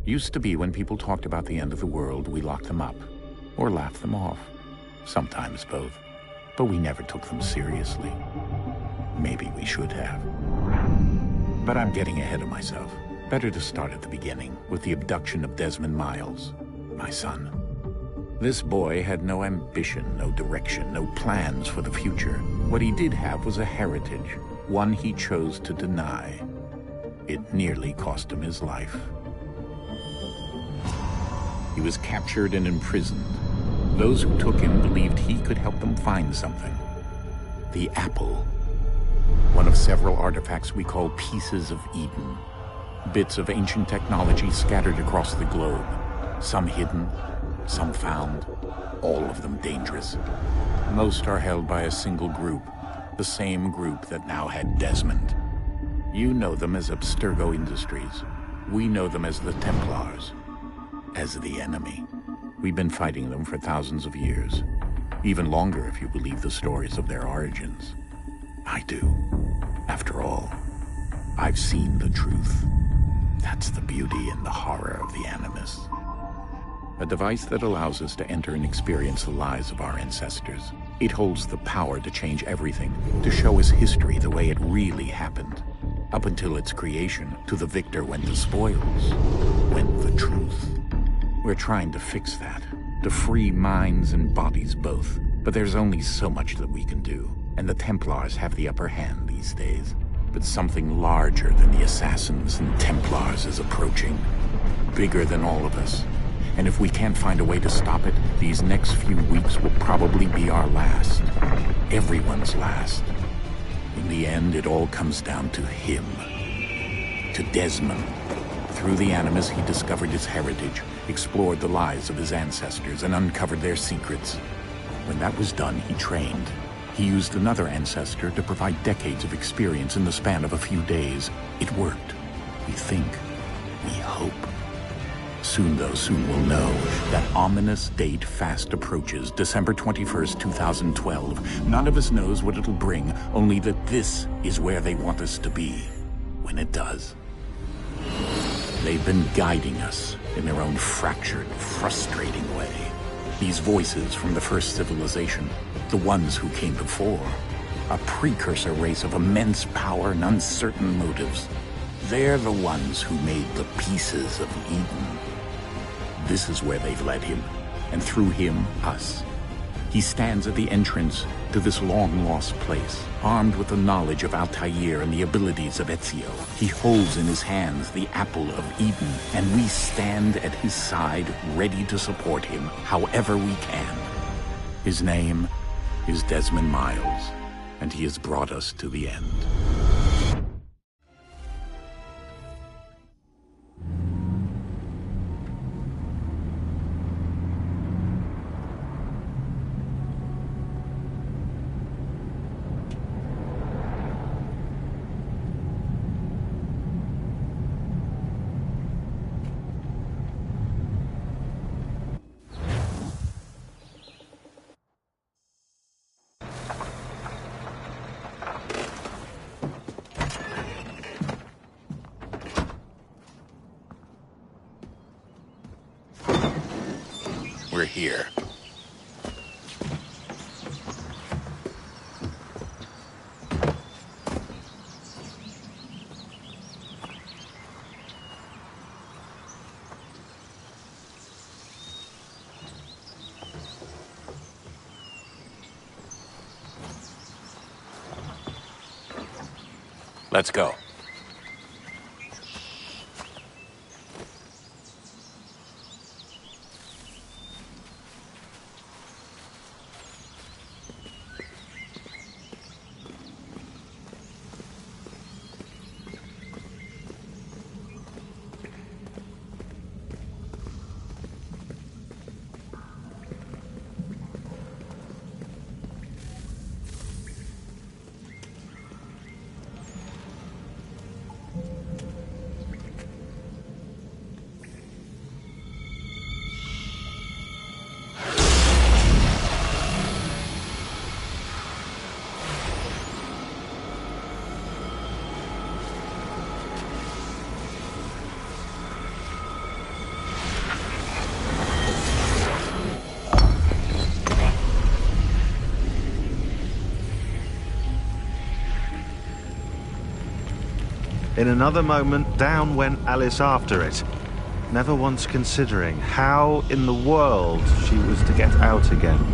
Used to be when people talked about the end of the world, we locked them up, or laughed them off. Sometimes both. But we never took them seriously. Maybe we should have. But I'm getting ahead of myself. Better to start at the beginning, with the abduction of Desmond Miles, my son. This boy had no ambition, no direction, no plans for the future. What he did have was a heritage, one he chose to deny. It nearly cost him his life. He was captured and imprisoned. Those who took him believed he could help them find something. The apple. One of several artifacts we call Pieces of Eden. Bits of ancient technology scattered across the globe. Some hidden, some found, all of them dangerous. Most are held by a single group, the same group that now had Desmond. You know them as Abstergo Industries. We know them as the Templars. As the enemy. We've been fighting them for thousands of years. Even longer if you believe the stories of their origins. I do. After all, I've seen the truth. That's the beauty and the horror of the Animus. A device that allows us to enter and experience the lives of our ancestors. It holds the power to change everything, to show us history the way it really happened. Up until its creation, to the victor went the spoils, went the truth. We're trying to fix that, to free minds and bodies both. But there's only so much that we can do, and the Templars have the upper hand these days. But something larger than the Assassins and Templars is approaching, bigger than all of us. And if we can't find a way to stop it, these next few weeks will probably be our last. Everyone's last. In the end, it all comes down to him. To Desmond. Through the Animus, he discovered his heritage, explored the lives of his ancestors, and uncovered their secrets. When that was done, he trained. He used another ancestor to provide decades of experience in the span of a few days. It worked. We think. We hope. Soon, though, soon we'll know. That ominous date fast approaches, December 21st, 2012. None of us knows what it'll bring, only that this is where they want us to be. When it does. They've been guiding us in their own fractured, frustrating way. These voices from the first civilization, the ones who came before, a precursor race of immense power and uncertain motives. They're the ones who made the Pieces of Eden. This is where they've led him, and through him, us. He stands at the entrance to this long-lost place, armed with the knowledge of Altair and the abilities of Ezio. He holds in his hands the Apple of Eden, and we stand at his side, ready to support him however we can. His name is Desmond Miles, and he has brought us to the end. We're here. Let's go. In another moment, down went Alice after it, never once considering how in the world she was to get out again.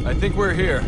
I think we're here.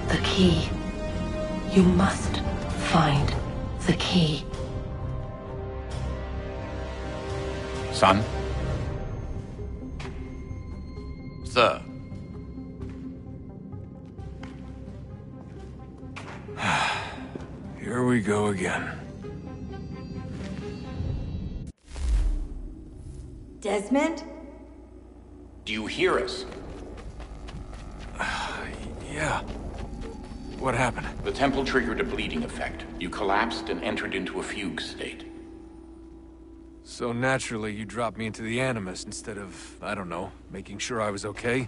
The key. You must find the key. Son? Sir. Here we go again. Desmond? Do you hear us? Yeah. What happened? The temple triggered a bleeding effect. You collapsed and entered into a fugue state. So naturally, you dropped me into the Animus instead of, I don't know, making sure I was okay?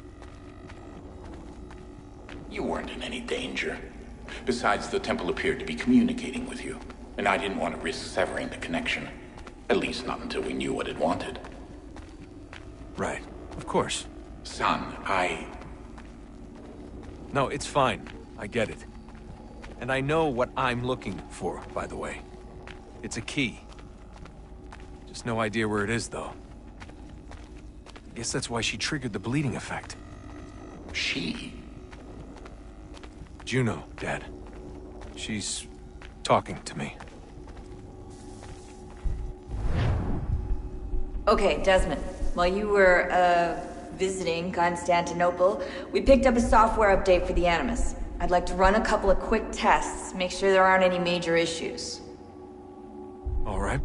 You weren't in any danger. Besides, the temple appeared to be communicating with you, and I didn't want to risk severing the connection. At least not until we knew what it wanted. Right. Of course. Son, No, it's fine. I get it. And I know what I'm looking for, by the way. It's a key. Just no idea where it is, though. I guess that's why she triggered the bleeding effect. She? Juno, Dad. She's talking to me. Okay, Desmond. While you were, visiting Constantinople, we picked up a software update for the Animus. I'd like to run a couple of quick tests, make sure there aren't any major issues. All right.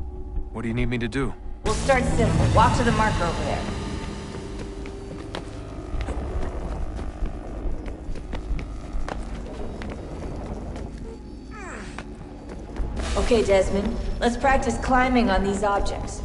What do you need me to do? We'll start simple. Walk to the marker over there. Okay, Desmond. Let's practice climbing on these objects.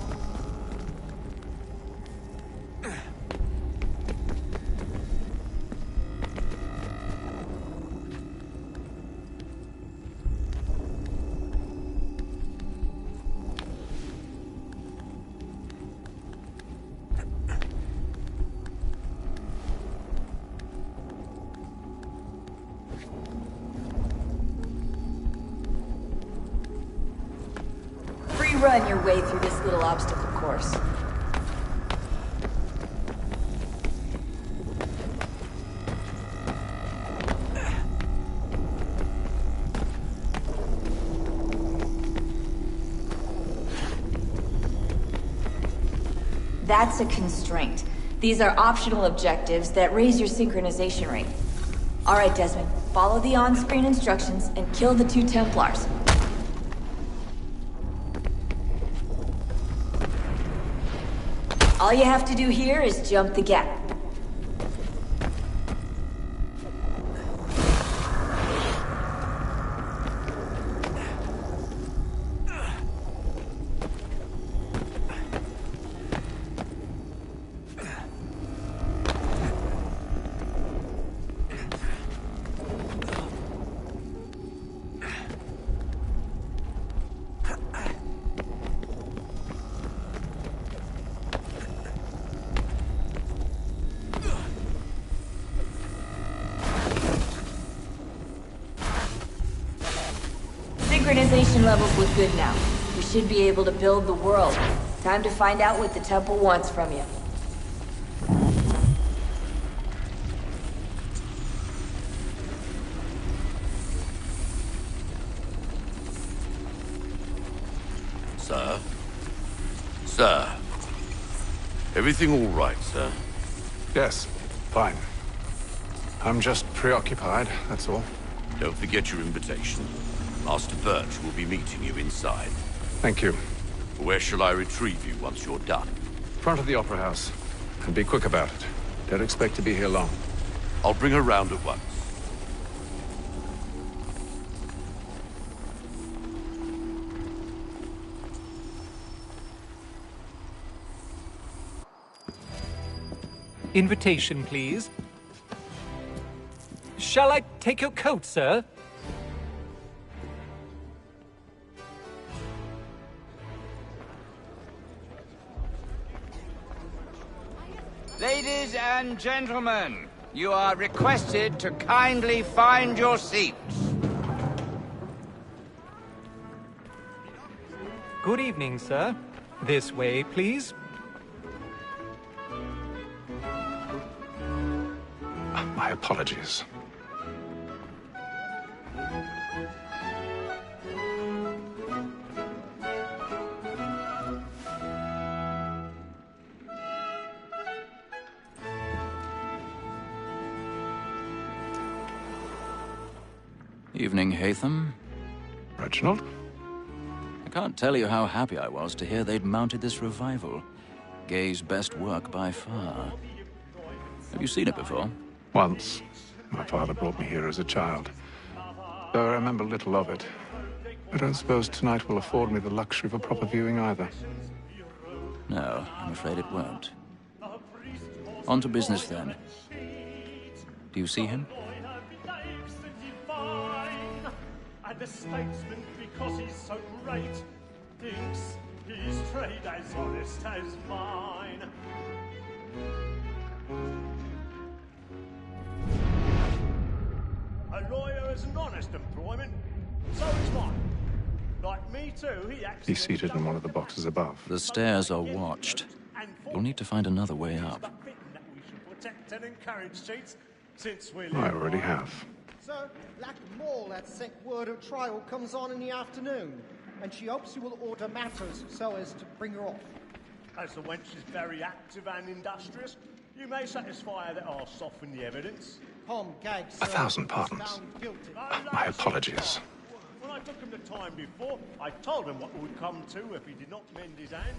Run your way through this little obstacle course. That's a constraint. These are optional objectives that raise your synchronization rate. Alright, Desmond. Follow the on-screen instructions and kill the 2 Templars. All you have to do here is jump the gap. Synchronization levels look good now. We should be able to build the world. Time to find out what the temple wants from you. Sir? Sir? Everything all right, sir? Yes, fine. I'm just preoccupied, that's all. Don't forget your invitation. Master Birch will be meeting you inside. Thank you. Where shall I retrieve you once you're done? Front of the Opera House. And be quick about it. Don't expect to be here long. I'll bring her round at once. Invitation, please. Shall I take your coat, sir? Ladies and gentlemen, you are requested to kindly find your seats. Good evening, sir. This way, please. My apologies. Evening, Haytham. Reginald? I can't tell you how happy I was to hear they'd mounted this revival. Gay's best work by far. Have you seen it before? Once. My father brought me here as a child. Though I remember little of it. I don't suppose tonight will afford me the luxury of a proper viewing either. No, I'm afraid it won't. On to business then. Do you see him? And the statesman, because he's so great, thinks his trade as honest as mine. A lawyer is an honest employment, so is mine. Like me too, he acts... He's seated in one of the boxes above. The stairs are watched. You'll need to find another way up. We should protect and encourage cheats, since we I already have. Sir, Black Mall had sent word her trial comes on in the afternoon, and she hopes you will order matters so as to bring her off. As the wench is very active and industrious, you may satisfy her that I'll soften the evidence. Tom Gaggs, sir, 1,000 pardons. was found guilty. My apologies. When I took him the time before, I told him what would come to if he did not mend his hand.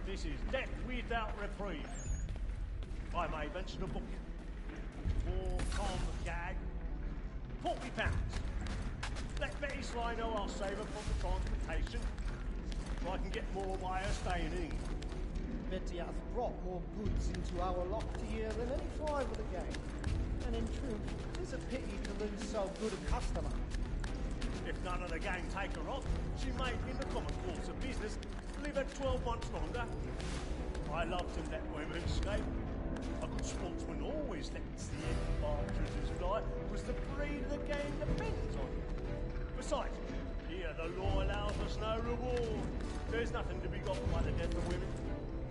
This is death without reprieve. I may mention a book. For Tom Gagg. £40. Let Betty Sly know I'll save her from the transportation, so I can get more by her staying in. Betty hath brought more goods into our lofty here than any five of the gang. And in truth, it is a pity to lose so good a customer. If none of the gang take her off, she may, in the common course of business, live her 12 months longer. I love to let women escape. A good sportsman always lets the end partridges fly, because the breed of the game depends on it. Besides, here the law allows us no reward. There's nothing to be got by the death of women,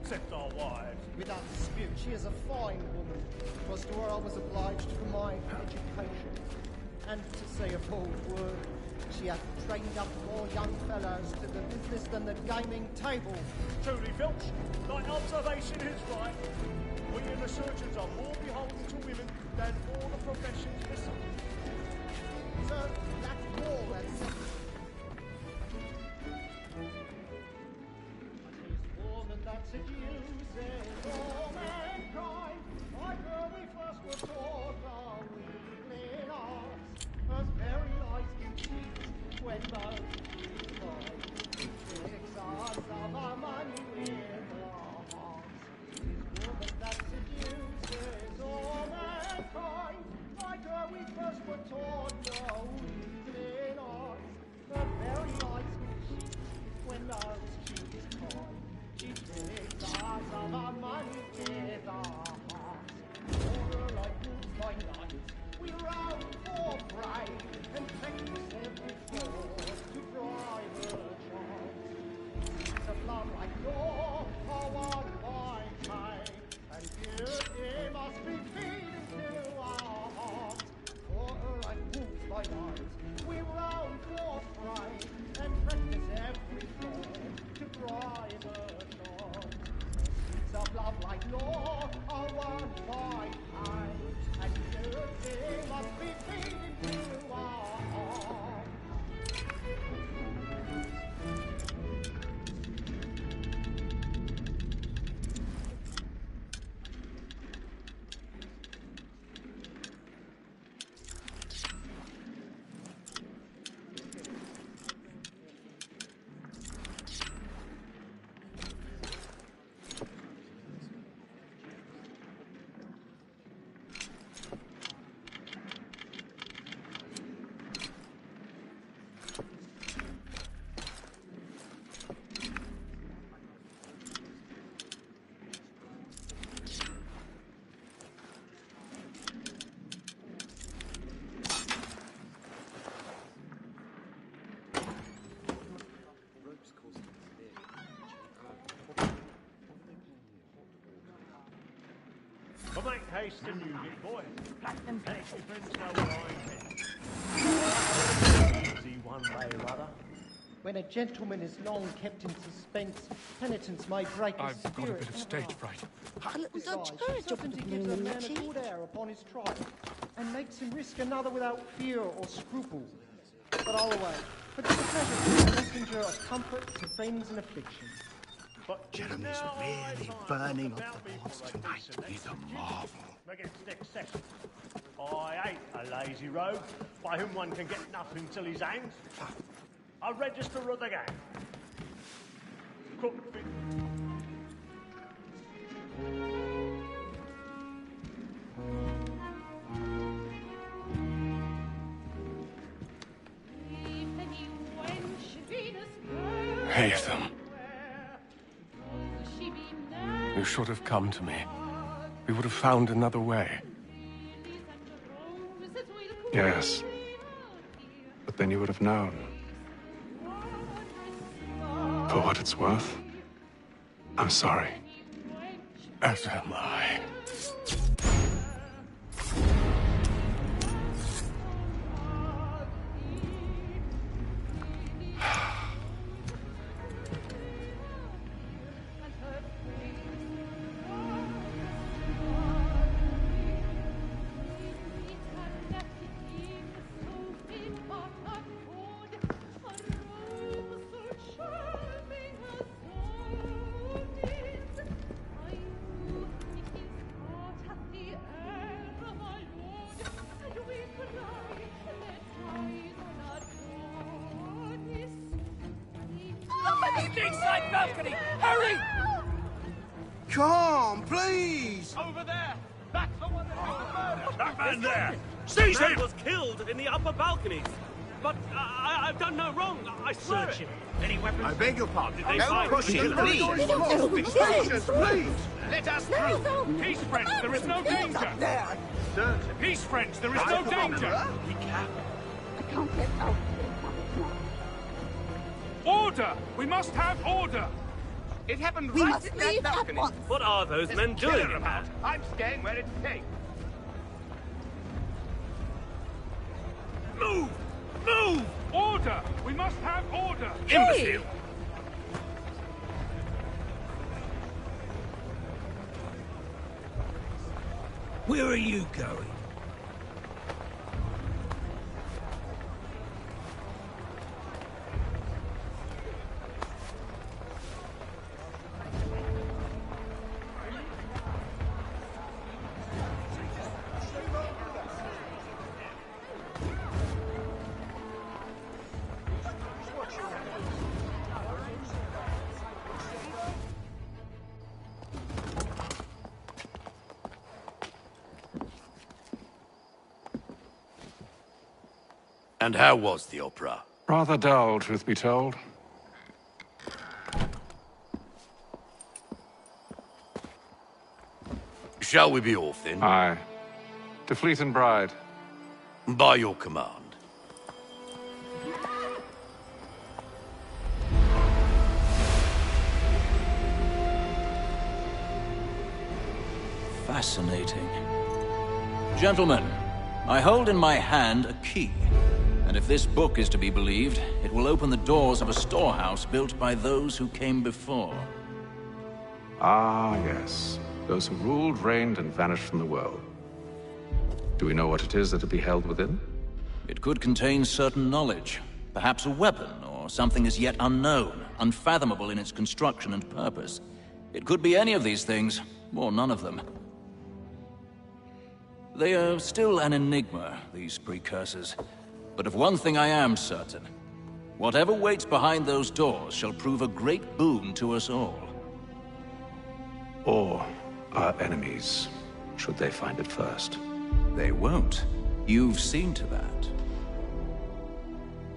except our wives. Without dispute, she is a fine woman. 'Twas to her I was obliged for my education. And to say a bold word, She hath trained up more young fellows to the business than the gaming table. Truly, Filch, thy observation is right. We and the surgeons are more beholden to women than all the professions besides. Sir, that's more than something. Woman that seduces all mankind, like her we first were taught our weakling arts, her very eyes can cheat when both is mine. Tricks us of our money with our hearts. Woman that seduces all mankind, like her we first were taught our weakling arts, her very eyes can cheat when those cheats mine. She takes us of our money with our hearts. Order like wolves by night, we round for prey, and practice every fraud to bribe her charms. It's a love like law, are won by time, and beauty must be feeding to our hearts. Order like wolves by night, we round for prey, and practice every fraud to bribe her charms. Of love like law are won by time, and beauty must be feeding to our hearts. But make haste and use it, boy. And if your friends know what I intend. Easy one way or other. When a gentleman is long kept in suspense, penitence may break his I've got a spirit. bit of stage fright. A little Dutch courage certainty gives a man a good air upon his trial, and makes him risk another without fear or scruple. But I'll away, for 'tis a pleasure to be a messenger of comfort to friends in affliction. But Jeremy's really burning up the boards tonight. He's a marvel. Against next session. I ain't a lazy rogue by whom one can get nothing till he's hanged. I'll register of the gang. Cook fit. Haytham. You should have come to me. We would have found another way. Yes. But then you would have known. For what it's worth, I'm sorry. As am I. Inside balcony! Hurry! Come, please! Over there! That's the one that That man there! Seize Man him! was killed in the upper balconies. But I've done no wrong. I swear it. Any weapons? I beg your pardon. Did they Don't find push him, please! Be patient, please! Let us through! Peace, friends, there is no danger! Peace, friends, there is no danger! He can. I can't get out. Order! We must have order! It happened We right must in leave that at balcony. once. What are those There's men a doing killer about? I'm staying where it's safe. Move! Move! Order! We must have order! Imbecile! Where are you going? And how was the opera? Rather dull, truth be told. Shall we be off then? Aye. To Fleet and Bride. By your command. Fascinating. Gentlemen, I hold in my hand a key. And if this book is to be believed, it will open the doors of a storehouse built by those who came before. Ah, yes. Those who ruled, reigned, and vanished from the world. Do we know what it is that will be held within? It could contain certain knowledge. Perhaps a weapon, or something as yet unknown, unfathomable in its construction and purpose. It could be any of these things, or none of them. They are still an enigma, these precursors. But of one thing I am certain. Whatever waits behind those doors shall prove a great boon to us all. Or our enemies, should they find it first. They won't. You've seen to that.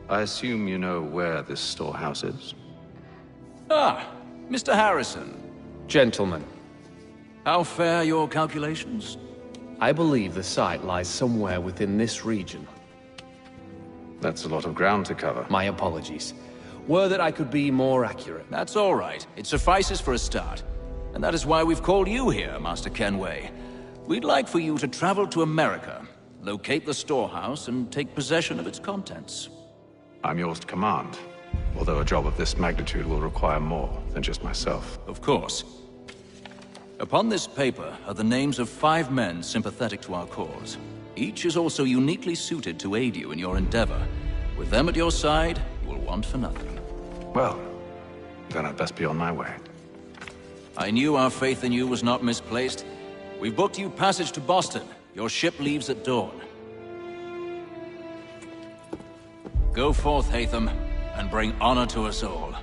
I assume you know where this storehouse is? Ah, Mr. Harrison. Gentlemen. How fare your calculations? I believe the site lies somewhere within this region. That's a lot of ground to cover. My apologies. Were that I could be more accurate. That's all right. It suffices for a start. And that is why we've called you here, Master Kenway. We'd like for you to travel to America, locate the storehouse, and take possession of its contents. I'm yours to command, although a job of this magnitude will require more than just myself. Of course. Upon this paper are the names of 5 men sympathetic to our cause. Each is also uniquely suited to aid you in your endeavor. With them at your side, you will want for nothing. Well, then I'd best be on my way. I knew our faith in you was not misplaced. We've booked you passage to Boston. Your ship leaves at dawn. Go forth, Hatham, and bring honor to us all.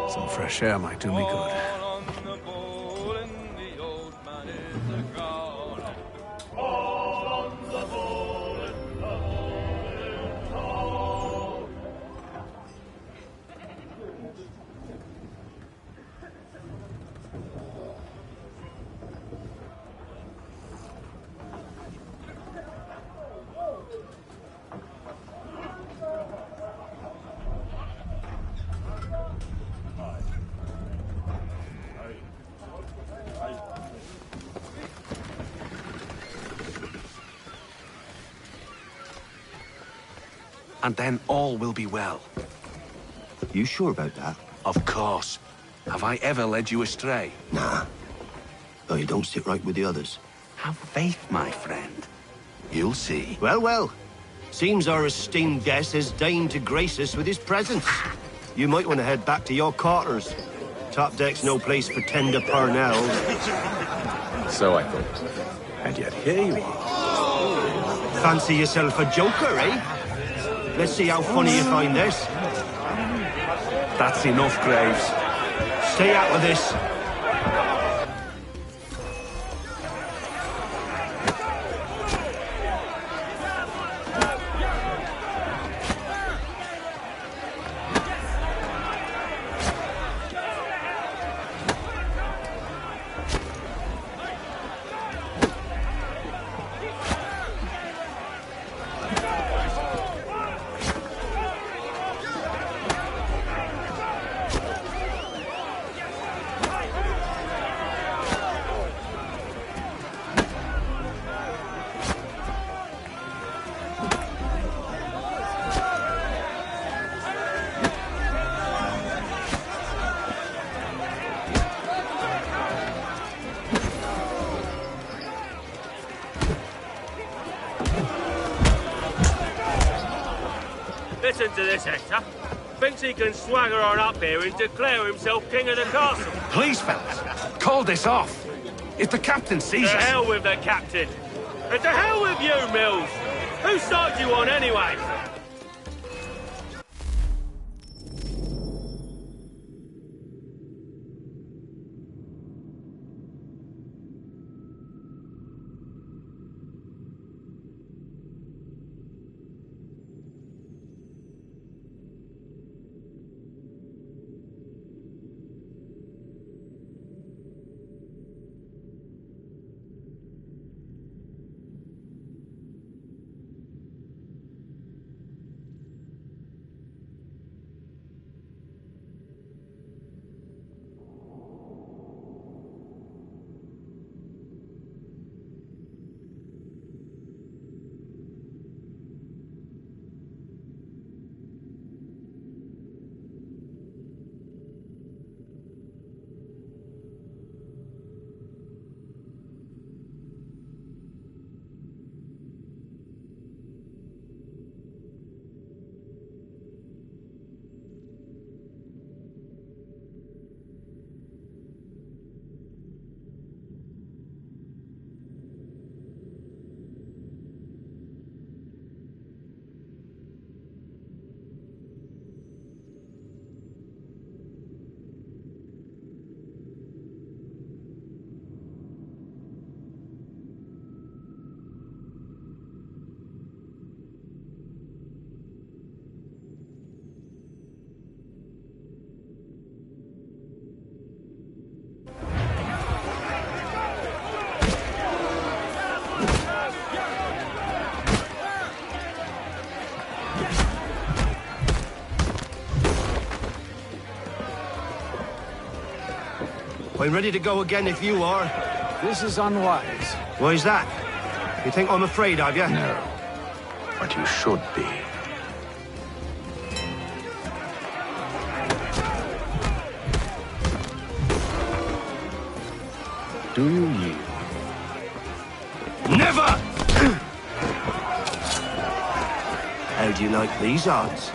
Some fresh air might do me good. And then all will be well. You sure about that? Of course. Have I ever led you astray? Nah. Though you don't sit right with the others. Have faith, my friend. You'll see. Well, well. Seems our esteemed guest has deigned to grace us with his presence. You might want to head back to your quarters. Top deck's no place for tender parnells. So I thought. And yet here you are. Fancy yourself a joker, eh? Let's see how funny you find this. That's enough, Graves. Stay out of this. Listen to this, Hector. Thinks he can swagger on up here and declare himself king of the castle. Please, fellas, call this off. If the captain sees us... To hell with the captain. And to hell with you, Mills. Whose side you on, anyway? I'm ready to go again if you are. This is unwise. Why's that? You think I'm afraid of you? No. But you should be. Do you yield? Never! How do you like these odds?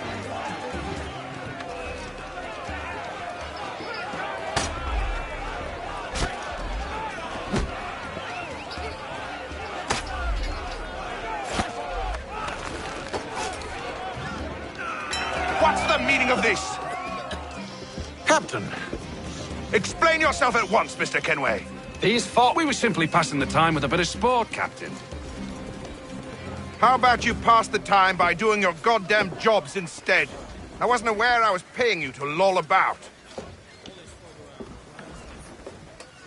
What's the meaning of this? Captain! Explain yourself at once, Mr. Kenway. These fought. We were simply passing the time with a bit of sport, Captain. How about you pass the time by doing your goddamn jobs instead? I wasn't aware I was paying you to loll about.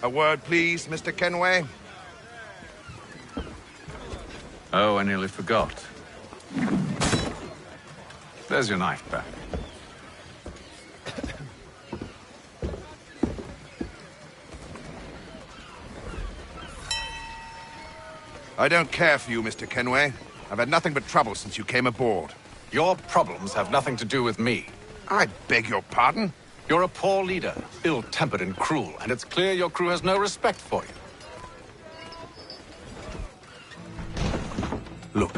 A word, please, Mr. Kenway. Oh, I nearly forgot. There's your knife back. I don't care for you, Mr. Kenway. I've had nothing but trouble since you came aboard. Your problems have nothing to do with me. I beg your pardon? You're a poor leader, ill-tempered and cruel, and it's clear your crew has no respect for you. Look,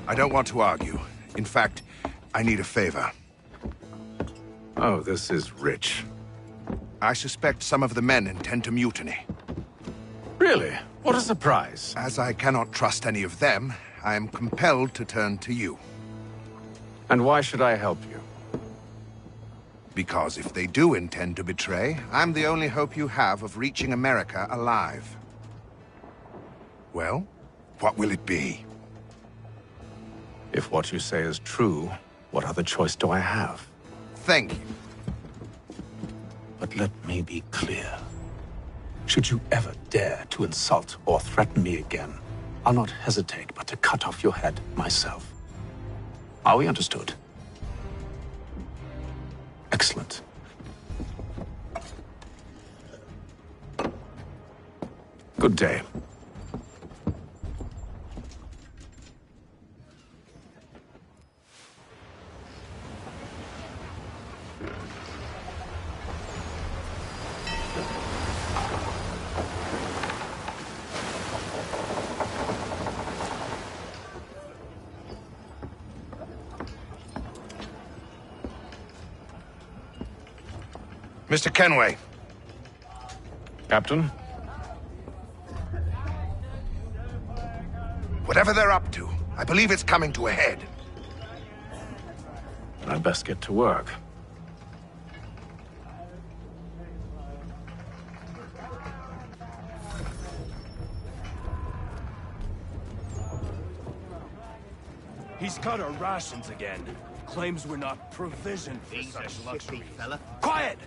I don't want to argue. In fact, I need a favor. Oh, this is rich. I suspect some of the men intend to mutiny. Really? What a surprise. As I cannot trust any of them, I am compelled to turn to you. And why should I help you? Because if they do intend to betray, I'm the only hope you have of reaching America alive. Well, what will it be? If what you say is true, what other choice do I have? Thank you. But let me be clear. Should you ever dare to insult or threaten me again, I'll not hesitate but to cut off your head myself. Are we understood? Excellent. Good day. Mr. Kenway. Captain? Whatever they're up to, I believe it's coming to a head. I'd best get to work. He's cut our rations again. Claims we're not provisioned for such luxuries. Quiet!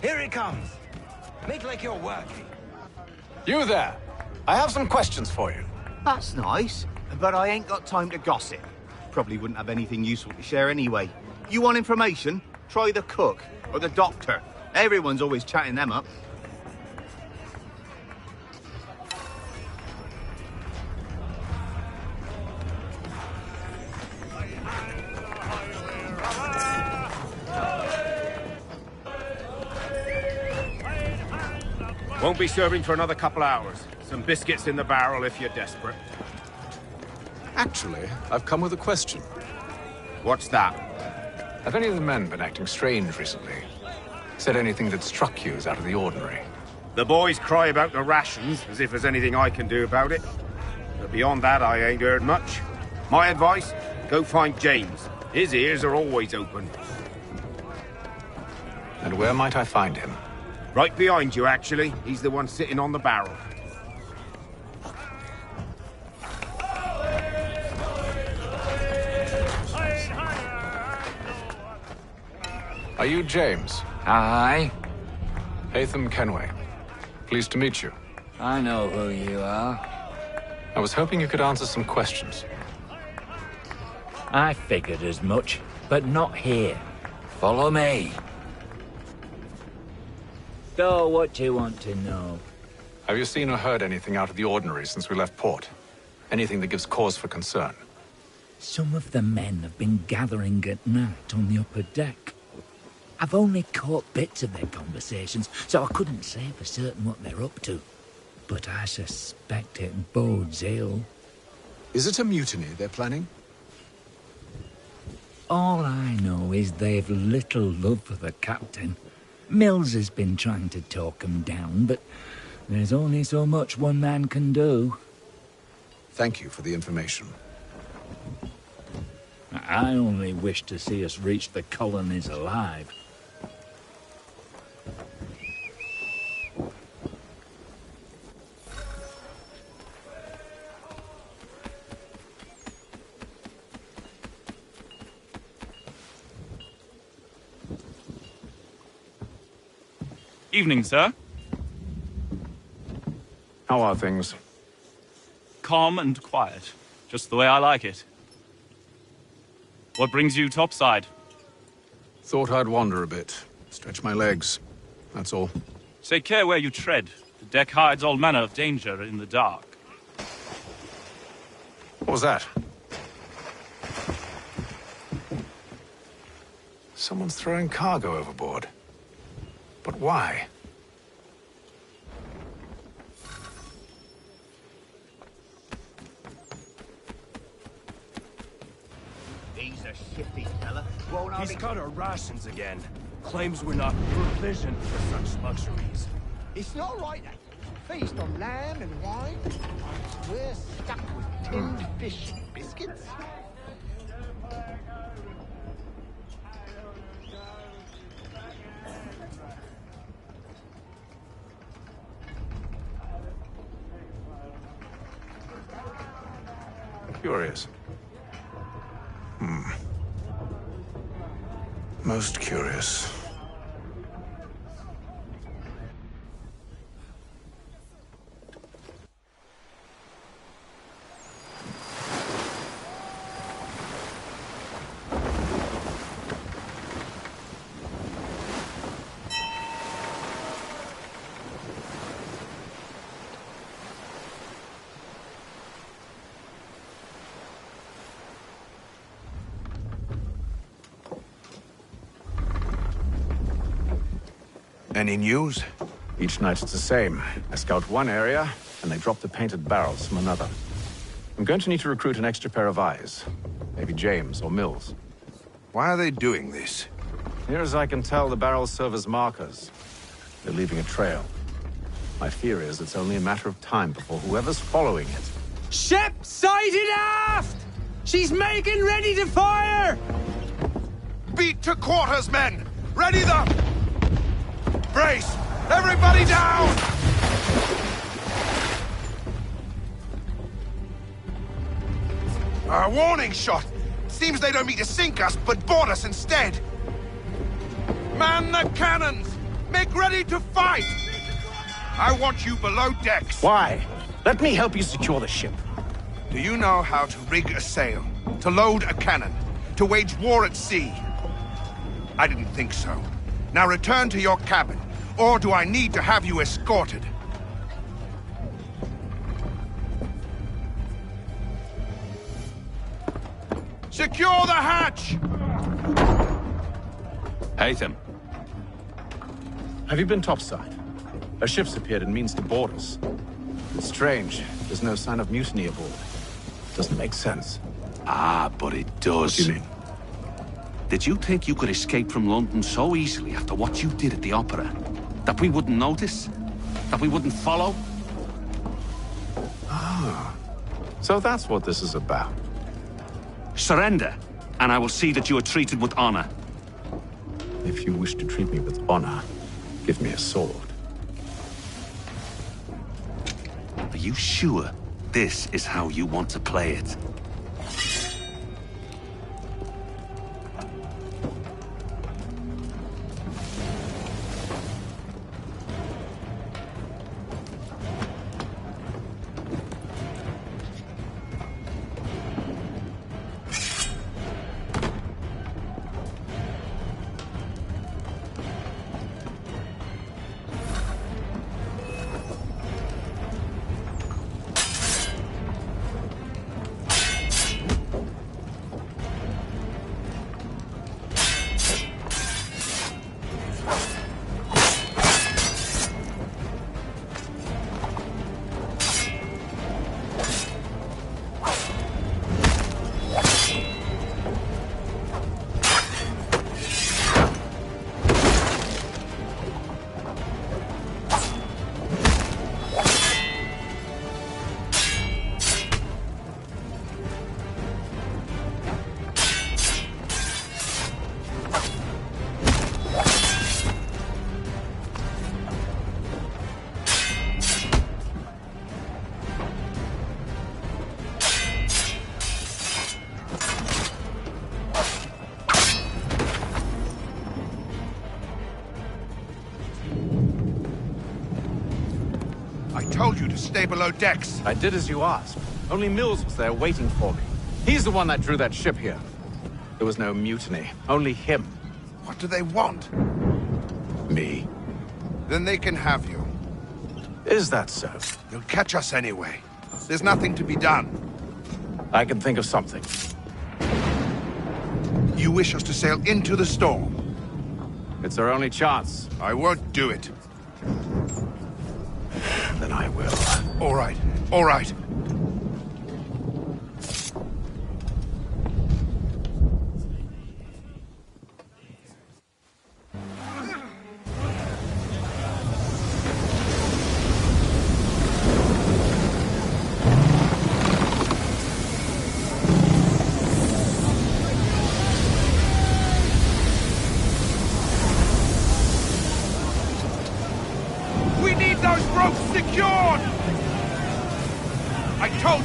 Here he comes! Make like you're working. You there! I have some questions for you. That's nice, but I ain't got time to gossip. Probably wouldn't have anything useful to share anyway. You want information? Try the cook or the doctor. Everyone's always chatting them up. Won't be serving for another couple hours. Some biscuits in the barrel if you're desperate. Actually, I've come with a question. What's that? Have any of the men been acting strange recently? Said anything that struck you as out of the ordinary? The boys cry about the rations, as if there's anything I can do about it. But beyond that, I ain't heard much. My advice, go find James. His ears are always open. And where might I find him? Right behind you, actually. He's the one sitting on the barrel. Are you James? Aye. Haytham Kenway. Pleased to meet you. I know who you are. I was hoping you could answer some questions. I figured as much, but not here. Follow me. So, what do you want to know? Have you seen or heard anything out of the ordinary since we left port? Anything that gives cause for concern? Some of the men have been gathering at night on the upper deck. I've only caught bits of their conversations, so I couldn't say for certain what they're up to. But I suspect it bodes ill. Is it a mutiny they're planning? All I know is they've little love for the captain. Mills has been trying to talk him down, but there's only so much one man can do. Thank you for the information. I only wish to see us reach the colonies alive. Evening, sir. How are things? Calm and quiet. Just the way I like it. What brings you topside? Thought I'd wander a bit. Stretch my legs. That's all. Take care where you tread. The deck hides all manner of danger in the dark. What was that? Someone's throwing cargo overboard. But why? He's a shifty fella. He's cut our rations again. Claims we're not provisioned for such luxuries. It's not right, that. Feast on lamb and wine. We're stuck with tinned fish and biscuits. Curious. Most curious. Any news? Each night it's the same. I scout one area, and they drop the painted barrels from another. I'm going to need to recruit an extra pair of eyes. Maybe James or Mills. Why are they doing this? Near as I can tell, the barrels serve as markers. They're leaving a trail. My fear is it's only a matter of time before whoever's following it... Ship sighted aft! She's making ready to fire! Beat to quarters, men! Ready the... Brace! Everybody down! A warning shot! Seems they don't mean to sink us, but board us instead! Man the cannons! Make ready to fight! I want you below decks. Why? Let me help you secure the ship. Do you know how to rig a sail? To load a cannon? To wage war at sea? I didn't think so. Now return to your cabin, or do I need to have you escorted? Secure the hatch! Haytham. Have you been topside? A ship's appeared and means to board us. It's strange. There's no sign of mutiny aboard. Doesn't make sense. Ah, but it does. What do you mean? Did you think you could escape from London so easily after what you did at the Opera? That we wouldn't notice? That we wouldn't follow? Ah. So that's what this is about. Surrender, and I will see that you are treated with honor. If you wish to treat me with honor, give me a sword. Are you sure this is how you want to play it? Told you to stay below decks. I did as you asked. Only Mills was there waiting for me. He's the one that drew that ship here. There was no mutiny, only him. What do they want? Me. Then they can have you. Is that so? They'll catch us anyway. There's nothing to be done. I can think of something. You wish us to sail into the storm? It's our only chance. I won't do it. Then I will. All right. All right.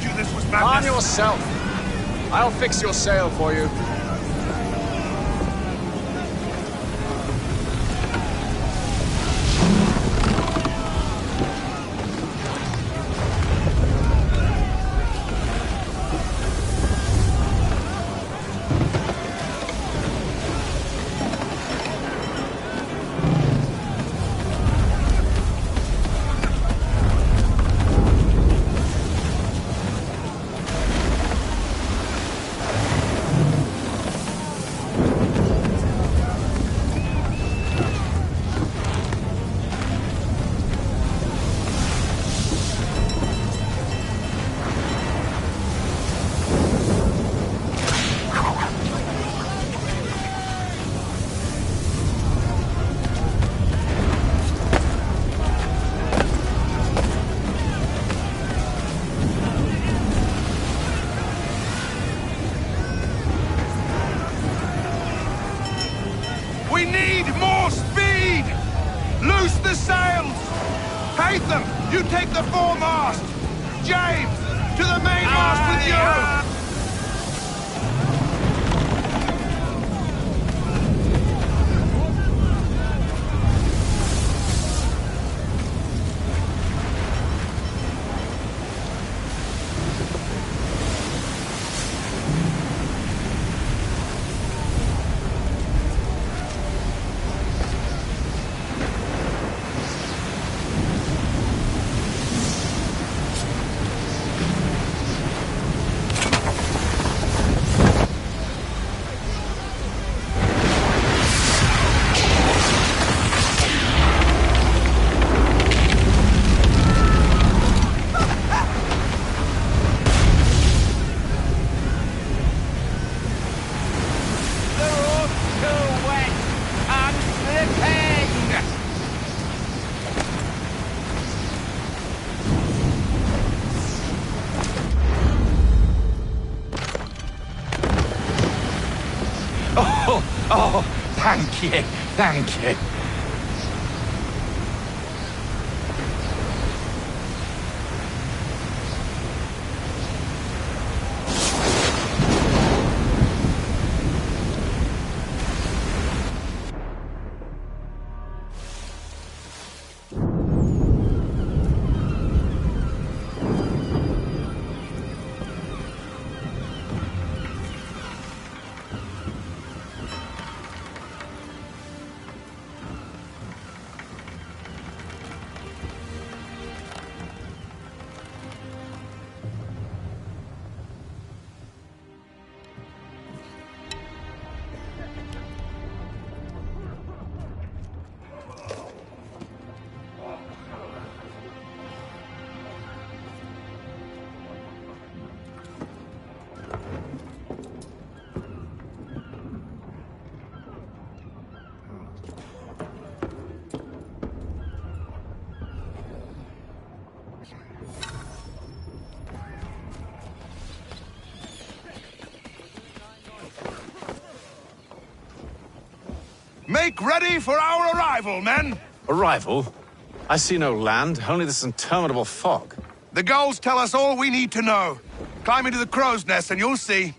you this was madness. Calm yourself. I'll fix your sail for you. We need more speed! Loose the sails! Haytham, you take the foremast! James, to the mainmast with you! Oh, thank you, thank you. Make ready for our arrival, men! Arrival? I see no land, only this interminable fog. The gulls tell us all we need to know. Climb into the crow's nest and you'll see.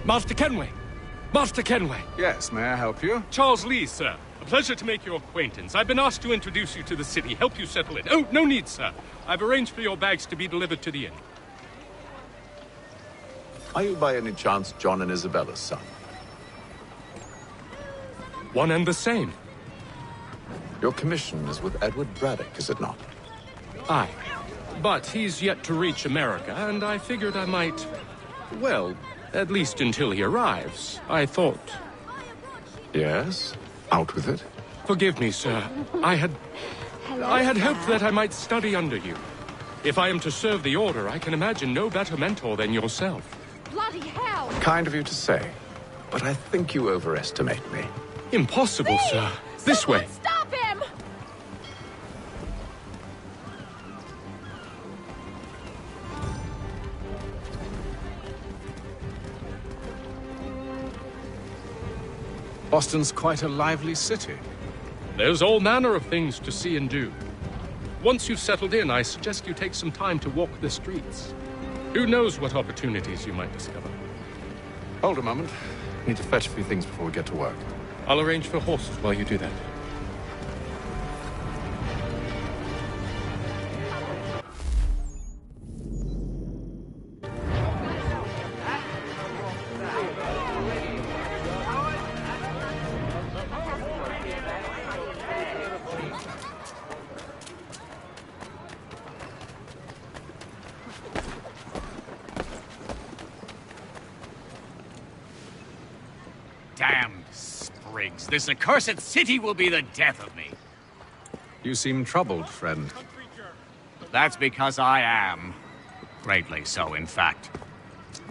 Master Kenway! Master Kenway! Yes, may I help you? Charles Lee, sir. A pleasure to make your acquaintance. I've been asked to introduce you to the city, help you settle in. Oh, no need, sir. I've arranged for your bags to be delivered to the inn. Are you by any chance John and Isabella's son? One and the same. Your commission is with Edward Braddock, is it not? Aye. But he's yet to reach America, and I figured I might... Well, at least until he arrives, I thought. Yes? Out with it. Forgive me, sir. I had hoped that I might study under you. If I am to serve the Order, I can imagine no better mentor than yourself. Bloody hell! Kind of you to say, but I think you overestimate me. Impossible, sir. This way. Stop him! Boston's quite a lively city. There's all manner of things to see and do. Once you've settled in, I suggest you take some time to walk the streets. Who knows what opportunities you might discover. Hold a moment. Need to fetch a few things before we get to work. I'll arrange for horses while you do that. Damned sprigs. This accursed city will be the death of me. You seem troubled, friend. That's because I am. Greatly so, in fact.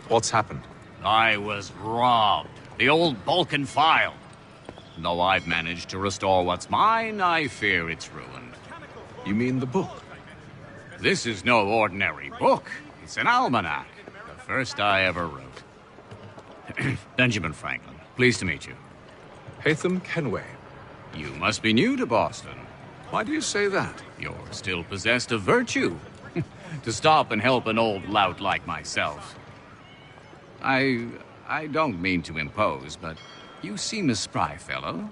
What's happened? I was robbed. The old Balkan file. Though I've managed to restore what's mine, I fear it's ruined. You mean the book? This is no ordinary book. It's an almanac. The first I ever wrote. Benjamin Franklin. Pleased to meet you. Haytham Kenway. You must be new to Boston. Why do you say that? You're still possessed of virtue. To stop and help an old lout like myself. I don't mean to impose, but you seem a spry fellow.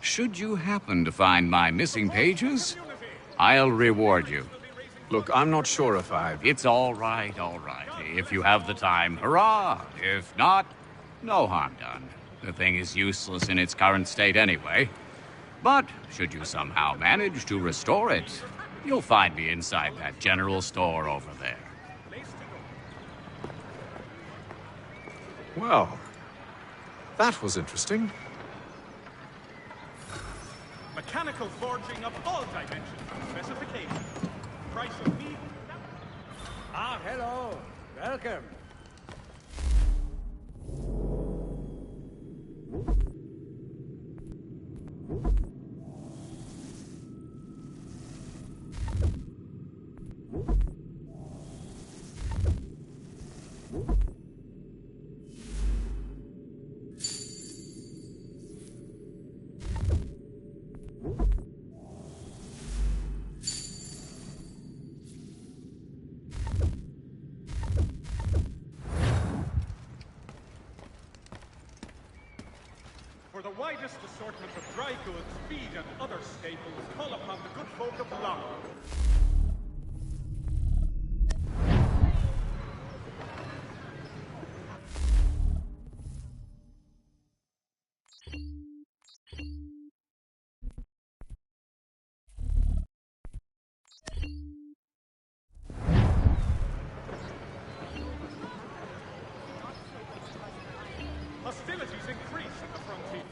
Should you happen to find my missing pages, I'll reward you. Look, I'm not sure if It's all right, all right. If you have the time, hurrah! If not, no harm done. The thing is useless in its current state anyway. But should you somehow manage to restore it, you'll find me inside that general store over there. Well, that was interesting. Mechanical forging of all dimensions and specifications. Price of meat. Ah, hello. Welcome. For the widest assortment of dry goods, feed, and other staples, call upon the good folk of London. Hostilities increase at the frontier.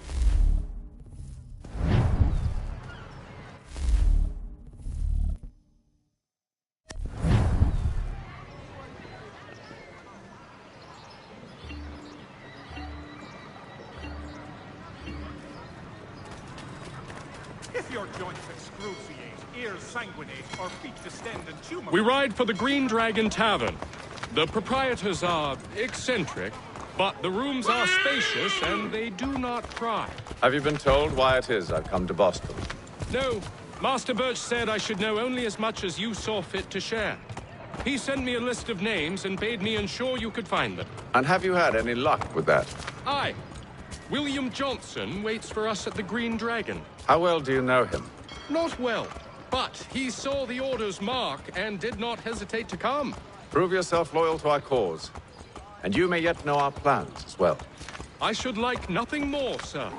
If your joints excruciate, ears sanguinate, or feet distend and tumor... We ride for the Green Dragon Tavern. The proprietors are eccentric, but the rooms are spacious and they do not cry. Have you been told why it is I've come to Boston? No, Master Birch said I should know only as much as you saw fit to share. He sent me a list of names and bade me ensure you could find them. And have you had any luck with that? Aye. William Johnson waits for us at the Green Dragon. How well do you know him? Not well, but he saw the order's mark and did not hesitate to come. Prove yourself loyal to our cause. And you may yet know our plans as well. I should like nothing more, sir.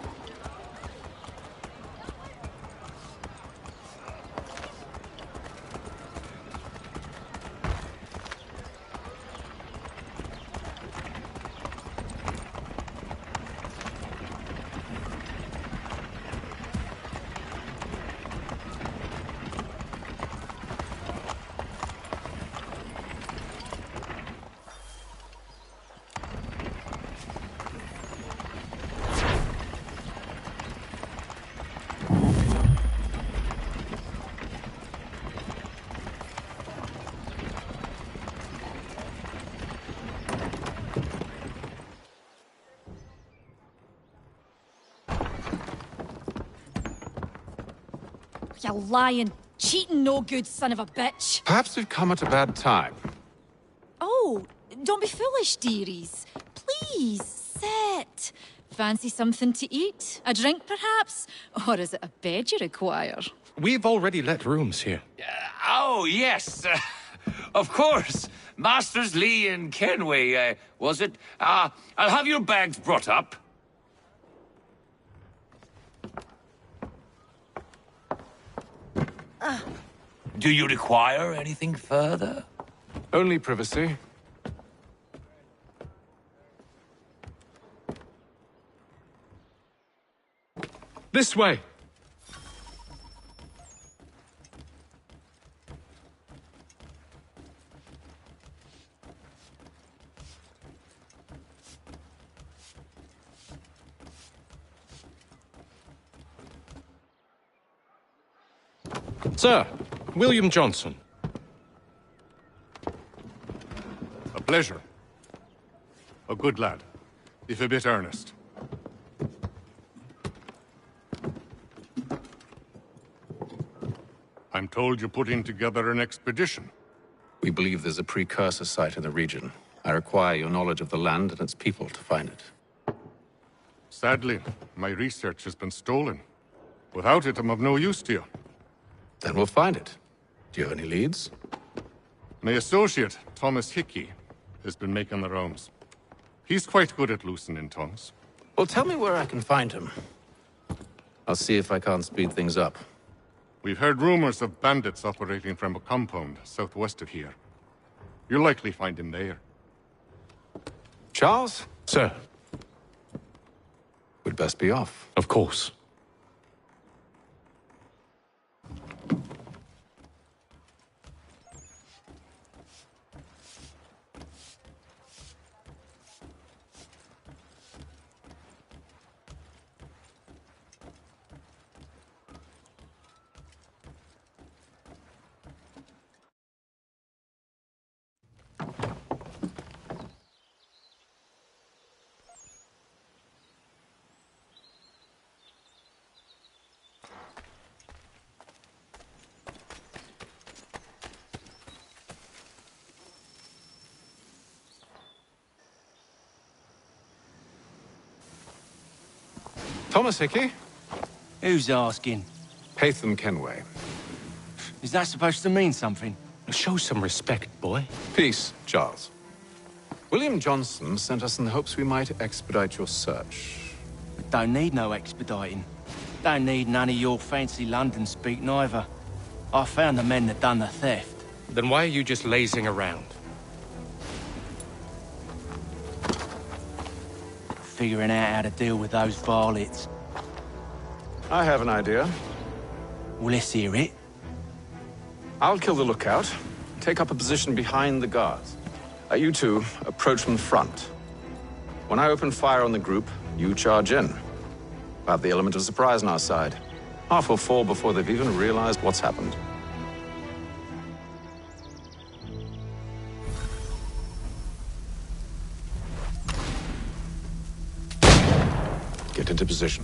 You lying, cheating, no good son of a bitch. Perhaps we've come at a bad time. Oh, don't be foolish, dearies. Please, sit. Fancy something to eat? A drink, perhaps? Or is it a bed you require? We've already let rooms here. Oh, yes. Of course. Masters Lee and Kenway, was it? I'll have your bags brought up. Do you require anything further? Only privacy. This way. Sir, William Johnson. A pleasure. A good lad, if a bit earnest. I'm told you're putting together an expedition. We believe there's a precursor site in the region. I require your knowledge of the land and its people to find it. Sadly, my research has been stolen. Without it, I'm of no use to you. Then we'll find it. Do you have any leads? My associate, Thomas Hickey, has been making the rounds. He's quite good at loosening tongues. Well, tell me where I can find him. I'll see if I can't speed things up. We've heard rumors of bandits operating from a compound southwest of here. You'll likely find him there. Charles? Sir. We'd best be off. Of course. Thomas Hickey? Who's asking? Haytham Kenway. Is that supposed to mean something? Show some respect, boy. Peace, Charles. William Johnson sent us in the hopes we might expedite your search. Don't need no expediting. Don't need none of your fancy London speak neither. I found the men that done the theft. Then why are you just lazing around? Figuring out how to deal with those varlets. I have an idea. Well, let's hear it. I'll kill the lookout, take up a position behind the guards. You two approach from the front. When I open fire on the group, you charge in. We'll have the element of surprise on our side. Half will fall before they've even realized what's happened. Get into position,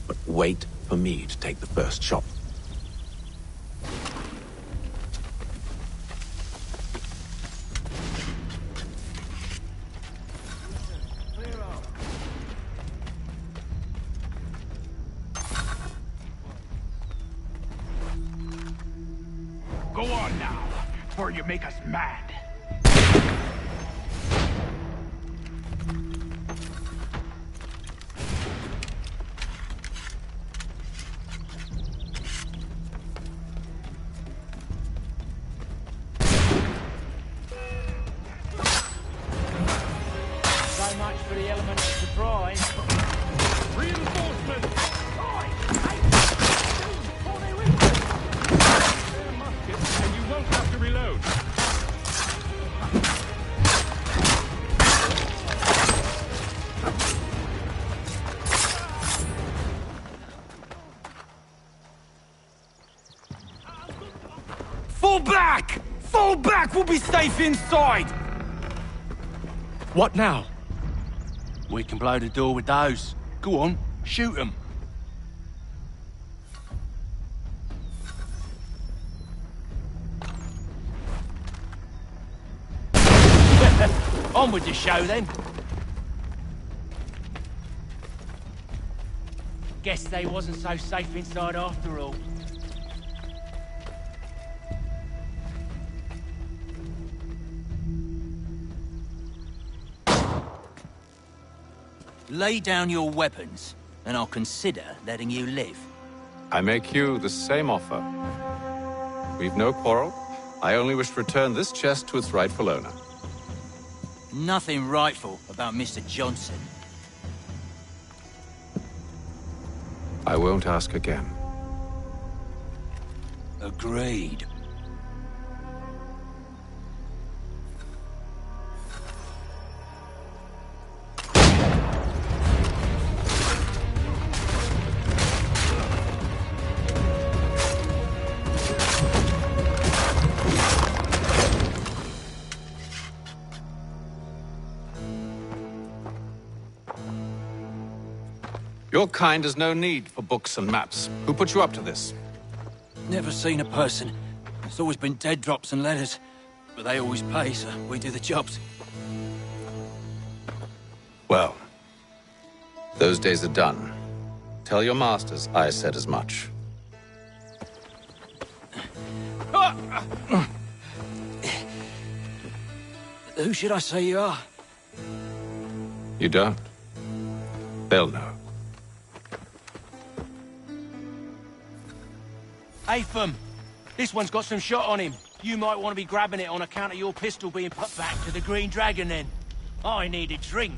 but wait for me to take the first shot. before you make us mad. So much for the element of surprise. Reinforcements! And you won't have to reload. Fall back! Fall back! We'll be safe inside! What now? We can blow the door with those. Go on, shoot them. On with the show, then. Guess they wasn't so safe inside after all. Lay down your weapons, and I'll consider letting you live. I make you the same offer. We've no quarrel. I only wish to return this chest to its rightful owner. Nothing rightful about Mr. Johnson. I won't ask again. Agreed. Your kind has no need for books and maps. Who put you up to this? Never seen a person. It's always been dead drops and letters. But they always pay, so we do the jobs. Well, those days are done. Tell your masters I said as much. Who should I say you are? You don't? They'll know. Atham, this one's got some shot on him. You might want to be grabbing it on account of your pistol being put back to the Green Dragon then. I need a drink.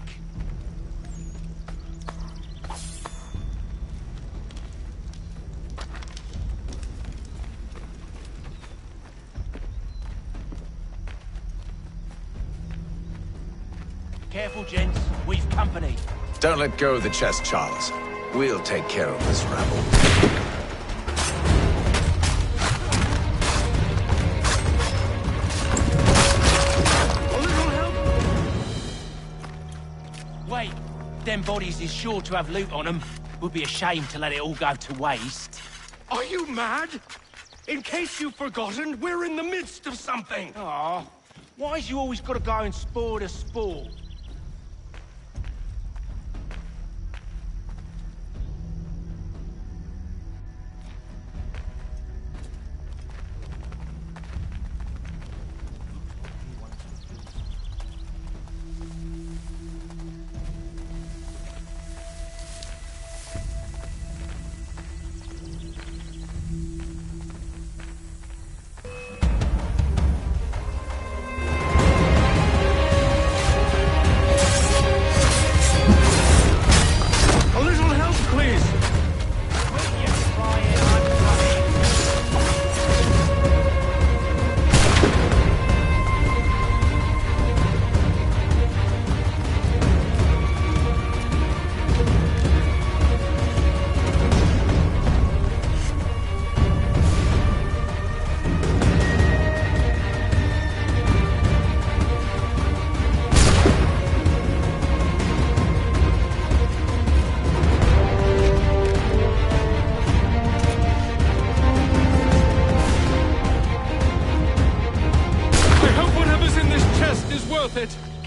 Careful, gents. We've company. Don't let go of the chest, Charles. We'll take care of this rabble. Wait, them bodies is sure to have loot on them. Would be a shame to let it all go to waste. Are you mad? In case you've forgotten, we're in the midst of something. Aw, why's you always got to go and spoil the sport?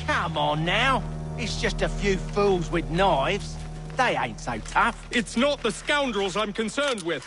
Come on now. It's just a few fools with knives. They ain't so tough. It's not the scoundrels I'm concerned with.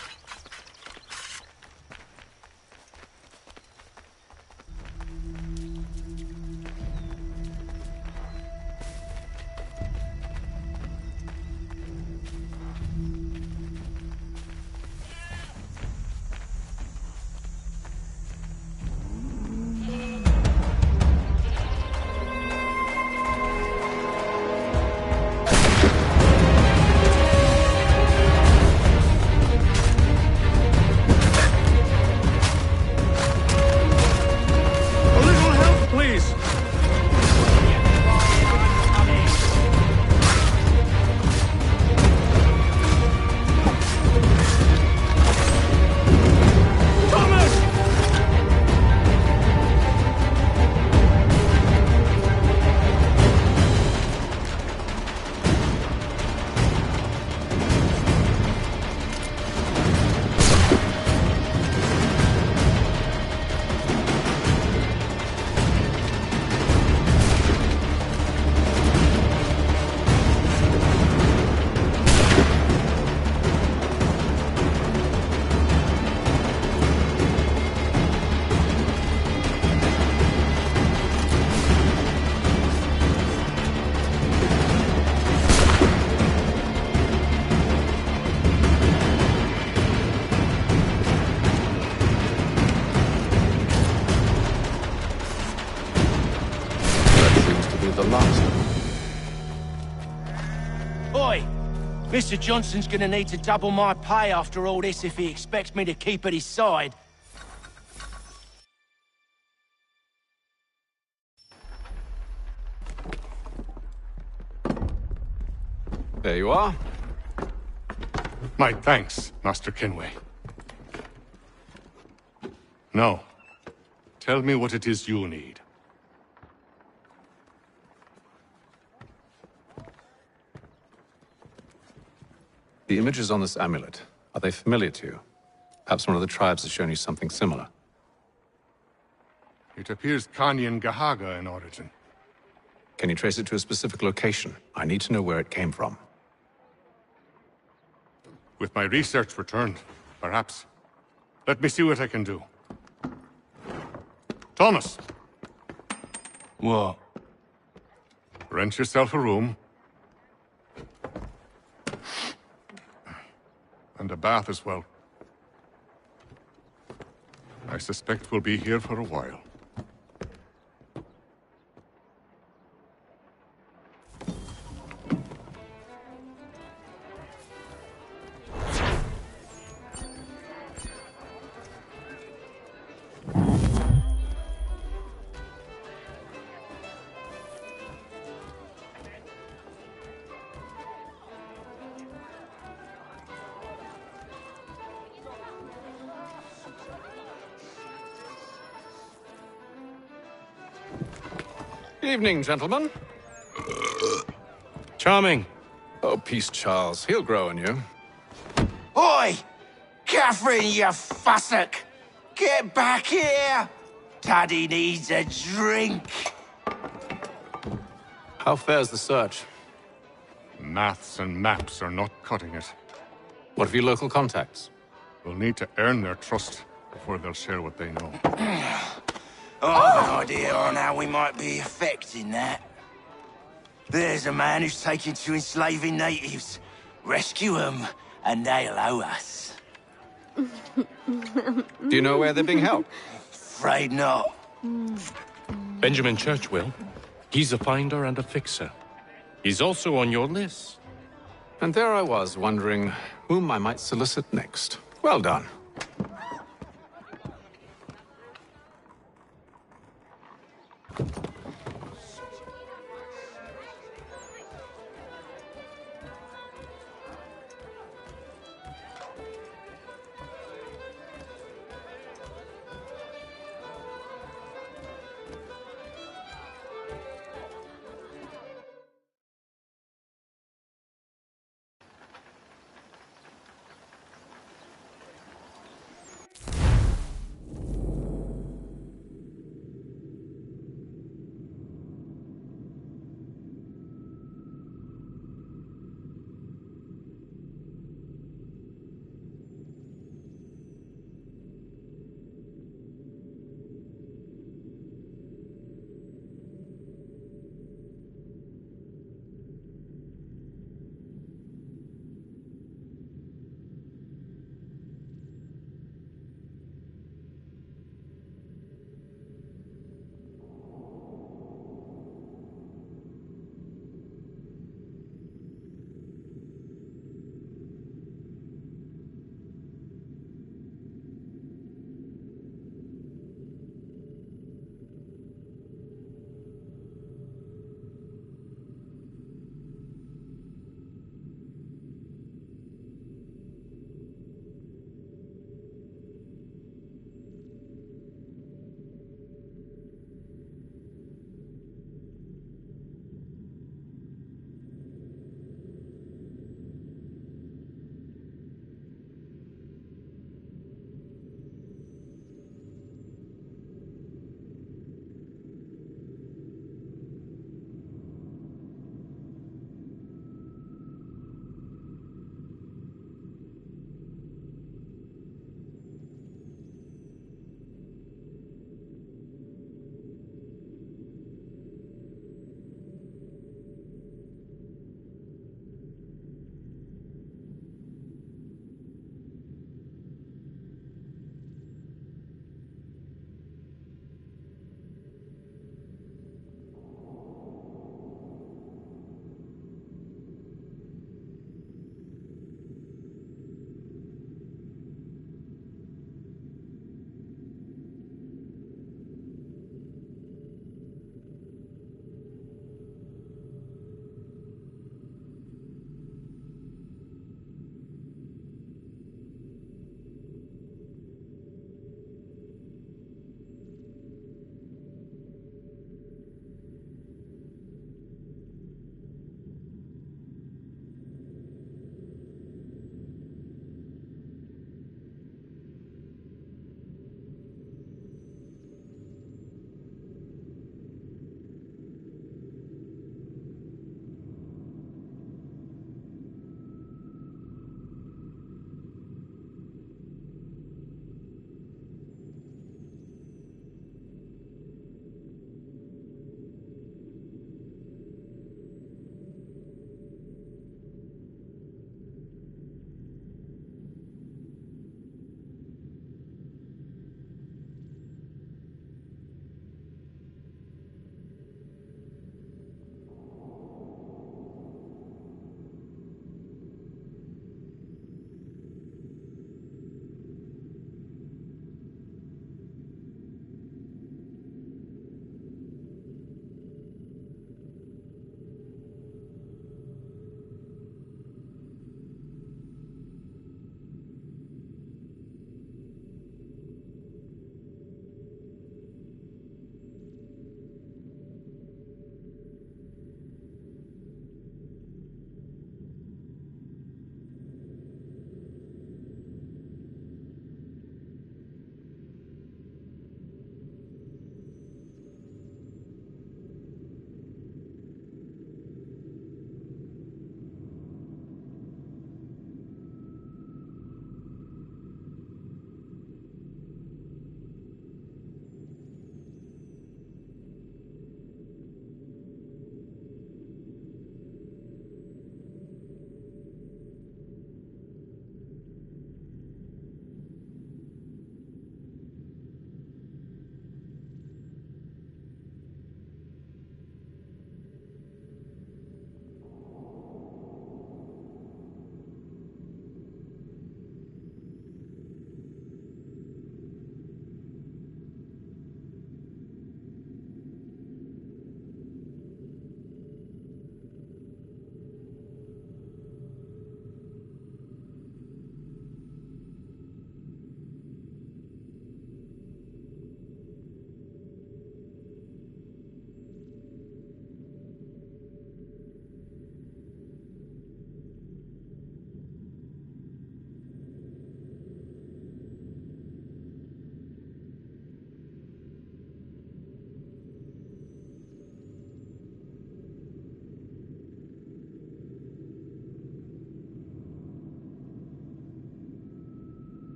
Oi! Mr. Johnson's gonna need to double my pay after all this if he expects me to keep at his side. There you are. My thanks, Master Kenway. Now, tell me what it is you need. The images on this amulet, are they familiar to you? Perhaps one of the tribes has shown you something similar. It appears Kanyan Gahaga in origin. Can you trace it to a specific location? I need to know where it came from. With my research returned, perhaps. Let me see what I can do. Thomas! What? Rent yourself a room. And a bath as well. I suspect we'll be here for a while. Evening, gentlemen. Charming. Oh, peace, Charles. He'll grow on you. Oi! Catherine, you fussock! Get back here! Daddy needs a drink. How fares the search? Maths and maps are not cutting it. What of your local contacts? We'll need to earn their trust before they'll share what they know. I have an idea on how we might be affecting that. There's a man who's taken to enslaving natives. Rescue them, and they'll owe us. Do you know where they're being held? Afraid not. Benjamin Church will. He's a finder and a fixer. He's also on your list. And there I was, wondering whom I might solicit next. Well done.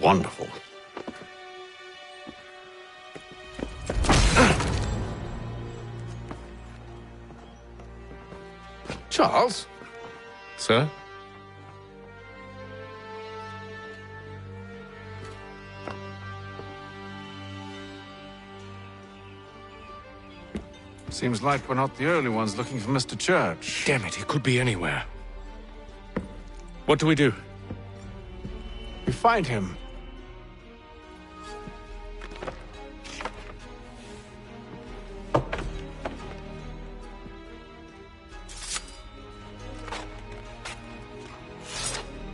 Wonderful. Charles? Sir? Seems like we're not the only ones looking for Mr. Church. Damn it, he could be anywhere. What do we do? We find him.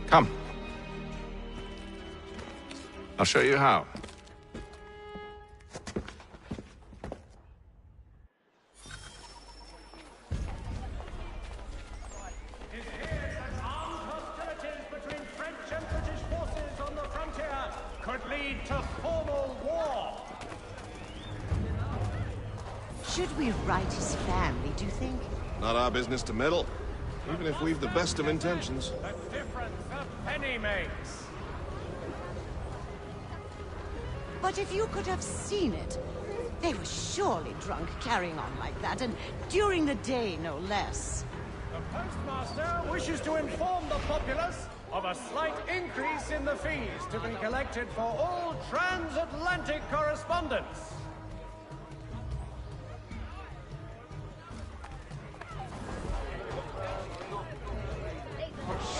Come. I'll show you how. Should we right his family, do you think? Not our business to meddle, even if we've the best of intentions. The difference a penny makes. But if you could have seen it, they were surely drunk carrying on like that, and during the day, no less. The postmaster wishes to inform the populace of a slight increase in the fees to be collected for all transatlantic correspondence.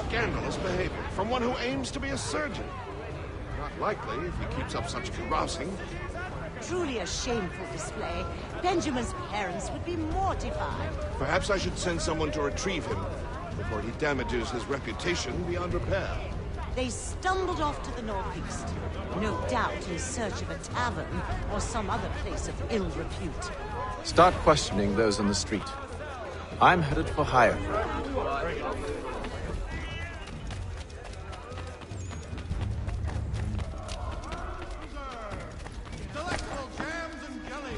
Scandalous behavior from one who aims to be a surgeon. Not likely if he keeps up such carousing. Truly a shameful display. Benjamin's parents would be mortified. Perhaps I should send someone to retrieve him before he damages his reputation beyond repair. They stumbled off to the northeast, no doubt in search of a tavern or some other place of ill repute. Start questioning those on the street. I'm headed for higher ground. Delectable jams and jellies,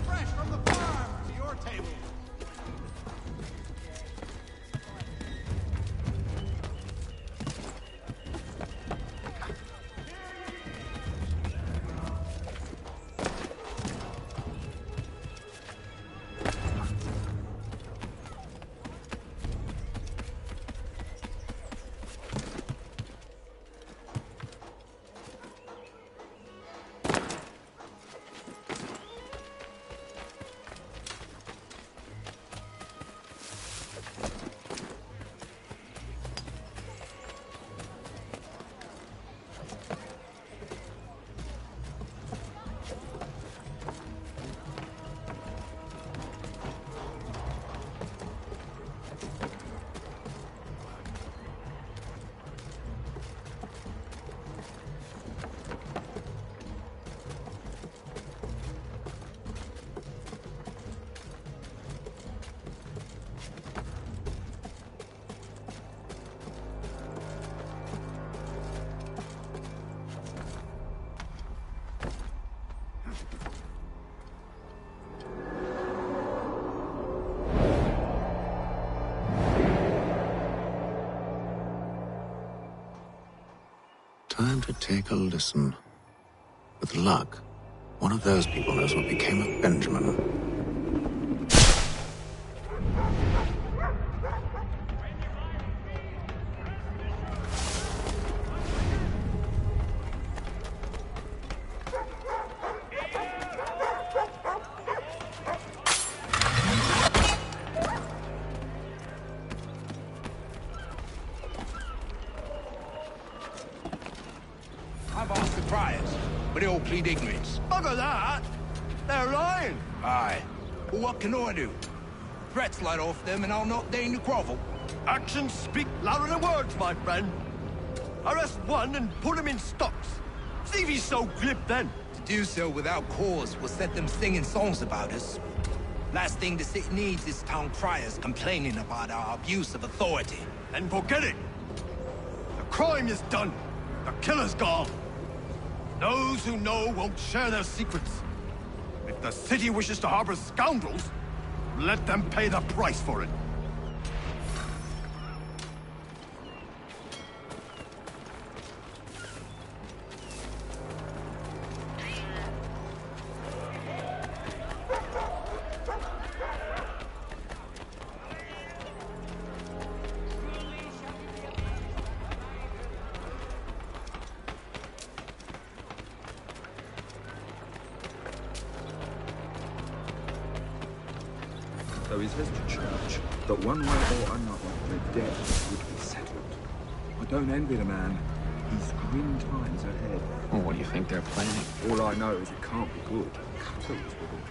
fresh from the farm to your table. Time to take a listen. With luck, one of those people knows what became of Benjamin. I've asked the friars, but they all plead ignorance. Bugger that! They're lying! Aye. Well, what can I do? Threats light off them and I'll not deign to grovel. Actions speak louder than words, my friend. Arrest one and put him in stocks. See if he's so glib then. To do so without cause will set them singing songs about us. Last thing the city needs is town criers complaining about our abuse of authority. Then forget it. The crime is done. The killer's gone. Those who know won't share their secrets. If the city wishes to harbor scoundrels, let them pay the price for it. is headed to church, that one way or another their debt would be settled. I don't envy the man. He's grim times ahead. Well, what do you think they're planning? All I know is it can't be good.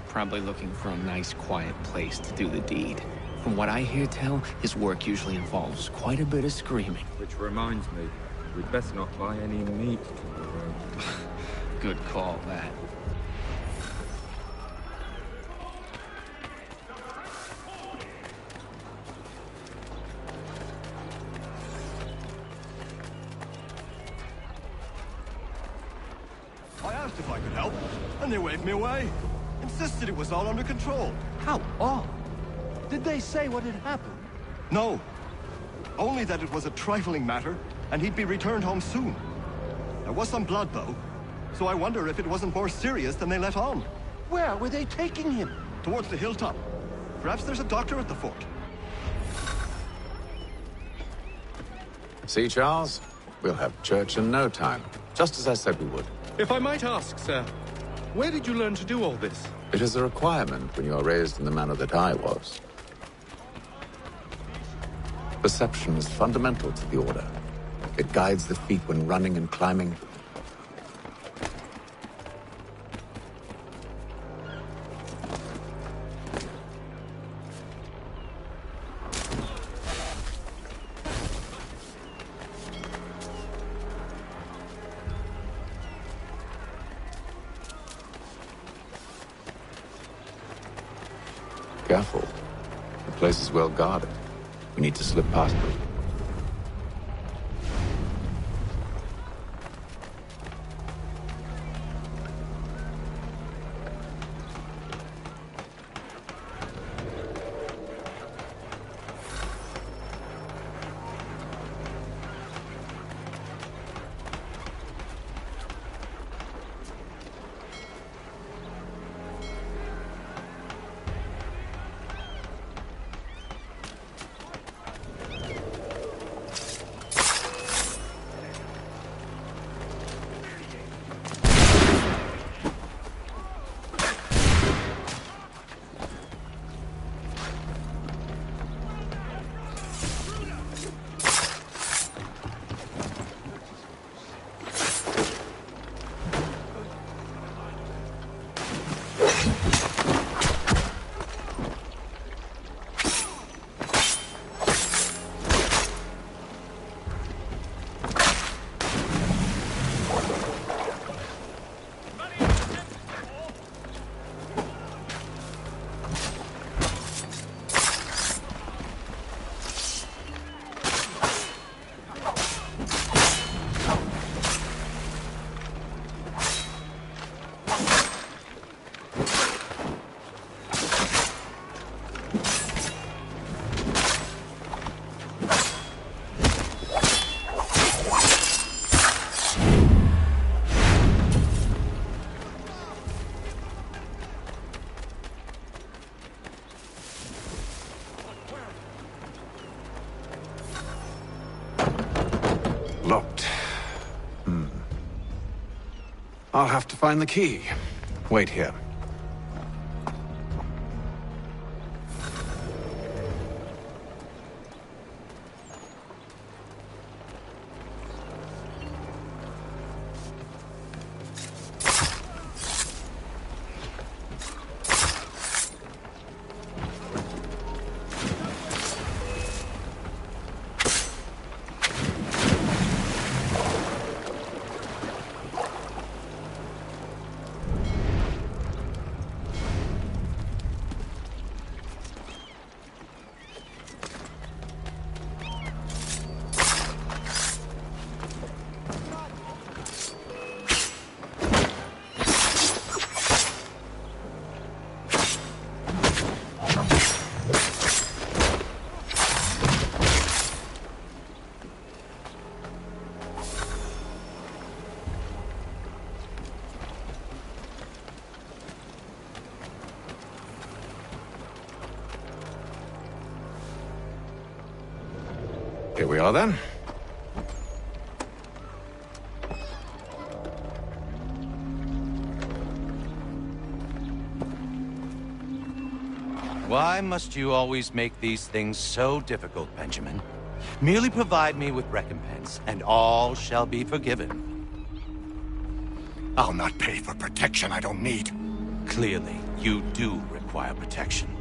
Probably looking for a nice, quiet place to do the deed. From what I hear tell, his work usually involves quite a bit of screaming. Which reminds me, we'd best not buy any meat tomorrow. Good call, that. I asked if I could help, and they waved me away. Insisted it was all under control. How odd. Did they say what had happened? No. Only that it was a trifling matter, and he'd be returned home soon. There was some blood, though, so I wonder if it wasn't more serious than they let on. Where were they taking him? Towards the hilltop. Perhaps there's a doctor at the fort. See, Charles? We'll have church in no time, just as I said we would. If I might ask, sir, where did you learn to do all this? It is a requirement when you are raised in the manner that I was. Perception is fundamental to the Order. It guides the feet when running and climbing. Careful. The place is well guarded. We need to slip past them. Locked. I'll have to find the key. Wait here. Here we are, then. Why must you always make these things so difficult, Benjamin? Merely provide me with recompense, and all shall be forgiven. I'll not pay for protection I don't need. Clearly, you do require protection.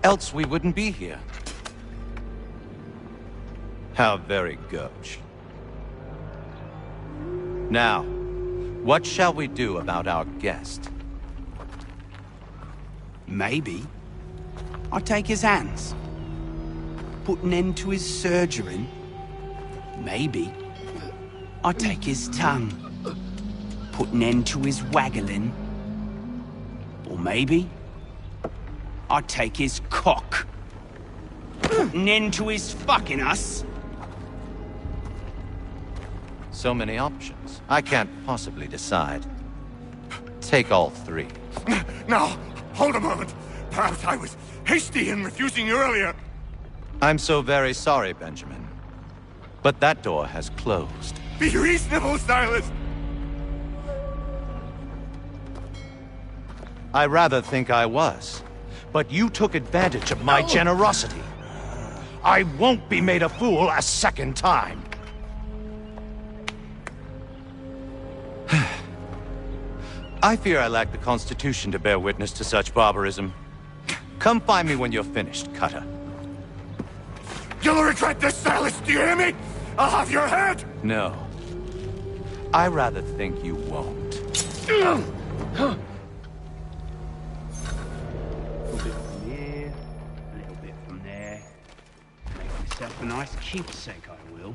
Else we wouldn't be here. How very gauche. Now, what shall we do about our guest? Maybe I'll take his hands. Put an end to his surgering. Maybe I'll take his tongue. Put an end to his waggling. Or maybe I'll take his cock. Put an end to his fucking us. So many options. I can't possibly decide. Take all three. Now, hold a moment. Perhaps I was hasty in refusing you earlier. I'm so very sorry, Benjamin. But that door has closed. Be reasonable, Silas! I rather think I was. But you took advantage of my generosity. I won't be made a fool a second time. I fear I lack the constitution to bear witness to such barbarism. Come find me when you're finished, Cutter. You'll regret this, Silas, do you hear me? I'll have your head! No. I rather think you won't. A little bit from here, a little bit from there. Make myself a nice keepsake, I will.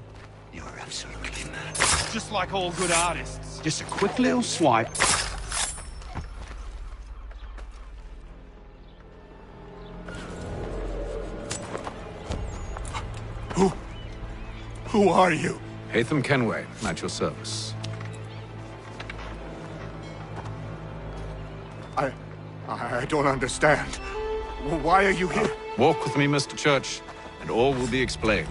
You're absolutely mad. Just like all good artists. Just a quick little swipe. Who are you? Haytham Kenway, at your service. I don't understand. Why are you here? Walk with me, Mr. Church, and all will be explained.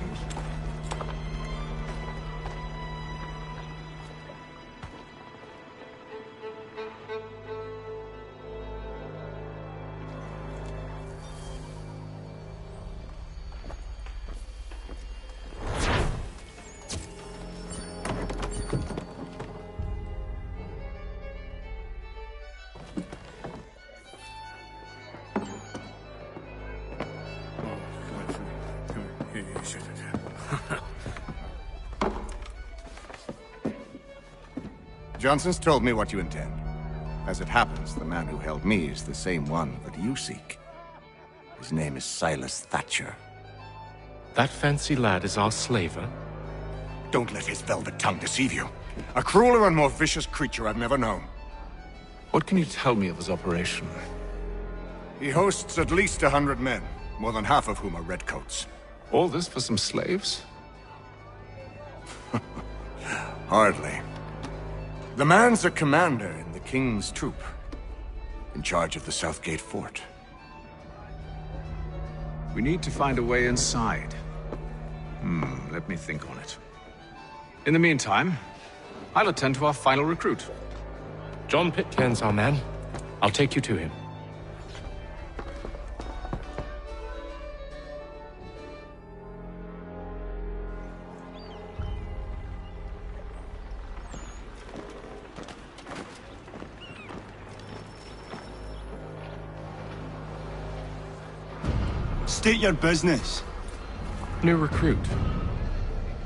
Johnson's told me what you intend. As it happens, the man who held me is the same one that you seek. His name is Silas Thatcher. That fancy lad is our slaver? Don't let his velvet tongue deceive you. A crueler and more vicious creature I've never known. What can you tell me of his operation? He hosts at least 100 men, more than half of whom are redcoats. All this for some slaves? Hardly. The man's a commander in the King's troop, in charge of the Southgate Fort. We need to find a way inside. Let me think on it. In the meantime, I'll attend to our final recruit. John Pitcairn's our man. I'll take you to him. State your business. New recruit.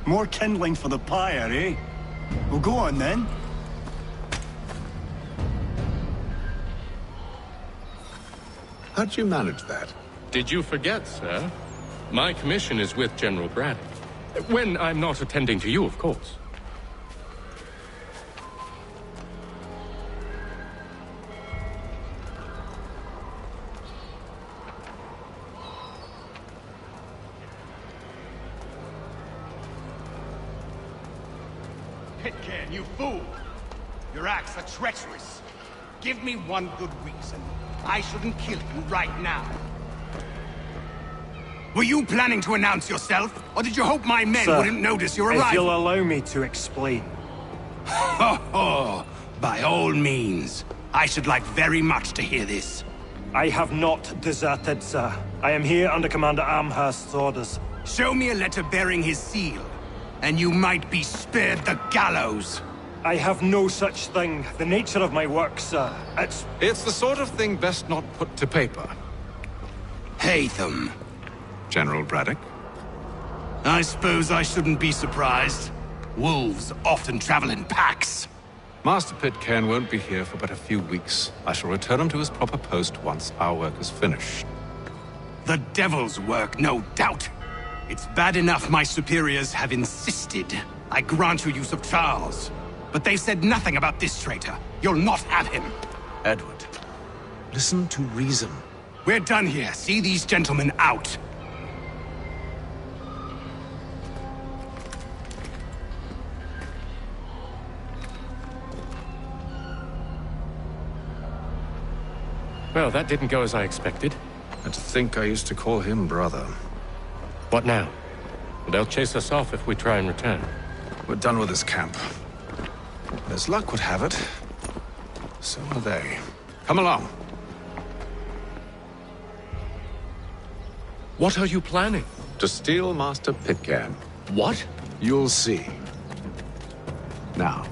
More kindling for the pyre, eh? Well, go on then. How'd you manage that? Did you forget, sir? My commission is with General Braddock. When I'm not attending to you, of course. Pitcairn, you fool! Your acts are treacherous. Give me one good reason. I shouldn't kill you right now. Were you planning to announce yourself, or did you hope my men Sir, wouldn't notice your arrival? if you'll allow me to explain. Ho ho! By all means. I should like very much to hear this. I have not deserted, sir. I am here under Commander Amherst's orders. Show me a letter bearing his seal, and you might be spared the gallows. I have no such thing. The nature of my work, sir, It's the sort of thing best not put to paper. Haytham. General Braddock? I suppose I shouldn't be surprised. Wolves often travel in packs. Master Pitcairn won't be here for but a few weeks. I shall return him to his proper post once our work is finished. The devil's work, no doubt. It's bad enough my superiors have insisted I grant you use of Charles. But they've said nothing about this traitor. You'll not have him. Edward, listen to reason. We're done here. See these gentlemen out. Well, that didn't go as I expected. And to think I used to call him brother. What now? They'll chase us off if we try and return. We're done with this camp. As luck would have it, so are they. Come along. What are you planning? To steal Master Pitcairn. What? You'll see. Now,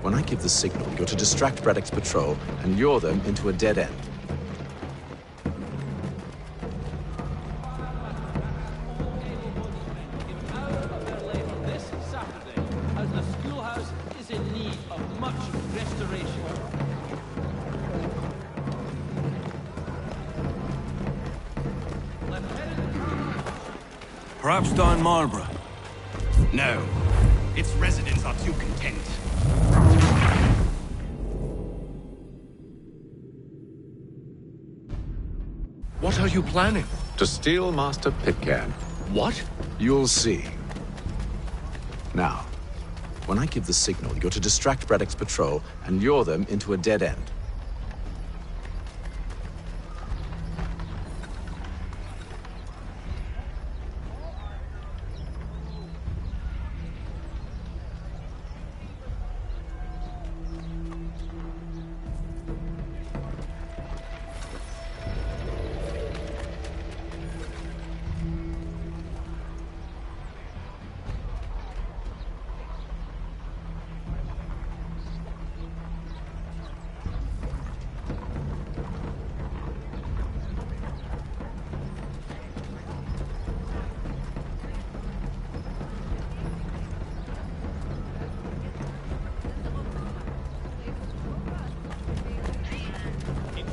when I give the signal, you're to distract Braddock's patrol and lure them into a dead end. Perhaps down Marlborough? No. Its residents are too content. What are you planning? To steal Master Pitcairn. What? You'll see. Now, when I give the signal, you're to distract Braddock's patrol and lure them into a dead end.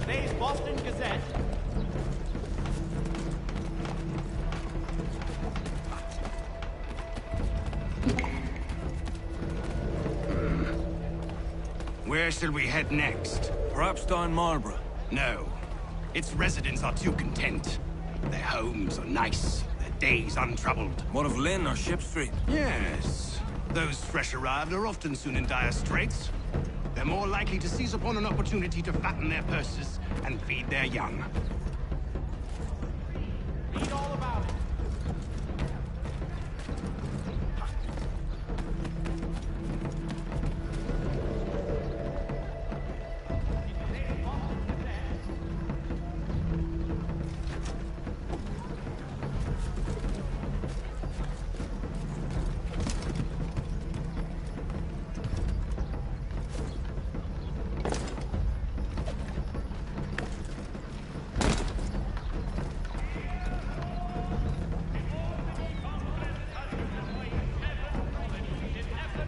Today's Boston Gazette. Where shall we head next? Perhaps down Marlborough? No. Its residents are too content. Their homes are nice, their days untroubled. What of Lynn or Ship Street? Yes. Those fresh arrived are often soon in dire straits. They're more likely to seize upon an opportunity to fatten their purses and feed their young. Read all about it.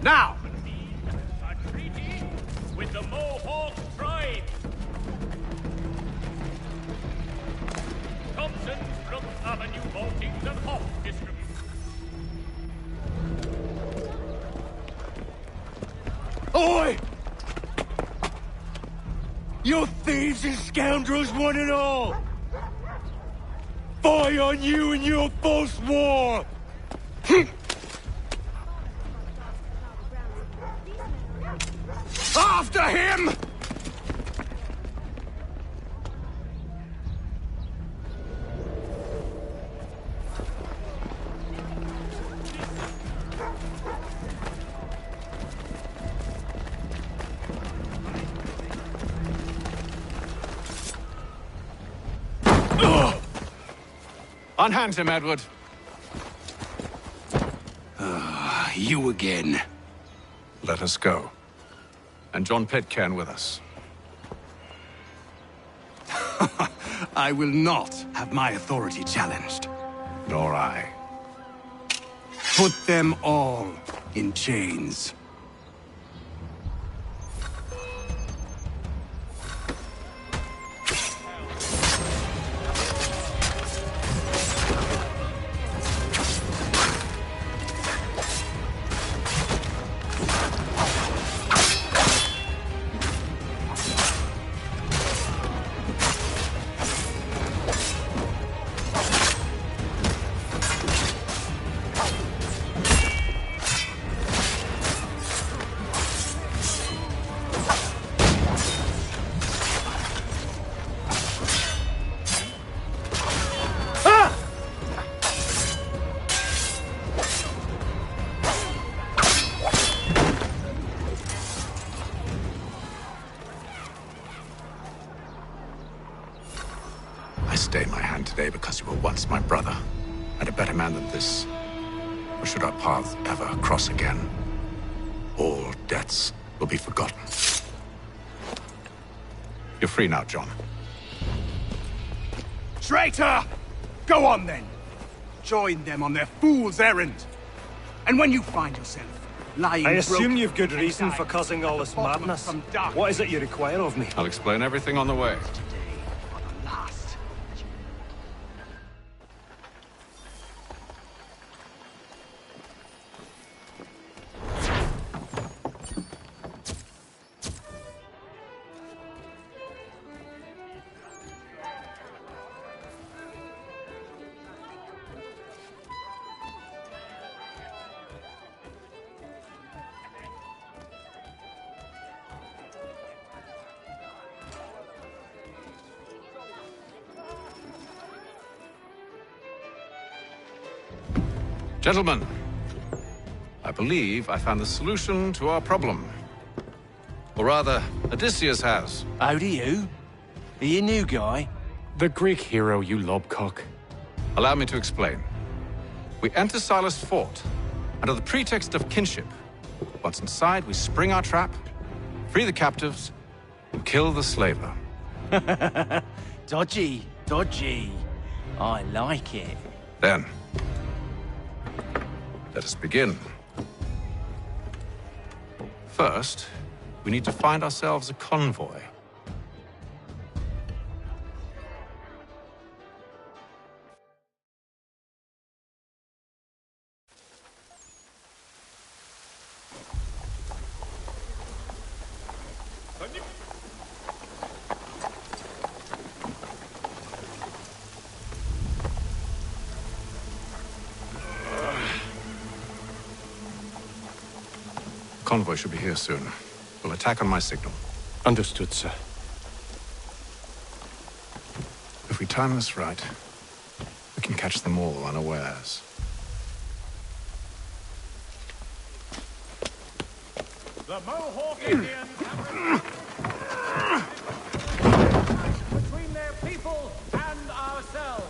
Now! A treaty with the Mohawk tribe. Thompson's Brook Avenue Maltings and Hawk District. Oi! You thieves and scoundrels, one and all! Fire on you and your false war! After him! Unhand him, Edward. You again. Let us go. And John Pitcairn with us. I will not have my authority challenged. Nor I. Put them all in chains. Stay my hand today because you were once my brother, and a better man than this. Or should our paths ever cross again, all debts will be forgotten. You're free now, John. Traitor! Go on then. Join them on their fool's errand. And when you find yourself lying I assume broken you've good and reason dying for causing all this at the bottom of madness. some dark What is it you require of me? I'll explain everything on the way. Gentlemen, I believe I found the solution to our problem. Or rather, Odysseus has. How do you? Are you a new guy? The Greek hero, you lobcock. Allow me to explain. We enter Silas' fort under the pretext of kinship. Once inside, we spring our trap, free the captives, and kill the slaver. Dodgy, dodgy. I like it. Then, let us begin. First, we need to find ourselves a convoy. Convoy should be here soon. We'll attack on my signal. Understood, sir. If we time this right, we can catch them all unawares. The Mohawk Indians between their people and ourselves.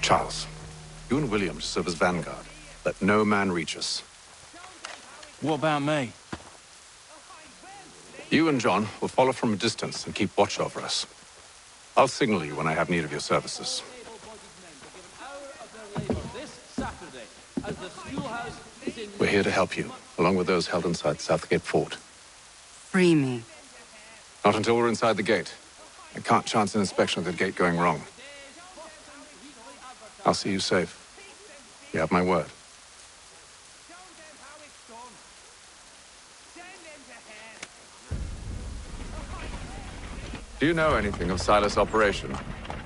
Charles, you and William serve as vanguard. Let no man reach us. What about me? You and John will follow from a distance and keep watch over us. I'll signal you when I have need of your services. as the fuel house is in... We're here to help you, along with those held inside Southgate Fort. Free me. Not until we're inside the gate. I can't chance an inspection of the gate going wrong. I'll see you safe. You have my word. Do you know anything of Silas' operation?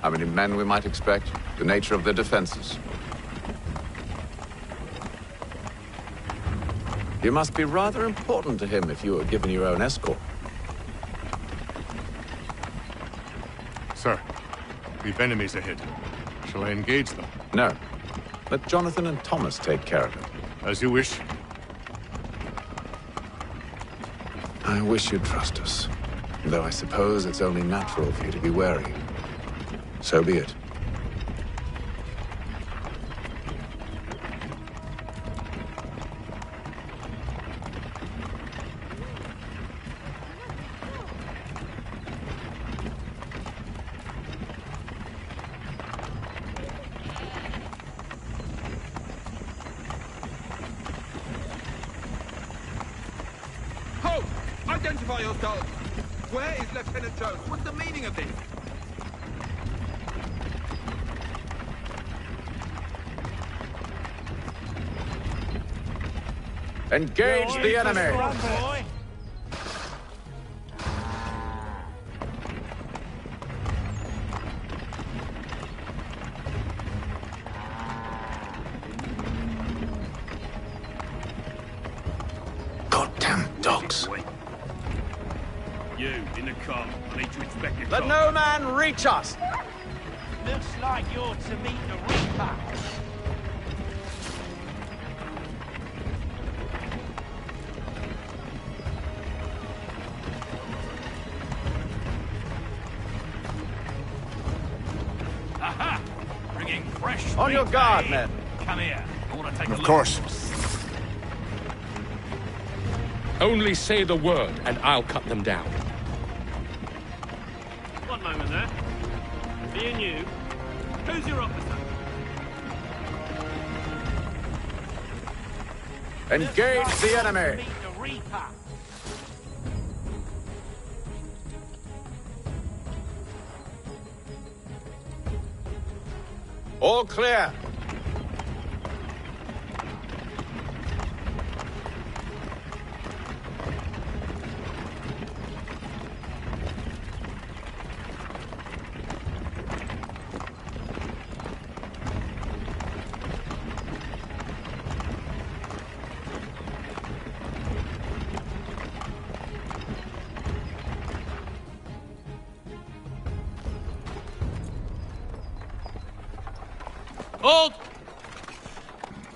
How many men we might expect? The nature of their defenses? You must be rather important to him if you were given your own escort. Sir, we've enemies ahead. Shall I engage them? No. Let Jonathan and Thomas take care of it. As you wish. I wish you'd trust us. Though I suppose it's only natural for you to be wary. So be it. Halt! Identify yourselves! Where is Lieutenant Jones? What's the meaning of this? Engage the enemy! Goddamn dogs. You, in the car. I need to inspect your Let car. no man reach us! Looks like you're to meet the Reaper. Aha! Bringing fresh On your meat, guard, eh? men. Come here. I want to take a Of look. course. Only say the word, and I'll cut them down. One moment there. Me and you. Who's your officer? Engage the enemy! Meet the Reaper. All clear. Hold!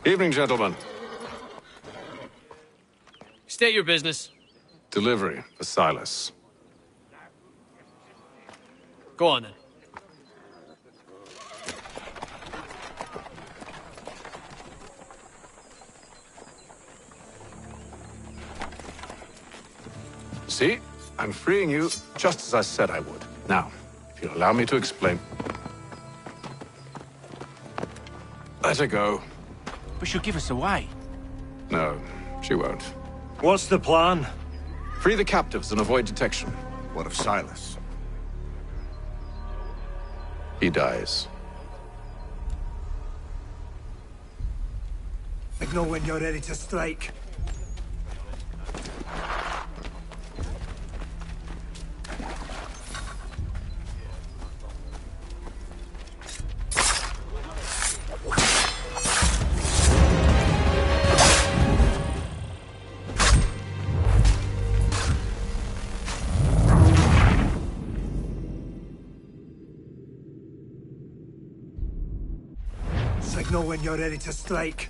Evening, gentlemen. State your business. Delivery for Silas. Go on, then. See? I'm freeing you just as I said I would. Now, if you'll allow me to explain. Let her go. But she'll give us away. No, she won't. What's the plan? Free the captives and avoid detection. What of Silas? He dies. Signal when you're ready to strike. Signal when you're ready to strike.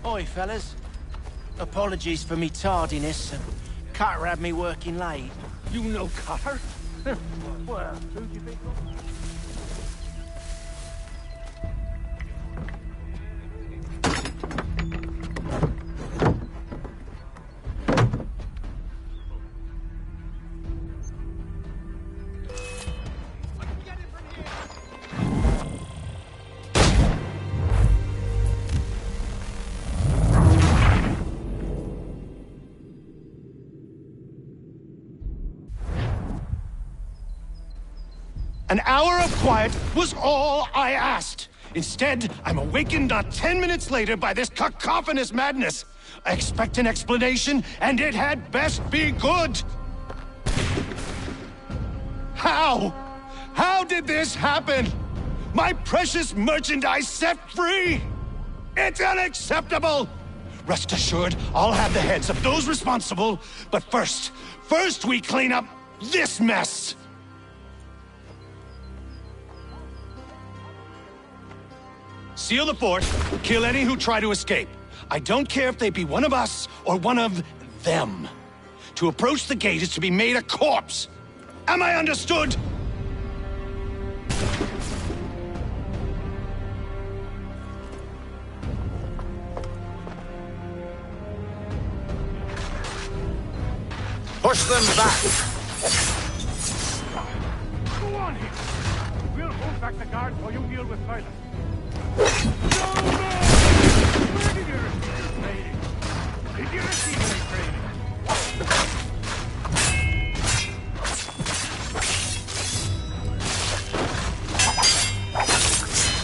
Oi, fellas. Apologies for me tardiness. Cutter had me working late. You know Cutter? Well, who do you think? An hour of quiet was all I asked. Instead, I'm awakened not 10 minutes later by this cacophonous madness. I expect an explanation, and it had best be good. How? How did this happen? My precious merchandise set free? It's unacceptable! Rest assured, I'll have the heads of those responsible, but first we clean up this mess! Seal the fort, kill any who try to escape. I don't care if they be one of us or one of them. To approach the gate is to be made a corpse. Am I understood? Push them back! Go on here! We'll hold back the guards while you deal with Silas. No! Where did you receive your training? Did you receive any training?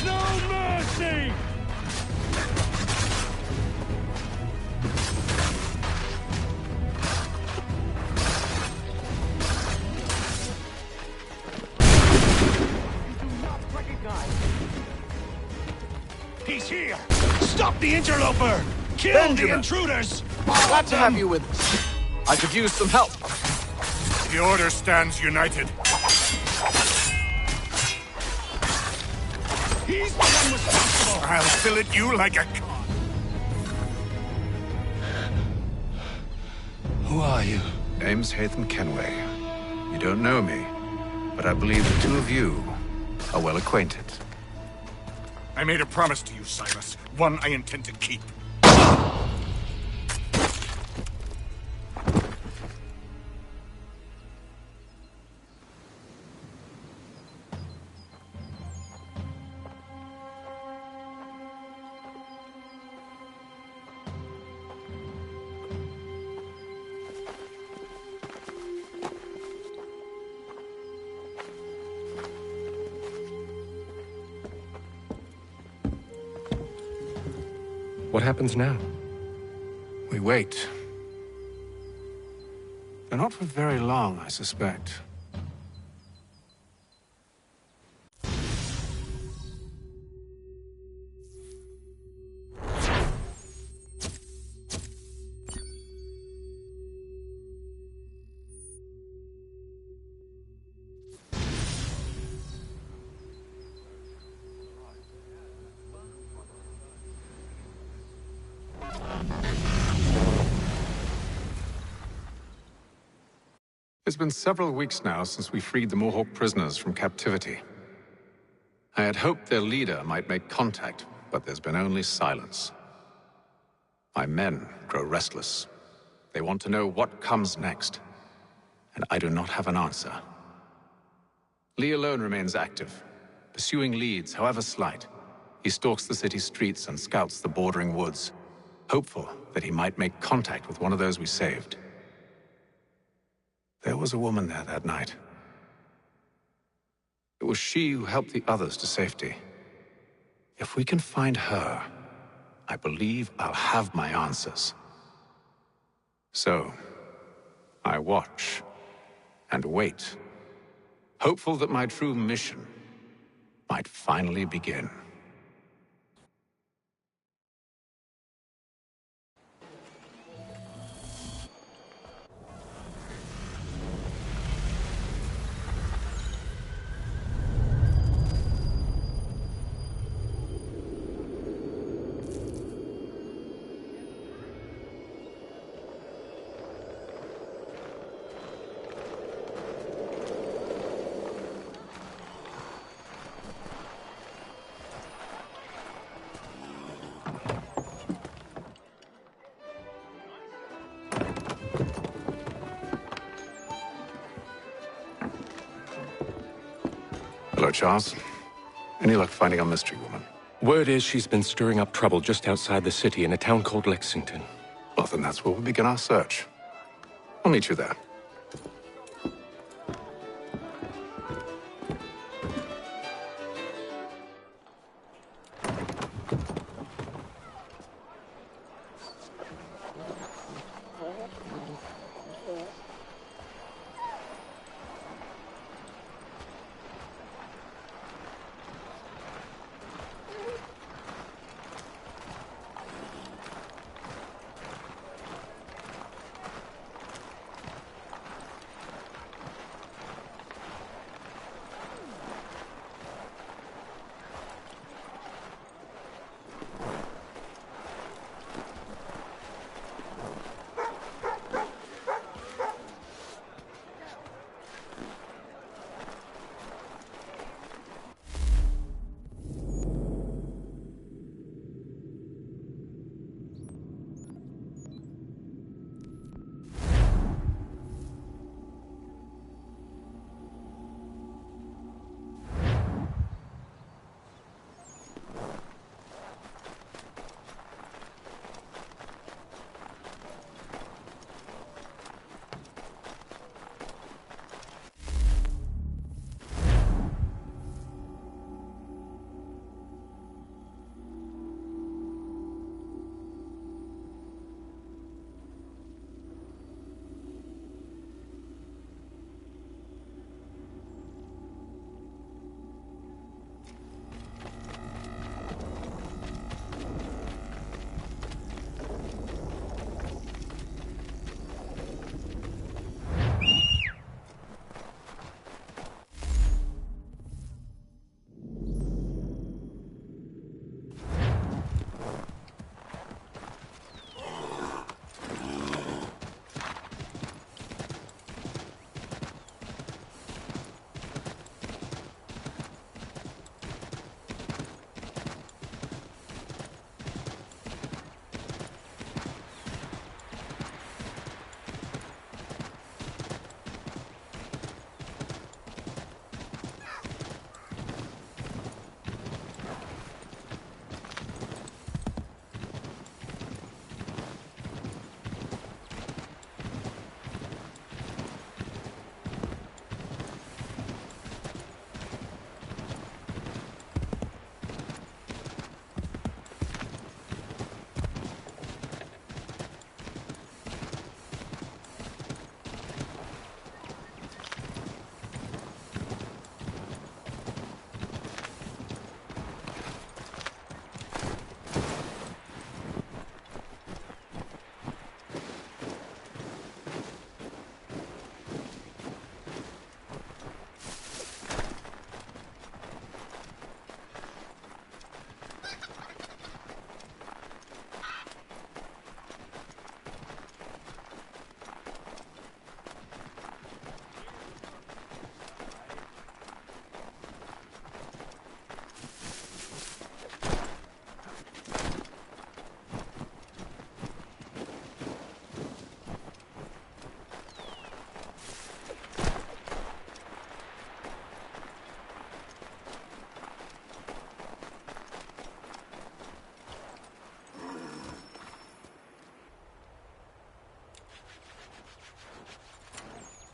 No mercy! He's here! Stop the interloper! Kill the intruders! Glad to have you with us. I could use some help. The Order stands united. He's the one responsible! I'll fill it you like a... Who are you? Name's Haytham Kenway. You don't know me, but I believe the two of you are well acquainted. I made a promise to you, Silas. One I intend to keep. What happens now? We wait. But not for very long, I suspect. It's been several weeks now since we freed the Mohawk prisoners from captivity. I had hoped their leader might make contact, but there's been only silence. My men grow restless. They want to know what comes next, and I do not have an answer. Lee alone remains active, pursuing leads, however slight. He stalks the city streets and scouts the bordering woods, hopeful that he might make contact with one of those we saved. There was a woman there that night. It was she who helped the others to safety. If we can find her, I believe I'll have my answers. So, I watch and wait, hopeful that my true mission might finally begin. Hello, Charles. Any luck finding our mystery woman? Word is she's been stirring up trouble just outside the city in a town called Lexington. Well, then that's where we'll begin our search. I'll meet you there.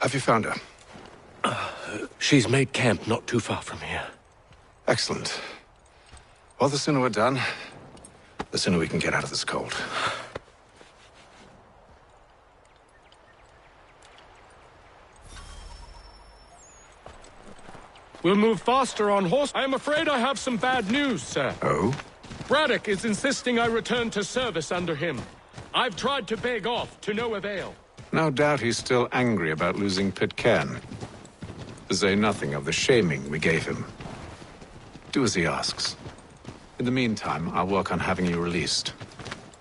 Have you found her? She's made camp not too far from here. Excellent. Well, the sooner we're done, the sooner we can get out of this cold. We'll move faster on horse. I am afraid I have some bad news, sir. Oh? Braddock is insisting I return to service under him. I've tried to beg off, to no avail. No doubt he's still angry about losing Pitcairn. To say nothing of the shaming we gave him. Do as he asks. In the meantime, I'll work on having you released.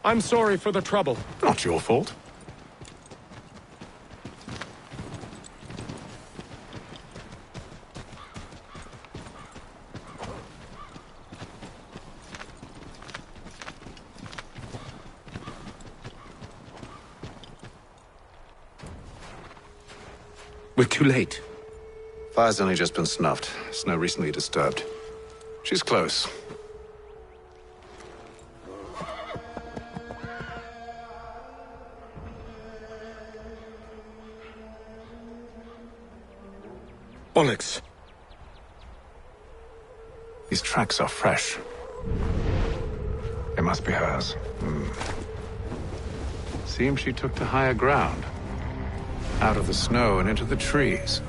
I'm sorry for the trouble. Not your fault. We're too late. Fire's only just been snuffed. Snow recently disturbed. She's close. Onyx. These tracks are fresh. They must be hers. Seems she took to higher ground. Out of the snow and into the trees.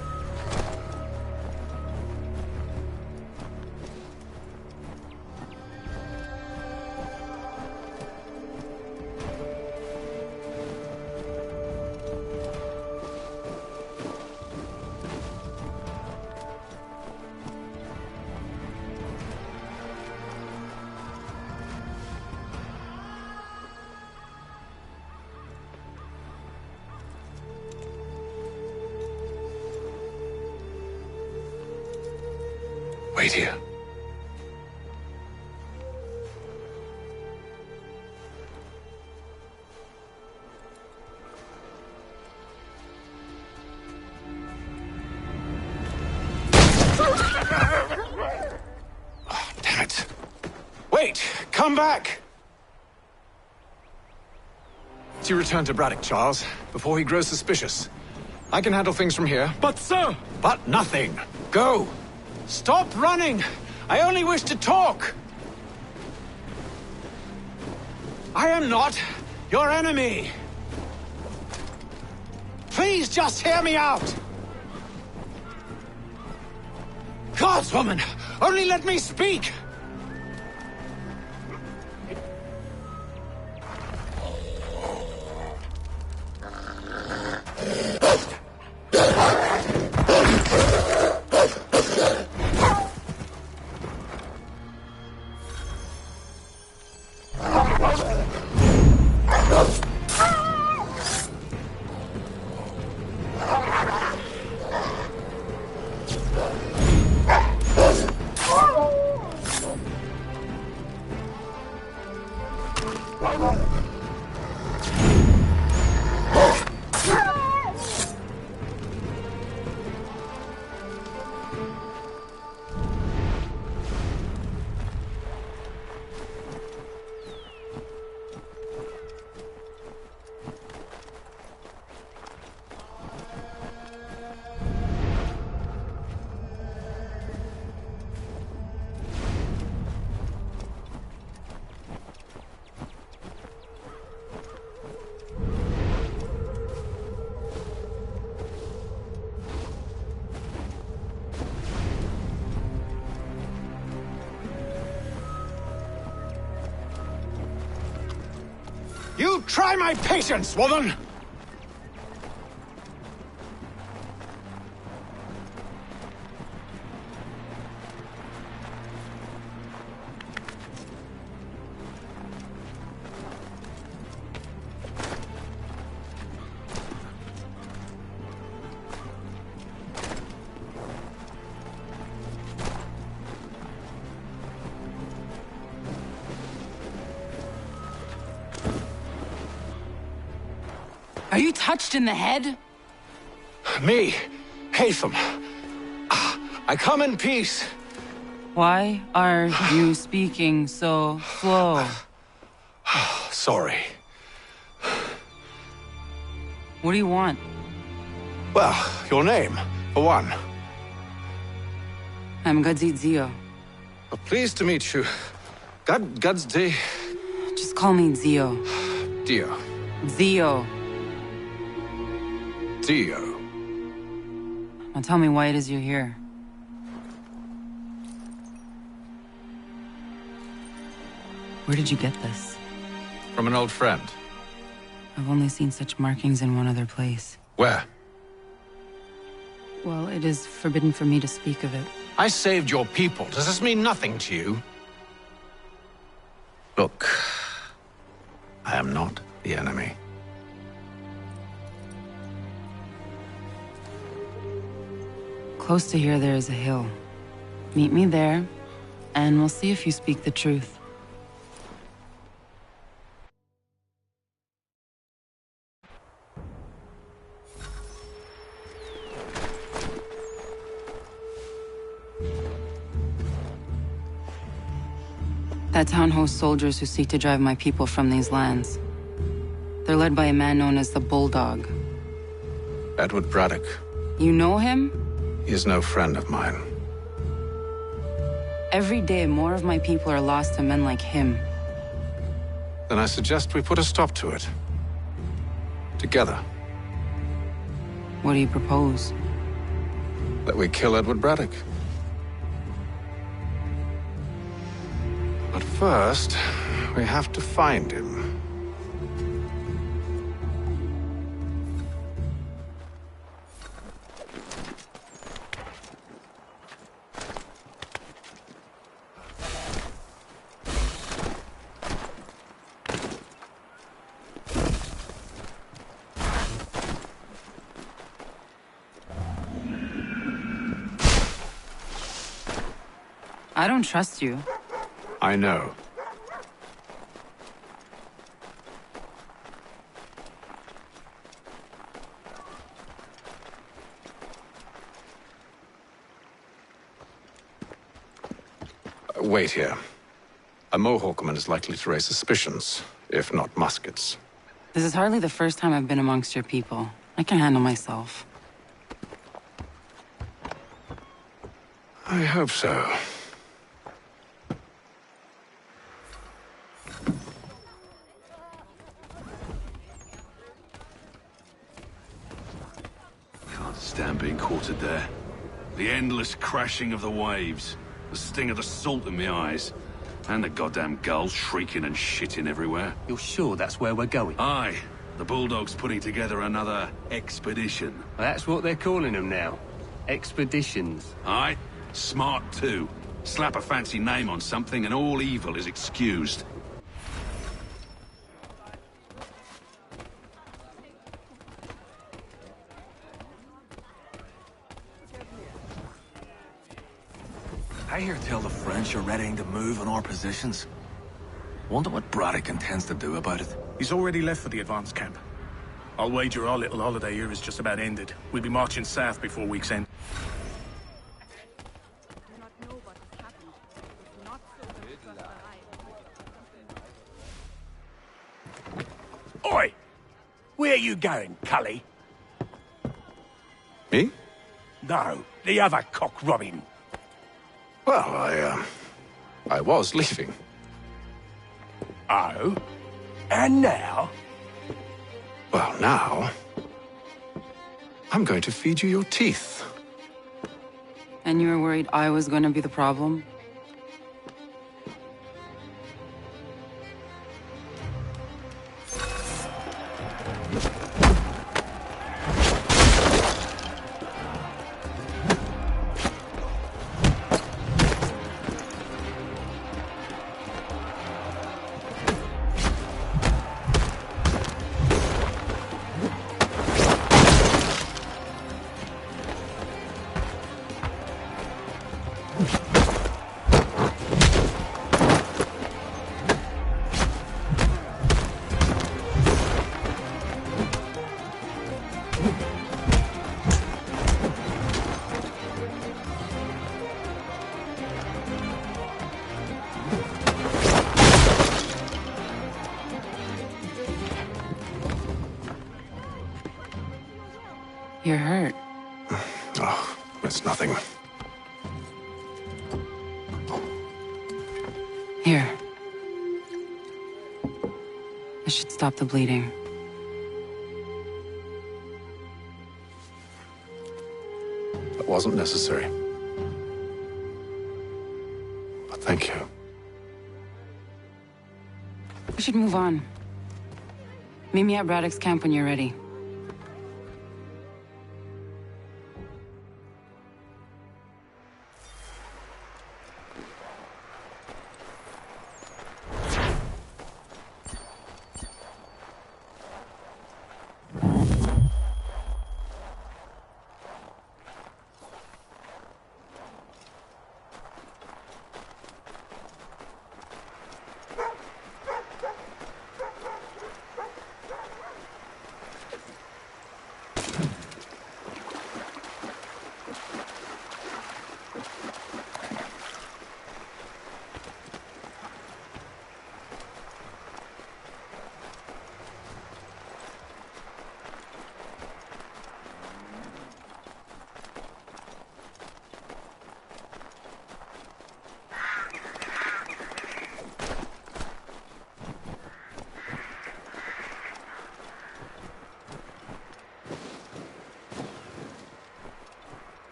Wait here. Oh, damn it. Wait! Come back! You return to Braddock, Charles, before he grows suspicious. I can handle things from here. But, sir! But nothing. Go! Stop running! I only wish to talk! I am not your enemy! Please just hear me out! Gods, woman! Only let me speak! You try my patience, woman! Are you touched in the head? Me, Haytham. I come in peace. Why are you speaking so slow? Sorry. What do you want? Well, your name, for one. I'm Gadzit Zio. Pleased to meet you. Gadzit. Just call me Zio. Dio. Zio. Dio. Now tell me why it is you're here. Where did you get this? From an old friend. I've only seen such markings in one other place. Where? Well, it is forbidden for me to speak of it. I saved your people. Does this mean nothing to you? Look, I am not the enemy. Close to here, there is a hill. Meet me there, and we'll see if you speak the truth. That town hosts soldiers who seek to drive my people from these lands. They're led by a man known as the Bulldog. Edward Braddock. You know him? He is no friend of mine. Every day, more of my people are lost to men like him. Then I suggest we put a stop to it. Together. What do you propose? That we kill Edward Braddock. But first, we have to find him. I don't trust you. I know. Wait here. A Mohawkman is likely to raise suspicions, if not muskets. This is hardly the first time I've been amongst your people. I can handle myself. I hope so. Can't stand being quartered there. The endless crashing of the waves, the sting of the salt in my eyes, and the goddamn gulls shrieking and shitting everywhere. You're sure that's where we're going? Aye. The Bulldog's putting together another expedition. That's what they're calling them now. Expeditions. Aye. Smart too. Slap a fancy name on something and all evil is excused. I hear tell the French are readying to move on our positions. Wonder what Braddock intends to do about it. He's already left for the advance camp. I'll wager our little holiday here is just about ended. We'll be marching south before week's end. Oi! Where you going, Cully? Me? No, the other cock Robin. Well, I was leaving. Oh? And now? Well, now... I'm going to feed you your teeth. And you were worried I was going to be the problem? You're hurt. Oh, it's nothing. Here. This should stop the bleeding. That wasn't necessary. But thank you. We should move on. Meet me at Braddock's camp when you're ready.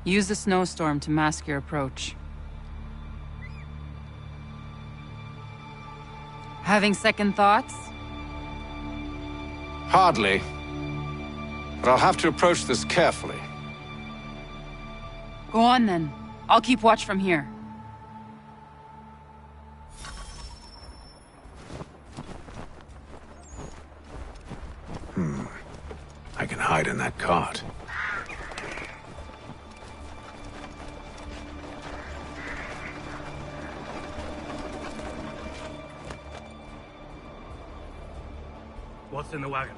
Use the snowstorm to mask your approach. Having second thoughts? Hardly. But I'll have to approach this carefully. Go on then. I'll keep watch from here. I can hide in that cart. What's in the wagon?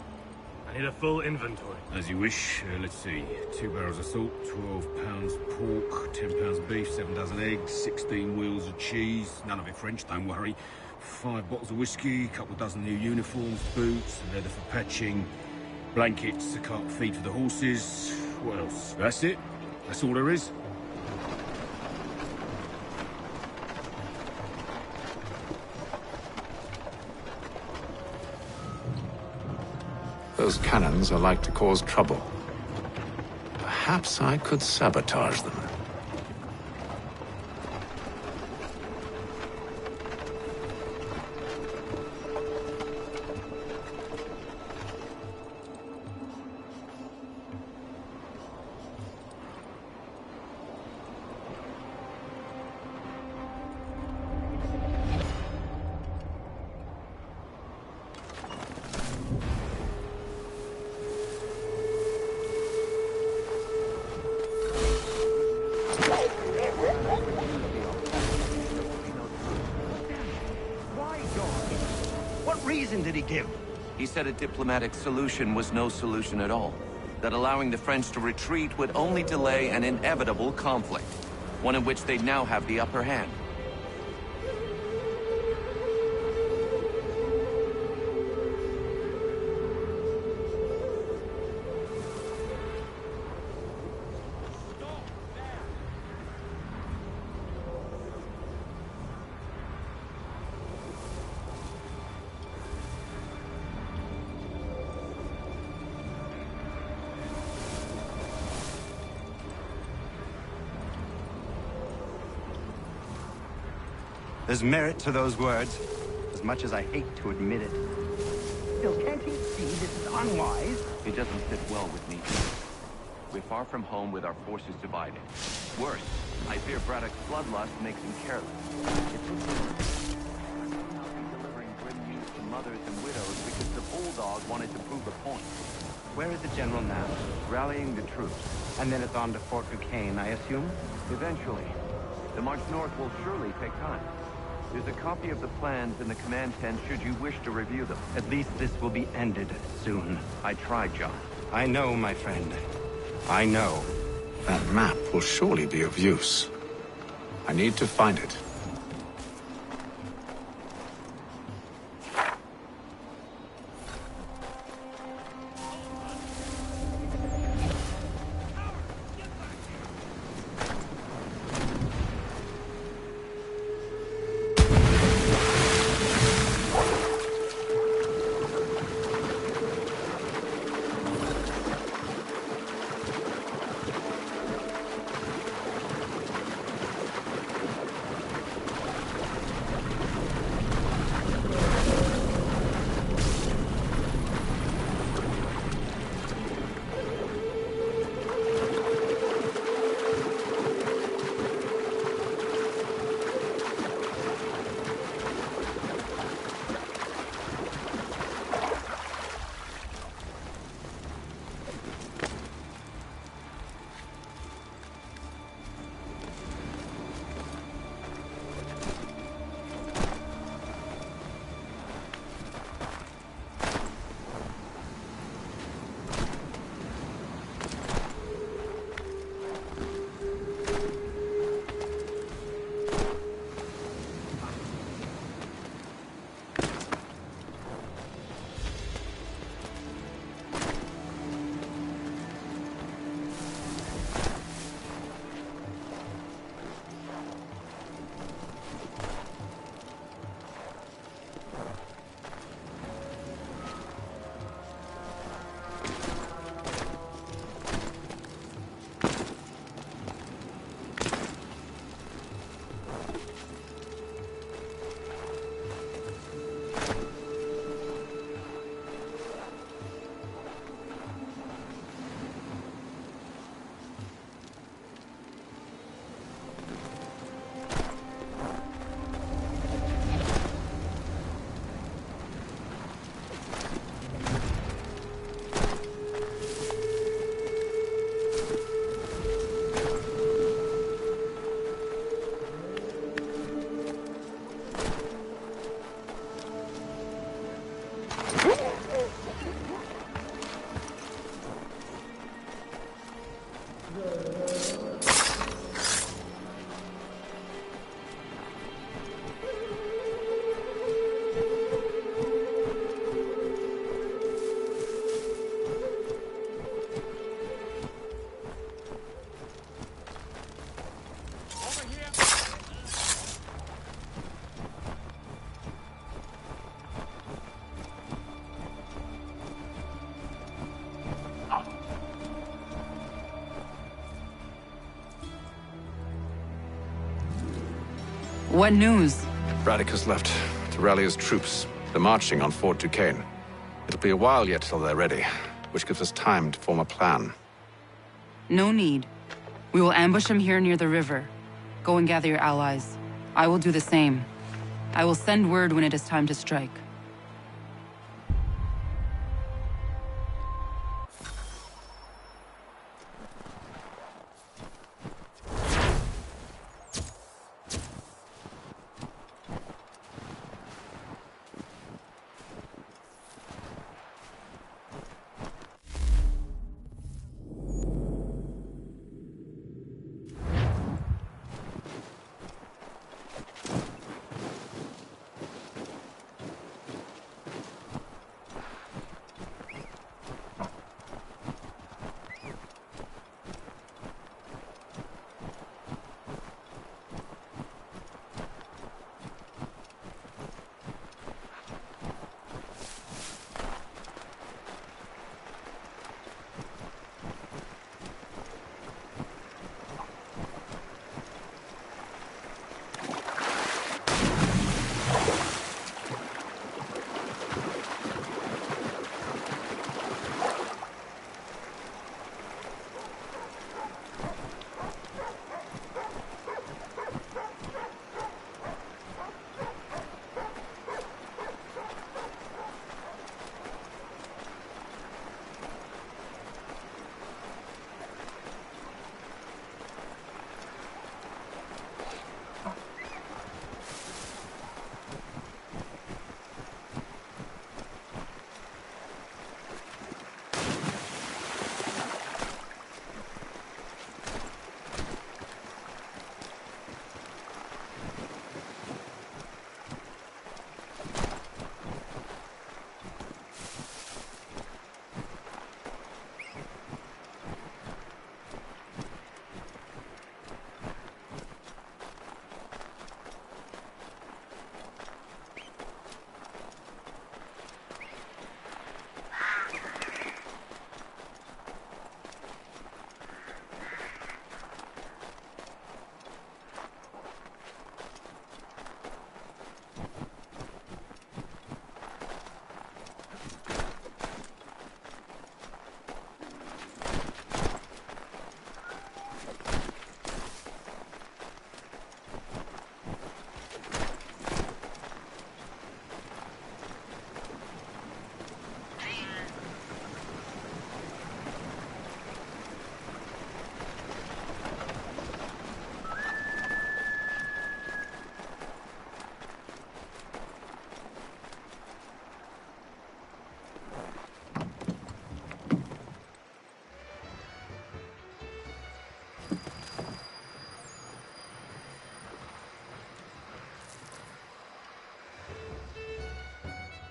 I need a full inventory. As you wish. Let's see. 2 barrels of salt, 12 pounds pork, 10 pounds beef, 7 dozen eggs, 16 wheels of cheese. None of it French, don't worry. 5 bottles of whiskey, a couple of dozen new uniforms, boots, leather for patching, blankets, a cart feed for the horses. What else? That's it. That's all there is. Those cannons are like to cause trouble. Perhaps I could sabotage them. Did he give? He said a diplomatic solution was no solution at all. That allowing the French to retreat would only delay an inevitable conflict, one in which they'd now have the upper hand. There's merit to those words, as much as I hate to admit it. Still, can't he see this is unwise? It doesn't sit well with me. We're far from home with our forces divided. Worse, I fear Braddock's bloodlust makes him careless. It looks like I'm not delivering grim news to mothers and widows because the Bulldog wanted to prove a point. Where is the general now? Rallying the troops. And then it's on to Fort Duquesne, I assume? Eventually. The march north will surely take time. There's a copy of the plans in the command tent should you wish to review them. At least this will be ended soon. I tried, John. I know, my friend. I know. That map will surely be of use. I need to find it. What news? Braddock has left to rally his troops. They're marching on Fort Duquesne. It'll be a while yet till they're ready, which gives us time to form a plan. No need. We will ambush them here near the river. Go and gather your allies. I will do the same. I will send word when it is time to strike.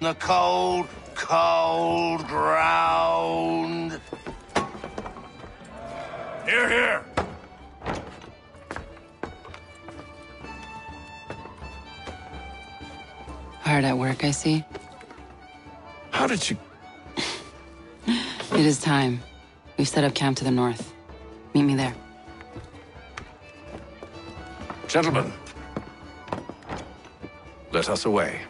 The cold, cold ground. Hear, hear! Hard at work, I see. How did you... It is time. We've set up camp to the north. Meet me there. Gentlemen, let us away.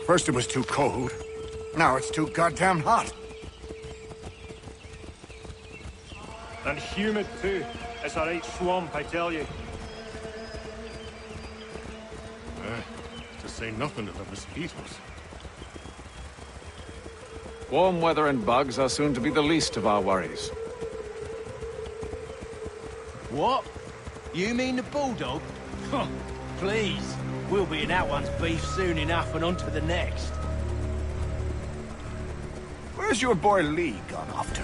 First it was too cold. Now it's too goddamn hot. And humid too. It's a right swamp, I tell you. To say nothing of the mosquitoes. Warm weather and bugs are soon to be the least of our worries. What? You mean the bulldog? Huh, please. We'll be in that one's beef soon enough and on to the next. Where's your boy Lee gone off to?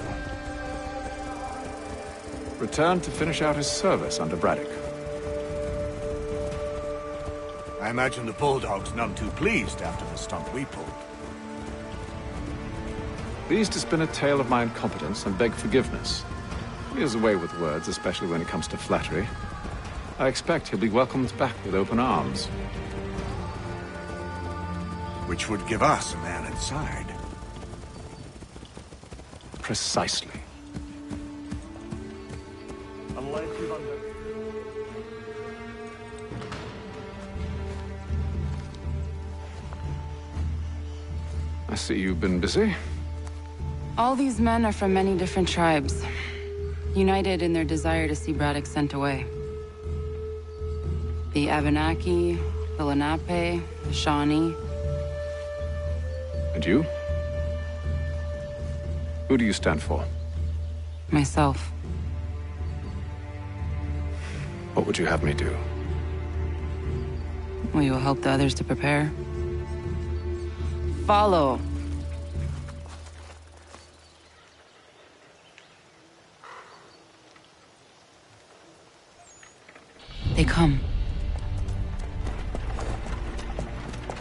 Returned to finish out his service under Braddock. I imagine the Bulldog's none too pleased after the stunt we pulled. Pleased to spin a tale of my incompetence and beg forgiveness. He has a way with words, especially when it comes to flattery. I expect he'll be welcomed back with open arms. Which would give us a man inside. Precisely. I see you've been busy. All these men are from many different tribes, united in their desire to see Braddock sent away. The Abenaki, the Lenape, the Shawnee. And you? Who do you stand for? Myself. What would you have me do? Well, you will help the others to prepare. Follow. They come.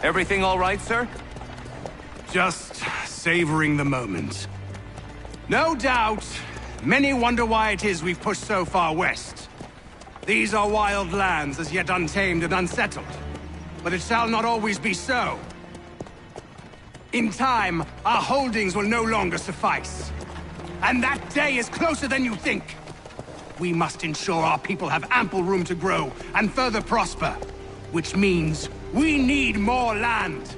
Everything all right, sir? Just savoring the moment. No doubt, many wonder why it is we've pushed so far west. These are wild lands as yet untamed and unsettled. But it shall not always be so. In time, our holdings will no longer suffice. And that day is closer than you think. We must ensure our people have ample room to grow and further prosper. Which means we need more land.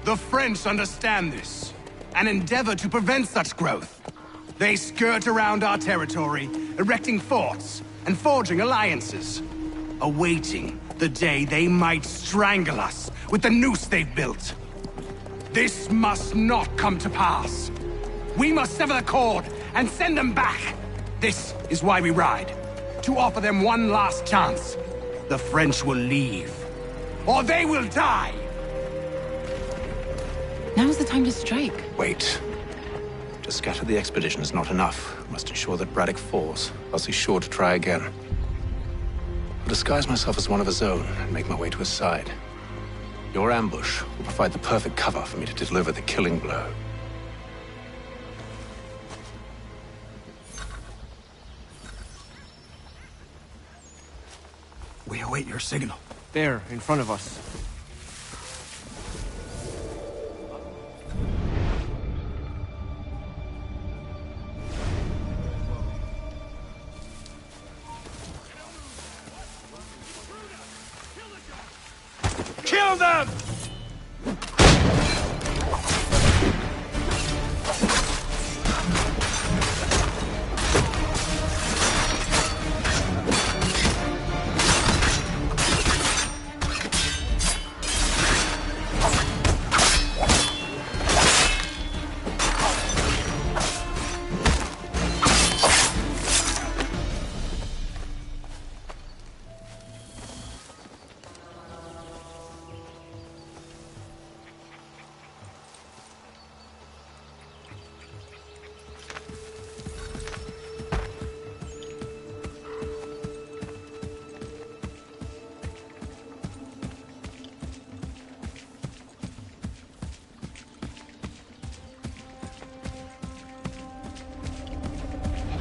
The French understand this, and endeavor to prevent such growth. They skirt around our territory, erecting forts and forging alliances, awaiting the day they might strangle us with the noose they've built. This must not come to pass. We must sever the cord and send them back. This is why we ride, to offer them one last chance. The French will leave, or they will die. Now's the time to strike. Wait. To scatter the expedition is not enough. We must ensure that Braddock falls, else he's sure to try again. I'll disguise myself as one of his own and make my way to his side. Your ambush will provide the perfect cover for me to deliver the killing blow. We await your signal. There, in front of us. Kill them!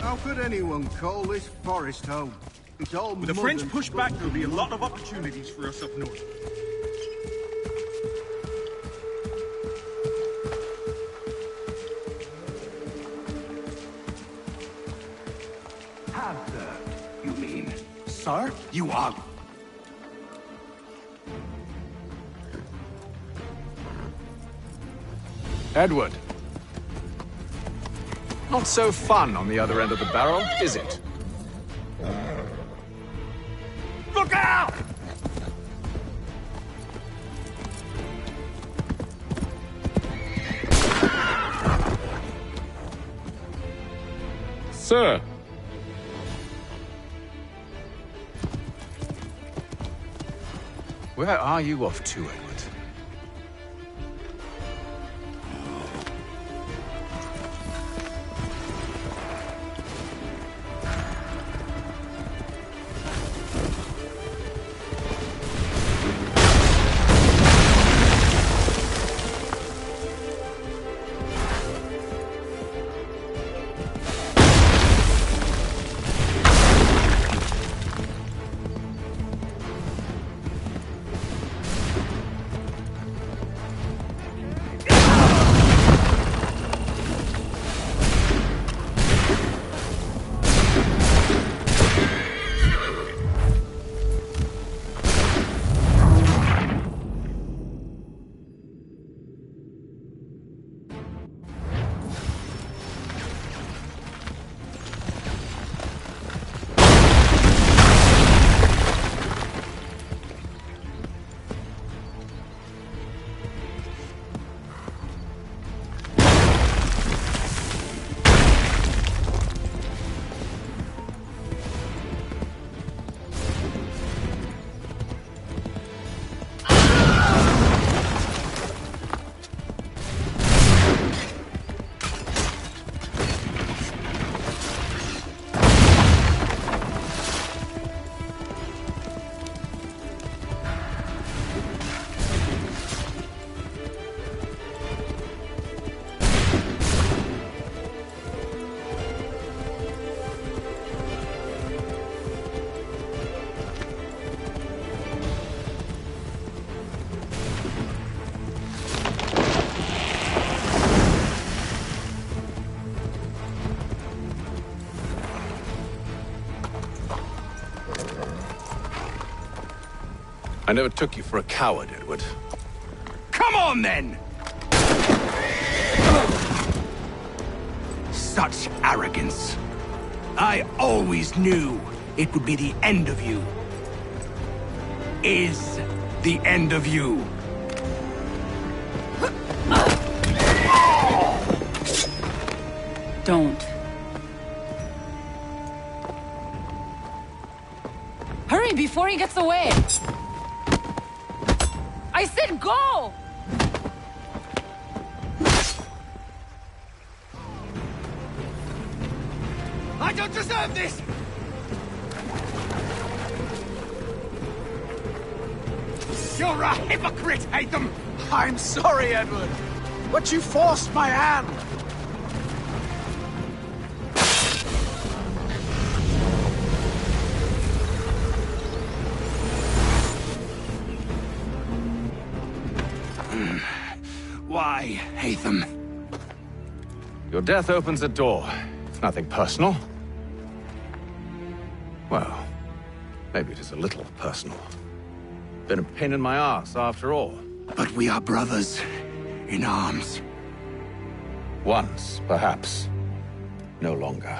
How could anyone call this forest home? It's all With the mud French and push back, there'll be a lot of opportunities for us up north. Have served, you mean? Sir, you are... Edward. Not so fun on the other end of the barrel, is it? Look out! Sir! Where are you off to, Edward? I never took you for a coward, Edward. Come on, then! Such arrogance. I always knew it would be the end of you. Is the end of you. Don't. Hurry before he gets away! I said go! I don't deserve this! You're a hypocrite, Haytham! I'm sorry, Edward, but you forced my hand! Why, Haytham? Your death opens a door. It's nothing personal. Well, maybe it is a little personal. Been a pain in my ass, after all. But we are brothers in arms. Once, perhaps. No longer.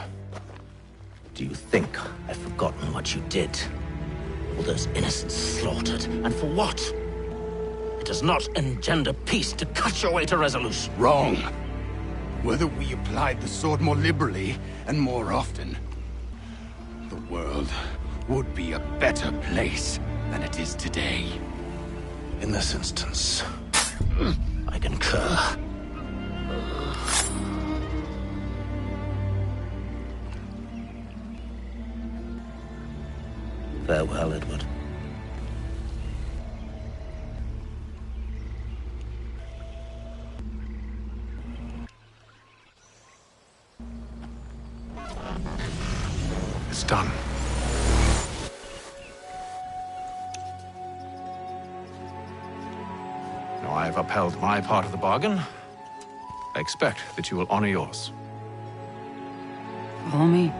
Do you think I've forgotten what you did? All those innocents slaughtered, and for what? It does not engender peace to cut your way to resolution. Wrong. Whether we applied the sword more liberally and more often, the world would be a better place than it is today. In this instance, I concur. Farewell, Edward. it's done. Now I have upheld my part of the bargain. I expect that you will honor yours. Follow me.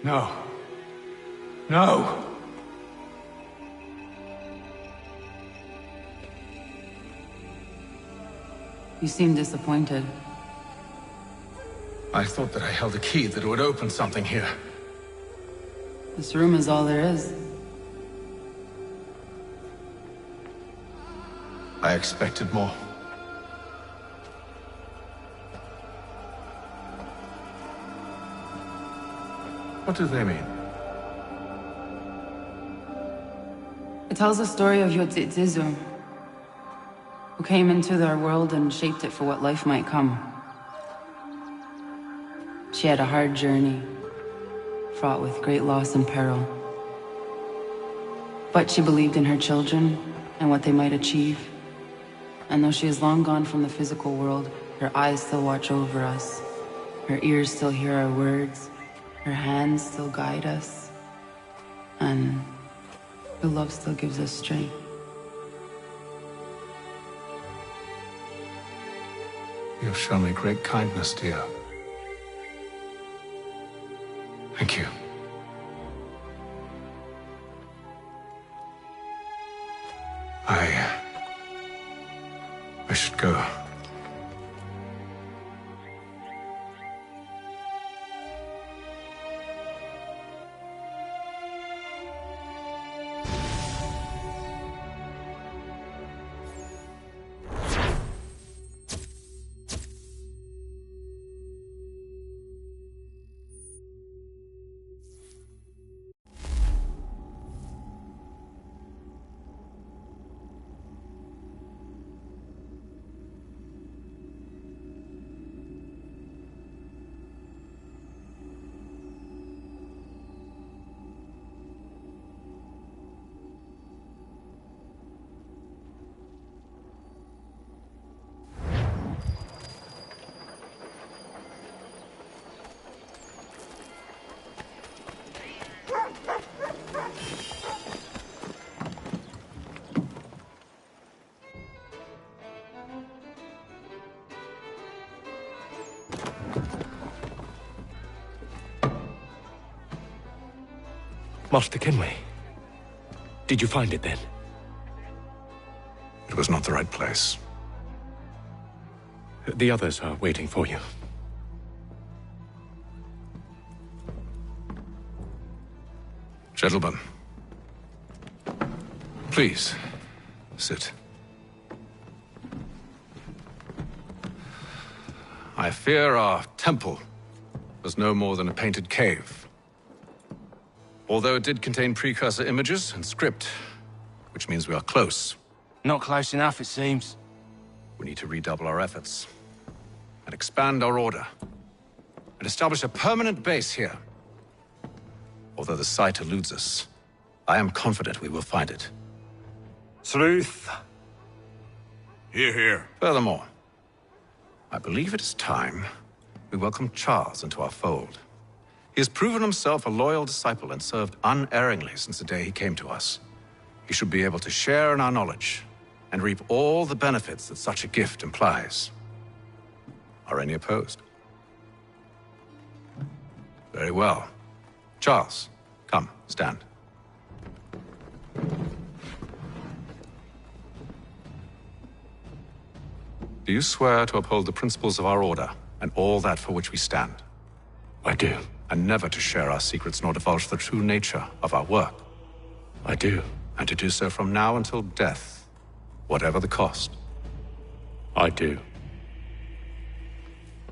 No. No! You seem disappointed. I thought that I held a key that would open something here. This room is all there is. I expected more. What do they mean? It tells the story of Yotzitzizu, who came into their world and shaped it for what life might come. She had a hard journey, fraught with great loss and peril. But she believed in her children and what they might achieve. And though she is long gone from the physical world, her eyes still watch over us. Her ears still hear our words. Her hands still guide us. And her love still gives us strength. You have shown me great kindness, dear. Thank you. I should go. Master Kenway. Did you find it then? It was not the right place. The others are waiting for you. Gentlemen, please, sit. I fear our temple was no more than a painted cave. Although it did contain precursor images and script, which means we are close. Not close enough, it seems. We need to redouble our efforts and expand our order and establish a permanent base here. Although the site eludes us, I am confident we will find it. Truth. Hear, hear. Furthermore, I believe it is time we welcome Charles into our fold. He has proven himself a loyal disciple and served unerringly since the day he came to us. He should be able to share in our knowledge and reap all the benefits that such a gift implies. Are any opposed? Very well. Charles, come, stand. Do you swear to uphold the principles of our order and all that for which we stand? I do. And never to share our secrets nor divulge the true nature of our work? I do. And to do so from now until death, whatever the cost? I do.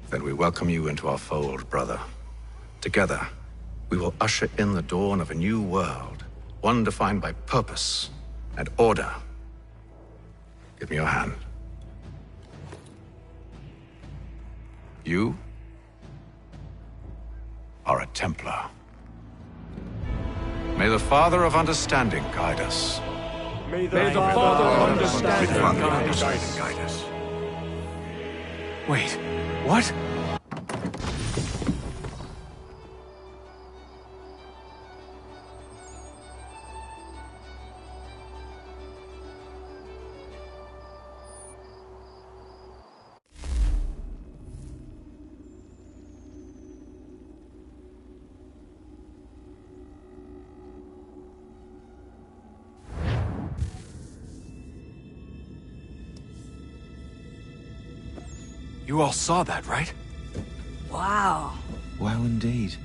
Then we welcome you into our fold, brother. Together, we will usher in the dawn of a new world, one defined by purpose and order. Give me your hand. You are a Templar. May the Father of Understanding guide us. May the Father of Understanding guide us. Wait, what? You all saw that, right? Wow. Well, indeed.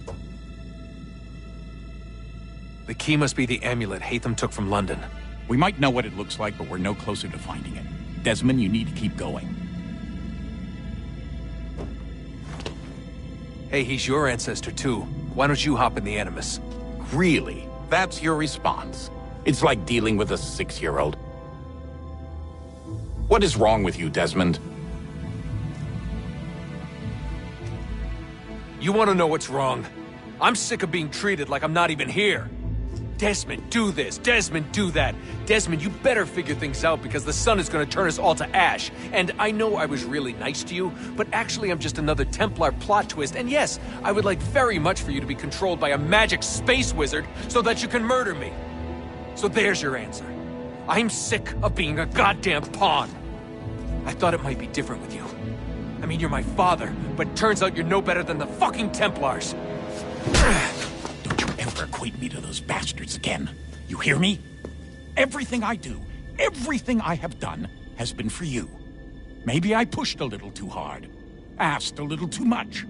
The key must be the amulet Hatham took from London. We might know what it looks like, but we're no closer to finding it. Desmond, you need to keep going. Hey, he's your ancestor too. Why don't you hop in the Animus? Really? That's your response? It's like dealing with a 6-year-old. What is wrong with you, Desmond? You want to know what's wrong? I'm sick of being treated like I'm not even here. Desmond, do this. Desmond, do that. Desmond, you better figure things out because the sun is going to turn us all to ash. And I know I was really nice to you, but actually I'm just another Templar plot twist. And yes, I would like very much for you to be controlled by a magic space wizard so that you can murder me. So there's your answer. I'm sick of being a goddamn pawn. I thought it might be different with you. I mean, you're my father, but turns out you're no better than the fucking Templars. Don't you ever equate me to those bastards again. You hear me? Everything I do, everything I have done, has been for you. Maybe I pushed a little too hard, asked a little too much,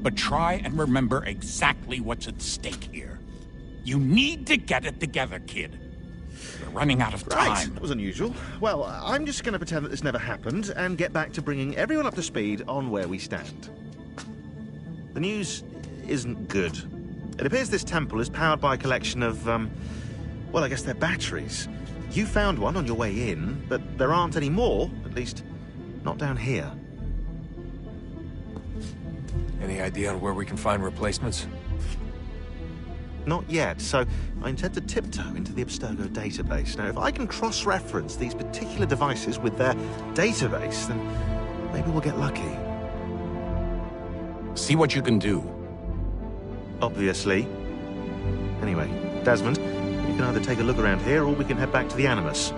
but try and remember exactly what's at stake here. You need to get it together, kid. We're running out of time. Right, that was unusual. Well, I'm just going to pretend that this never happened and get back to bringing everyone up to speed on where we stand. The news isn't good. It appears this temple is powered by a collection of, well, I guess they're batteries. You found one on your way in, but there aren't any more, at least not down here. Any idea on where we can find replacements? Not yet, so I intend to tiptoe into the Abstergo database. Now, if I can cross-reference these particular devices with their database, then maybe we'll get lucky. See what you can do. Obviously. Anyway, Desmond, you can either take a look around here or we can head back to the Animus.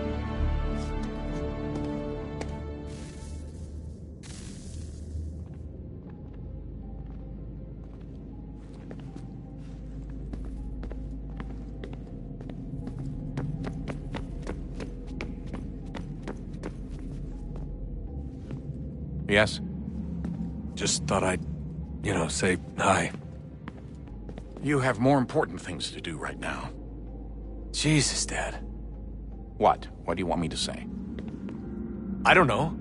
Yes? Just thought I'd, say hi. You have more important things to do right now. Jesus, Dad. What? What do you want me to say? I don't know.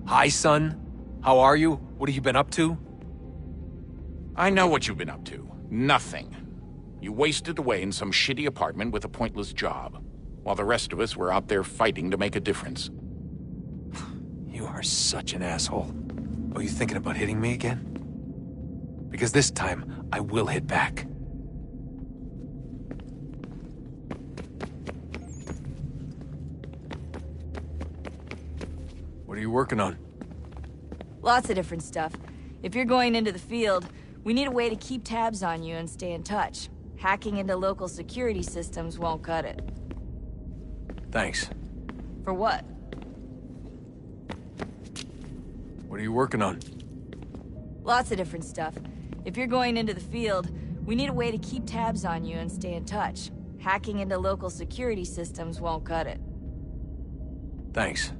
Hi, son. How are you? What have you been up to? I know what you've been up to. Nothing. You wasted away in some shitty apartment with a pointless job, while the rest of us were out there fighting to make a difference. You are such an asshole. Are you thinking about hitting me again? Because this time, I will hit back. What are you working on? Lots of different stuff. If you're going into the field, we need a way to keep tabs on you and stay in touch. Hacking into local security systems won't cut it. Thanks. For what? What are you working on? Lots of different stuff. If you're going into the field, we need a way to keep tabs on you and stay in touch. Hacking into local security systems won't cut it. Thanks.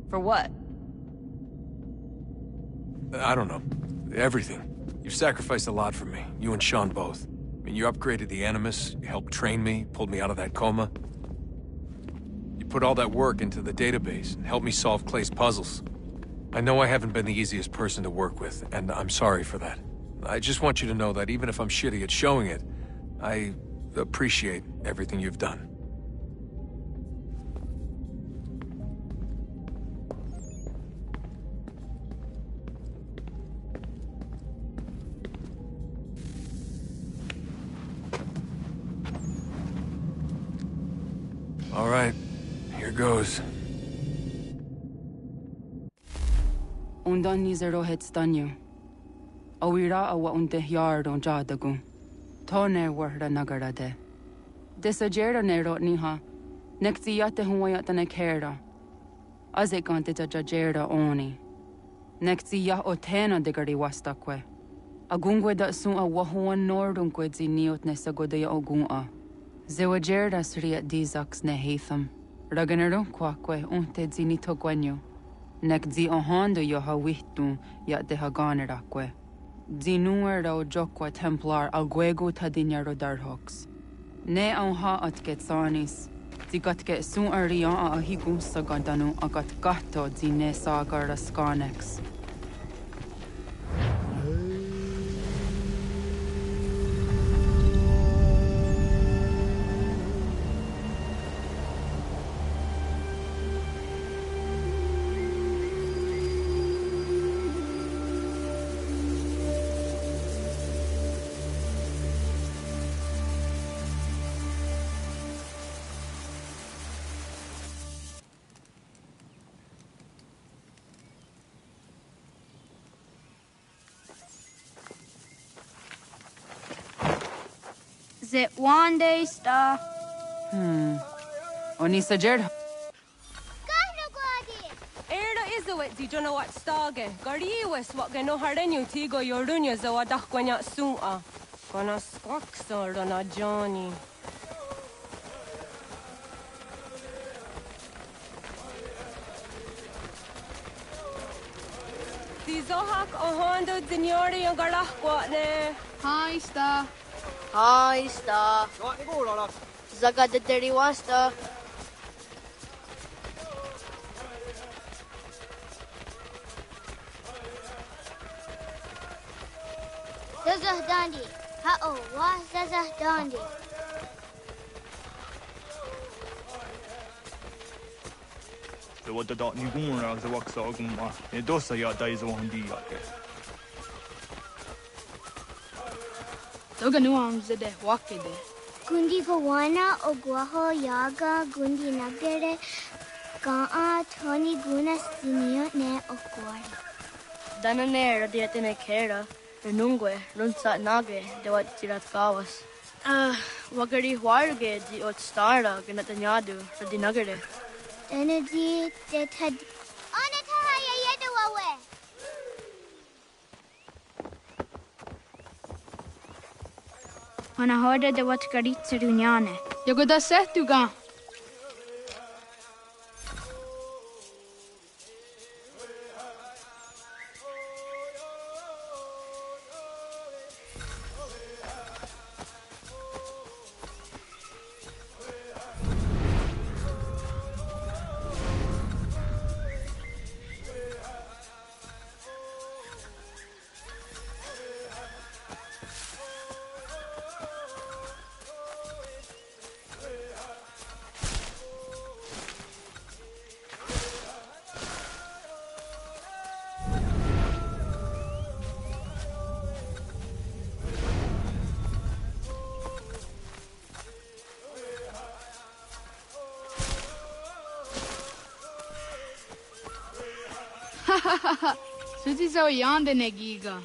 For what? I don't know. Everything. You've sacrificed a lot for me. You and Sean both. I mean, you upgraded the Animus, you helped train me, pulled me out of that coma. You put all that work into the database and helped me solve Clay's puzzles. I know I haven't been the easiest person to work with, and I'm sorry for that. I just want you to know that even if I'm shitty at showing it, I appreciate everything you've done. All right, here goes. Undan ni zero het stanyu. Awira awa unte yard on jadagu. Tone warda nagara de. Desajera nero niha. Nekti yate huayata ne kera. Azekante jajera oni. Nekti ya otena de gari wastakwe. Agungwe da sun a wahuan nordunque zi niot ne sagodaya ogun'a. Zewajerda sriat dizax ne hatham. Raganero quaque unte zini togwenyo. Nek zi ohando yo ha wihtu ya de haganeraque. Zinuer o jokwa templar alguego tadinyaro darhox. Ne on ha at getsanis. Zigat get sun arian a higun sagandanu agat gatto zine sagar scarnex. Is it one day star? Oni sajerd. Erda izawet di jono wat stage. Gariwes wat geno hardenyu tigo yordunya zawadak kwanya sua. Kona skaksa rana Johnny. Di zohak ohando dinyori yung garah kwatne. Hi, star. Hi, star. Zagadaderi wasta. Zazah Dandi. Ha-oh, wa Zazah Dandi. The what the dot ni gumra the waksa gumma. E dosa ya daiz wandi ya. Toga nuam zede wakede. Gundi Gawana Oguaho Yaga Gundi Nagere Gaa Tony Gunas Dinio Ne Okwari. Danane radiatine kera. Renungue, runsat nage, de wat tirat gawas. Wagari warge di ot stara ganatanyadu radinagare. Energy that had Onatahaya Yedawawe. Ana horda de wat garitsu dunyane. Yogoda setuga. Suti so yande negiga.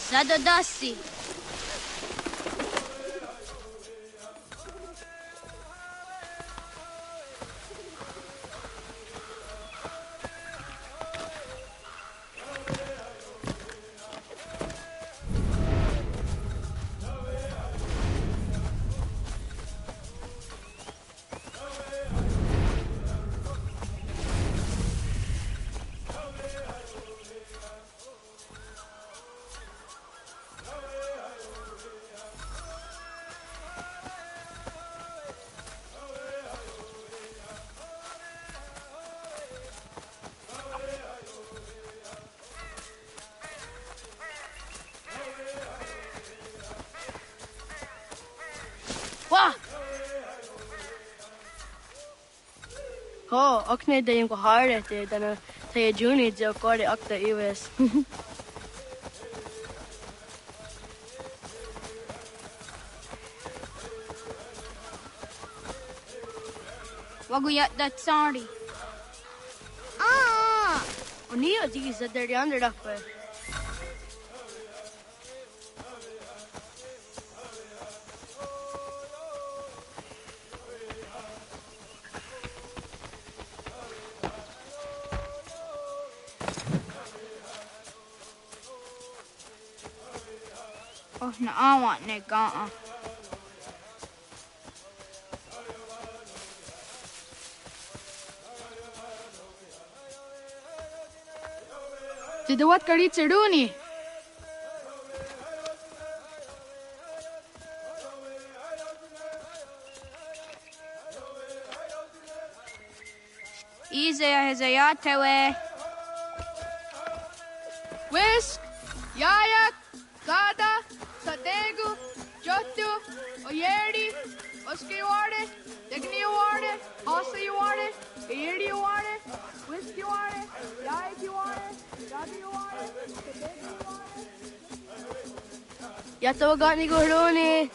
Sadodasi. Ho, okne de yung kahare te dana tayo juni jo kore akta iwes. Waguyat that sorry. Ah, uniyo jigi sa dari under dakwe. Oh, no, I want nigga. Tidawat kari chiduni. Izaya hezayatewe. Whisk, Yayak, Kada, Sadegu, Jotu, Oyeri, Oskiware, Digniware, Osayuare, Ayeriware, Whiskiware, Yayakiware, Yadiware, Sadeguware. Yatawagani Gordoni.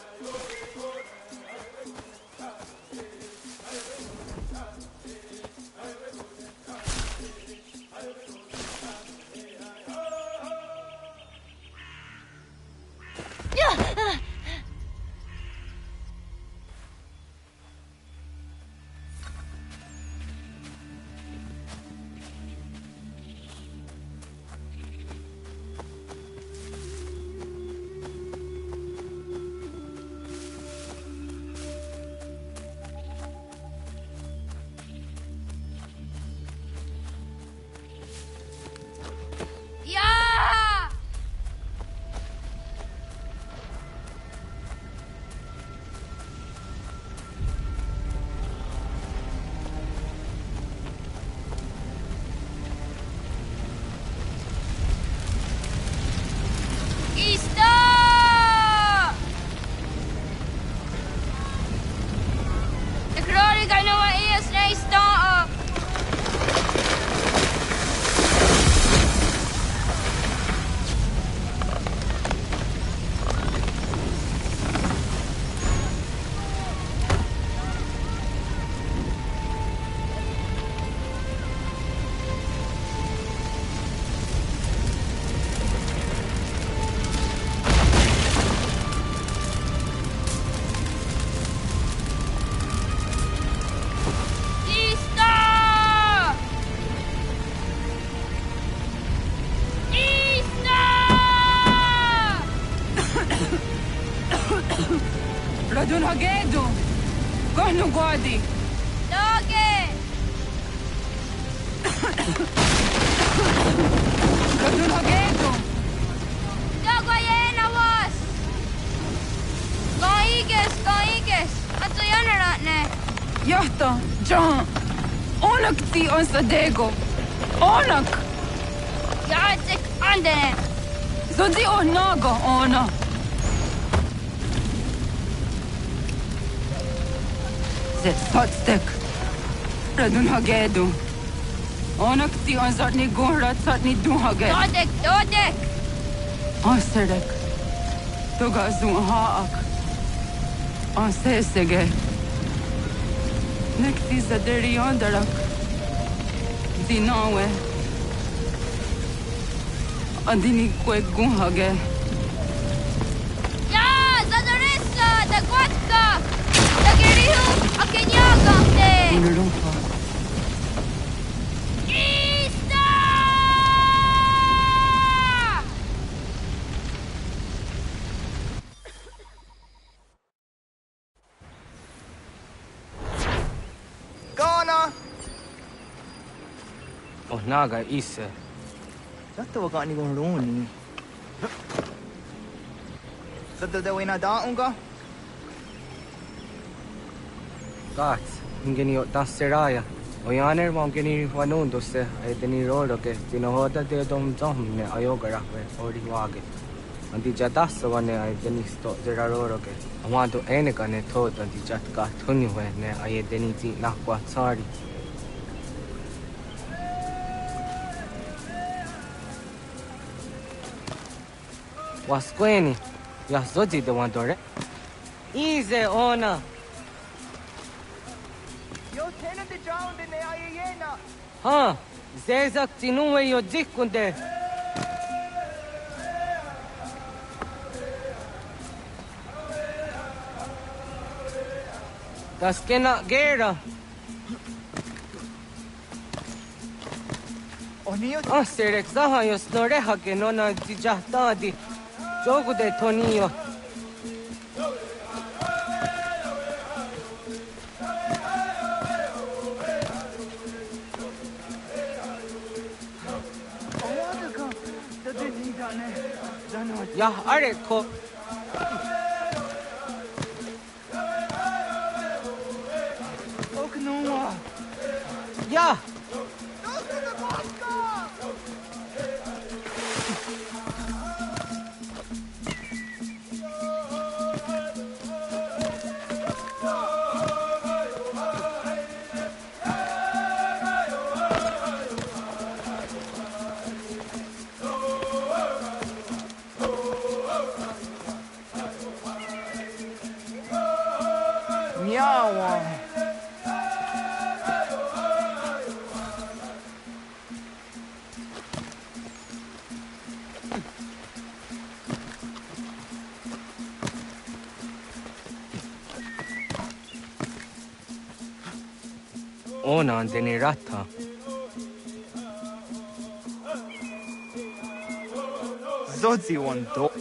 Radun Hagedu! Kohnu Gwadi! Doge! Radun Hagedu! Dogwayena was! Gaiges! Ato yanaratne! Yahta! John! Onak ti on Sadego. Onak. Jacek Anden. Zodzi onago ona. Zet sotstek. Radun hagedu. Onak ti on zartni gunrat zartni duhage. Dodek. Anserek. Toga zun haak. Ansesege. Nekti zaderi ondarak. Dinawe. Andini kwe gunhage. Ja, Zadarissa, da Guatka. Da Gerihu, Akenyagante. Unurumpa. Ista! Ghana! Oh, naga ise. Zatta wakani goroni. Zatta da wena da unga? Gat, ingeni o danseraya. O yaner mongeni wanundo se edeni rolo ke tinohoda de dom ne ayogara we ori wage. Andi jadasa wane edeni sto zeraroro ke. Amado eneka ne thod andi jatka thuni we ne ayedeni ti nakwa tsari. Wasqueni, ya zodi de wandore. Ize ona. Yo tenant the drowned in the ayena. Ha, zezak tinuwe yo dikunde. Das kena gera. Serek zahayos noreha ke nona dijahtadi. Jogu de tonio. Ya areko. Ya. Miawa. Ona andeni ratha. Zodzi wando.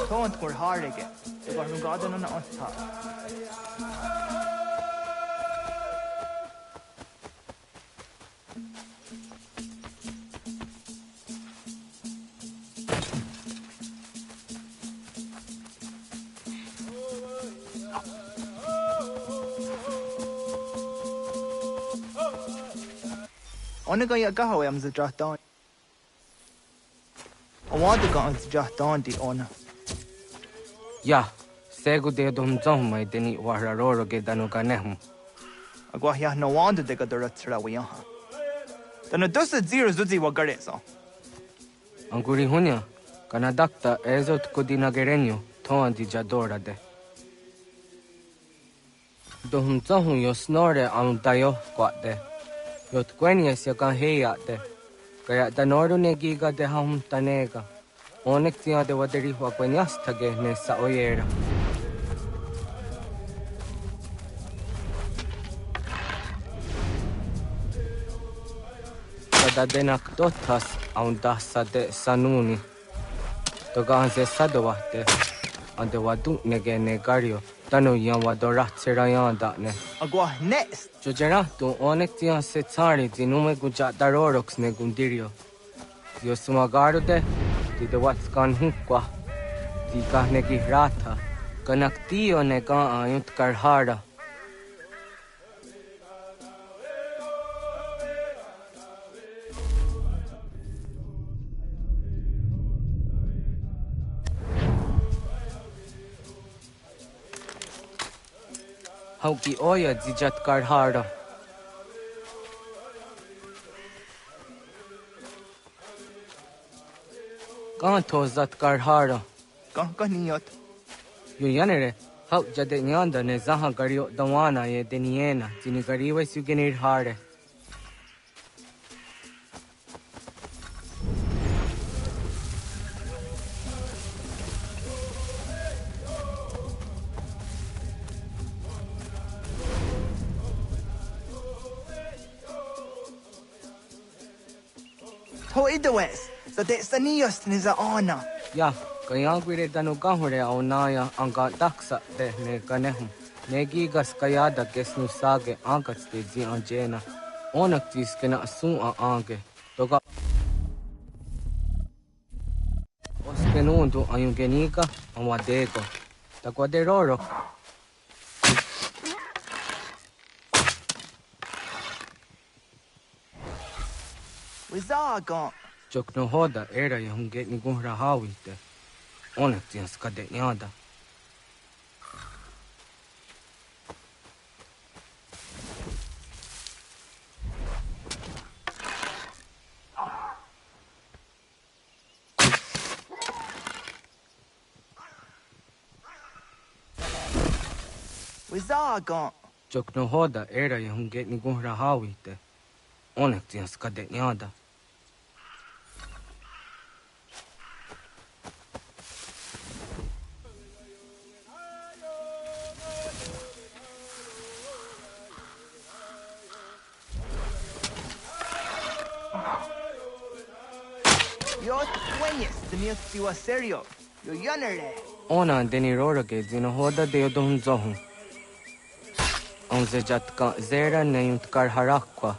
Don't go hard again. They got no garden on the top. Only got your gahawe am the draft down. I want to go on the draft down the honor. Yeah, segu de dum zom mai deni wahra roro ge danu kanehm. Agwa ya no wonder they got the ratsra we ha. Then does the zero zuzi wa gareso. Anguri hunya, kana dakta ezot kudina gerenyo, toan di jadora de. Dum zom yo snore am dayo kwat de. Yot kwenies ya kan heya de. Kaya danoru ne giga de ham tanega. Onek tia de waderi wa kwenias tage ne sa oyera. Kada denak dotas aun dasa de sanuni. Toga se sadowate. Ande wadu nege negario. Tanu yan wadorat serayan da ne. Agwa next. Jojera tu onek tia se tsari dinume guja darorox ne gundirio. Yo sumagaro de de what's gone hukwa. Di kahne ki rata. Kanak tio ne ka ayunt karhara. Hauki oya dijat karhara. Kanto zat karhara. Kaniyot. Yo yanere, hau jade nyanda ne zaha gario dawana ye deniena, jini gariwe sugenir hare. Ho idawes. So that's the nearest is a honor. Yeah, kaya gwire danu gahure au naya anga daksa de ne kanehum. Negi gas kaya da kesnu sage angats de zi anjena. Onak tis kena asun a ange. Toga oskenundu ayungenika awadeko. Takwaderoro. Wizaga. Jok no hoda era ya hunge ni gunra hawite. Onek tians kade nyada. Wizaga. Jok no hoda era ya hunge ni gunra hawite. Onek tians kade nyada. Yo sueñes tenías tu serio. Yo yanere. Ona deni roro ke zino hoda de odon zohun. Onze jatka zera ne yunt karharakwa.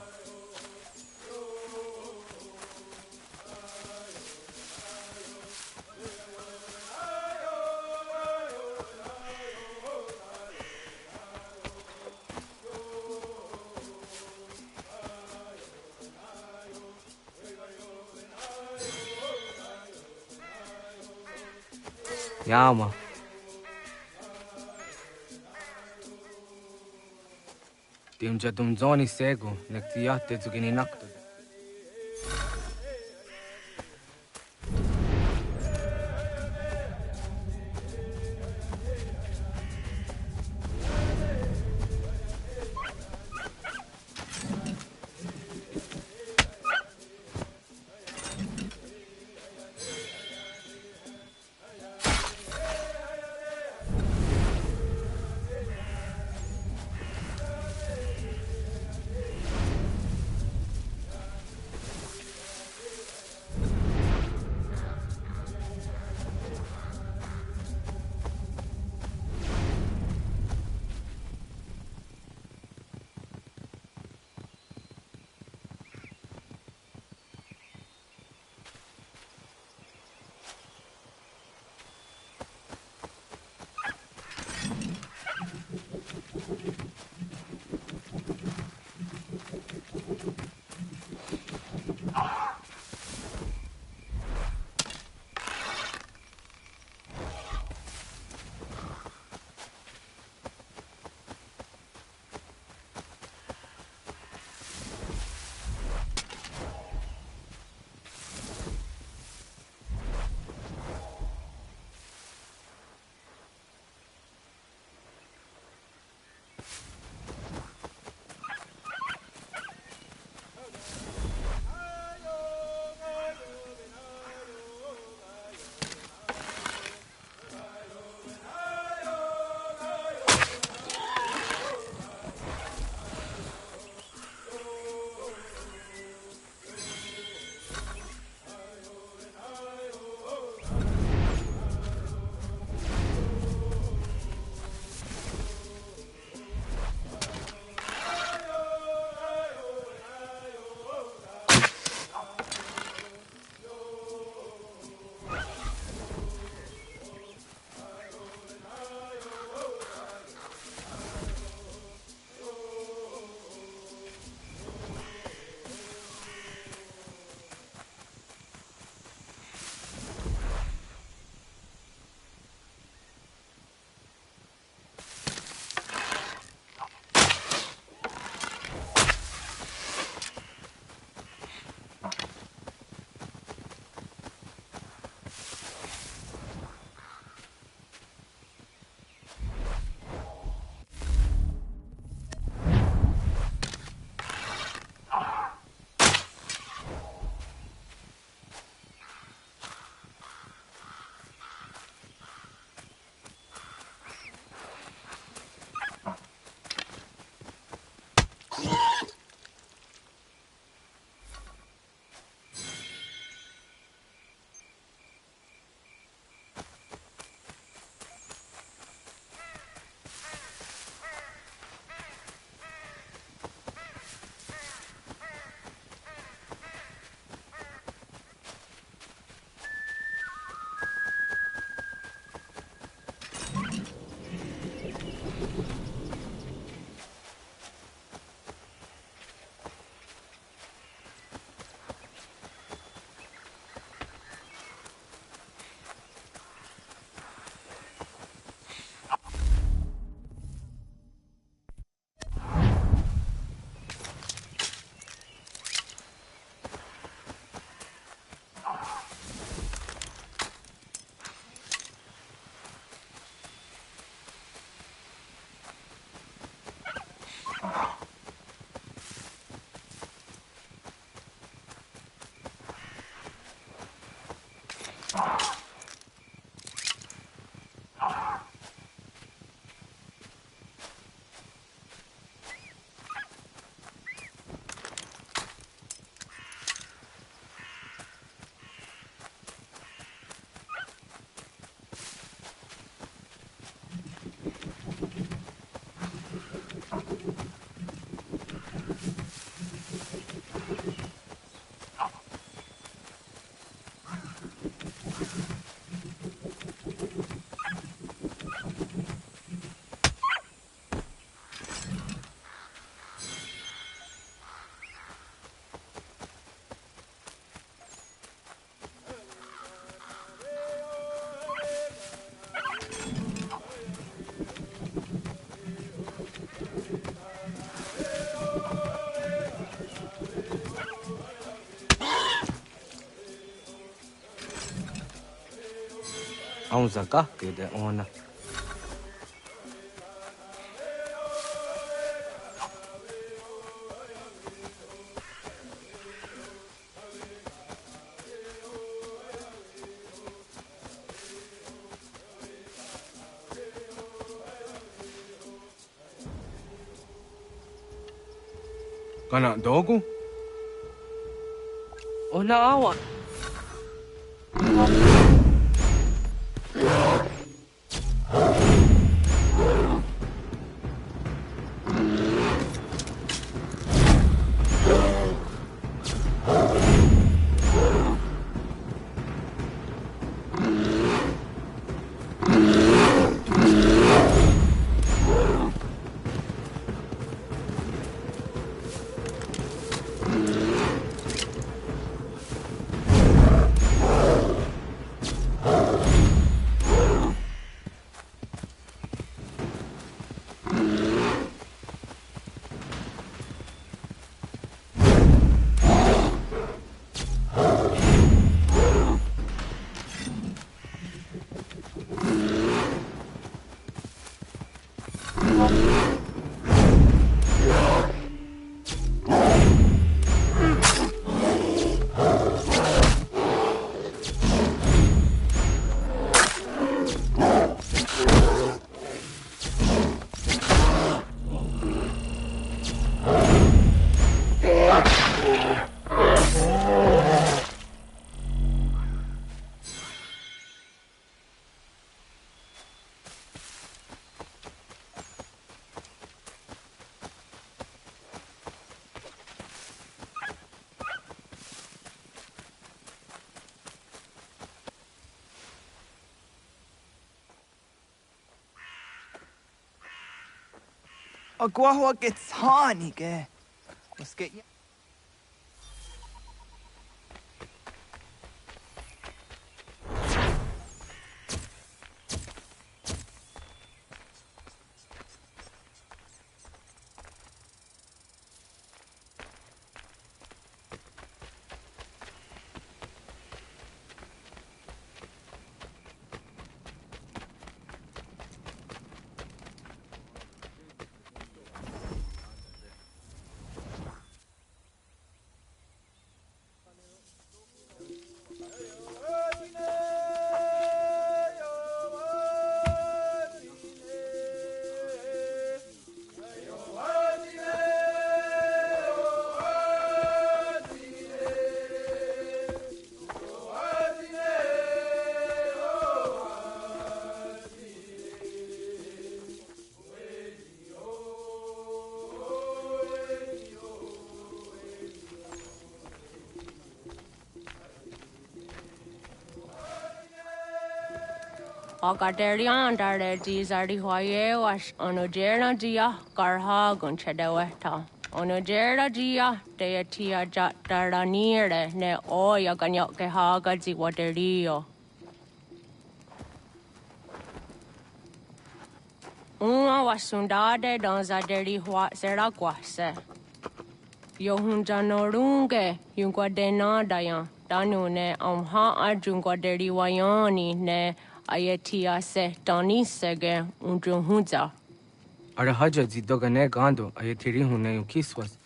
Yama. Tim jadum zoni sego, nek tiate zugini nakto. Taunzaka ke de ona. Kana dogu? Ona awa. Agua gets honey, ke. Let's get you. Agaderian dare dizardi hoye was onojera dia garha gunchedeweta. Onojera dia deatia jat daranire ne oya ganyoke haga ziwaderio. Uma wasundade donzaderi hua seraquase. Yohunjanorunge yunguadena dayan. Danune amha ajunguaderi wayani ne Ayatia se Dani sege unjunhuza. Arahaja zidogane gando ayatiri hune ukiswas.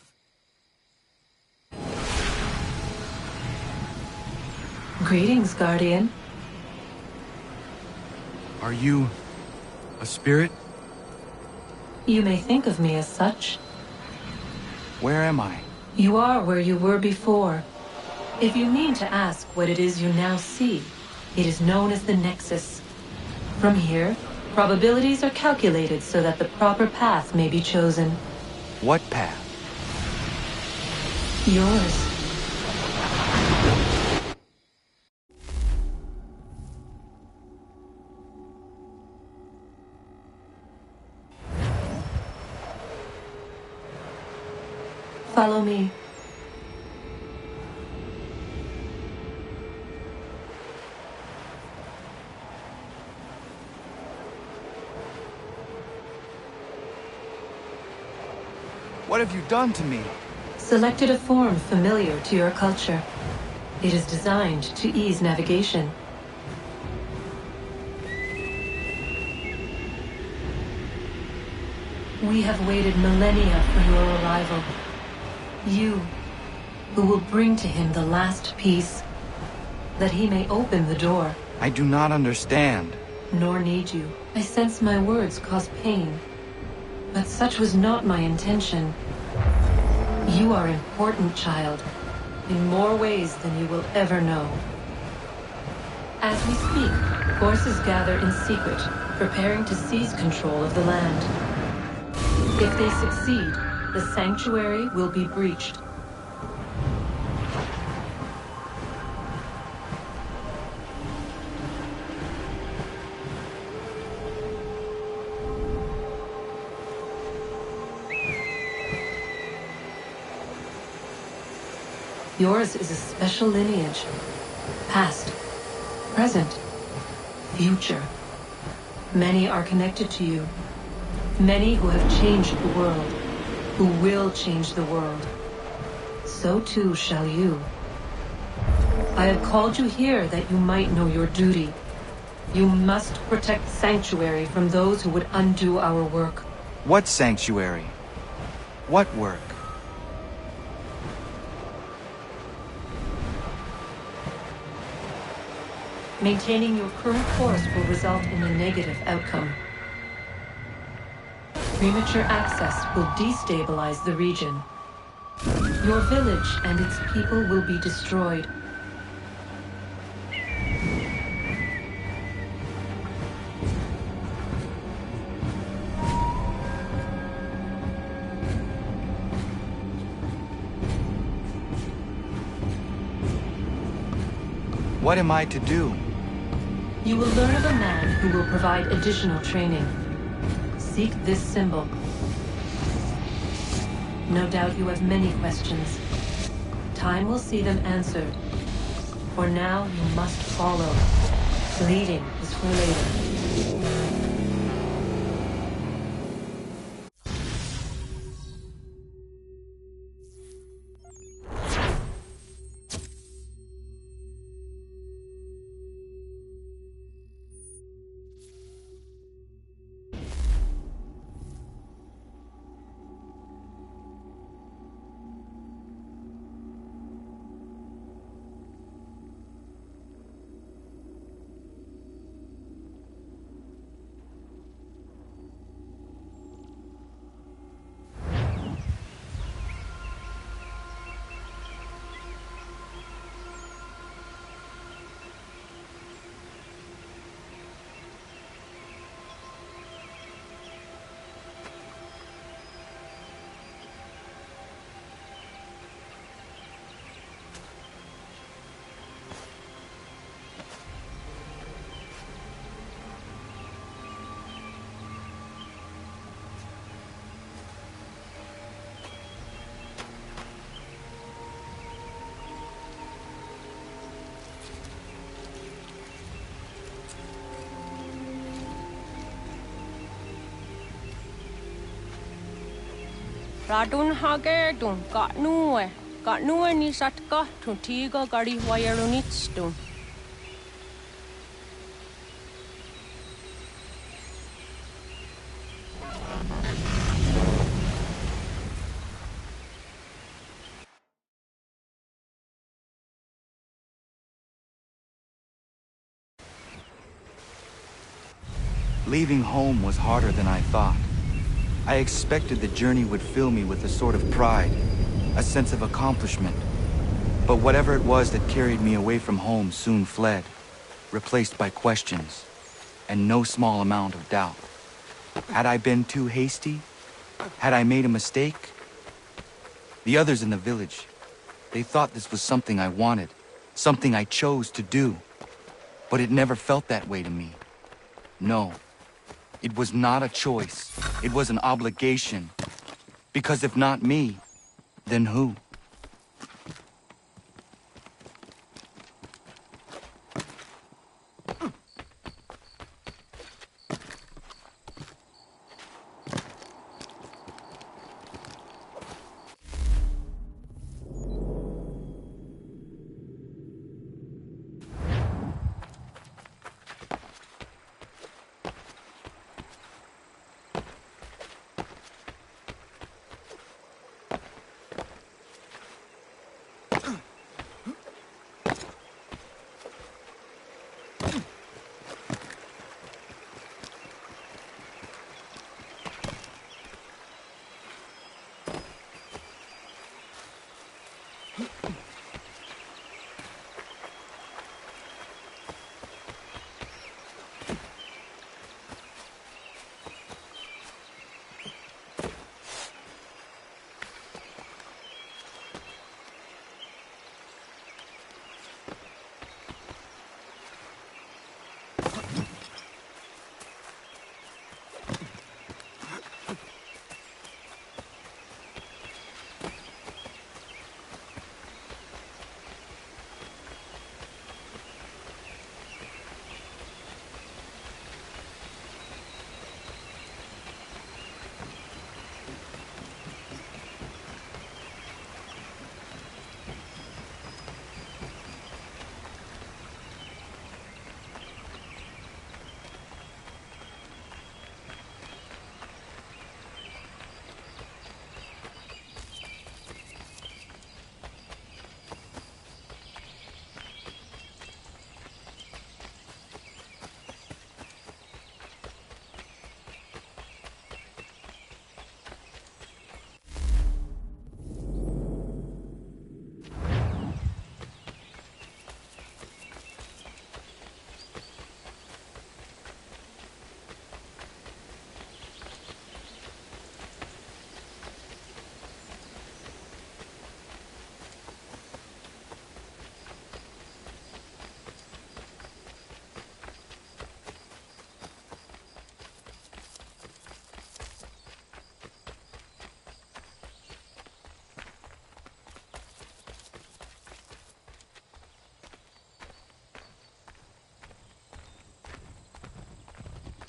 Greetings, Guardian. Are you a spirit? You may think of me as such. Where am I? You are where you were before. If you mean to ask what it is you now see, it is known as the Nexus. From here, probabilities are calculated so that the proper path may be chosen. What path? Yours. Follow me. What have you done to me? Selected a form familiar to your culture. It is designed to ease navigation. We have waited millennia for your arrival. You, who will bring to him the last piece, that he may open the door. I do not understand. Nor need you. I sense my words cause pain. But such was not my intention. You are important, child, in more ways than you will ever know. As we speak, forces gather in secret, preparing to seize control of the land. If they succeed, the sanctuary will be breached. Yours is a special lineage. Past, present, future. Many are connected to you. Many who have changed the world, who will change the world. So too shall you. I have called you here that you might know your duty. You must protect Sanctuary from those who would undo our work. What Sanctuary? What work? Maintaining your current course will result in a negative outcome. Premature access will destabilize the region. Your village and its people will be destroyed. What am I to do? You will learn of a man who will provide additional training. Seek this symbol. No doubt you have many questions. Time will see them answered. For now, you must follow. Leading is for later. Radun hagerdun, got nuwe ni satka, tuntiga gari wayarunitstun. Leaving home was harder than I thought. I expected the journey would fill me with a sort of pride, a sense of accomplishment. But whatever it was that carried me away from home soon fled, replaced by questions, and no small amount of doubt. Had I been too hasty? Had I made a mistake? The others in the village, they thought this was something I wanted, something I chose to do. But it never felt that way to me. No. It was not a choice. It was an obligation. Because if not me, then who?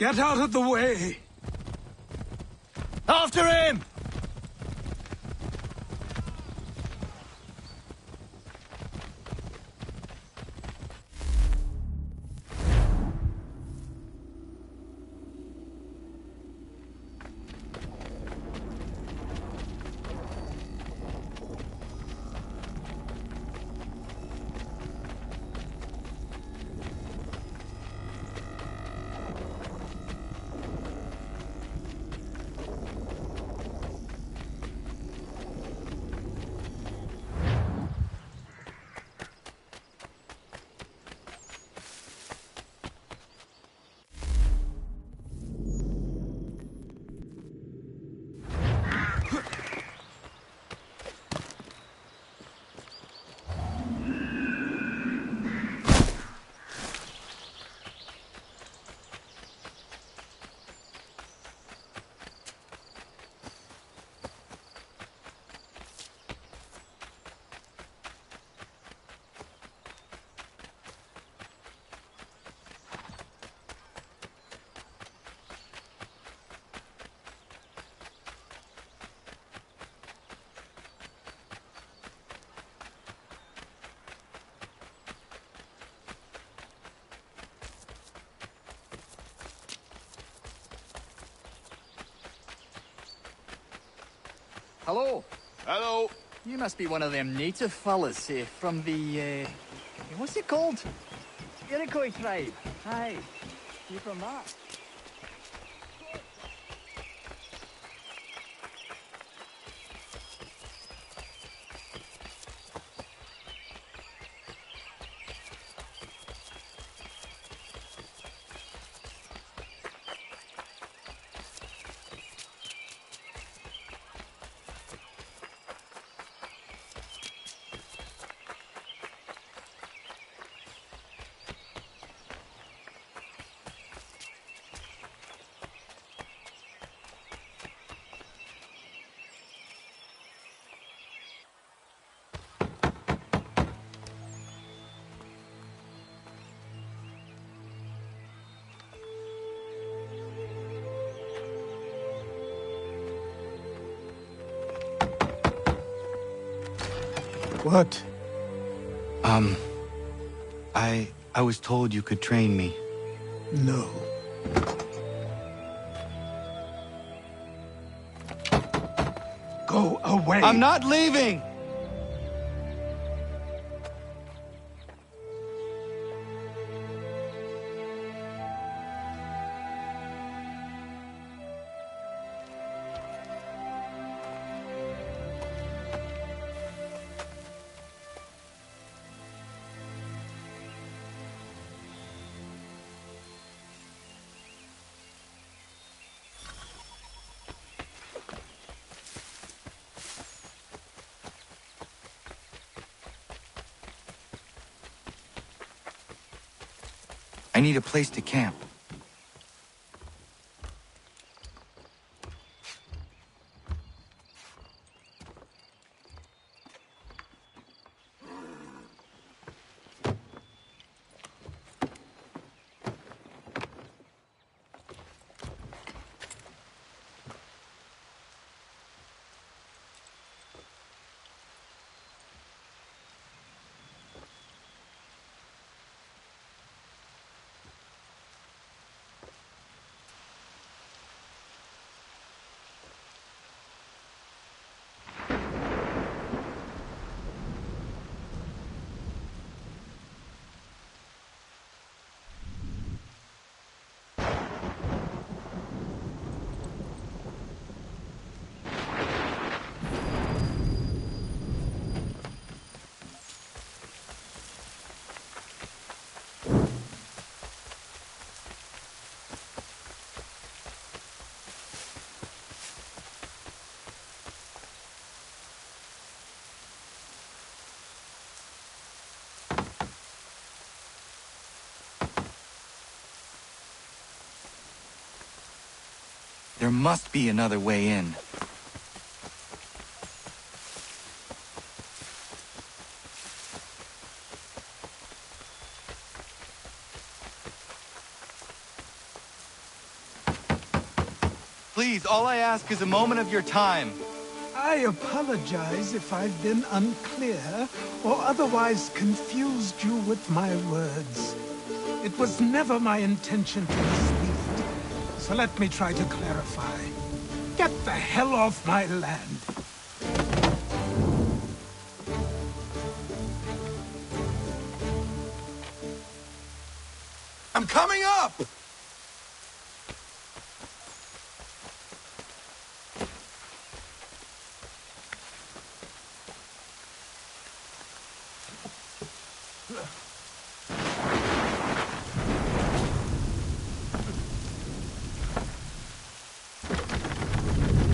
Get out of the way! After him! Hello. Hello. You must be one of them native fellas from the, what's it called? Iroquois tribe. Aye. You from that? What? I was told you could train me. No. Go away! I'm not leaving! I need a place to camp. There must be another way in. Please, all I ask is a moment of your time. I apologize if I've been unclear or otherwise confused you with my words. It was never my intention to mislead, so let me try to clarify. Get the hell off my land. I'm coming up!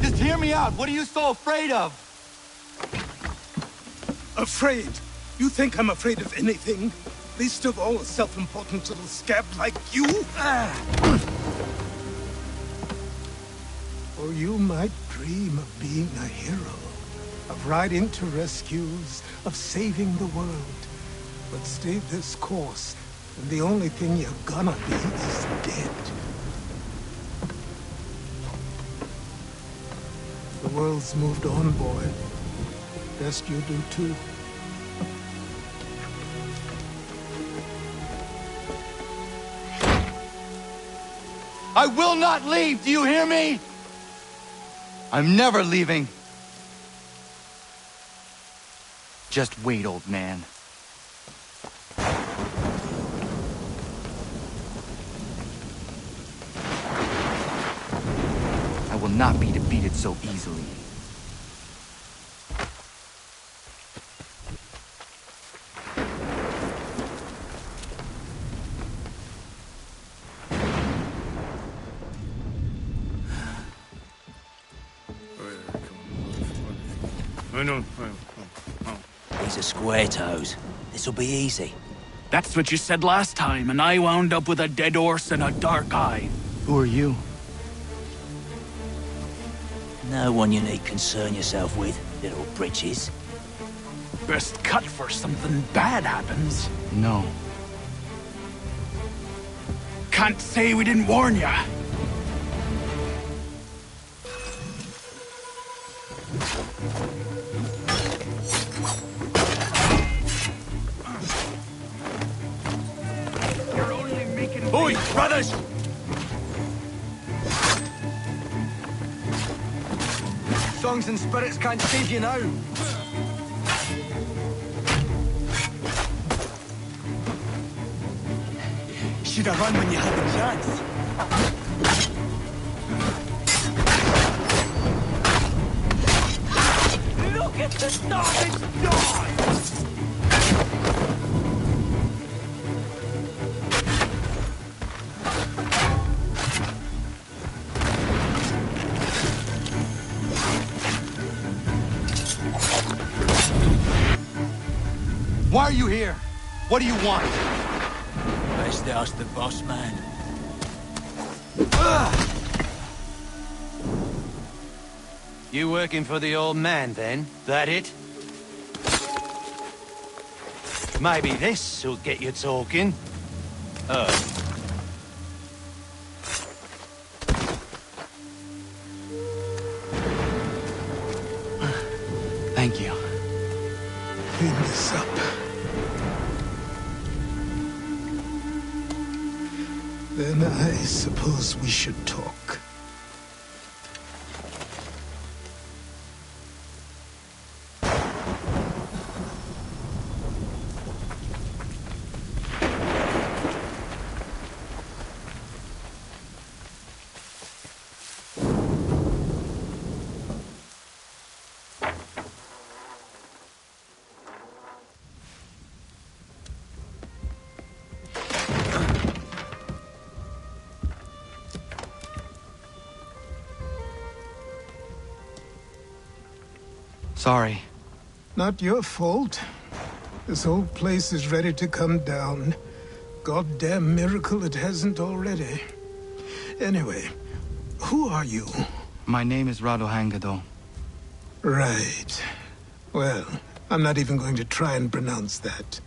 Just hear me out. What are you so afraid of? Afraid? You think I'm afraid of anything? Least of all a self-important little scab like you? Or you might dream of being a hero, of riding to rescues, of saving the world. But stay this course, and the only thing you're gonna be is dead. The world's moved on, boy. Best you do too. I will not leave, do you hear me? I'm never leaving. Just wait, old man. I will not be defeated so easily. These are square toes. This'll be easy. That's what you said last time, and I wound up with a dead horse and a dark eye. Who are you? No one you need concern yourself with, little britches. Best cut for something bad happens. No. Can't say we didn't warn ya. You're only making... Oi, brothers! Songs and spirits can't save you now. Should have run when you had the chance. Look at the starving dog! Why are you here? What do you want? Best ask the boss man. You working for the old man, then? That it? Maybe this'll get you talking. Thank you. Clean this up. Then I suppose we should talk. Sorry. Not your fault. This whole place is ready to come down. Goddamn miracle it hasn't already. Anyway, who are you? My name is Rado Hangado. Right. Well, I'm not even going to try and pronounce that.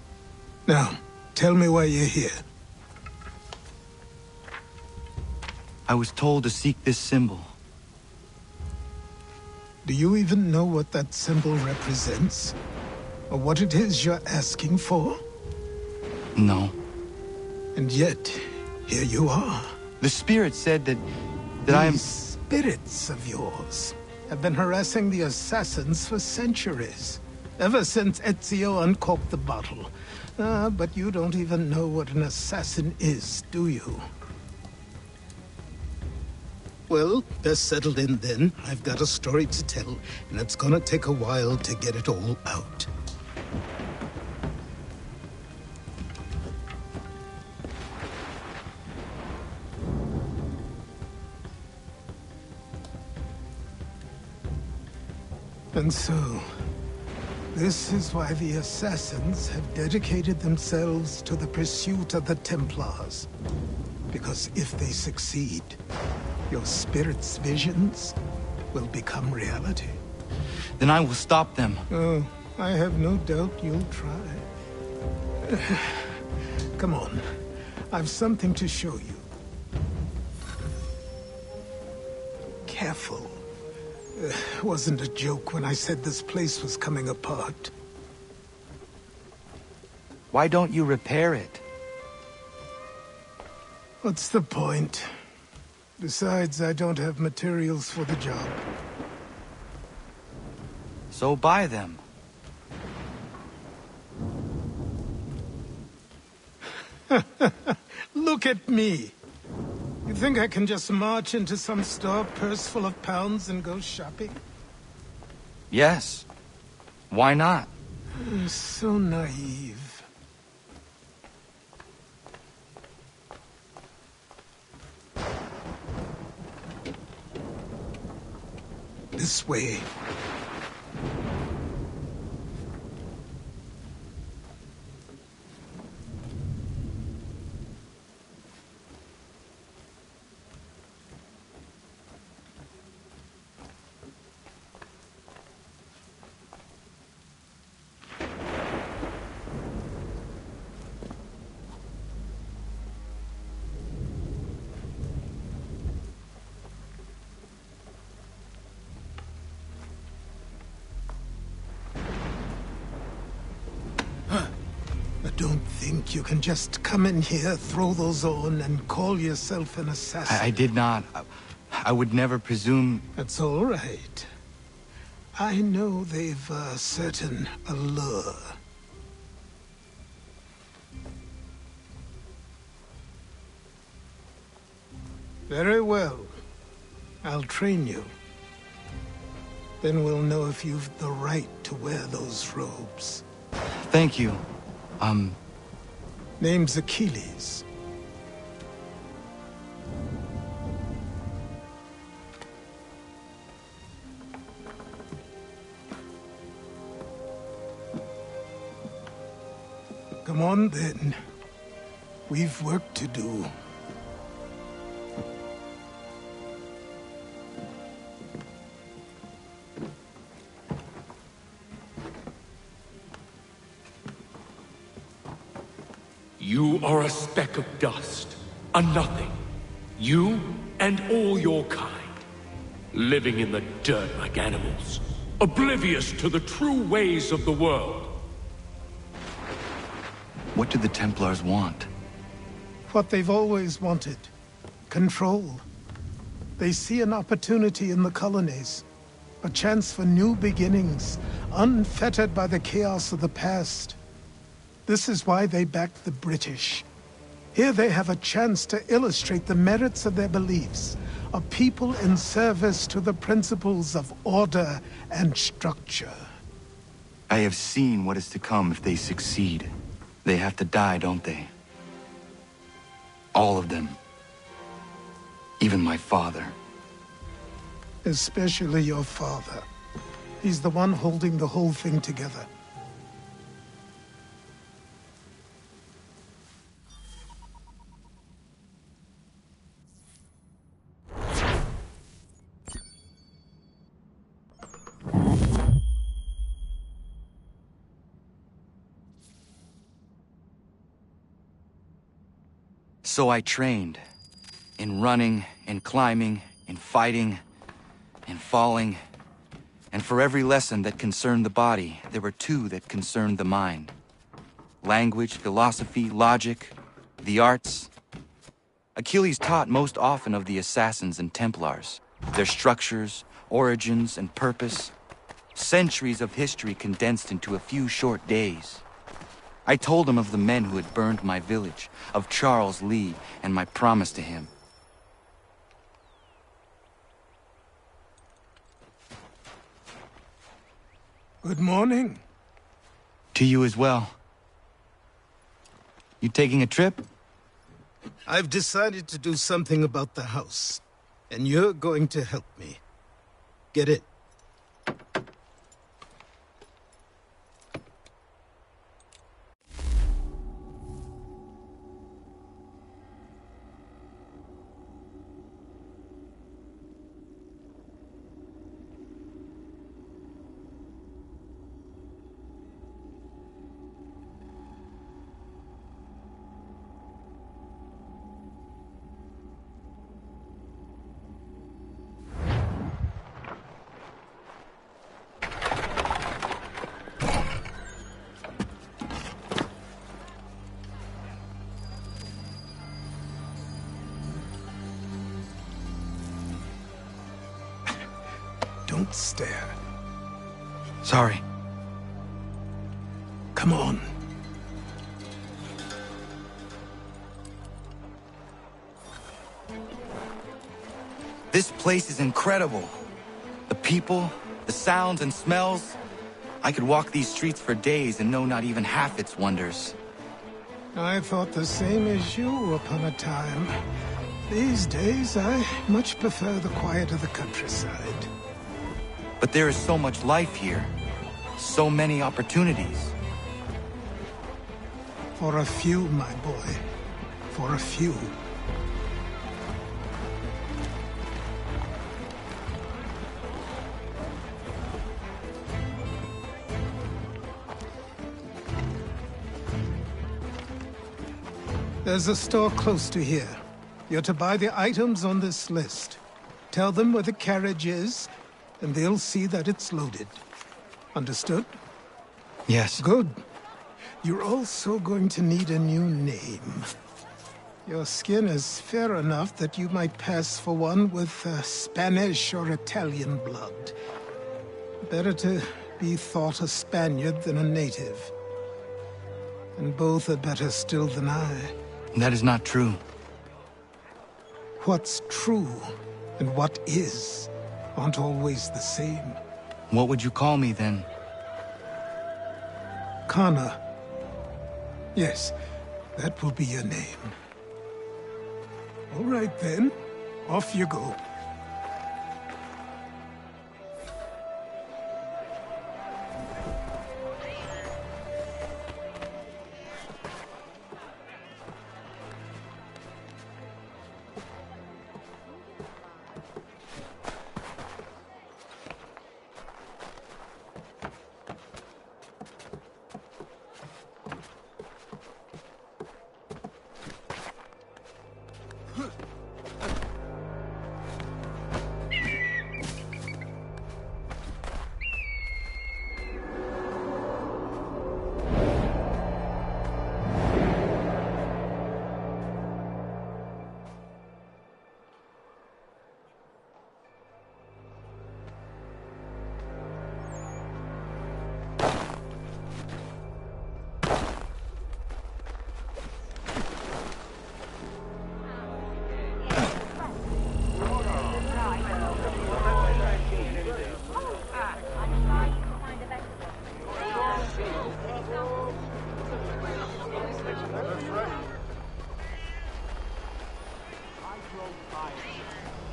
Now, tell me why you're here. I was told to seek this symbol. Do you even know what that symbol represents? Or what it is you're asking for? No. And yet, here you are. The spirit said that I am... These spirits of yours have been harassing the assassins for centuries. Ever since Ezio uncorked the bottle. But you don't even know what an assassin is, do you? Well, best settled in then. I've got a story to tell, and it's gonna take a while to get it all out. And so, this is why the Assassins have dedicated themselves to the pursuit of the Templars. Because if they succeed, your spirit's visions will become reality. Then I will stop them. Oh, I have no doubt you'll try. Come on, I've something to show you. Careful. Wasn't a joke when I said this place was coming apart. Why don't you repair it? What's the point? Besides, I don't have materials for the job. So buy them. Look at me! You think I can just march into some store, purse full of pounds, and go shopping? Yes. Why not? So naive. This way. Don't think you can just come in here, throw those on, and call yourself an assassin. I did not. I would never presume... That's all right. I know they've a certain allure. Very well. I'll train you. Then we'll know if you've the right to wear those robes. Thank you. Name's Achilles. Come on, then. We've work to do. You are a speck of dust, a nothing. You and all your kind, living in the dirt like animals, oblivious to the true ways of the world. What do the Templars want? What they've always wanted. Control. They see an opportunity in the colonies. A chance for new beginnings, unfettered by the chaos of the past. This is why they backed the British. Here they have a chance to illustrate the merits of their beliefs, a people in service to the principles of order and structure. I have seen what is to come if they succeed. They have to die, don't they? All of them. Even my father. Especially your father. He's the one holding the whole thing together. So I trained. In running, in climbing, in fighting, in falling. And for every lesson that concerned the body, there were two that concerned the mind. Language, philosophy, logic, the arts. Achilles taught most often of the Assassins and Templars, their structures, origins, and purpose. Centuries of history condensed into a few short days. I told him of the men who had burned my village, of Charles Lee, and my promise to him. Good morning. To you as well. You taking a trip? I've decided to do something about the house, and you're going to help me. Get it? Don't stare. Sorry. Come on. This place is incredible. The people, the sounds and smells. I could walk these streets for days and know not even half its wonders. I thought the same as you upon a time. These days, I much prefer the quiet of the countryside. But there is so much life here. So many opportunities. For a few, my boy. For a few. There's a store close to here. You're to buy the items on this list. Tell them where the carriage is, and they'll see that it's loaded. Understood? Yes. Good. You're also going to need a new name. Your skin is fair enough that you might pass for one with Spanish or Italian blood. Better to be thought a Spaniard than a native. And both are better still than I. That is not true. What's true and what is aren't always the same. What would you call me then? Kana. Yes, that will be your name. All right then, off you go.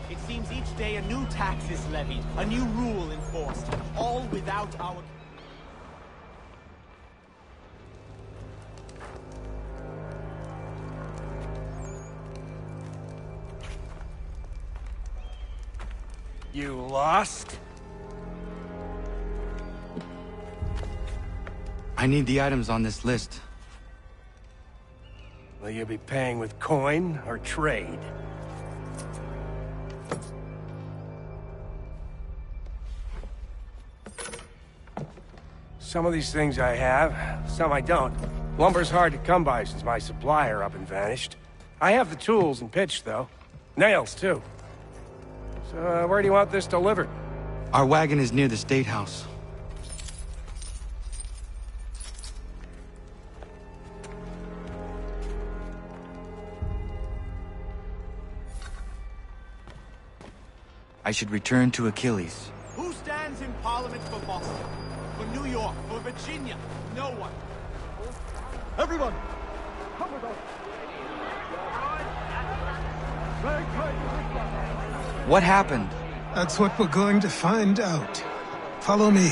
It seems each day a new tax is levied, a new rule enforced, all without our... You lost? I need the items on this list. Will you be paying with coin or trade? Some of these things I have, some I don't. Lumber's hard to come by since my supplier up and vanished. I have the tools and pitch, though. Nails, too. So, where do you want this delivered? Our wagon is near the State House. I should return to Achilles. Who stands in Parliament for Boston? For New York? For Virginia? No one. Everyone! Come with us! What happened? That's what we're going to find out. Follow me.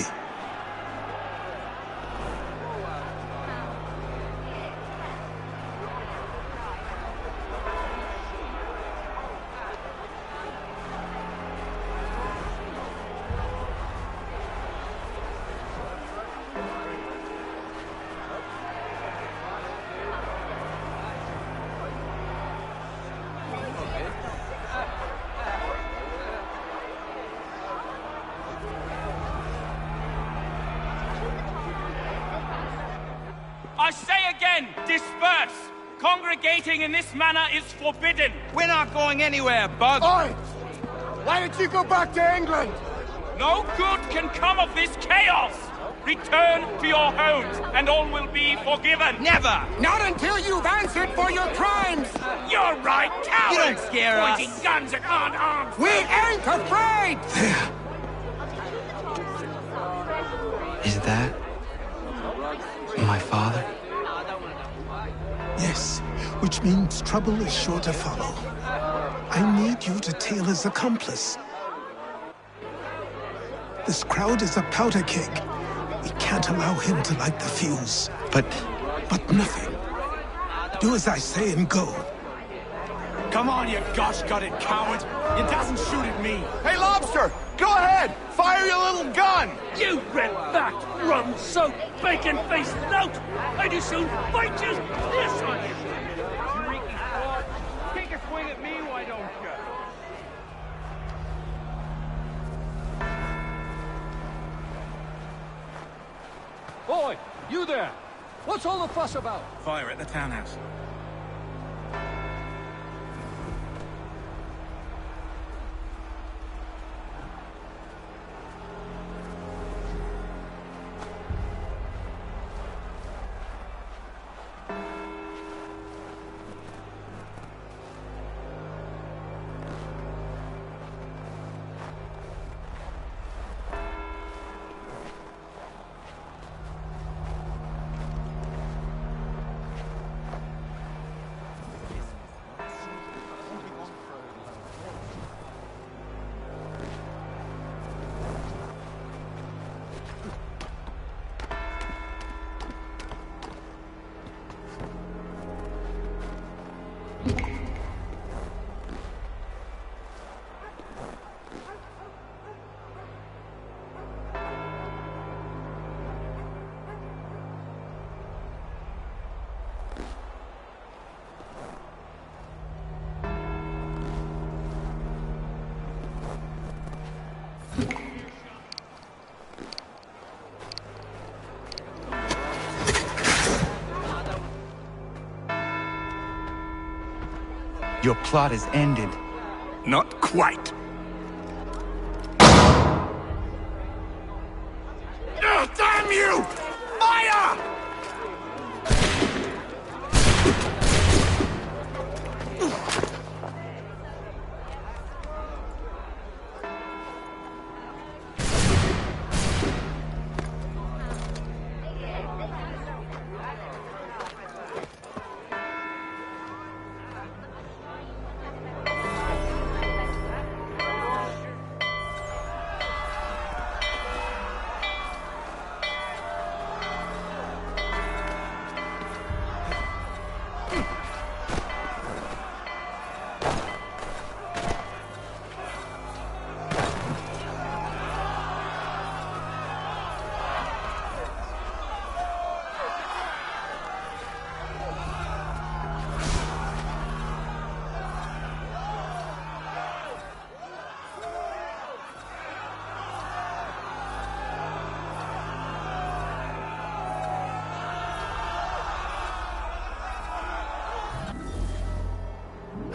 I say again, disperse! Congregating in this manner is forbidden! We're not going anywhere, Bug! Oi! Why don't you go back to England? No good can come of this chaos! Return to your homes, and all will be forgiven! Never! Not until you've answered for your crimes! You're right, cowards! You don't scare us! Pointing guns at aren't armed! We ain't afraid! There. Is that my father? Yes, which means trouble is sure to follow. I need you to tail his accomplice. This crowd is a powder keg. We can't allow him to light the fuse. But nothing. Do as I say and go. Come on, you gosh-gutted coward! It doesn't shoot at me! Hey, Lobster! Go ahead! Fire your little gun! You red-backed, rum-soaked, bacon-faced lout! I'd as soon fight you as piss on you! Shrieky fraud! Take a swing at me, why don't you? Boy, you there! What's all the fuss about? Fire at the townhouse. Your plot is ended. Not quite. Oh, damn you! Fire!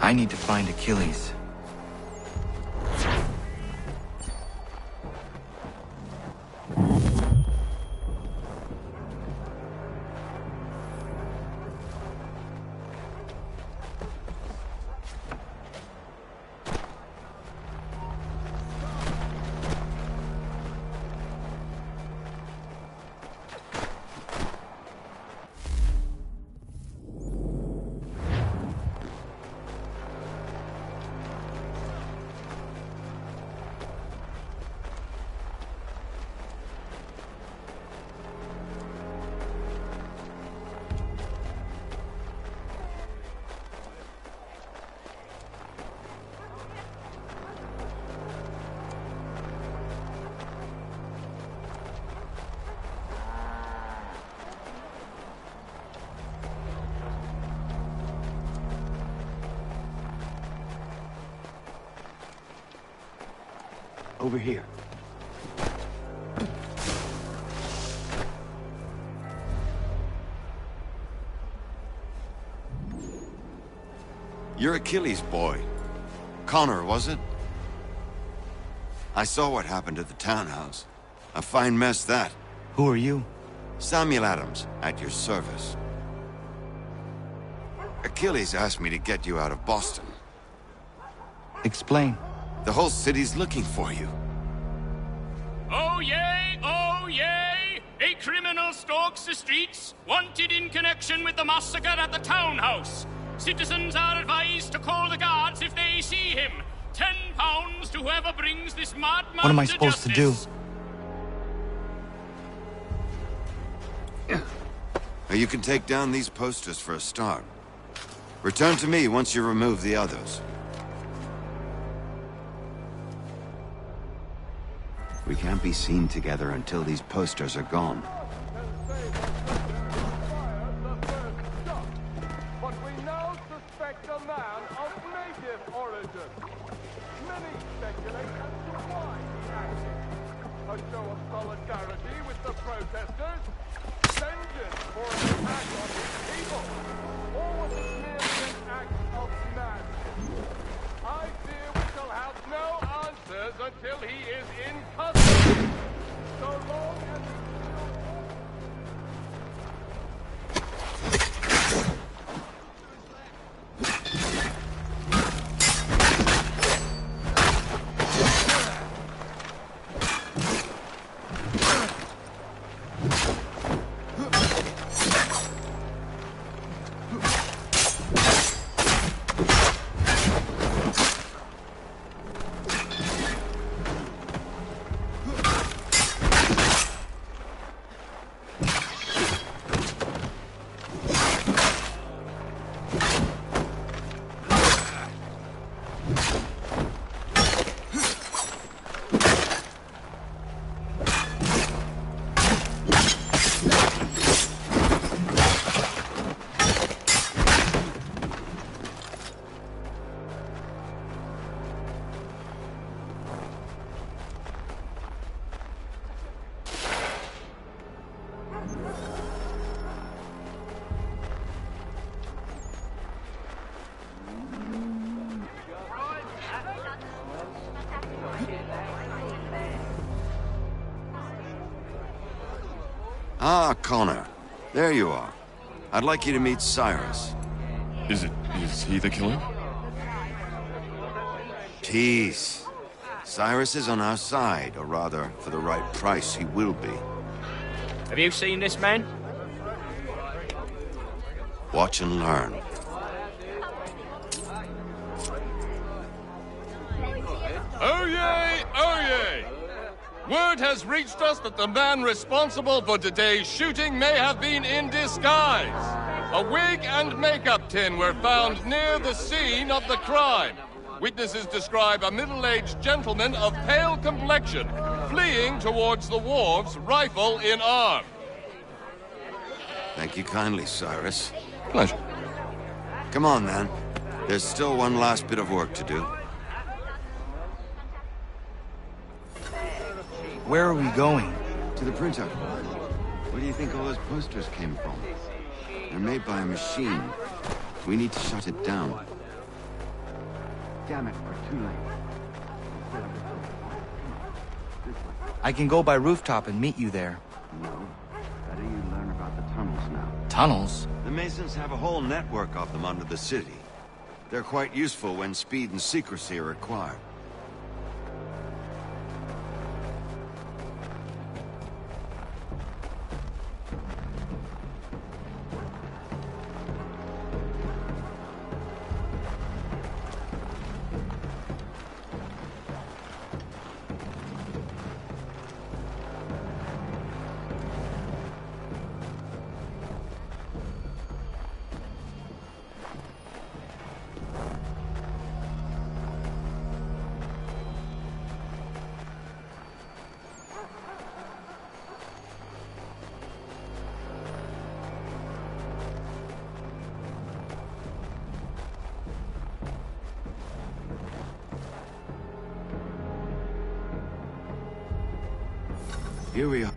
I need to find Achilles. Over here. You're Achilles' boy. Connor, was it? I saw what happened at the townhouse. A fine mess, that. Who are you? Samuel Adams, at your service. Achilles asked me to get you out of Boston. Explain. The whole city's looking for you. Oh yay, oh yay! A criminal stalks the streets, wanted in connection with the massacre at the townhouse. Citizens are advised to call the guards if they see him. £10 to whoever brings this madman What am I supposed to do? You can take down these posters for a start. Return to me once you remove the others. We can't be seen together until these posters are gone. But we now suspect a man of native origin. Many speculate as to why he acted. A show of solidarity with the protesters, vengeance for an attack on his people, or was it merely an act of madness? I fear we shall have no answers until he is in custody. So long as Ah, Connor. There you are. I'd like you to meet Cyrus. Is he the killer? Peace. Cyrus is on our side, or rather, for the right price, he will be. Have you seen this man? Watch and learn. Oh yay! Oh yay! Word has reached us that the man responsible for today's shooting may have been in disguise. A wig and makeup tin were found near the scene of the crime. Witnesses describe a middle-aged gentleman of pale complexion fleeing towards the wharves, rifle in arm. Thank you kindly, Cyrus. Pleasure. Come on, then. There's still one last bit of work to do. Where are we going? To the printer. Where do you think all those posters came from? They're made by a machine. We need to shut it down. Damn it, we're too late. I can go by rooftop and meet you there. No. Better you learn about the tunnels now. Tunnels? The Masons have a whole network of them under the city. They're quite useful when speed and secrecy are required. Here we are.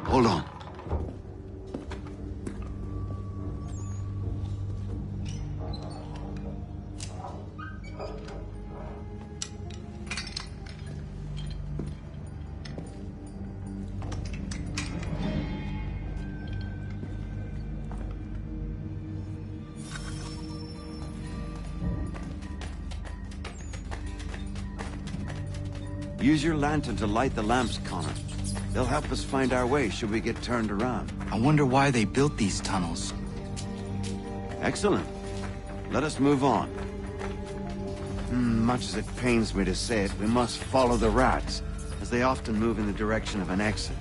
Hold on. Use your lantern to light the lamps, Connor. They'll help us find our way should we get turned around. I wonder why they built these tunnels. Excellent. Let us move on. Much as it pains me to say it, we must follow the rats, as they often move in the direction of an exit.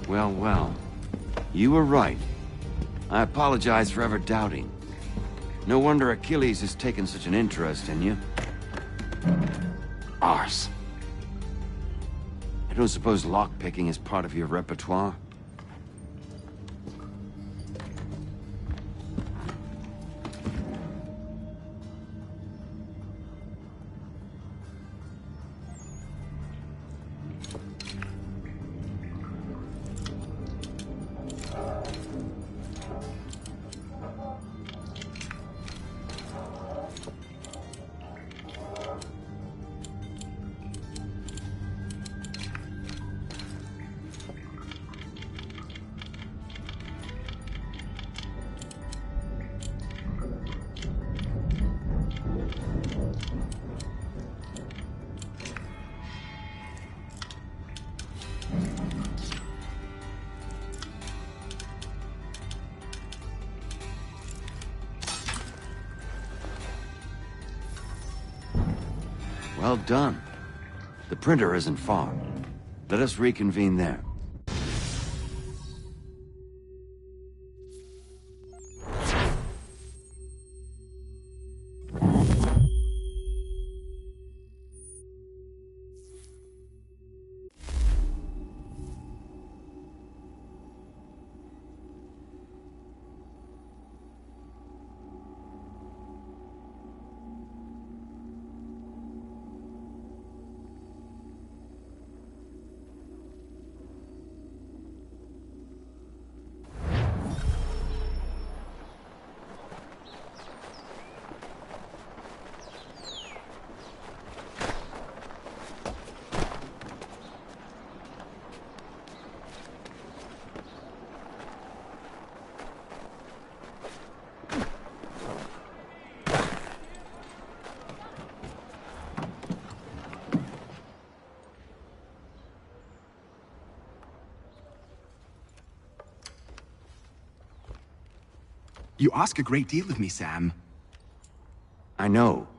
Well, well. You were right. I apologize for ever doubting. No wonder Achilles has taken such an interest in you. Arse. I don't suppose lockpicking is part of your repertoire? Well done. The printer isn't far. Let us reconvene there. You ask a great deal of me, Sam. I know,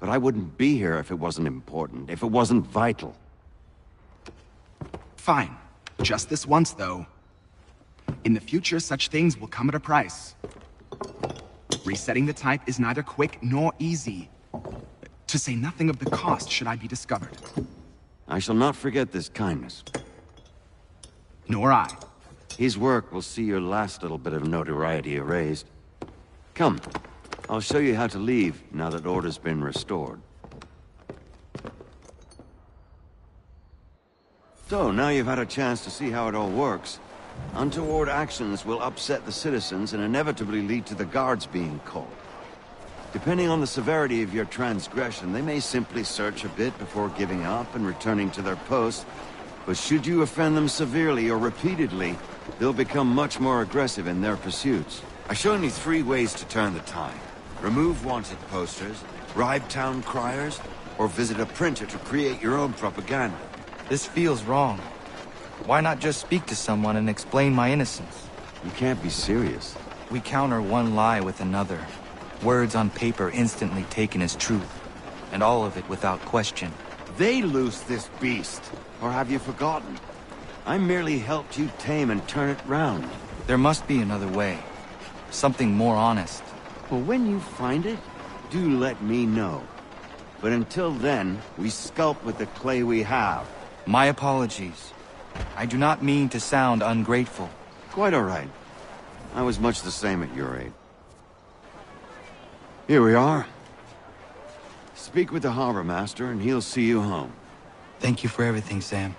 but I wouldn't be here if it wasn't important, if it wasn't vital. Fine. Just this once, though. In the future, such things will come at a price. Resetting the type is neither quick nor easy. To say nothing of the cost should I be discovered. I shall not forget this kindness. Nor I. His work will see your last little bit of notoriety erased. Come, I'll show you how to leave now that order's been restored. So, now you've had a chance to see how it all works. Untoward actions will upset the citizens and inevitably lead to the guards being called. Depending on the severity of your transgression, they may simply search a bit before giving up and returning to their posts. But should you offend them severely or repeatedly, they'll become much more aggressive in their pursuits. I've shown you 3 ways to turn the tide. Remove wanted posters, bribe town criers, or visit a printer to create your own propaganda. This feels wrong. Why not just speak to someone and explain my innocence? You can't be serious. We counter one lie with another. Words on paper instantly taken as truth. And all of it without question. They loose this beast. Or have you forgotten? I merely helped you tame and turn it round. There must be another way. Something more honest. Well, when you find it, do let me know. But until then, we sculpt with the clay we have. My apologies. I do not mean to sound ungrateful. Quite all right. I was much the same at your age. Here we are. Speak with the harbor master and he'll see you home. Thank you for everything, Sam.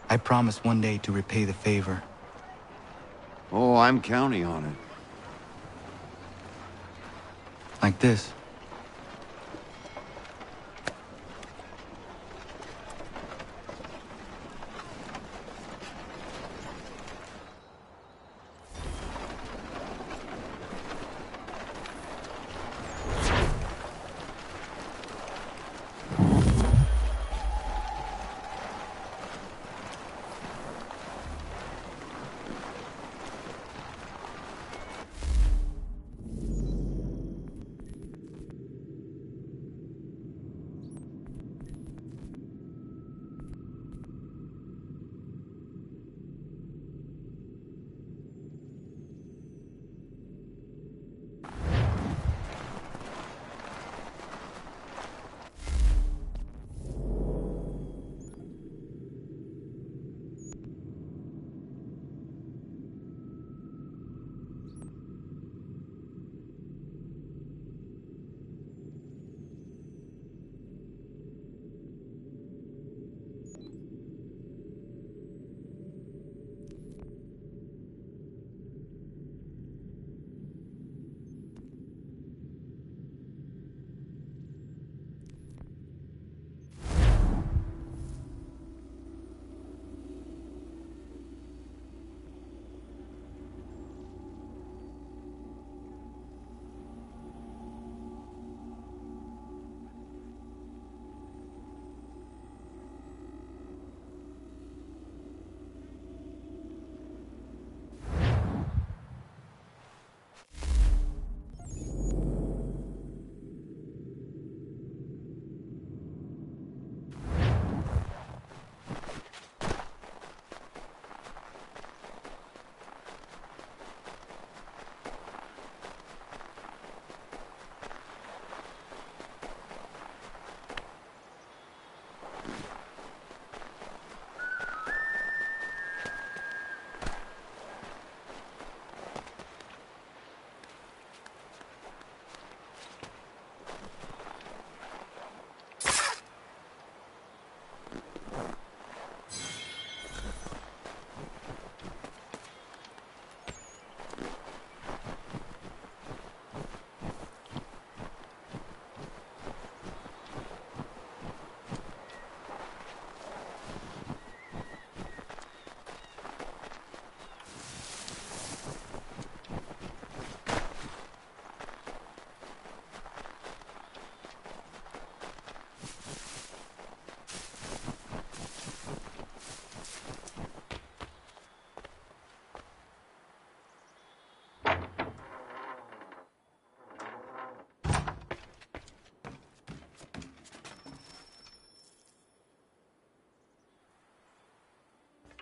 I promise one day to repay the favor. Oh, I'm counting on it. Like this.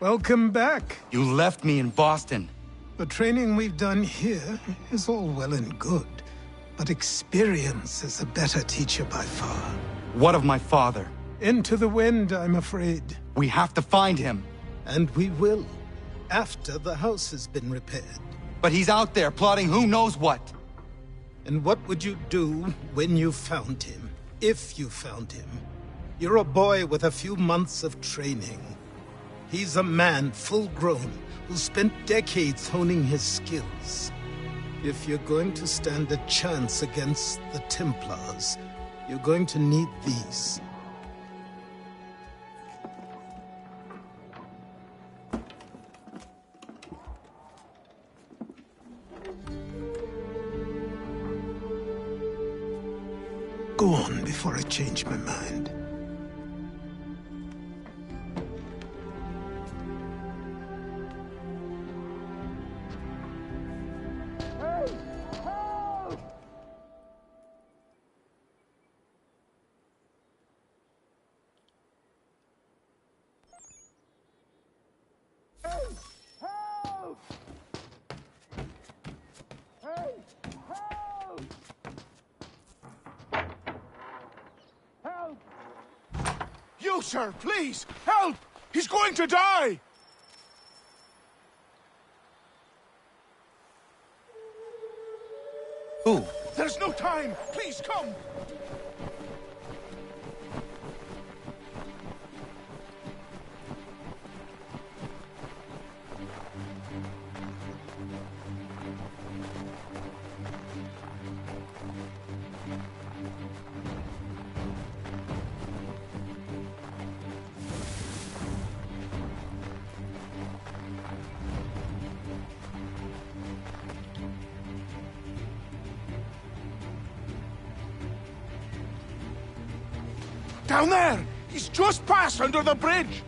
Welcome back. You left me in Boston. The training we've done here is all well and good, but experience is a better teacher by far. What of my father? Into the wind, I'm afraid. We have to find him. And we will, after the house has been repaired. But he's out there plotting who knows what. And what would you do when you found him? If you found him? You're a boy with a few months of training. He's a man full grown who spent decades honing his skills. If you're going to stand a chance against the Templars, you're going to need these. Go on before I change my mind. You, sir, please! Help! He's going to die! Who? There's no time! Please, come! Down there! He's just passed under the bridge!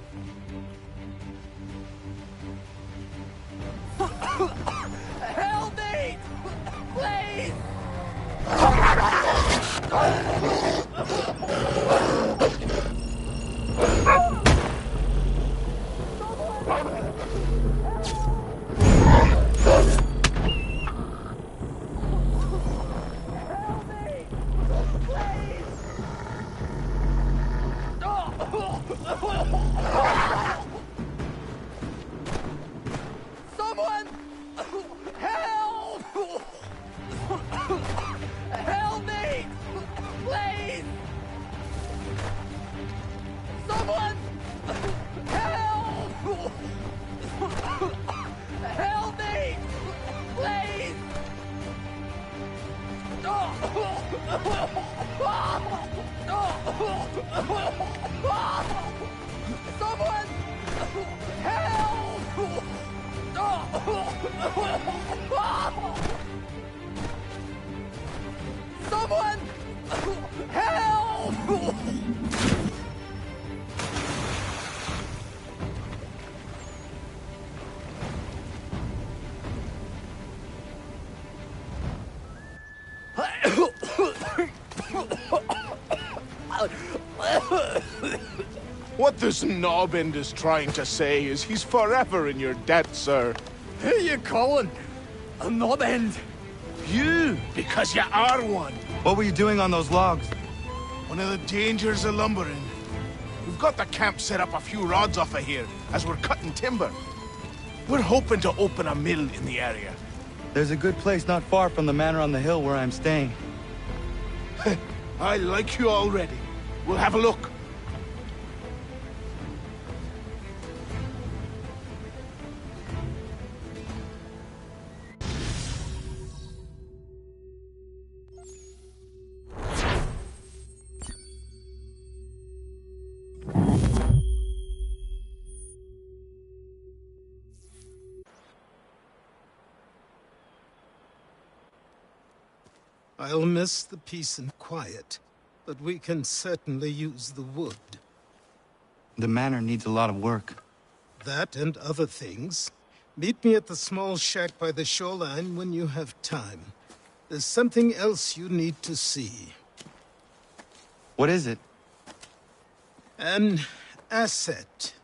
Help me! Please! Someone! Help! Help me! Please! Someone! Help! Help me! Please! Someone! Help! Someone! Help! What this knobend is trying to say is he's forever in your debt, sir. Who are you calling? A knobend? You, because you are one. What were you doing on those logs? One of the dangers of lumbering. We've got the camp set up a few rods off of here, as we're cutting timber. We're hoping to open a mill in the area. There's a good place not far from the manor on the hill where I'm staying. I like you already. We'll have a look. I'll miss the peace and quiet, but we can certainly use the wood. The manor needs a lot of work. That and other things. Meet me at the small shack by the shoreline when you have time. There's something else you need to see. What is it? An asset.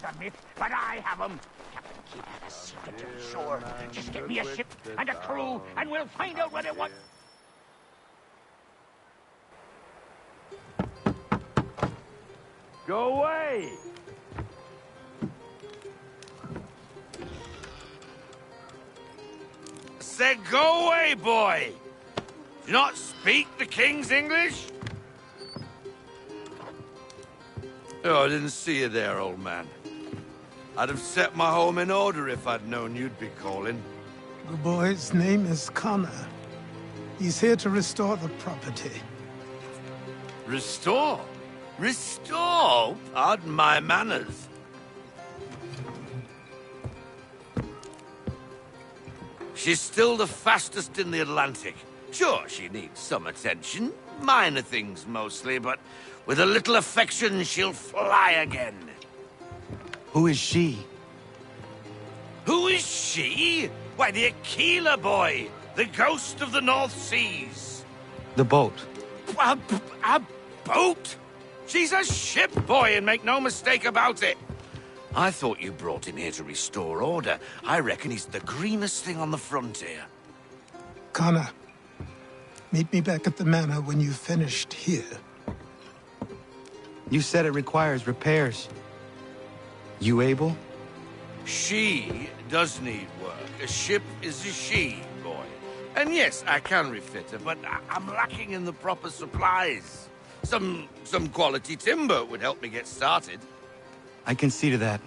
submit, but I have them. Captain Kidd had a secret to be sure. Just get me a ship and a crew, and we'll find out what it was. Go away! Said go away, boy! Do you not speak the King's English? Oh, I didn't see you there, old man. I'd have set my home in order if I'd known you'd be calling. The boy's name is Connor. He's here to restore the property. Restore? Restore? Pardon my manners. She's still the fastest in the Atlantic. Sure, she needs some attention. Minor things mostly, but with a little affection, she'll fly again. Who is she? Who is she? Why, the Aquila boy, the ghost of the North Seas. The boat. A boat? She's a ship, boy, and make no mistake about it. I thought you brought him here to restore order. I reckon he's the greenest thing on the frontier. Connor, meet me back at the manor when you've finished here. You said it requires repairs. You able? She does need work. A ship is a she, boy. And yes, I can refit her, but I'm lacking in the proper supplies. Some quality timber would help me get started. I can see to that.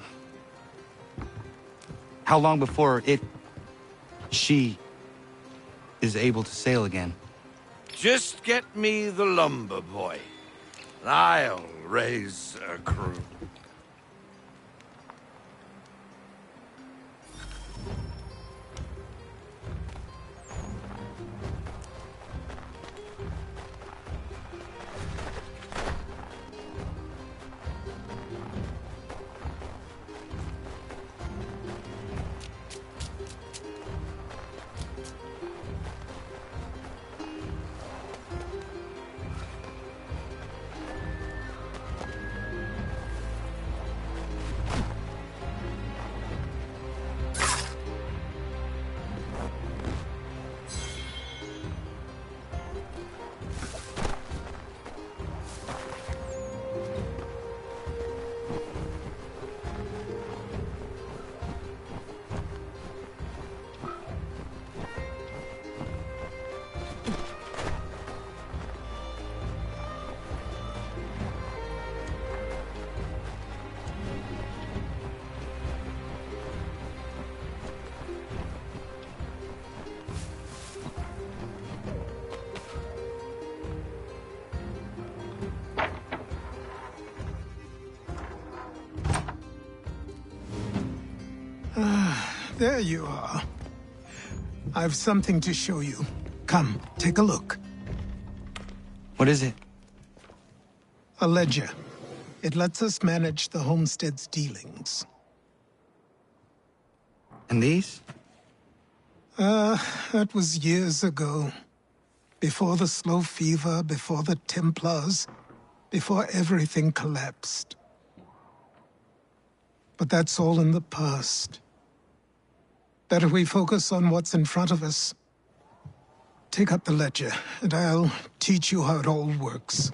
How long before she is able to sail again? Just get me the lumber, boy. I'll raise a crew. There you are. I've something to show you. Come, take a look. What is it? A ledger. It lets us manage the homestead's dealings. And these? That was years ago. Before the slow fever, before the Templars, before everything collapsed. But that's all in the past. Better we focus on what's in front of us. Take up the ledger, and I'll teach you how it all works.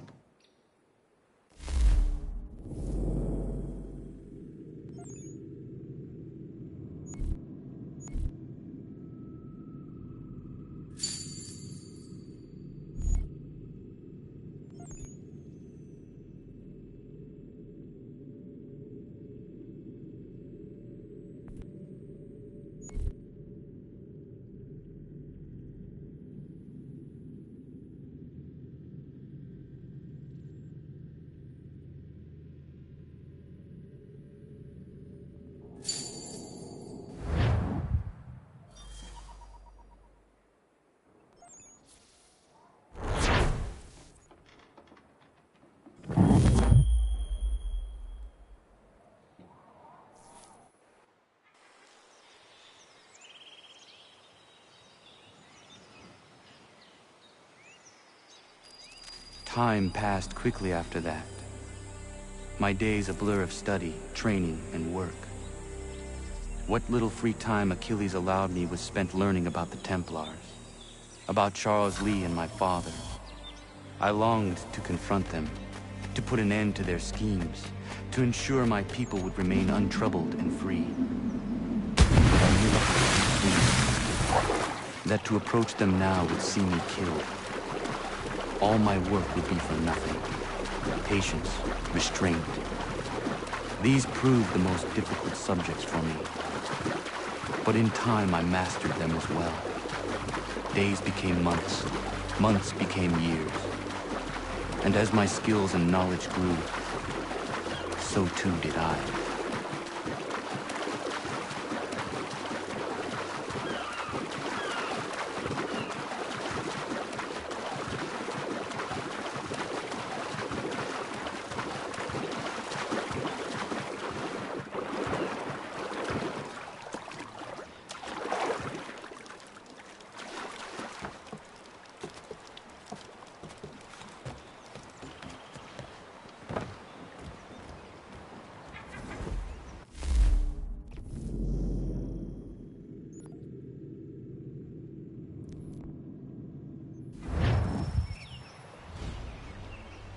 Time passed quickly after that. My days a blur of study, training, and work. What little free time Achilles allowed me was spent learning about the Templars, about Charles Lee and my father. I longed to confront them, to put an end to their schemes, to ensure my people would remain untroubled and free. But I knew that to approach them now would see me killed. All my work would be for nothing. Patience, restraint. These proved the most difficult subjects for me. But in time, I mastered them as well. Days became months. Months became years. And as my skills and knowledge grew, so too did I.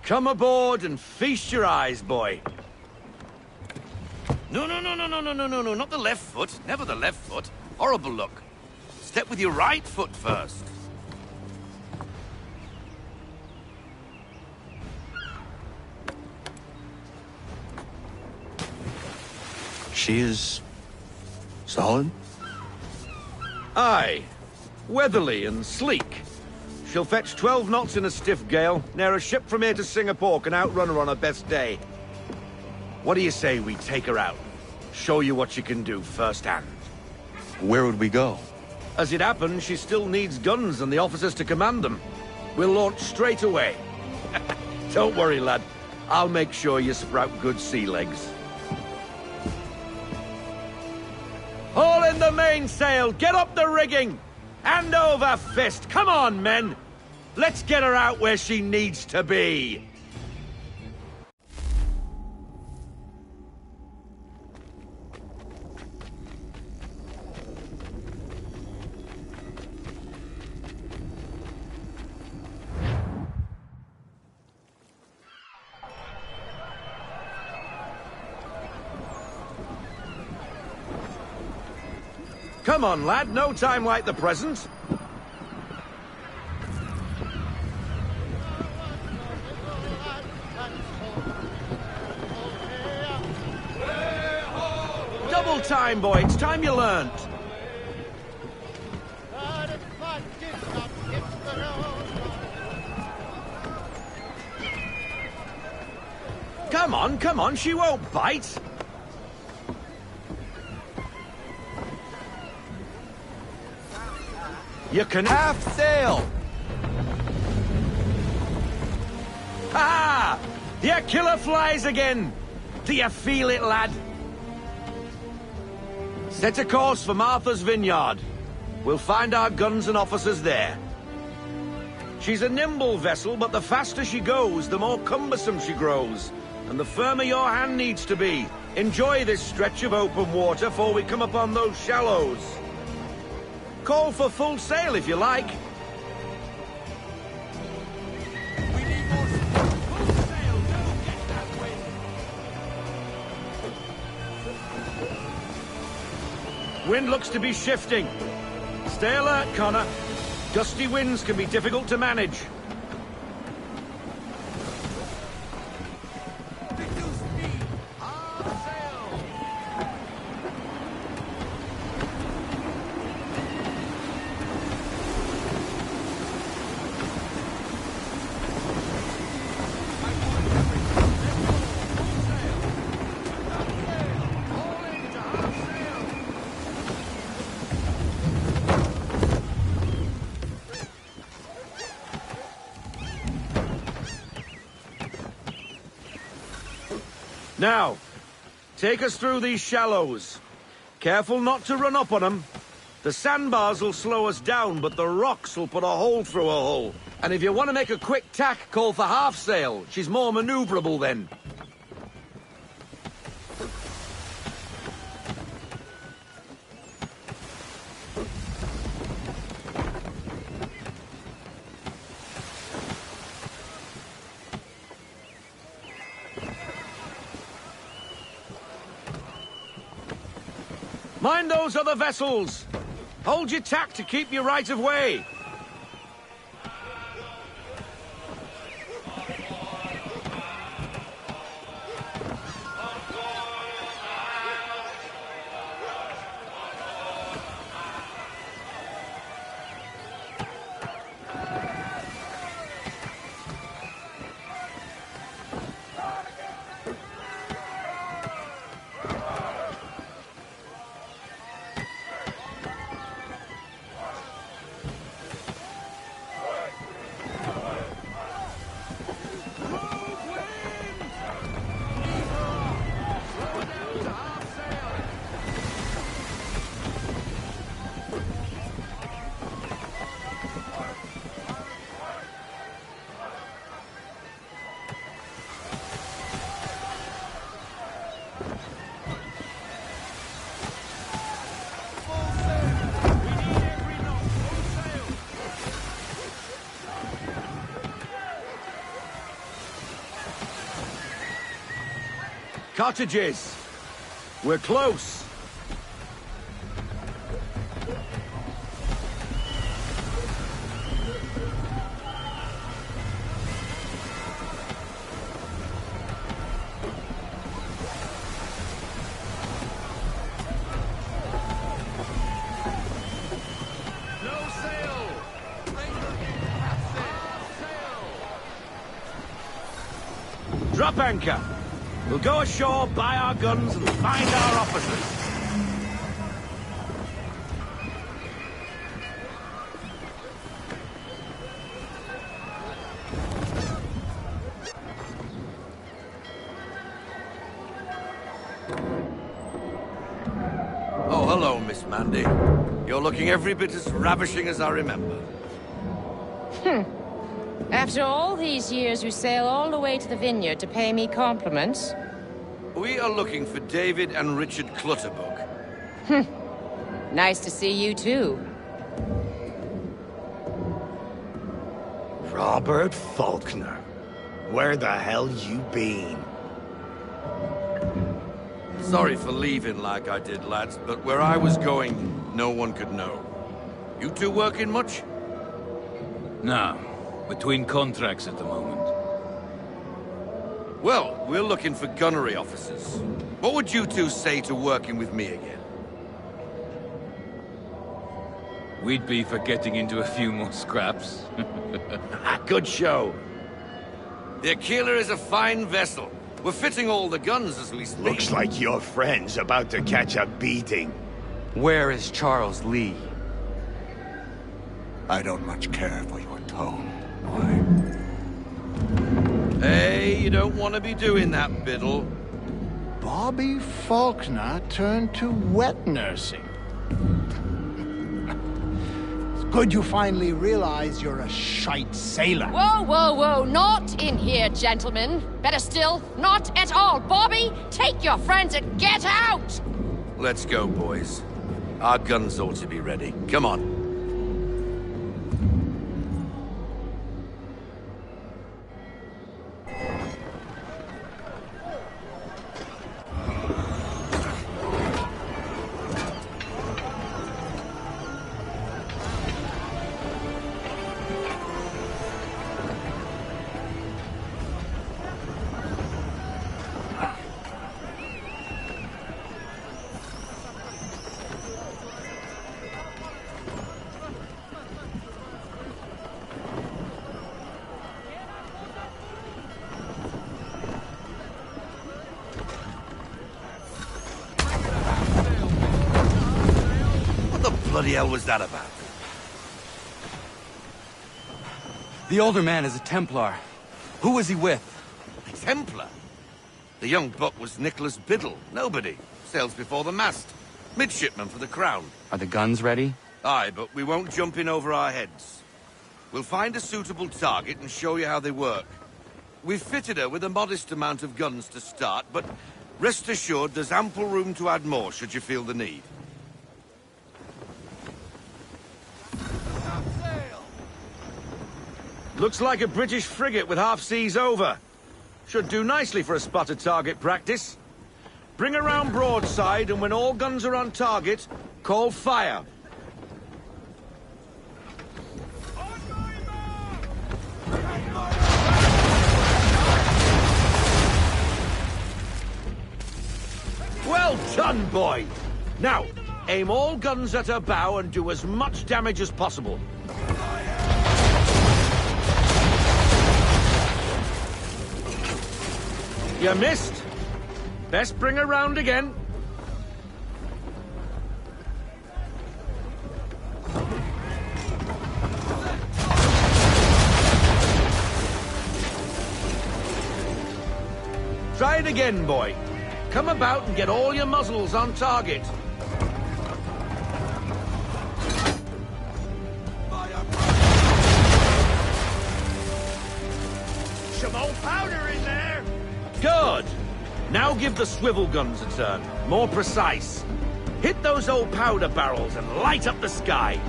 Come aboard and feast your eyes, boy. No, not the left foot. Never the left foot. Horrible look. Step with your right foot first. She is... solid? Aye. Weatherly and sleek. She'll fetch 12 knots in a stiff gale, ne'er a ship from here to Singapore can outrun her on her best day. What do you say we take her out? Show you what she can do firsthand. Where would we go? As it happens, she still needs guns and the officers to command them. We'll launch straight away. Don't worry, lad. I'll make sure you sprout good sea legs. Haul in the mainsail! Get up the rigging! Hand over fist! Come on, men! Let's get her out where she needs to be! Come on, lad. No time like the present. Double time, boy. It's time you learned. Come on. She won't bite. You can half sail! Ha! Your killer flies again! Do you feel it, lad? Set a course for Martha's Vineyard. We'll find our guns and officers there. She's a nimble vessel, but the faster she goes, the more cumbersome she grows. And the firmer your hand needs to be. Enjoy this stretch of open water before we come upon those shallows. Call for full sail if you like. We need more full sail. Don't get that wind. Wind looks to be shifting. Stay alert, Connor. Gusty winds can be difficult to manage. Now, take us through these shallows. Careful not to run up on them. The sandbars will slow us down, but the rocks will put a hole through a hull. And if you want to make a quick tack, call for half sail. She's more maneuverable then. Mind those other vessels! Hold your tack to keep your right of way! Cottages! We're close! Drop anchor! We'll go ashore, buy our guns, and find our officers. Oh, hello, Miss Mandy. You're looking every bit as ravishing as I remember. After all these years, you sail all the way to the vineyard to pay me compliments? We are looking for David and Richard Clutterbuck. Nice to see you, too. Robert Faulkner. Where the hell you been? Sorry for leaving like I did, lads, but where I was going, no one could know. You two working much? No. Between contracts at the moment. Well, we're looking for gunnery officers. What would you two say to working with me again? We'd be for getting into a few more scraps. Good show. The Aquila is a fine vessel. We're fitting all the guns as we speak. Looks like your friend's about to catch a beating. Where is Charles Lee? I don't much care for your tone. Hey, you don't want to be doing that, Biddle. Bobby Faulkner turned to wet nursing. It's good you finally realize you're a shite sailor. Whoa, whoa, whoa, not in here, gentlemen. Better still, not at all. Bobby, take your friends and get out! Let's go, boys. Our guns ought to be ready. Come on. What the bloody hell was that about? The older man is a Templar. Who was he with? A Templar? The young buck was Nicholas Biddle. Nobody. Sails before the mast. Midshipman for the Crown. Are the guns ready? Aye, but we won't jump in over our heads. We'll find a suitable target and show you how they work. We've fitted her with a modest amount of guns to start, but rest assured there's ample room to add more should you feel the need. Looks like a British frigate with half seas over. Should do nicely for a spotted target practice. Bring around broadside, and when all guns are on target, call fire. Well done, boy! Now, aim all guns at her bow and do as much damage as possible. You missed. Best bring her round again. Try it again, boy. Come about and get all your muzzles on target. Some old powder in there. Good. Now give the swivel guns a turn. More precise. Hit those old powder barrels and light up the sky.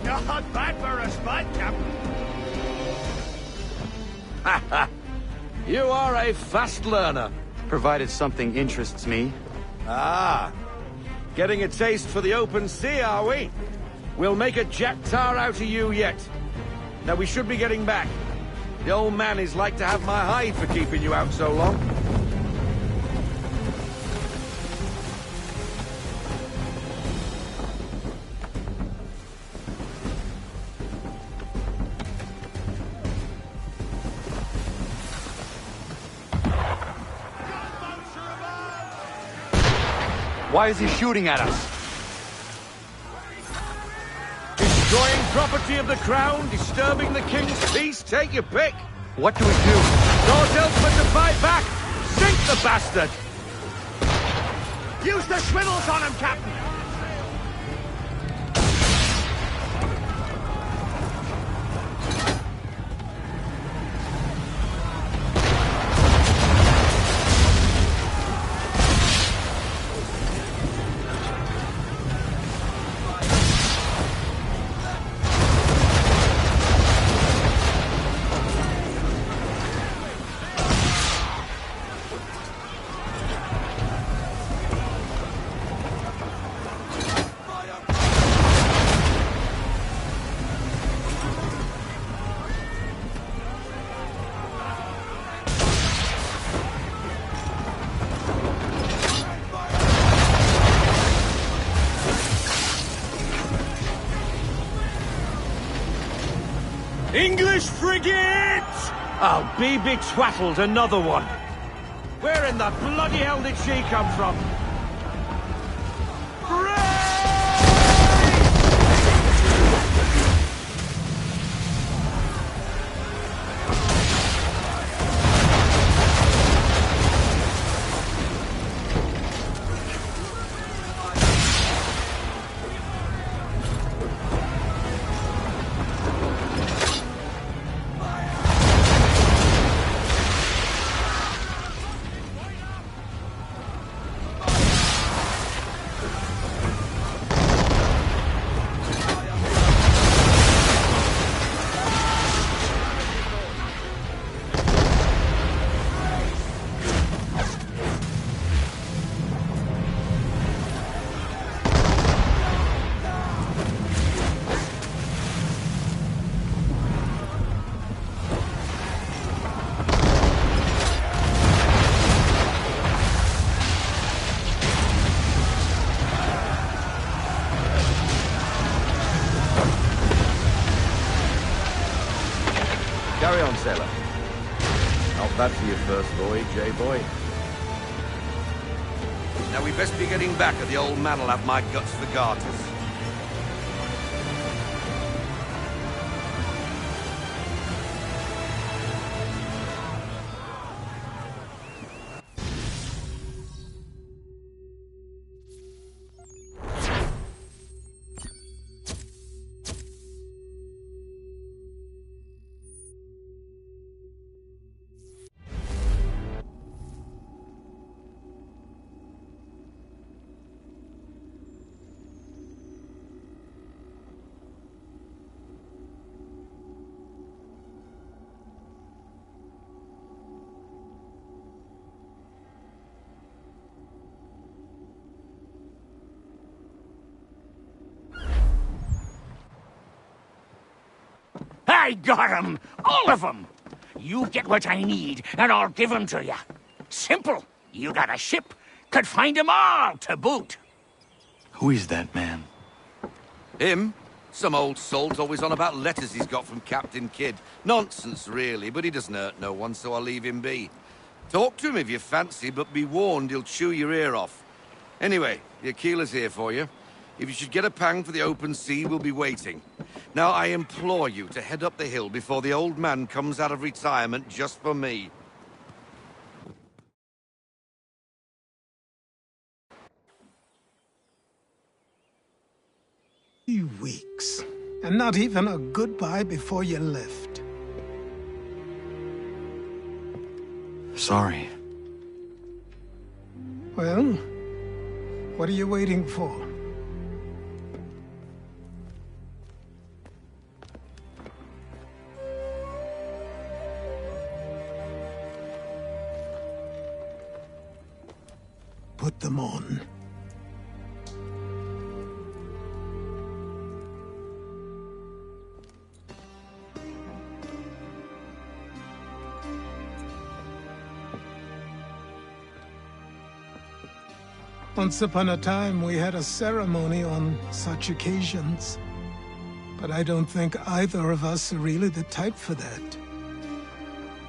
Not bad for a spud, Captain. You are a fast learner. Provided something interests me. Ah, getting a taste for the open sea, are we? We'll make a jack tar out of you yet. Now we should be getting back. The old man is like to have my hide for keeping you out so long. Why is he shooting at us? Destroying property of the crown, disturbing the king's peace, take your pick. What do we do? Naught else but to fight back. Sink the bastard. Use the swivels on him, Captain. English frigate! I'll be betwattled, another one. Where in the bloody hell did she come from? Carry on, sailor. Not bad for your first voyage, eh, boy? Now we best be getting back, or the old man'll have my guts for garters. I got 'em! All of 'em! You get what I need, and I'll give 'em to you. Simple. You got a ship, could find 'em all to boot. Who is that man? Him? Some old salt always on about letters he's got from Captain Kidd. Nonsense, really, but he doesn't hurt no one, so I'll leave him be. Talk to him if you fancy, but be warned he'll chew your ear off. Anyway, the Aquila's here for you. If you should get a pang for the open sea, we'll be waiting. Now, I implore you to head up the hill before the old man comes out of retirement just for me. Weeks, and not even a goodbye before you left. Sorry. Well, what are you waiting for? Put them on. Once upon a time, we had a ceremony on such occasions. But I don't think either of us are really the type for that.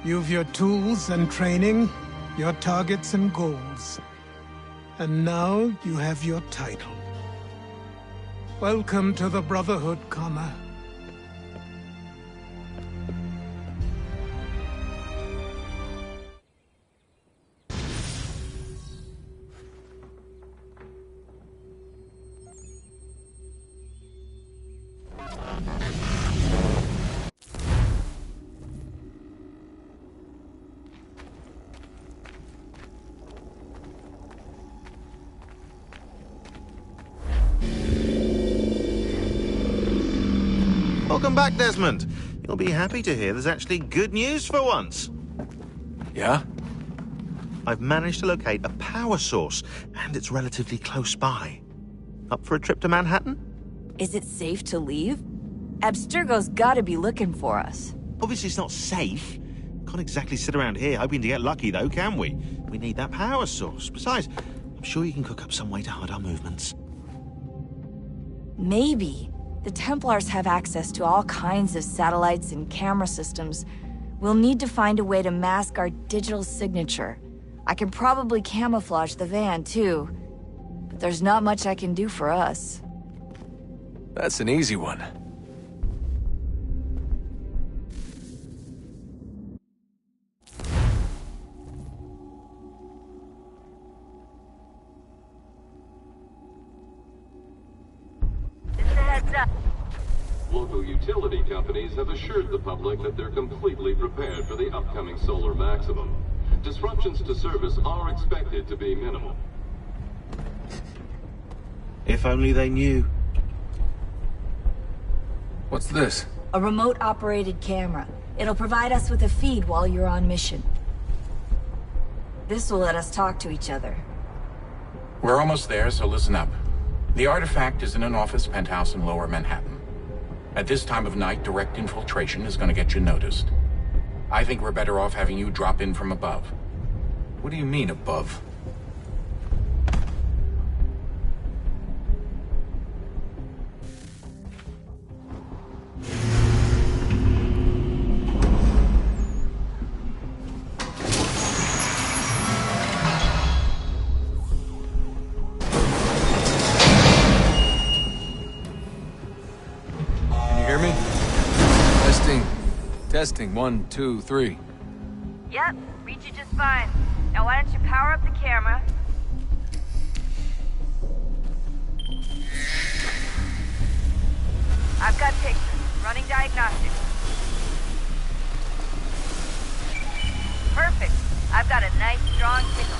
You've your tools and training, your targets and goals. And now you have your title. Welcome to the Brotherhood, Connor. Welcome back, Desmond. You'll be happy to hear there's actually good news for once. Yeah? I've managed to locate a power source, and it's relatively close by. Up for a trip to Manhattan? Is it safe to leave? Abstergo's gotta be looking for us. Obviously it's not safe. Can't exactly sit around here hoping to get lucky, though, can we? We need that power source. Besides, I'm sure you can cook up some way to hide our movements. Maybe. The Templars have access to all kinds of satellites and camera systems. We'll need to find a way to mask our digital signature. I can probably camouflage the van, too. But there's not much I can do for us. That's an easy one. Local utility companies have assured the public that they're completely prepared for the upcoming solar maximum. Disruptions to service are expected to be minimal. If only they knew. What's this? A remote-operated camera. It'll provide us with a feed while you're on mission. This will let us talk to each other. We're almost there, so listen up. The artifact is in an office penthouse in Lower Manhattan. At this time of night, direct infiltration is going to get you noticed. I think we're better off having you drop in from above. What do you mean, above? Testing, 1, 2, 3. Yep, reach you just fine. Now why don't you power up the camera? I've got pictures. Running diagnostics. Perfect. I've got a nice, strong signal.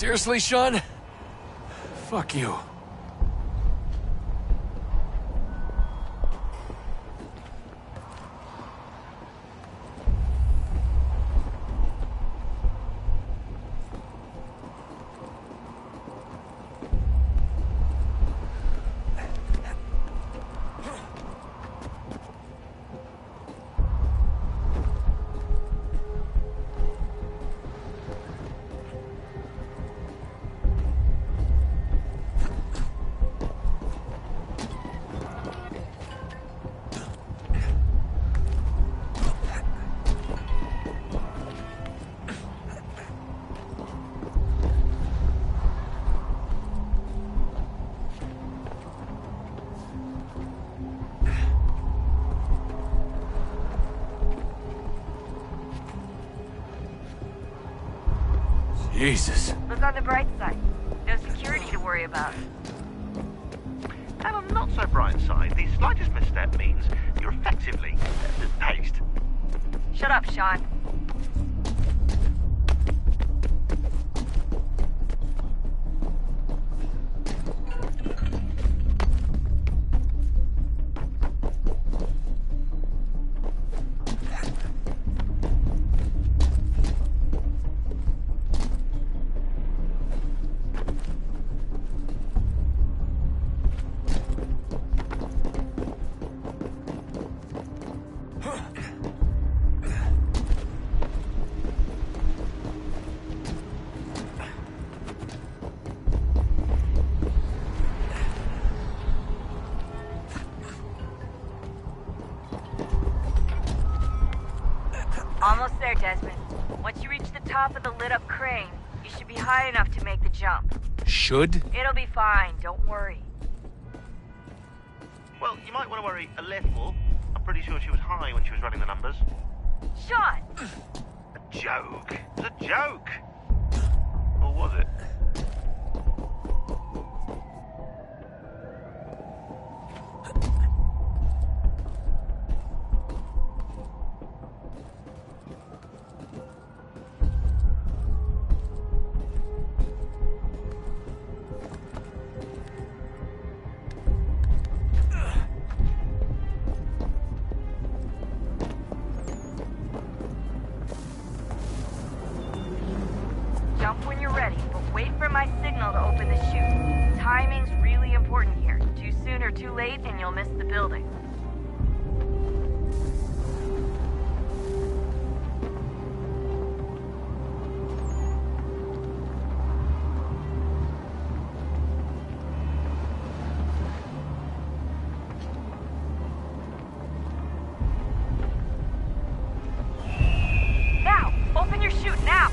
Seriously, Sean? Fuck you. Jesus. Look on the bright side. No security to worry about. And on the not so bright side, the slightest misstep means you're effectively paced. Shut up, Sean. Almost there, Desmond. Once you reach the top of the lit-up crane, you should be high enough to make the jump. Should? It'll be fine, don't worry. Well, you might want to worry a little. I'm pretty sure she was high when she was running the numbers. Sean! A joke. It was a joke. Or was it? Jump when you're ready, but wait for my signal to open the chute. Timing's really important here. Too soon or too late, and you'll miss the building. Now! Open your chute, now!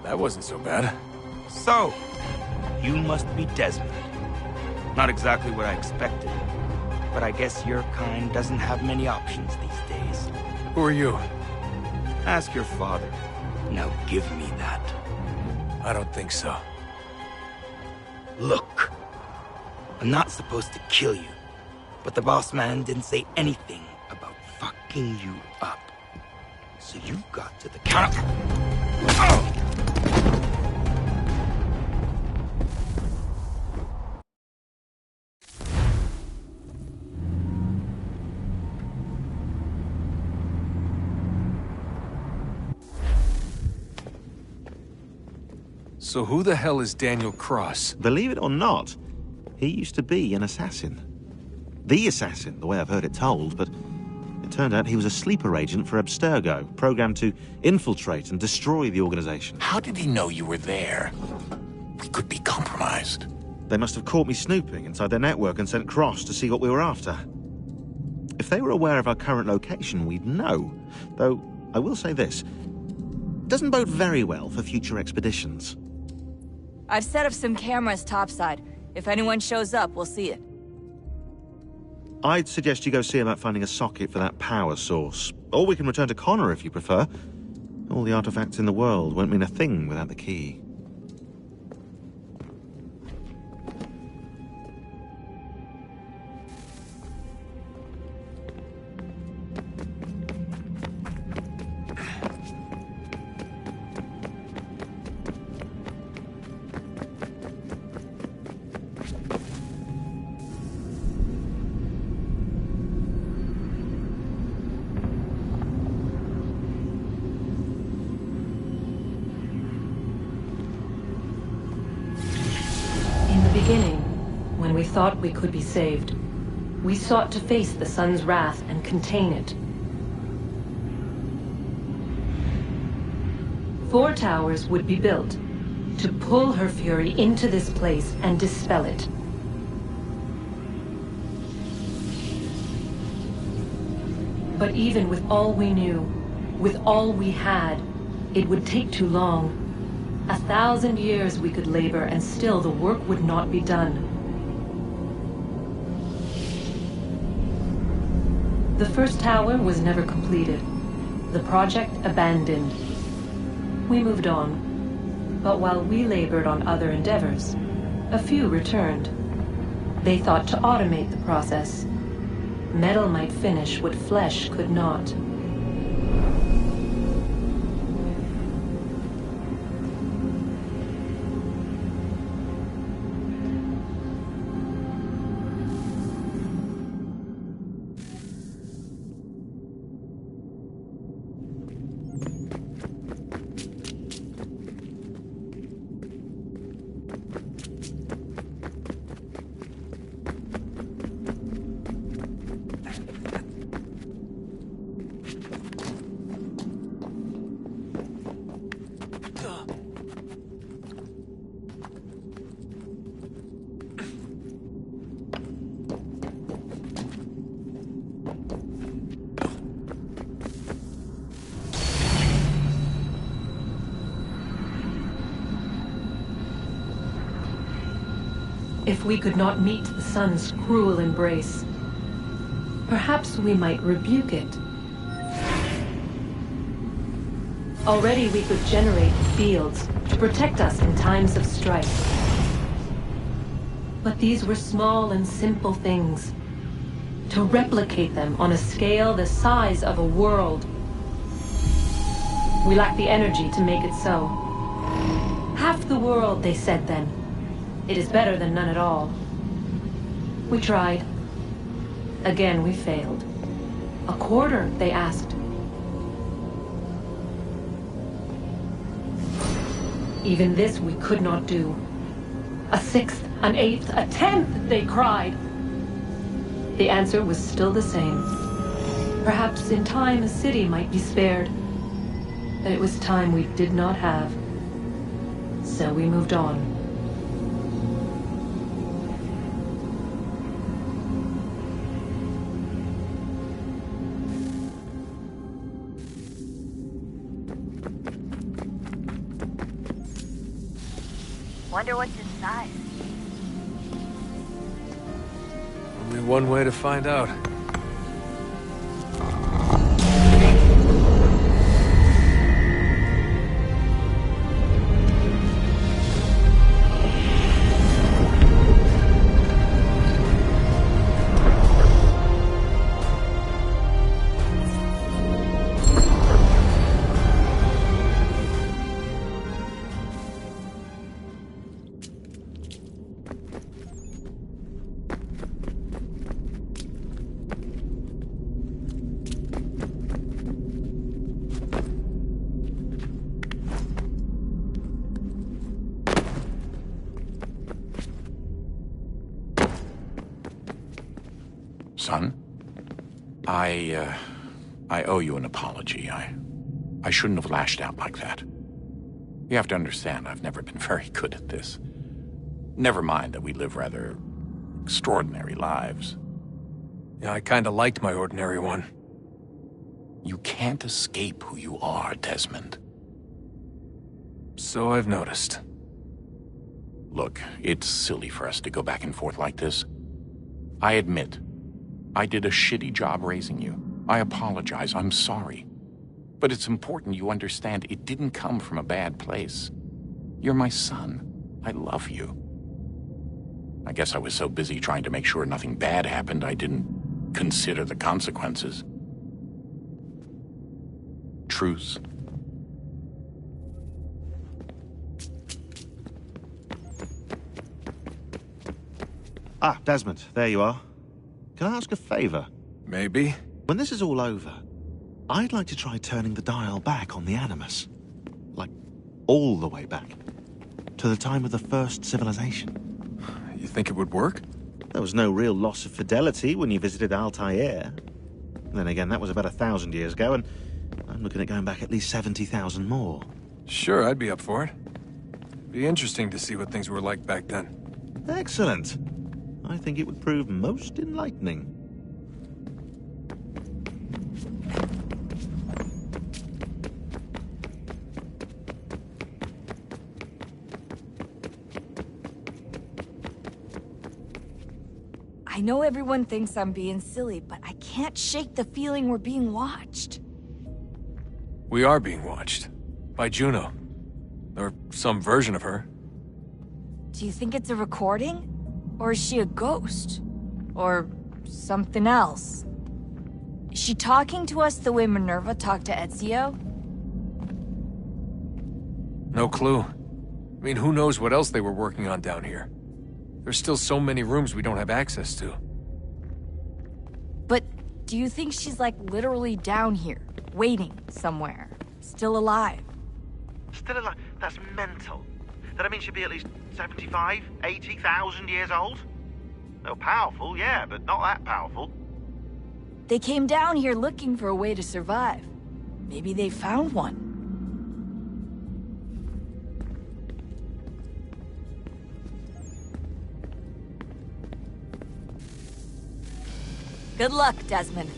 That wasn't so bad. So, you must be Desmond. Not exactly what I expected, but I guess your kind doesn't have many options these days. Who are you? Ask your father. Now give me that. I don't think so. Look, I'm not supposed to kill you, but the boss man didn't say anything about fucking you up. So you got to the counter. Oh! So who the hell is Daniel Cross? Believe it or not, he used to be an assassin. the assassin, the way I've heard it told, but it turned out he was a sleeper agent for Abstergo, programmed to infiltrate and destroy the organization. How did he know you were there? We could be compromised. They must have caught me snooping inside their network and sent Cross to see what we were after. If they were aware of our current location, we'd know. Though, I will say this. It doesn't bode very well for future expeditions. I've set up some cameras topside. If anyone shows up, we'll see it. I'd suggest you go see about finding a socket for that power source. Or we can return to Connor if you prefer. All the artifacts in the world won't mean a thing without the key. When we thought we could be saved, we sought to face the sun's wrath and contain it. 4 towers would be built to pull her fury into this place and dispel it. But even with all we knew, with all we had, it would take too long. 1,000 years we could labor and still the work would not be done. The first tower was never completed. The project abandoned. We moved on. But while we labored on other endeavors, a few returned. They thought to automate the process. Metal might finish what flesh could not. If we could not meet the sun's cruel embrace, perhaps we might rebuke it. Already we could generate fields to protect us in times of strife. But these were small and simple things. To replicate them on a scale the size of a world, we lack the energy to make it so. Half the world, they said then. It is better than none at all. We tried. Again, we failed. A quarter, they asked. Even this we could not do. A 1/6, an 1/8, a 1/10, they cried. The answer was still the same. Perhaps in time a city might be spared. But it was time we did not have. So we moved on. Wonder what's inside. Only one way to find out. I owe you an apology. I shouldn't have lashed out like that. You have to understand, I've never been very good at this. Never mind that we live rather extraordinary lives. Yeah, I kinda liked my ordinary one. You can't escape who you are, Desmond. So I've noticed. Look, it's silly for us to go back and forth like this. I admit, I did a shitty job raising you. I apologize, I'm sorry. But it's important you understand it didn't come from a bad place. You're my son. I love you. I guess I was so busy trying to make sure nothing bad happened, I didn't consider the consequences. Truce. Ah, Desmond, there you are. Can I ask a favor? Maybe. When this is all over, I'd like to try turning the dial back on the Animus. Like, all the way back. To the time of the first civilization. You think it would work? There was no real loss of fidelity when you visited Altair. Then again, that was about 1,000 years ago, and I'm looking at going back at least 70,000 more. Sure, I'd be up for it. Be interesting to see what things were like back then. Excellent. I think it would prove most enlightening. I know everyone thinks I'm being silly, but I can't shake the feeling we're being watched. We are being watched. By Juno. Or some version of her. Do you think it's a recording? Or is she a ghost? Or something else? Is she talking to us the way Minerva talked to Ezio? No clue. I mean, who knows what else they were working on down here? There's still so many rooms we don't have access to. But do you think she's like literally down here, waiting somewhere, still alive? Still alive? That's mental. That means she'd be at least 75, 80,000 years old? No, powerful, yeah, but not that powerful. They came down here looking for a way to survive. Maybe they found one. Good luck, Desmond.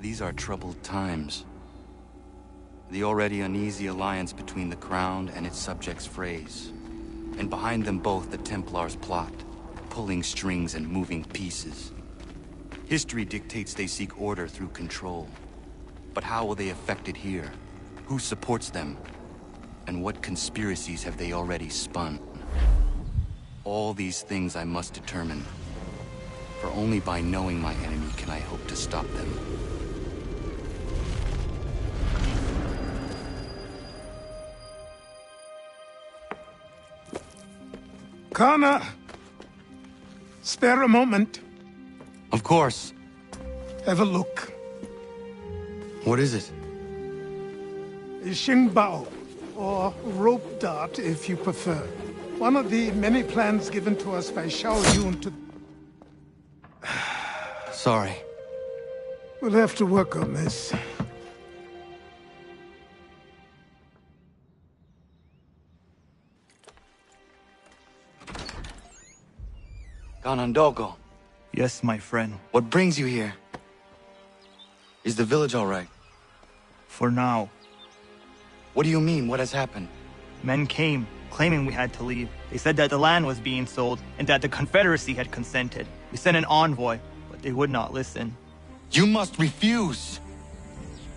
These are troubled times. The already uneasy alliance between the Crown and its subjects frays. And behind them both the Templars plot, pulling strings and moving pieces. History dictates they seek order through control. But how will they affect it here? Who supports them? And what conspiracies have they already spun? All these things I must determine. For only by knowing my enemy can I hope to stop them. Connor! Spare a moment. Of course. Have a look. What is it? Xingbao, or rope dart if you prefer. One of the many plans given to us by Xiao Yun to... Sorry. We'll have to work on this. Ganondogo. Yes, my friend. What brings you here? Is the village all right? For now. What do you mean? What has happened? Men came, claiming we had to leave. They said that the land was being sold, and that the Confederacy had consented. We sent an envoy, but they would not listen. You must refuse!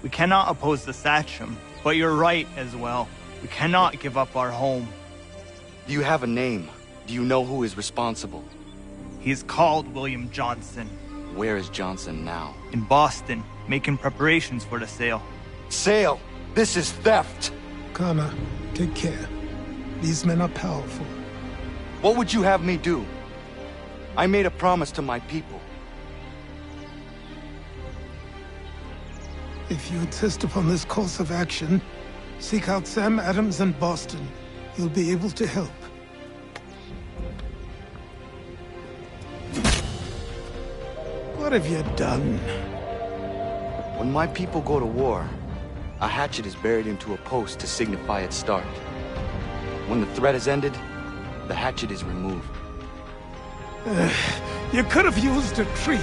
We cannot oppose the Sachem, but you're right as well. We cannot give up our home. Do you have a name? Do you know who is responsible? He is called William Johnson. Where is Johnson now? In Boston, making preparations for the sale. Sale? This is theft! Connor, take care. These men are powerful. What would you have me do? I made a promise to my people. If you insist upon this course of action, seek out Sam Adams in Boston. He'll be able to help. What have you done? When my people go to war, a hatchet is buried into a post to signify its start. When the threat is ended, the hatchet is removed. You could have used a tree.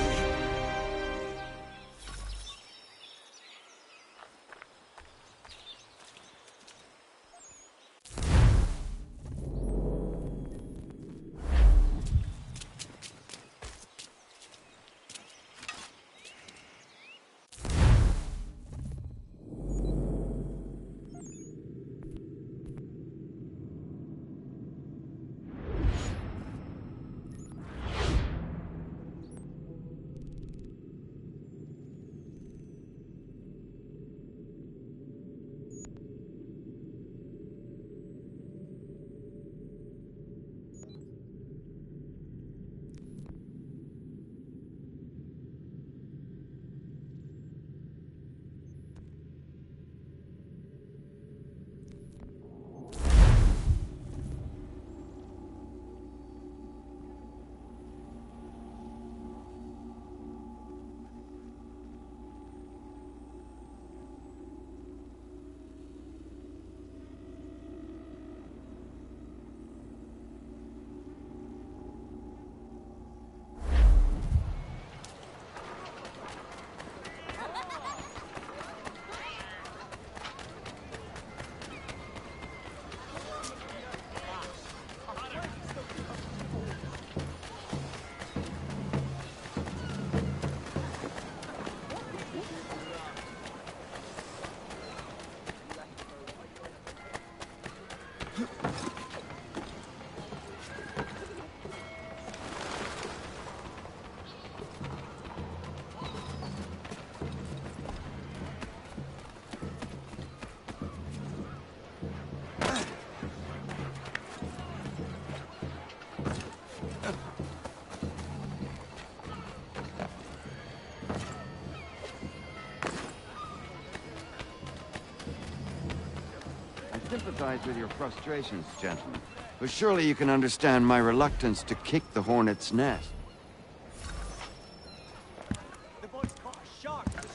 I sympathize with your frustrations, gentlemen. But surely you can understand my reluctance to kick the hornet's nest.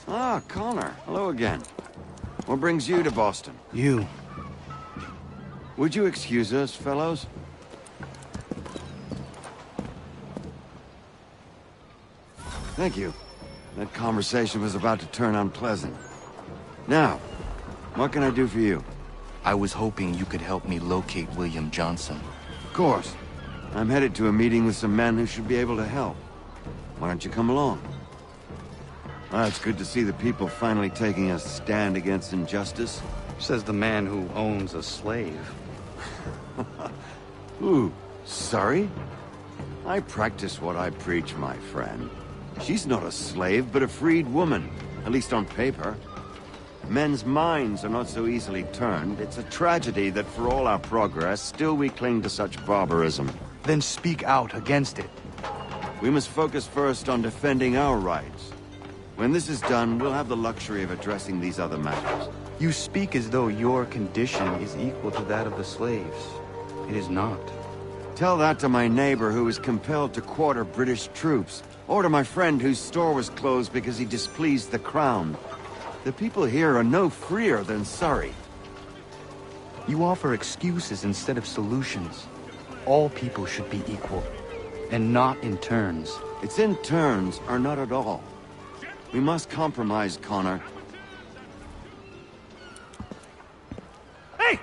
Ah, Connor. Hello again. What brings you to Boston? You. Would you excuse us, fellows? Thank you. That conversation was about to turn unpleasant. Now, what can I do for you? I was hoping you could help me locate William Johnson. Of course. I'm headed to a meeting with some men who should be able to help. Why don't you come along? It's good to see the people finally taking a stand against injustice. Says the man who owns a slave. Ooh, sorry? I practice what I preach, my friend. She's not a slave, but a freed woman, at least on paper. Men's minds are not so easily turned. It's a tragedy that for all our progress, still we cling to such barbarism. Then speak out against it. We must focus first on defending our rights. When this is done, we'll have the luxury of addressing these other matters. You speak as though your condition is equal to that of the slaves. It is not. Tell that to my neighbor who was compelled to quarter British troops, or to my friend whose store was closed because he displeased the crown. The people here are no freer than Surrey. You offer excuses instead of solutions. All people should be equal, and not in turns. It's in turns, or not at all. We must compromise, Connor. Hey!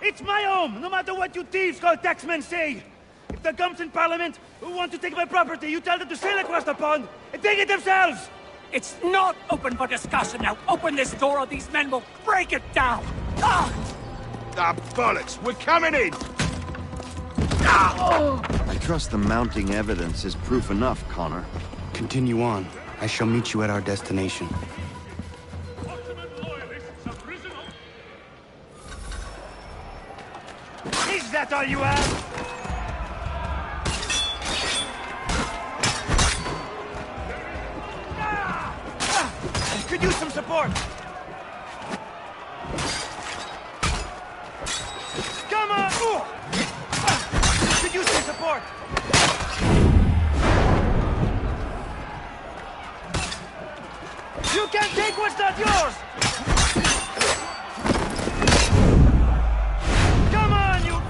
It's my home, no matter what you thieves called taxmen say! If the gums in Parliament who want to take my property, you tell them to sail across the pond and take it themselves! It's not open for discussion now. Open this door or these men will break it down. Ah, bollocks! We're coming in! I trust the mounting evidence is proof enough, Connor. Continue on. I shall meet you at our destination. Is that all you have? Could use some support. Come on! Could use some support. Take what's not yours! Come on, you...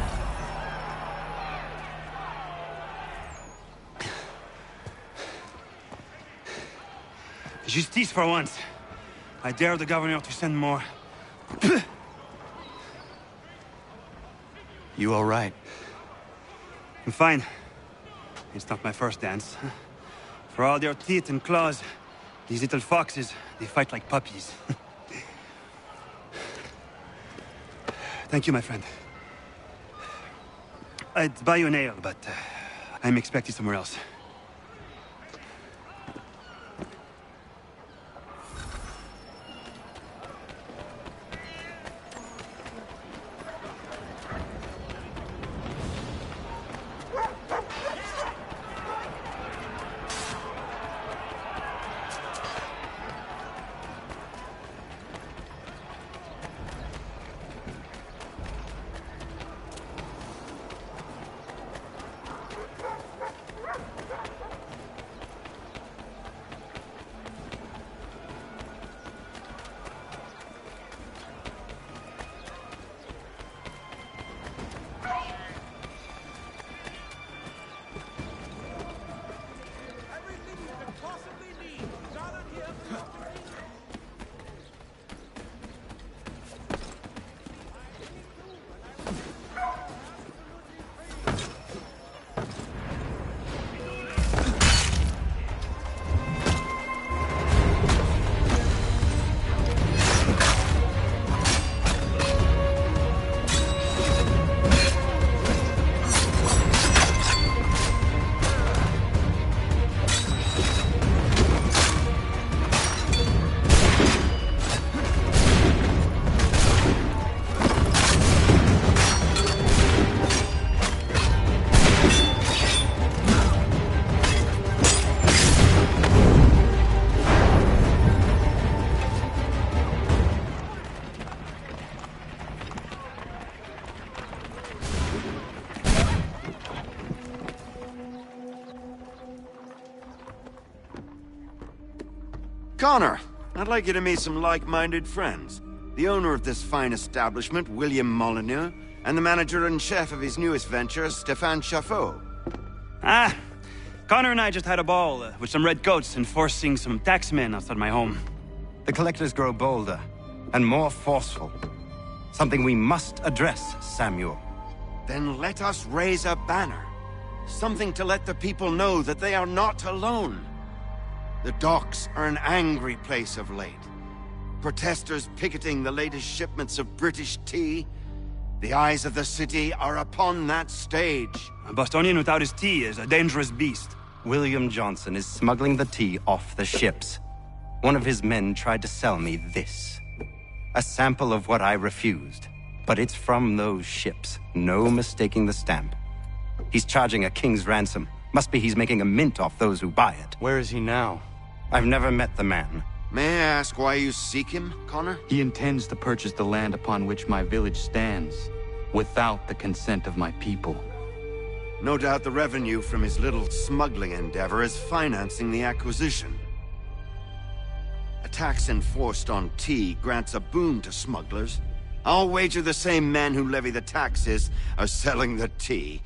Justice for once. I dare the governor to send more. You all right? I'm fine. It's not my first dance. For all their teeth and claws, these little foxes, they fight like puppies. Thank you, my friend. I'd buy you an ale, but I'm expected somewhere else. Connor, I'd like you to meet some like-minded friends. The owner of this fine establishment, William Molyneux, and the manager and chef of his newest venture, Stéphane Chaffeau. Ah, Connor and I just had a ball with some red coats enforcing some taxmen outside my home. The collectors grow bolder and more forceful. Something we must address, Samuel. Then let us raise a banner. Something to let the people know that they are not alone. The docks are an angry place of late. Protesters picketing the latest shipments of British tea. The eyes of the city are upon that stage. A Bostonian without his tea is a dangerous beast. William Johnson is smuggling the tea off the ships. One of his men tried to sell me this. A sample of what I refused. But it's from those ships. No mistaking the stamp. He's charging a king's ransom. Must be he's making a mint off those who buy it. Where is he now? I've never met the man. May I ask why you seek him, Connor? He intends to purchase the land upon which my village stands, without the consent of my people. No doubt the revenue from his little smuggling endeavor is financing the acquisition. A tax enforced on tea grants a boon to smugglers. I'll wager the same men who levy the taxes are selling the tea.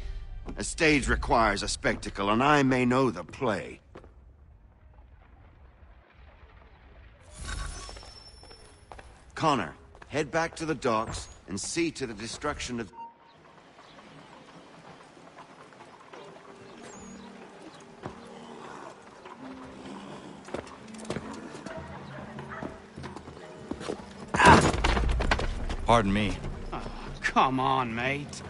A stage requires a spectacle, and I may know the play. Connor, head back to the docks and see to the destruction of... Pardon me. Oh, come on, mate.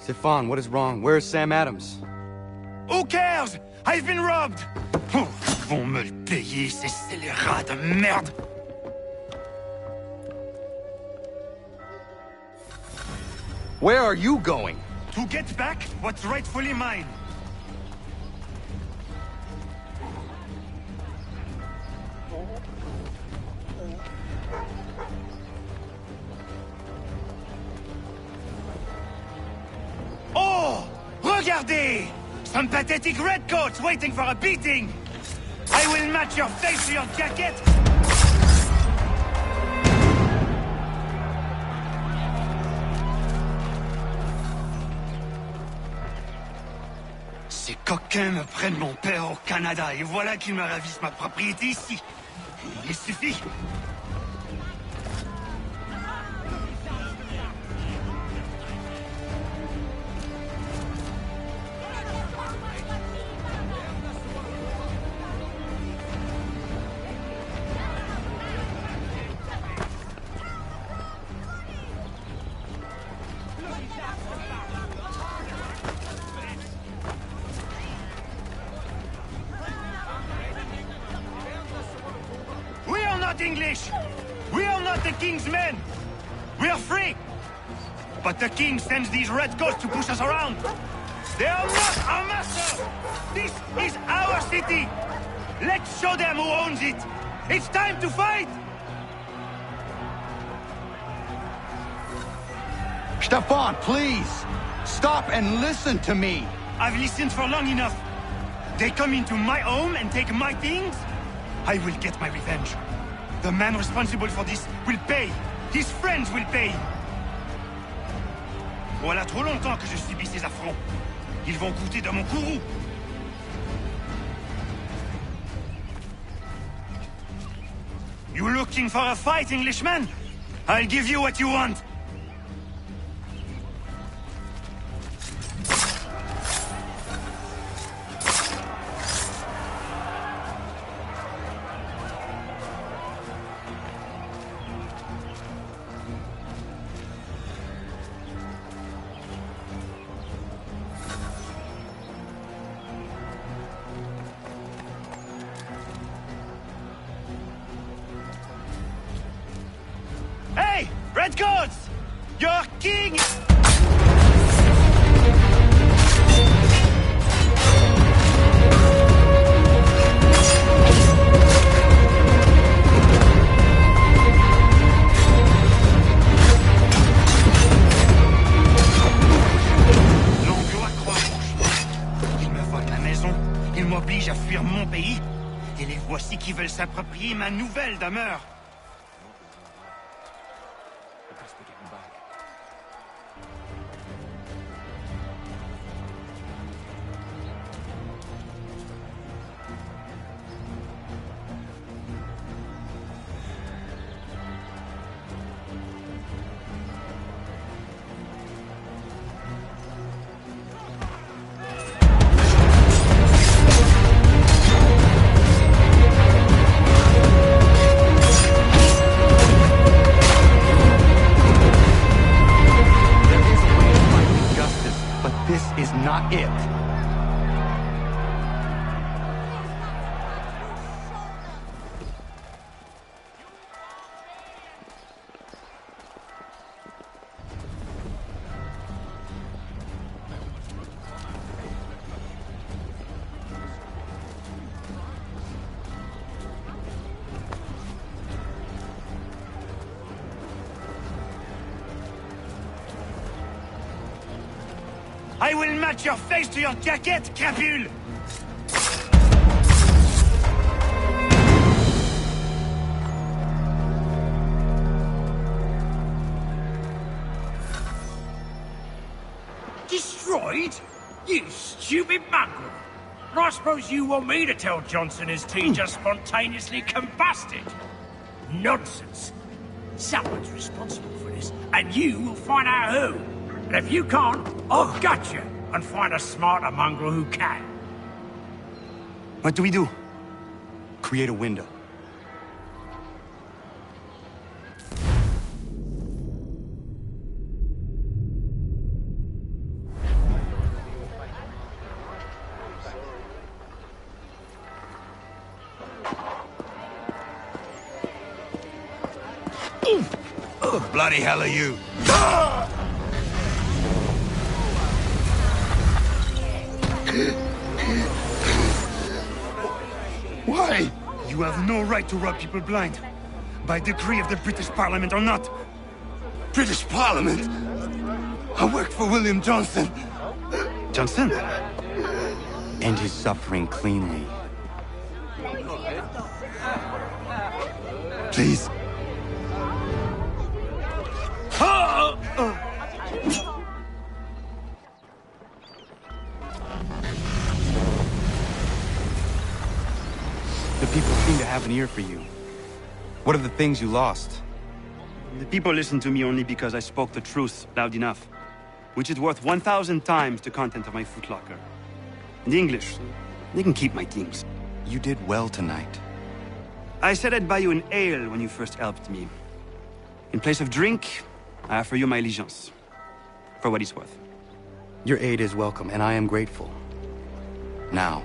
Stefan, what is wrong? Where is Sam Adams? Who cares? I've been robbed! Oh, ils vont me le payer, ces scélérats de merde! Where are you going? To get back what's rightfully mine. Oh! Regardez! Some pathetic redcoats waiting for a beating! I will match your face to your jacket! Ces coquins me prennent mon père au Canada, et voilà qu'ils me ravissent ma propriété ici. Il suffit. English! We are not the King's men! We are free! But the King sends these redcoats to push us around! They are not our master! This is our city! Let's show them who owns it! It's time to fight! Stefan, please! Stop and listen to me! I've listened for long enough. They come into my home and take my things? I will get my revenge. The man responsible for this will pay. His friends will pay. Voilà trop longtemps que je subis ces affronts. Ils vont coûter de mon courroux. You looking for a fight, Englishman? I'll give you what you want. Hey! Redcoats! Your king! L'Anglois croit franchement. Ils me volent ma maison, ils m'obligent à fuir mon pays, et les voici qui veulent s'approprier ma nouvelle demeure. Not it. I will match your face to your jacket, crapule! Destroyed? You stupid mongrel! And I suppose you want me to tell Johnson his tea just spontaneously combusted? Nonsense! Someone's responsible for this, and you will find out who. And if you can't, I'll gut you and find a smarter mongrel who can. What do we do? Create a window. bloody hell are you? Why? You have no right to rob people blind. By decree of the British Parliament or not. British Parliament? I worked for William Johnson. Johnson? End his suffering cleanly. Please. The people seem to have an ear for you. What are the things you lost? The people listen to me only because I spoke the truth loud enough, which is worth 1,000 times the content of my footlocker. And the English, they can keep my teams. You did well tonight. I said I'd buy you an ale when you first helped me. In place of drink, I offer you my allegiance. For what it's worth. Your aid is welcome, and I am grateful. Now,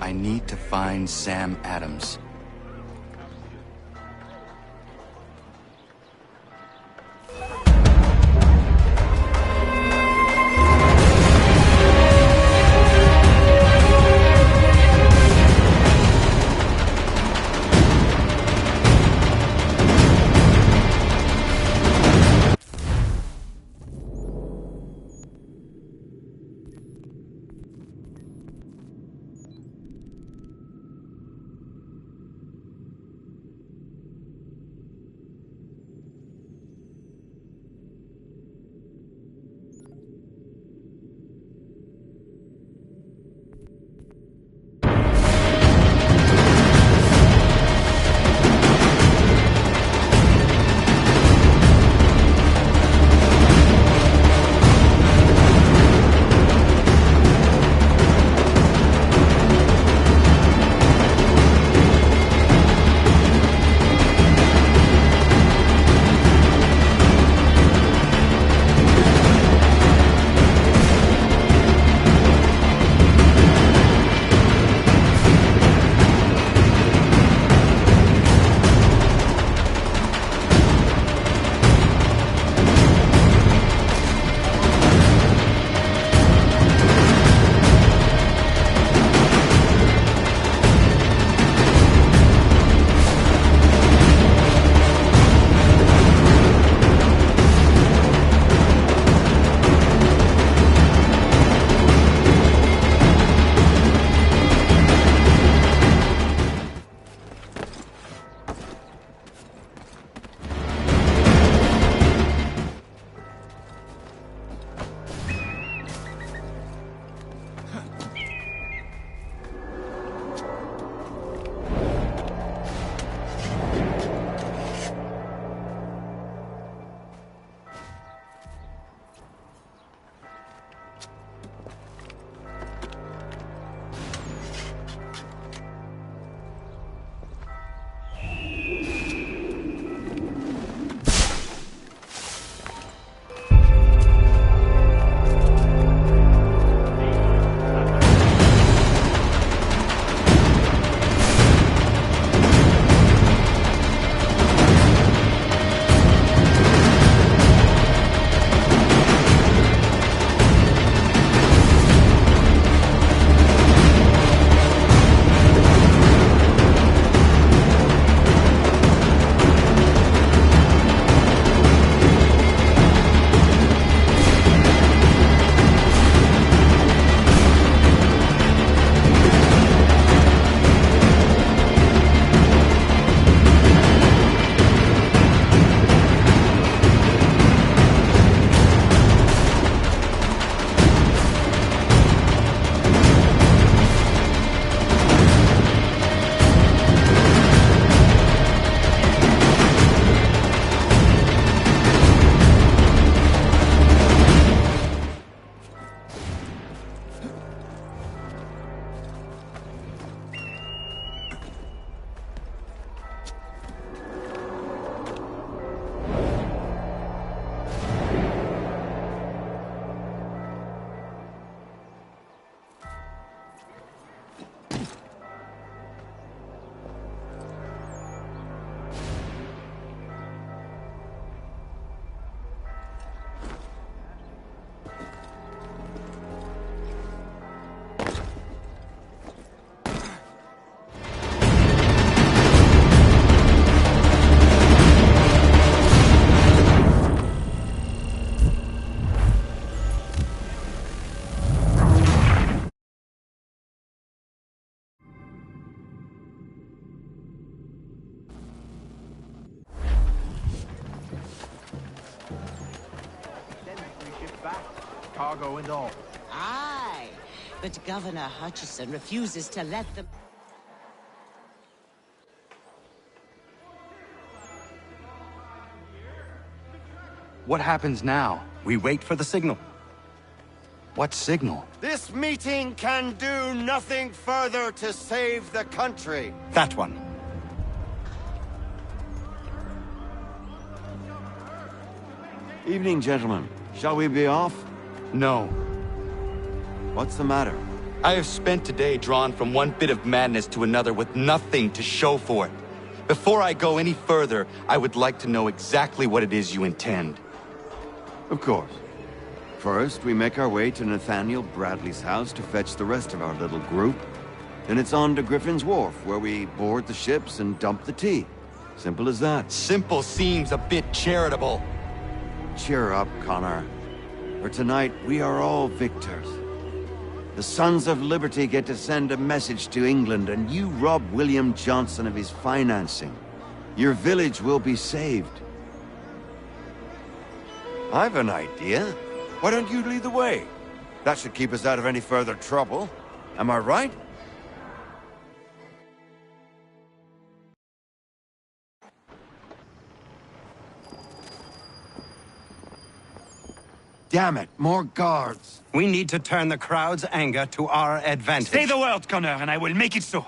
I need to find Sam Adams. cargo and all. Aye, but Governor Hutchison refuses to let them... What happens now? We wait for the signal. What signal? This meeting can do nothing further to save the country. That one. Evening, gentlemen. Shall we be off? No. What's the matter? I have spent today drawn from one bit of madness to another with nothing to show for it. Before I go any further, I would like to know exactly what it is you intend. Of course. First, we make our way to Nathaniel Bradley's house to fetch the rest of our little group. Then it's on to Griffin's Wharf, where we board the ships and dump the tea. Simple as that. Simple seems a bit charitable. Cheer up, Connor. For tonight, we are all victors. The Sons of Liberty get to send a message to England, and you rob William Johnson of his financing. Your village will be saved. I've an idea. Why don't you lead the way? That should keep us out of any further trouble. Am I right? Damn it, more guards. We need to turn the crowd's anger to our advantage. Say the word, Connor, and I will make it so.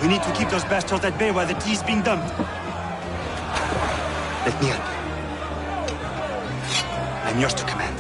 We need to keep those bastards at bay while the tea's being dumped. Let me up. I'm yours to command.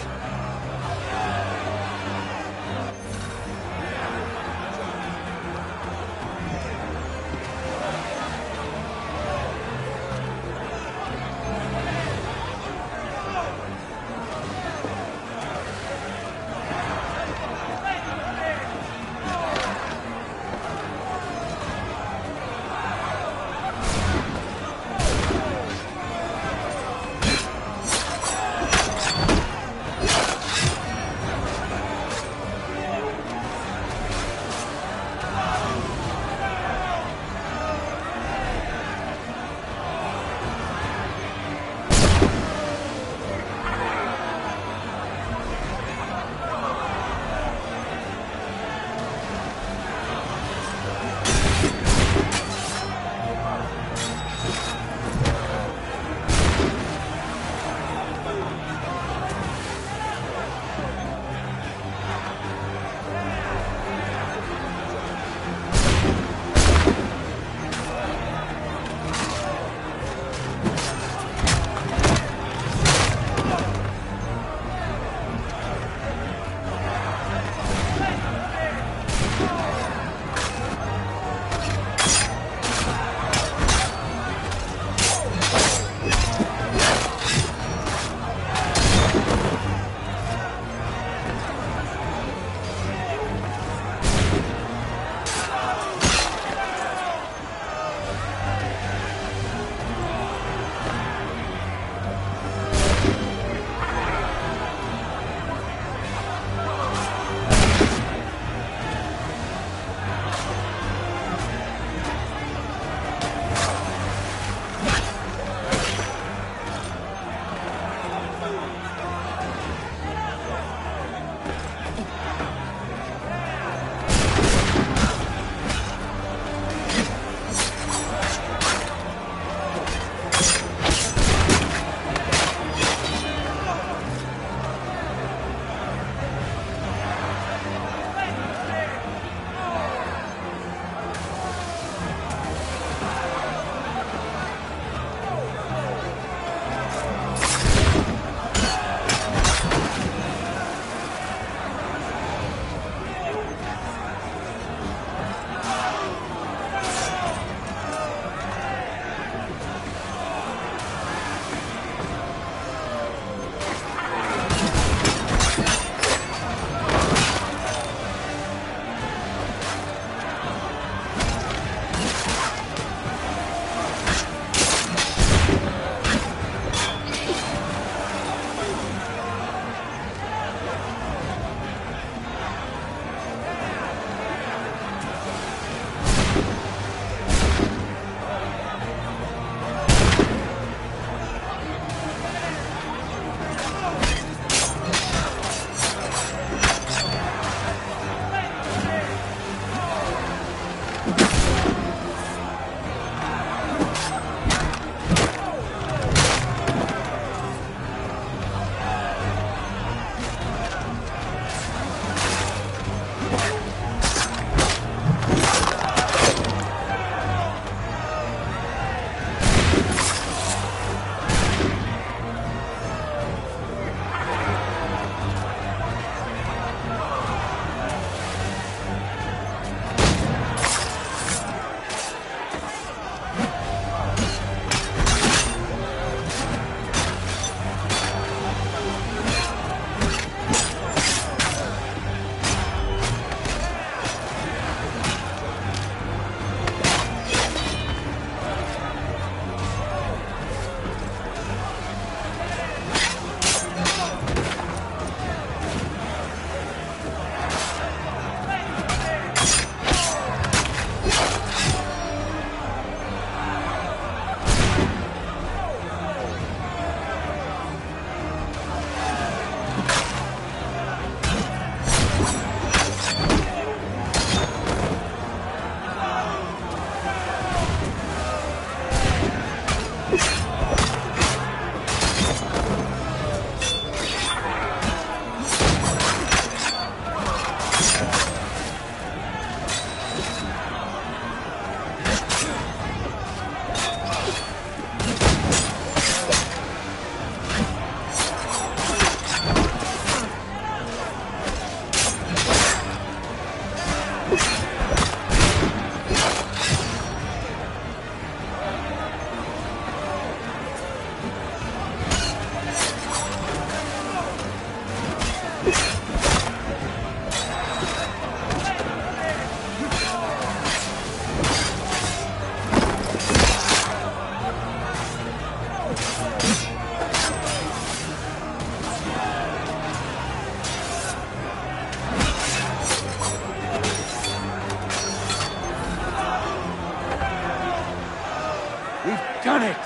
done it!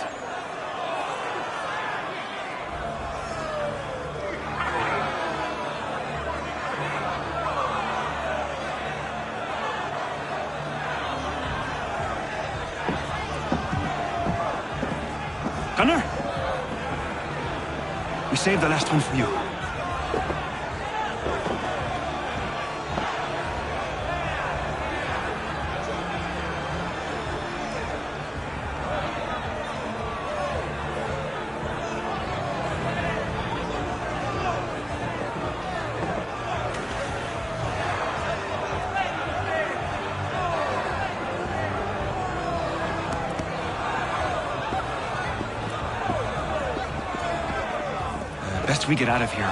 Gunnar? We saved the last one for you. Best we get out of here.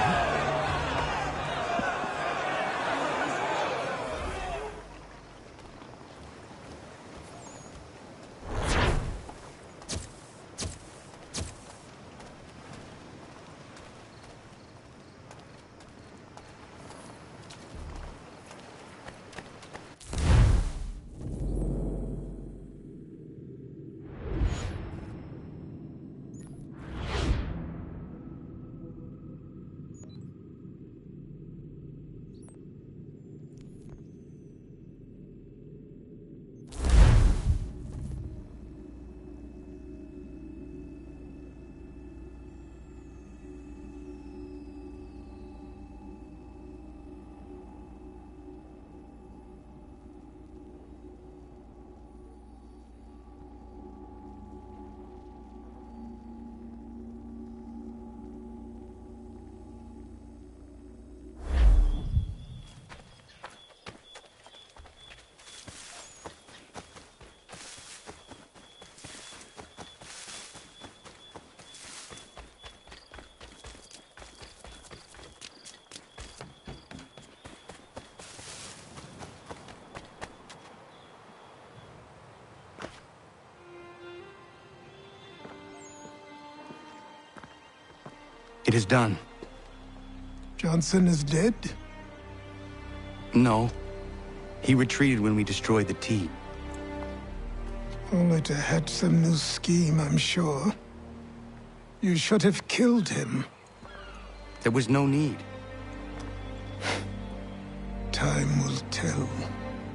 It is done. Johnson is dead? No. He retreated when we destroyed the T. Only to hatch some new scheme, I'm sure. You should have killed him. There was no need. Time will tell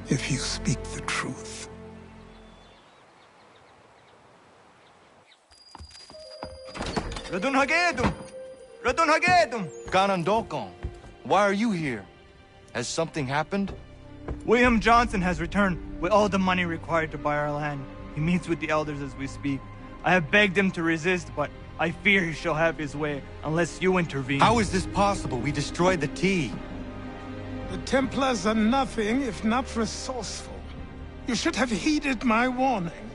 if you speak the truth. Radun Hagedum! Radun Hagedum! Ganondokon, why are you here? Has something happened? William Johnson has returned with all the money required to buy our land. He meets with the elders as we speak. I have begged him to resist, but I fear he shall have his way unless you intervene. How is this possible? We destroyed the T. The Templars are nothing if not resourceful. You should have heeded my warning.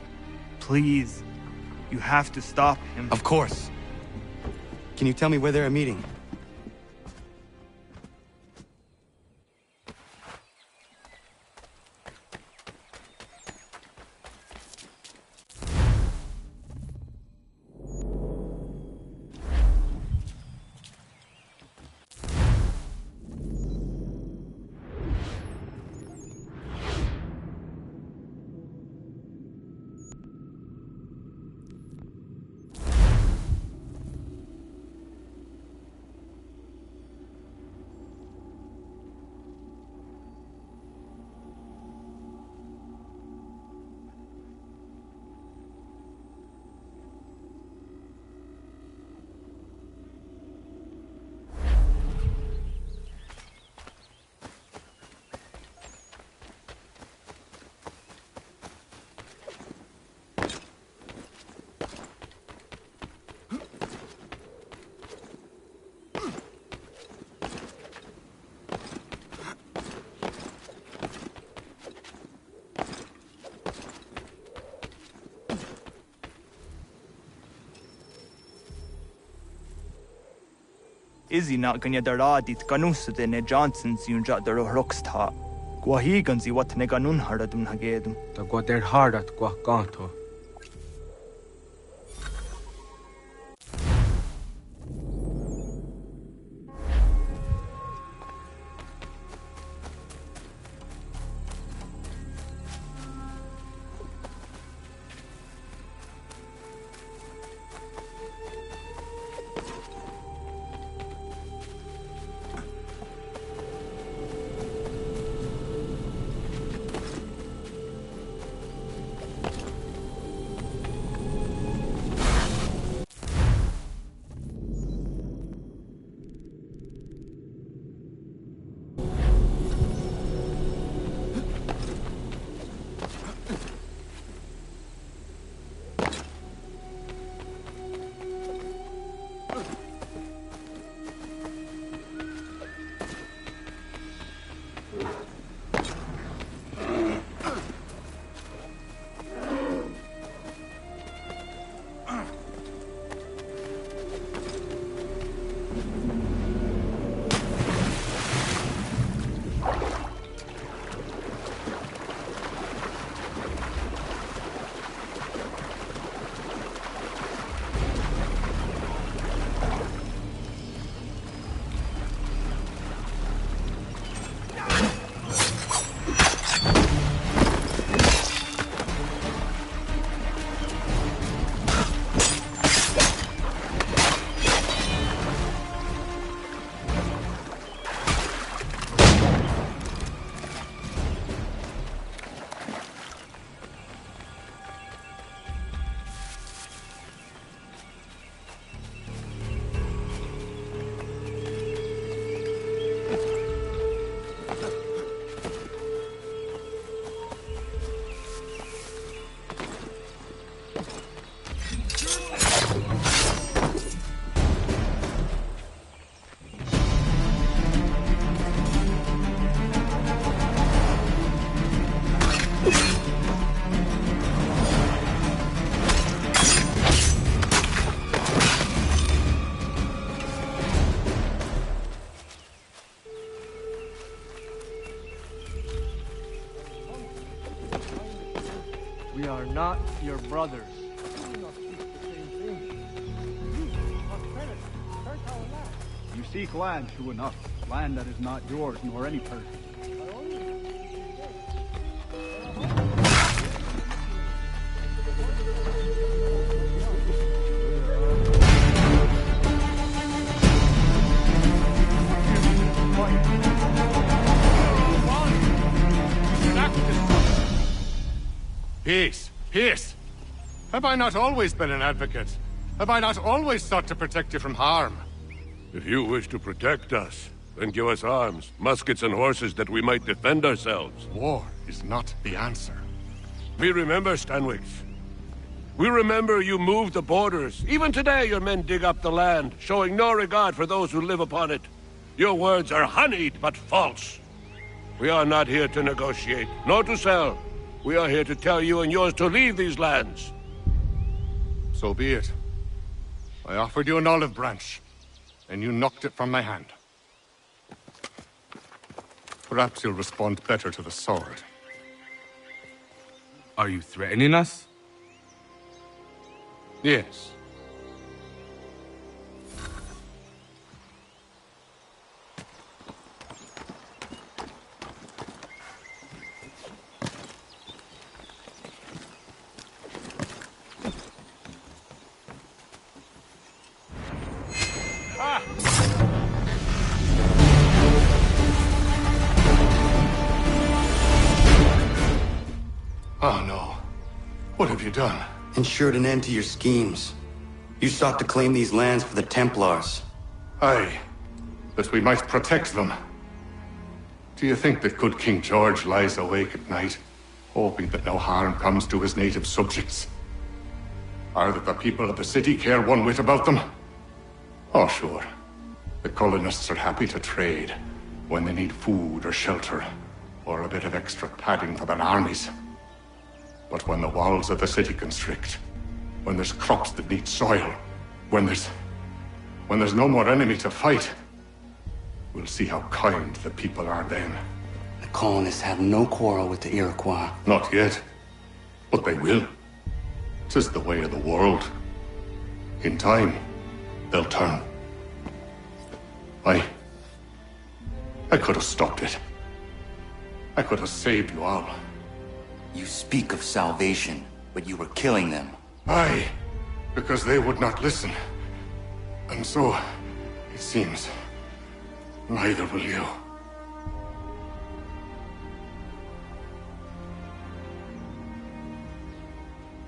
Please, you have to stop him. Of course. Can you tell me where they're meeting? Izzy not ganya daradit ganusade ne Johnson's yunja daro rocksta. Guahiganzi what ne ganun haradum hagedum. The guader hardat guakanto. We are not your brothers. You seek land, true enough. Land that is not yours, nor any person. Peace! Peace! Have I not always been an advocate? Have I not always sought to protect you from harm? If you wish to protect us, then give us arms, muskets and horses that we might defend ourselves. War is not the answer. We remember, Stanwix. We remember you moved the borders. Even today your men dig up the land, showing no regard for those who live upon it. Your words are honeyed, but false. We are not here to negotiate, nor to sell. We are here to tell you and yours to leave these lands. So be it. I offered you an olive branch, and you knocked it from my hand. Perhaps you'll respond better to the sword. Are you threatening us? Yes. Oh no. What have you done? Ensured an end to your schemes. You sought to claim these lands for the Templars. Aye, that we might protect them. Do you think that good King George lies awake at night, hoping that no harm comes to his native subjects? Or that the people of the city care one whit about them? Oh, sure. The colonists are happy to trade when they need food or shelter, or a bit of extra padding for their armies. But when the walls of the city constrict, when there's crops that need soil, when there's no more enemy to fight, we'll see how kind the people are then. The colonists have no quarrel with the Iroquois. Not yet, but they will. 'Tis the way of the world. In time, they'll turn. I could have stopped it. I could have saved you all. You speak of salvation, but you were killing them. Aye, because they would not listen. And so, it seems, neither will you.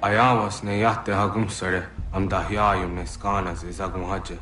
Ayawas ne yatte hagum sare am dahyayum ne skanas izagum haje.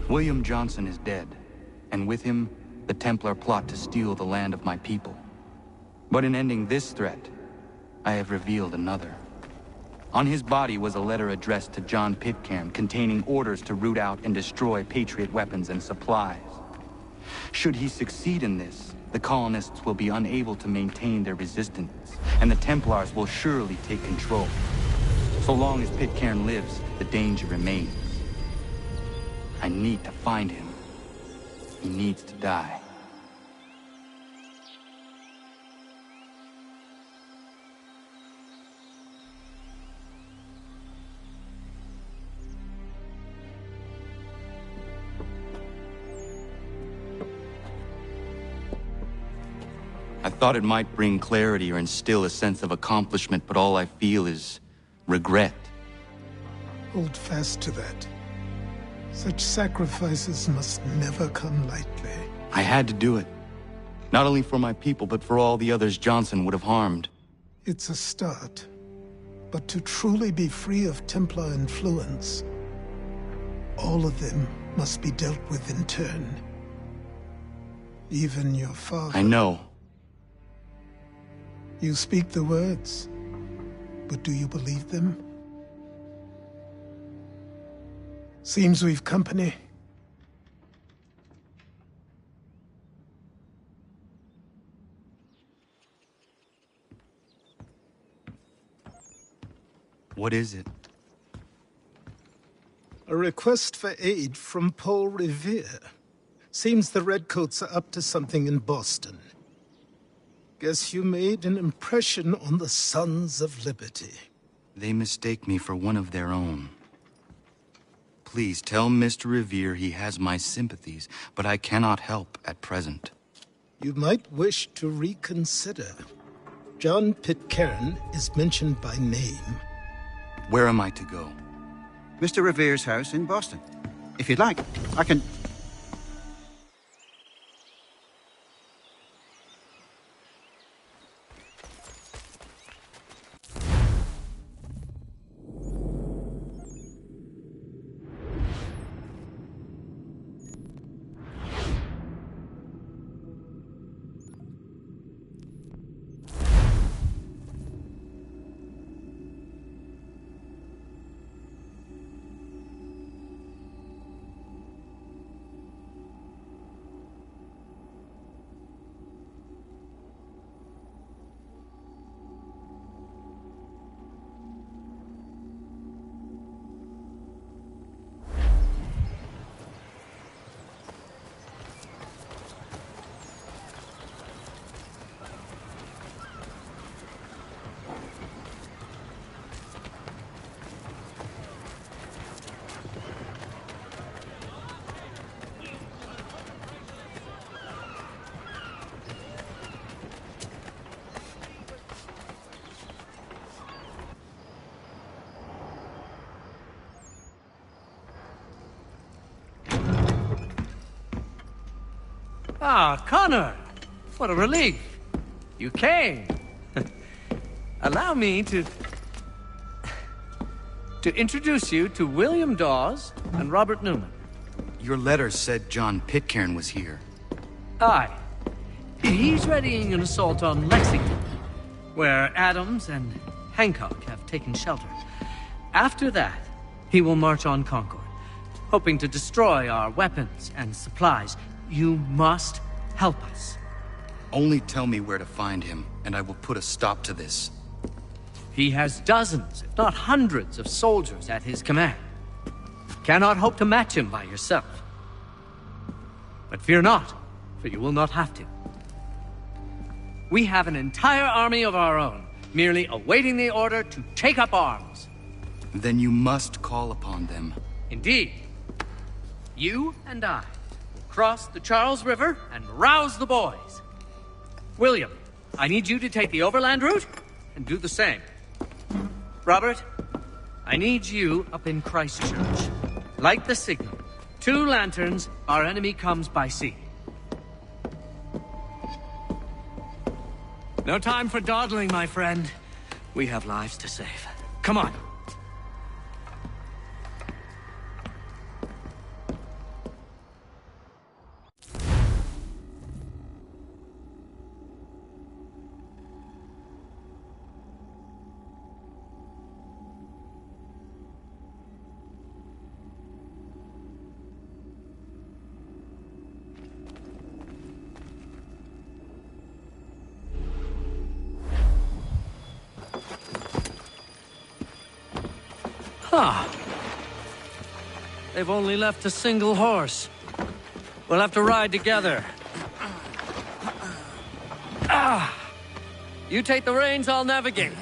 William Johnson is dead, and with him, the Templar plot to steal the land of my people. But in ending this threat, I have revealed another. On his body was a letter addressed to John Pitcairn containing orders to root out and destroy Patriot weapons and supplies. Should he succeed in this, the colonists will be unable to maintain their resistance, and the Templars will surely take control. So long as Pitcairn lives, the danger remains. I need to find him. He needs to die. I thought it might bring clarity or instill a sense of accomplishment, but all I feel is regret. Hold fast to that. Such sacrifices must never come lightly. I had to do it. Not only for my people, but for all the others Johnson would have harmed. It's a start. But to truly be free of Templar influence, all of them must be dealt with in turn. Even your father. I know. You speak the words, but do you believe them? Seems we've company. What is it? A request for aid from Paul Revere. Seems the Redcoats are up to something in Boston. Guess you made an impression on the Sons of Liberty. They mistake me for one of their own. Please tell Mr. Revere he has my sympathies, but I cannot help at present. You might wish to reconsider. John Pitcairn is mentioned by name. Where am I to go? Mr. Revere's house in Boston. If you'd like, I can... Ah, Connor! What a relief. You came. Allow me to introduce you to William Dawes and Robert Newman. Your letter said John Pitcairn was here. Aye. He's readying an assault on Lexington, where Adams and Hancock have taken shelter. After that, he will march on Concord, hoping to destroy our weapons and supplies. You must help us. Only tell me where to find him, and I will put a stop to this. He has dozens, if not hundreds, of soldiers at his command. Cannot hope to match him by yourself. But fear not, for you will not have to. We have an entire army of our own, merely awaiting the order to take up arms. Then you must call upon them. Indeed. You and I cross the Charles River and rouse the boys. William, I need you to take the overland route and do the same. Robert, I need you up in Christchurch. Light the signal. 2 lanterns, our enemy comes by sea. No time for dawdling, my friend. We have lives to save. Come on. Ah. They've only left a single horse. We'll have to ride together. Ah! You take the reins, I'll navigate.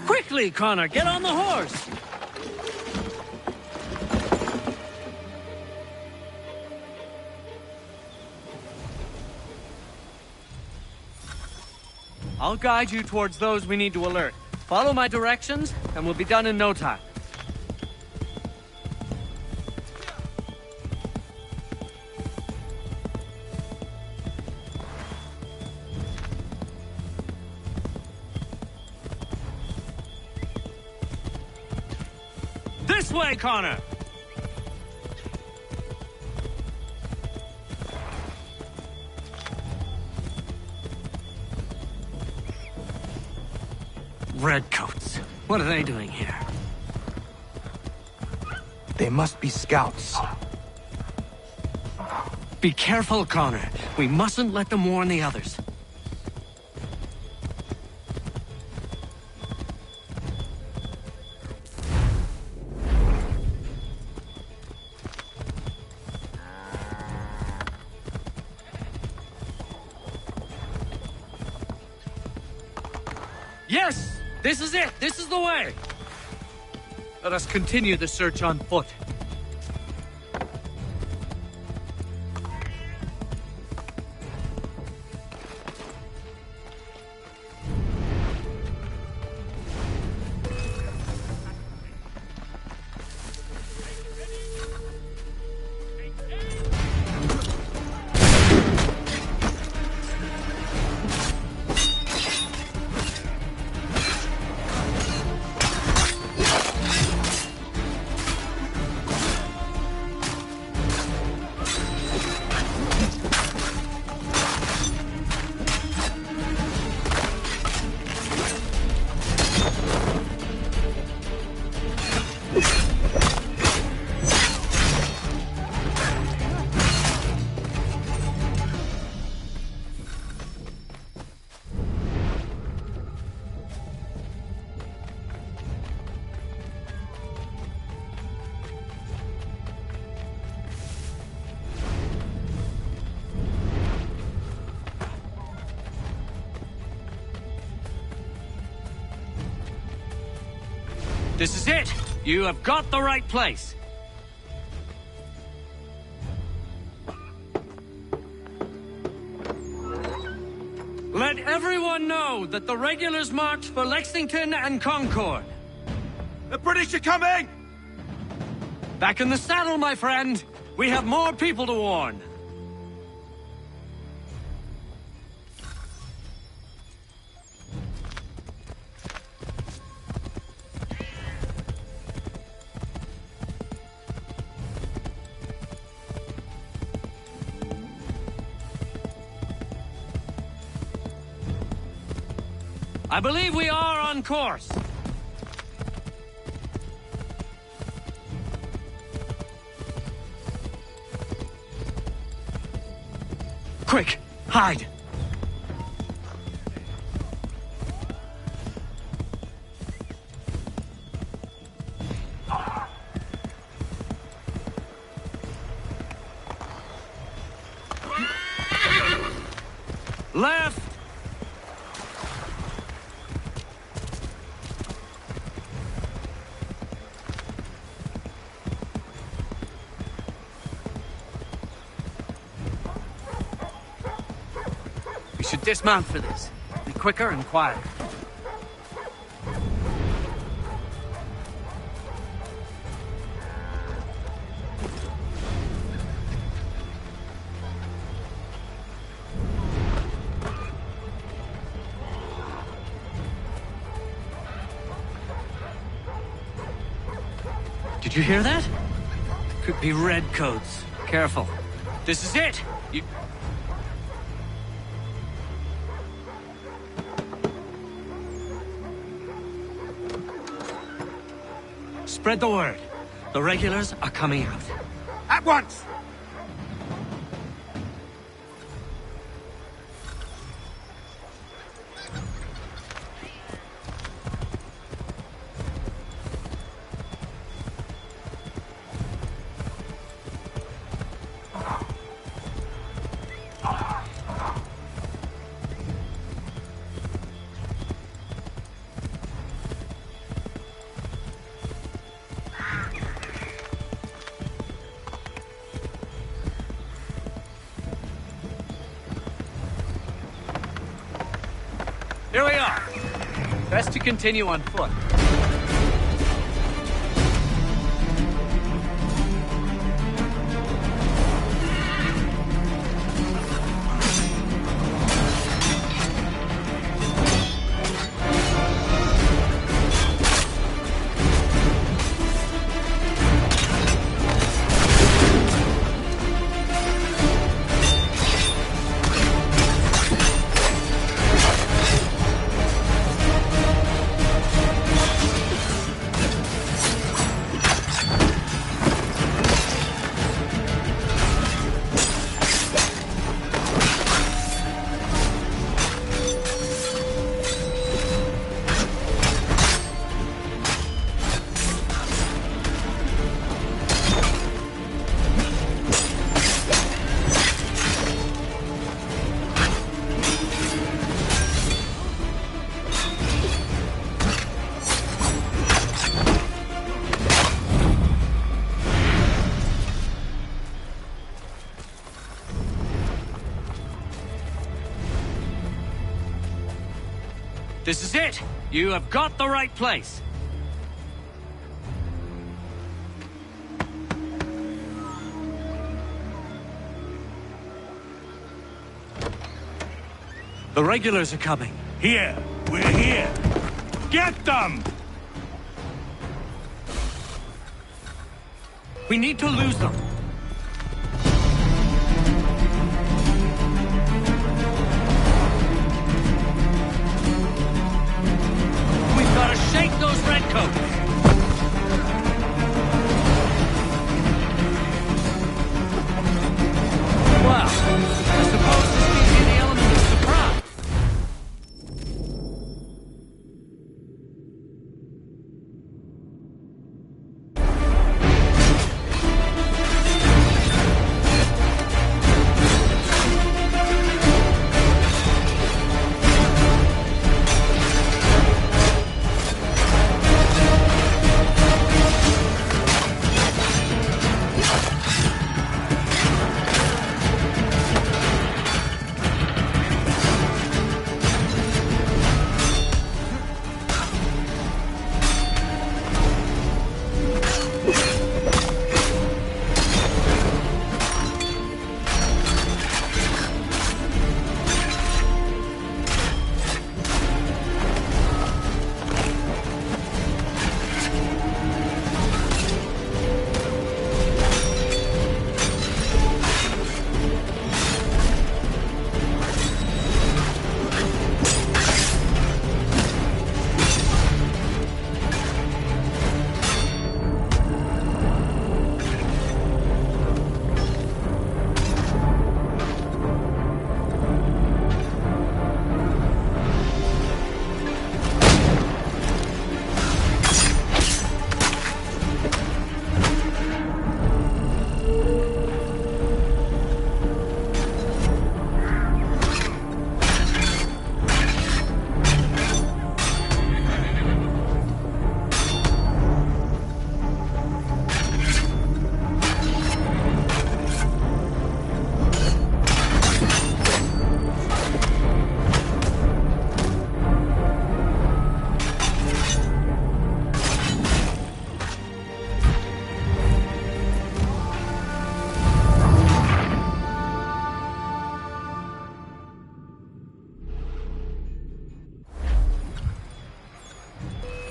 Quickly, Connor, get on the horse! I'll guide you towards those we need to alert. Follow my directions, and we'll be done in no time. This way, Connor! Redcoats. What are they doing here? They must be scouts. Be careful, Connor. We mustn't let them warn the others. Yes! This is it! This is the way! Let us continue the search on foot. This is it! You have got the right place! Let everyone know that the regulars marched for Lexington and Concord. The British are coming! Back in the saddle, my friend! We have more people to warn! I believe we are on course. Quick, hide! Left! We should dismount for this. Be quicker and quieter. Did you hear that? Could be redcoats. Careful. This is it! You... Spread the word. The regulars are coming out. At once! Here we are. Best to continue on foot. This is it! You have got the right place! The regulars are coming. Here! We're here! Get them! We need to lose them. Shake those redcoats! Well, I suppose this gives you the element of surprise.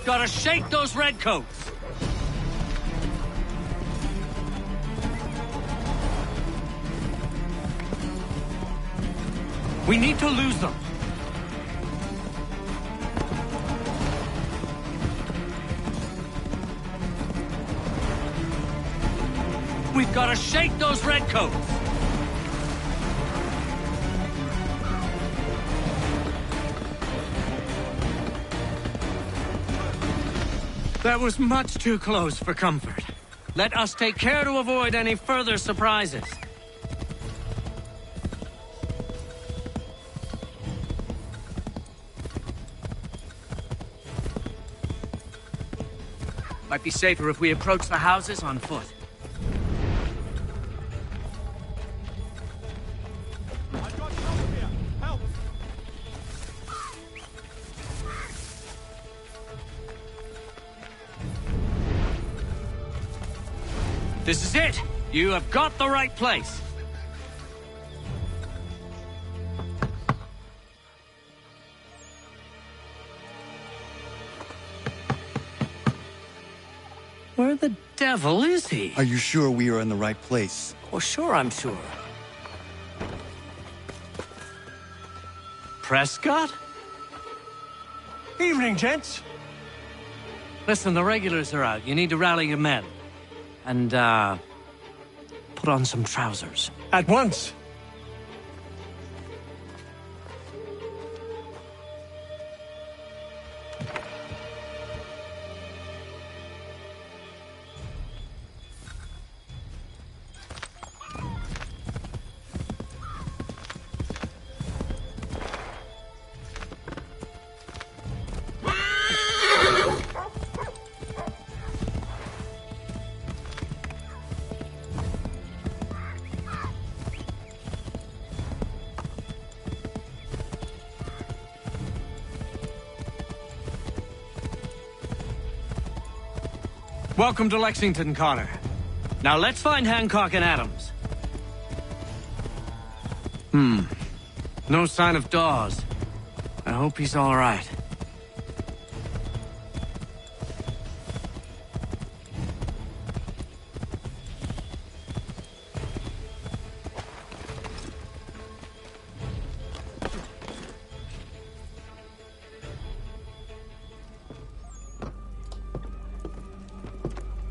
Gotta shake those redcoats! We need to lose them. We've gotta shake those redcoats! That was much too close for comfort. Let us take care to avoid any further surprises. Might be safer if we approach the houses on foot. This is it! You have got the right place! Where the devil is he? Are you sure we are in the right place? Oh, sure I'm sure. Prescott? Evening, gents. Listen, the regulars are out. You need to rally your men. And, put on some trousers. At once. Welcome to Lexington, Connor. Now let's find Hancock and Adams. No sign of Dawes. I hope he's all right.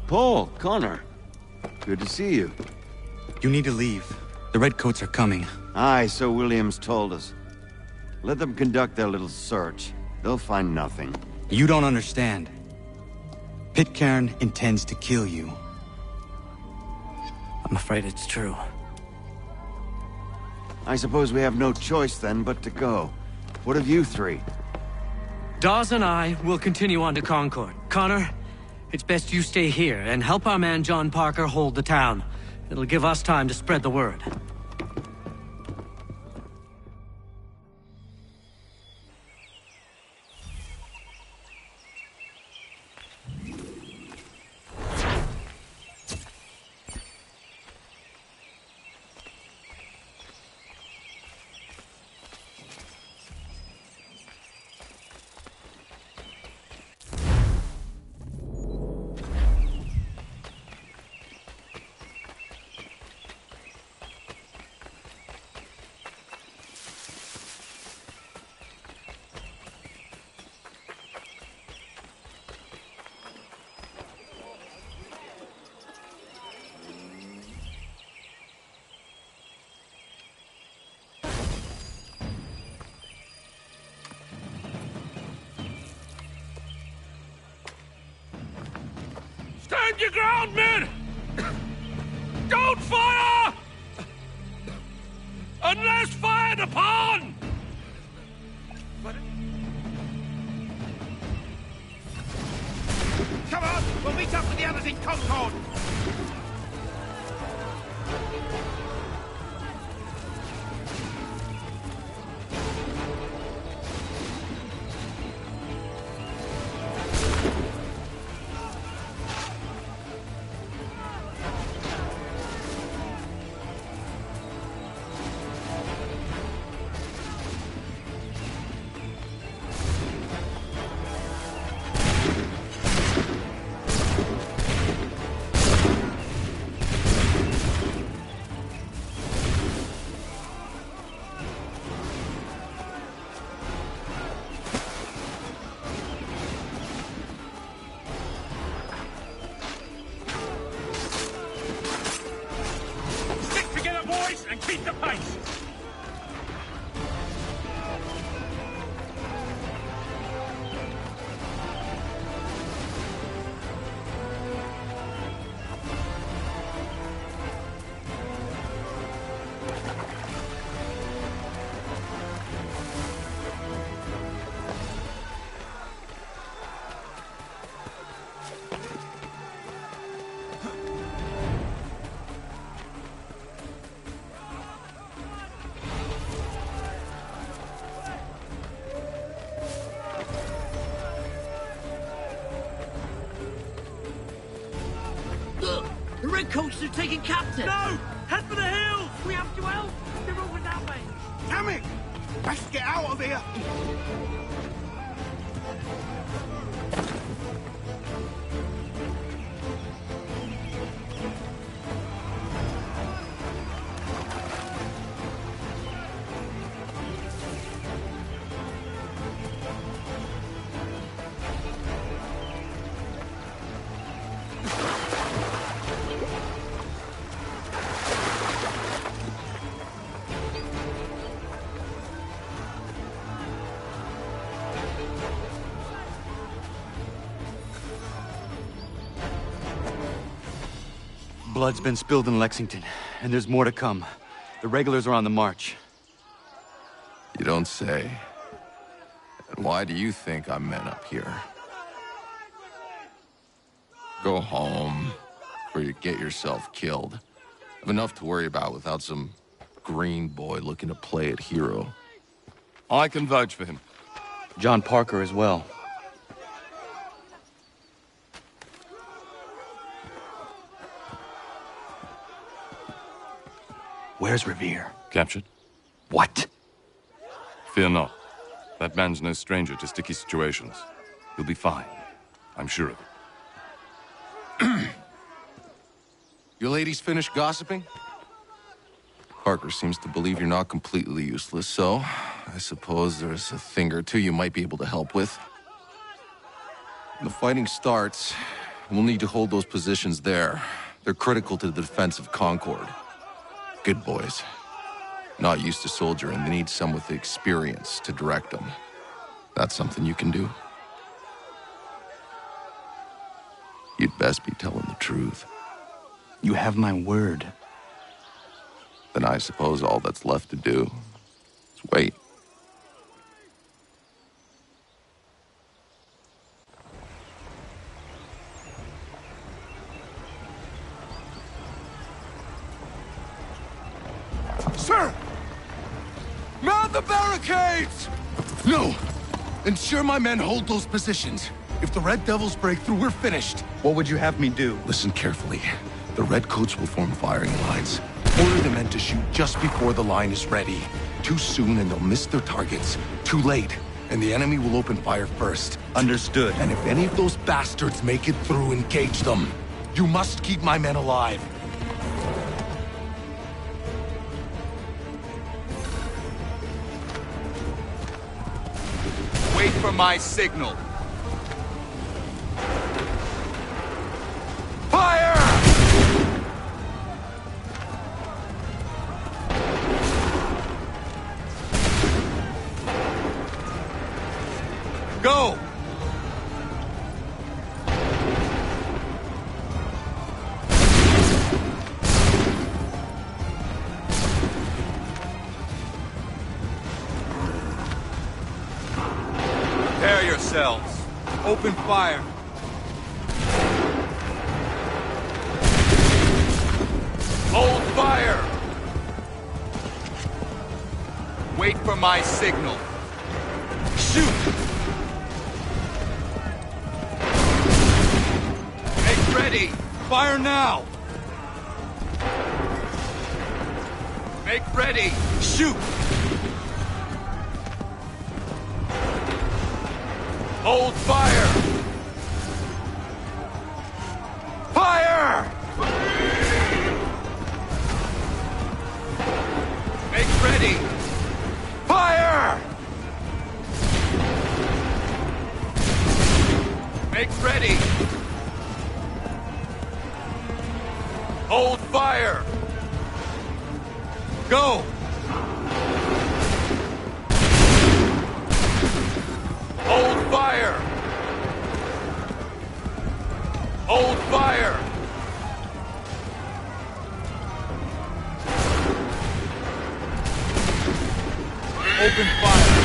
Paul, Connor. Good to see you. You need to leave. The Redcoats are coming. Aye, so Williams told us. Let them conduct their little search. They'll find nothing. You don't understand. Pitcairn intends to kill you. I'm afraid it's true. I suppose we have no choice then but to go. What of you three? Dawes and I will continue on to Concord. Connor, it's best you stay here and help our man John Parker hold the town. It'll give us time to spread the word. Stand your ground, men! Don't fire! Unless fired upon! Come on! We'll meet up with the others in Concord! redcoats are taken captive. No! Head for the hills! We have to help. They're over that way. Damn it! Let's get out of here! Blood's been spilled in Lexington, and there's more to come. The regulars are on the march. You don't say. And why do you think I'm men up here? Go home, or you get yourself killed. I've enough to worry about without some green boy looking to play at hero. I can vouch for him. John Parker as well. Where's Revere? Captured. What? Fear not. That man's no stranger to sticky situations. He'll be fine. I'm sure of it. You ladies finished gossiping? Parker seems to believe you're not completely useless, so I suppose there's a thing or two you might be able to help with. When the fighting starts, we'll need to hold those positions there. They're critical to the defense of Concord. Good boys. Not used to soldiering, they need some with the experience to direct them. That's something you can do. You'd best be telling the truth. You have my word. Then I suppose all that's left to do is wait. Sir! Mount the barricades! No! Ensure my men hold those positions. If the Red Devils break through, we're finished. What would you have me do? Listen carefully. The Redcoats will form firing lines. Order the men to shoot just before the line is ready. Too soon and they'll miss their targets. Too late, and the enemy will open fire first. Understood. And if any of those bastards make it through, engage them. You must keep my men alive. Wait for my signal. Fire! Go! Prepare yourselves. Open fire. Hold fire! Wait for my signal. Shoot! Make ready! Fire now! Make ready! Shoot! Hold fire! Fire! Make ready! Fire! Make ready! Hold fire! Go! Hold fire! Hold fire! Open fire!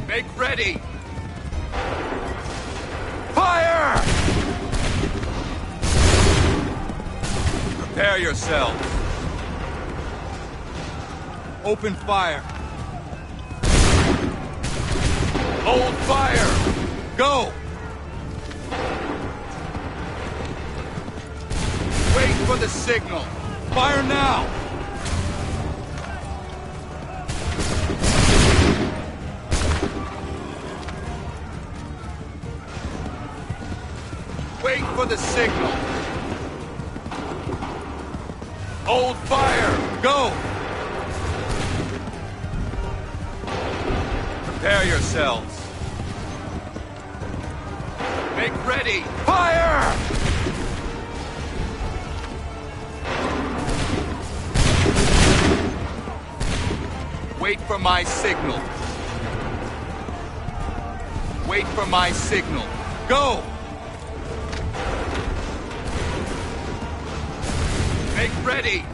Make ready! Fire! Prepare yourselves. Open fire. Hold fire! Go! the signal. Fire now! Wait for the signal. Hold fire! Go! Prepare yourselves. Make ready! Fire! Wait for my signal. Wait for my signal. Go! Make ready!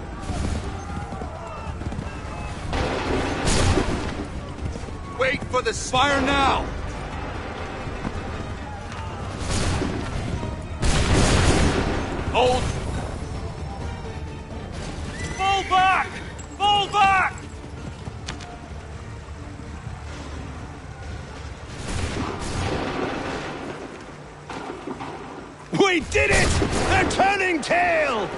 Wait for the fire now! Hold! Fall back! Fall back! We did it! They're turning tail!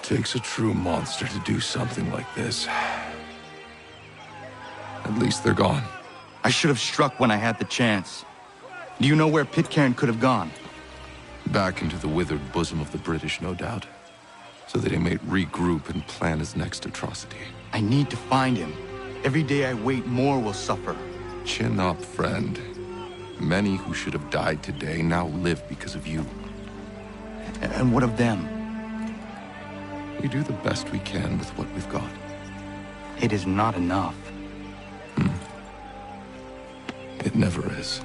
Takes a true monster to do something like this. At least they're gone. I should have struck when I had the chance. Do you know where Pitcairn could have gone? Back into the withered bosom of the British, no doubt. So that he may regroup and plan his next atrocity. I need to find him. Every day I wait, more will suffer. Chin up, friend. Many who should have died today now live because of you. And what of them? We do the best we can with what we've got. It is not enough. It never is.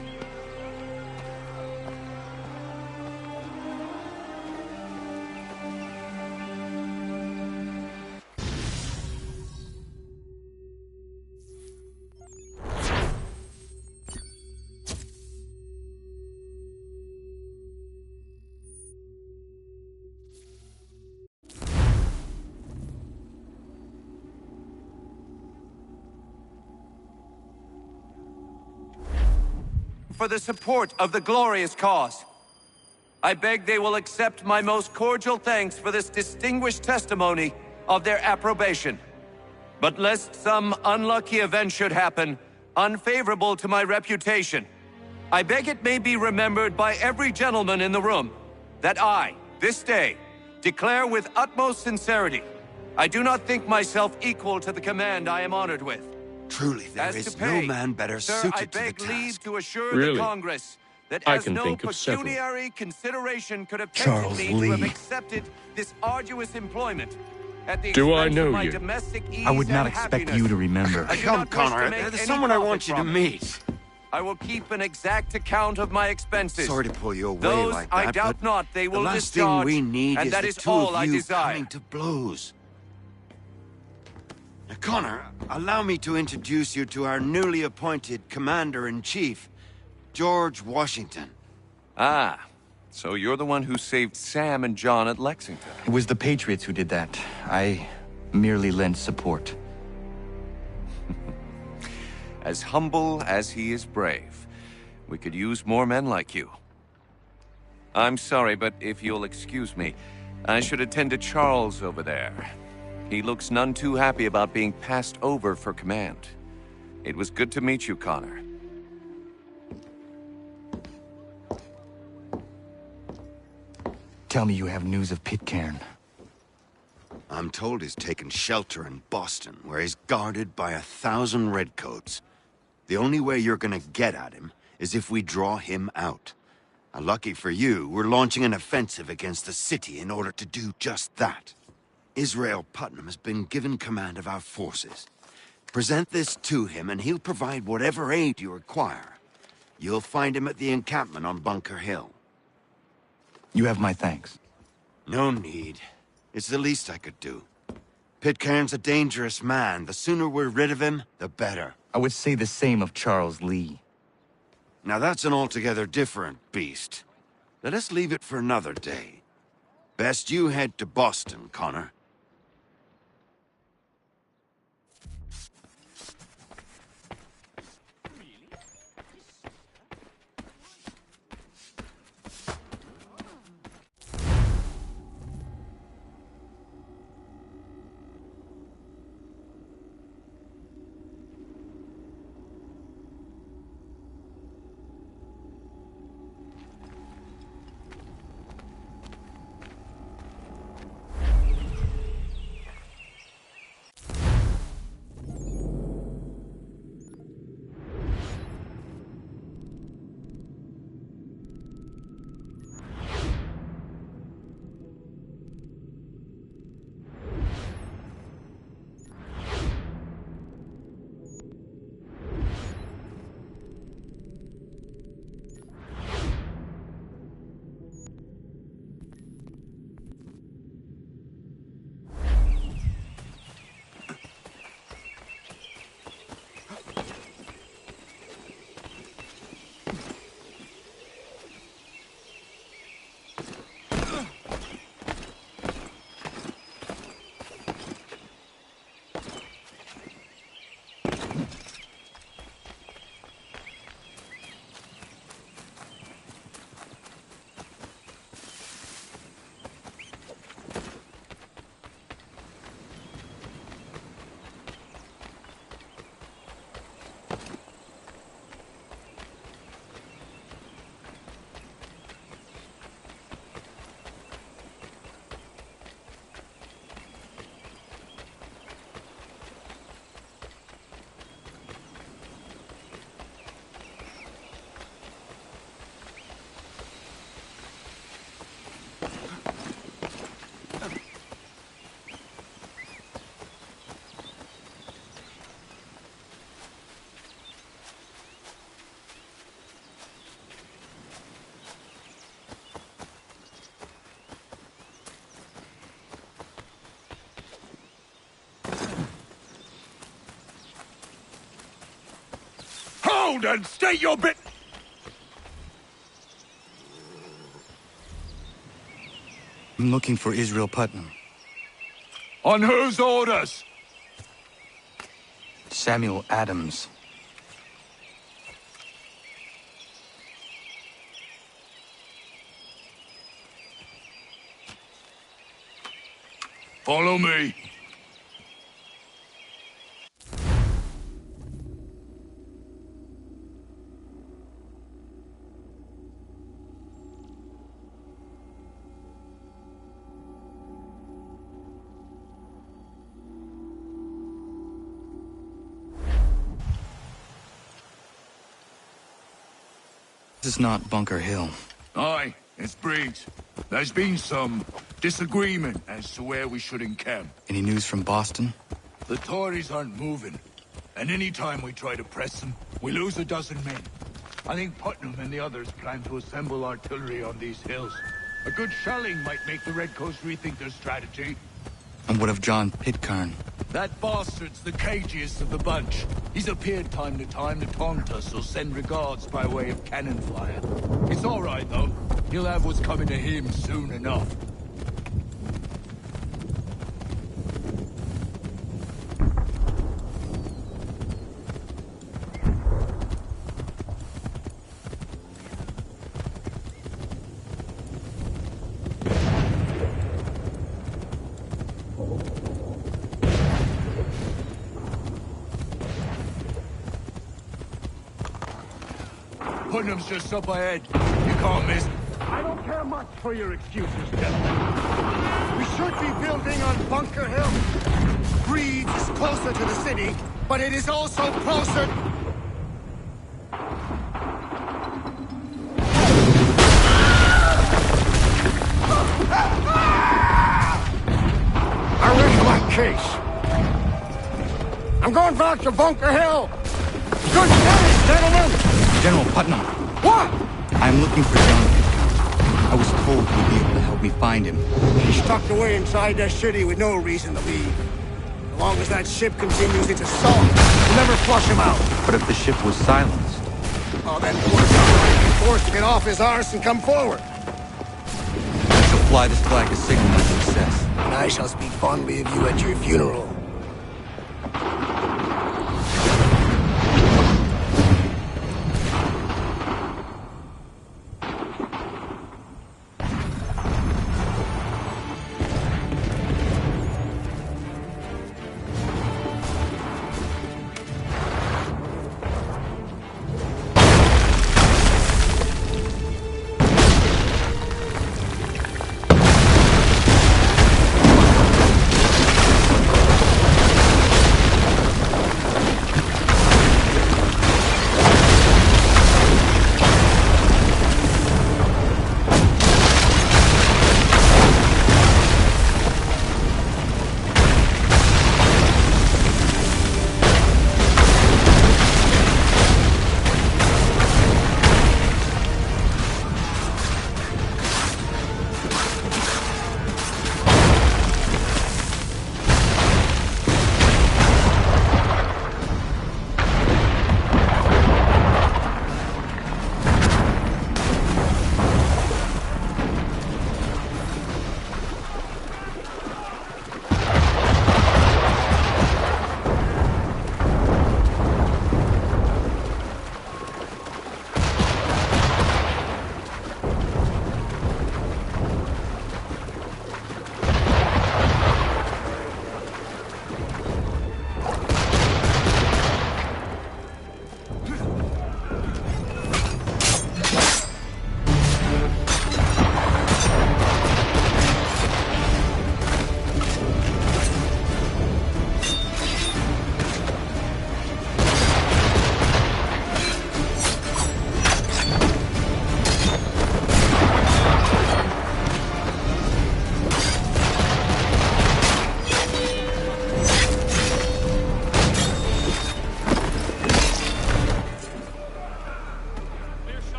For the support of the glorious cause. I beg they will accept my most cordial thanks for this distinguished testimony of their approbation. But lest some unlucky event should happen, unfavorable to my reputation, I beg it may be remembered by every gentleman in the room that I, this day, declare with utmost sincerity, I do not think myself equal to the command I am honored with. Truly, there is no man better suited to the task. Leave to assure Really? the Congress that I as can no think of several. pecuniary consideration could have Charles tempted me to have Lee. accepted this arduous employment at the Do I expense know of my you? domestic ease I would not and expect happiness. you to remember. I do Come, not wish to Connor. make There's any someone I profit want you to from it. meet. I will keep an exact account of my expenses. Sorry to pull you away Those like I that, doubt but not they will the last discharge, thing we need and is that the is two all of I you desire. coming to blows. Now, Connor, allow me to introduce you to our newly appointed Commander-in-Chief, George Washington. Ah, so you're the one who saved Sam and John at Lexington. It was the Patriots who did that. I merely lent support. As humble as he is brave. We could use more men like you. I'm sorry, but if you'll excuse me, I should attend to Charles over there. He looks none too happy about being passed over for command. It was good to meet you, Connor. Tell me you have news of Pitcairn. I'm told he's taken shelter in Boston, where he's guarded by 1,000 redcoats. The only way you're gonna get at him is if we draw him out. And lucky for you, we're launching an offensive against the city in order to do just that. Israel Putnam has been given command of our forces. Present this to him and he'll provide whatever aid you require. You'll find him at the encampment on Bunker Hill. You have my thanks. No need. It's the least I could do. Pitcairn's a dangerous man. The sooner we're rid of him, the better. I would say the same of Charles Lee. Now that's an altogether different beast. Let us leave it for another day. Best you head to Boston, Connor. Hold and state your bit! I'm looking for Israel Putnam. On whose orders? Samuel Adams. Follow me. This is not Bunker Hill. Aye, it's Breeds. There's been some disagreement as to where we should encamp. Any news from Boston? The Tories aren't moving, and any time we try to press them, we lose a dozen men. I think Putnam and the others plan to assemble artillery on these hills. A good shelling might make the Redcoats rethink their strategy. And what of John Pitcairn? That bastard's the cagiest of the bunch. He's appeared time to taunt us or send regards by way of cannon fire. It's all right, though. He'll have what's coming to him soon enough. Putnam's just up ahead. You can't miss. I don't care much for your excuses, gentlemen. We should be building on Bunker Hill. Breeds is closer to the city, but it is also closer... I rest my case. I'm going back to Bunker Hill. Good day, gentlemen! General Putnam. What? I'm looking for John Pitcairn. I was told he'd be able to help me find him. He's tucked away inside that city with no reason to leave. As long as that ship continues its assault, we'll never flush him out. But if the ship was silenced? Oh, then poor John might be forced to get off his arse and come forward. I shall fly this flag to signal my success. And I shall speak fondly of you at your funeral.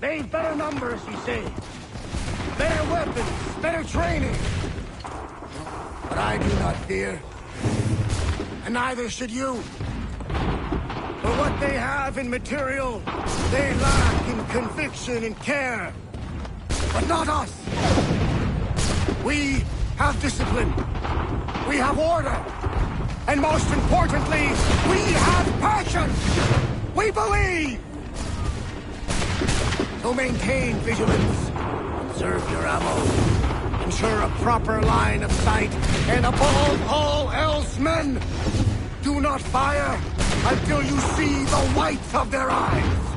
They've better numbers, you say. Better weapons, better training. But I do not fear. And neither should you. For what they have in material, they lack in conviction and care. But not us. We have discipline. We have order. And most importantly, we have passion. We believe. So maintain vigilance. Conserve your ammo. Ensure a proper line of sight. And above all else, men, do not fire until you see the whites of their eyes.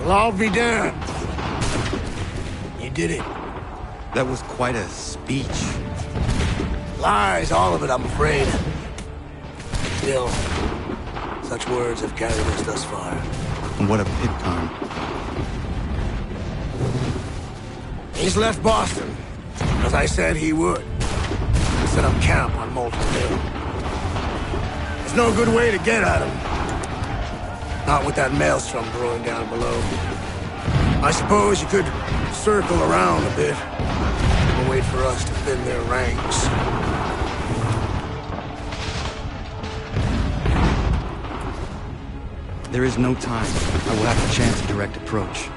Well, I'll be damned. You did it. That was quite a speech. Lies, all of it, I'm afraid. Still, such words have carried us thus far. And what of Pitcairn? He's left Boston, as I said he would. And set up camp on Molten Hill. There's no good way to get at him. Not with that maelstrom brewing down below. I suppose you could circle around a bit and wait for us to thin their ranks. There is no time. I will have to chance a direct approach.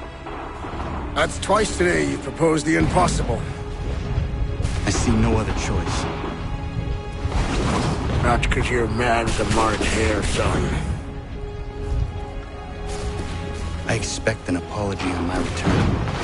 That's twice today you proposed the impossible. I see no other choice. Not because you're mad as a March hare, son. I expect an apology on my return.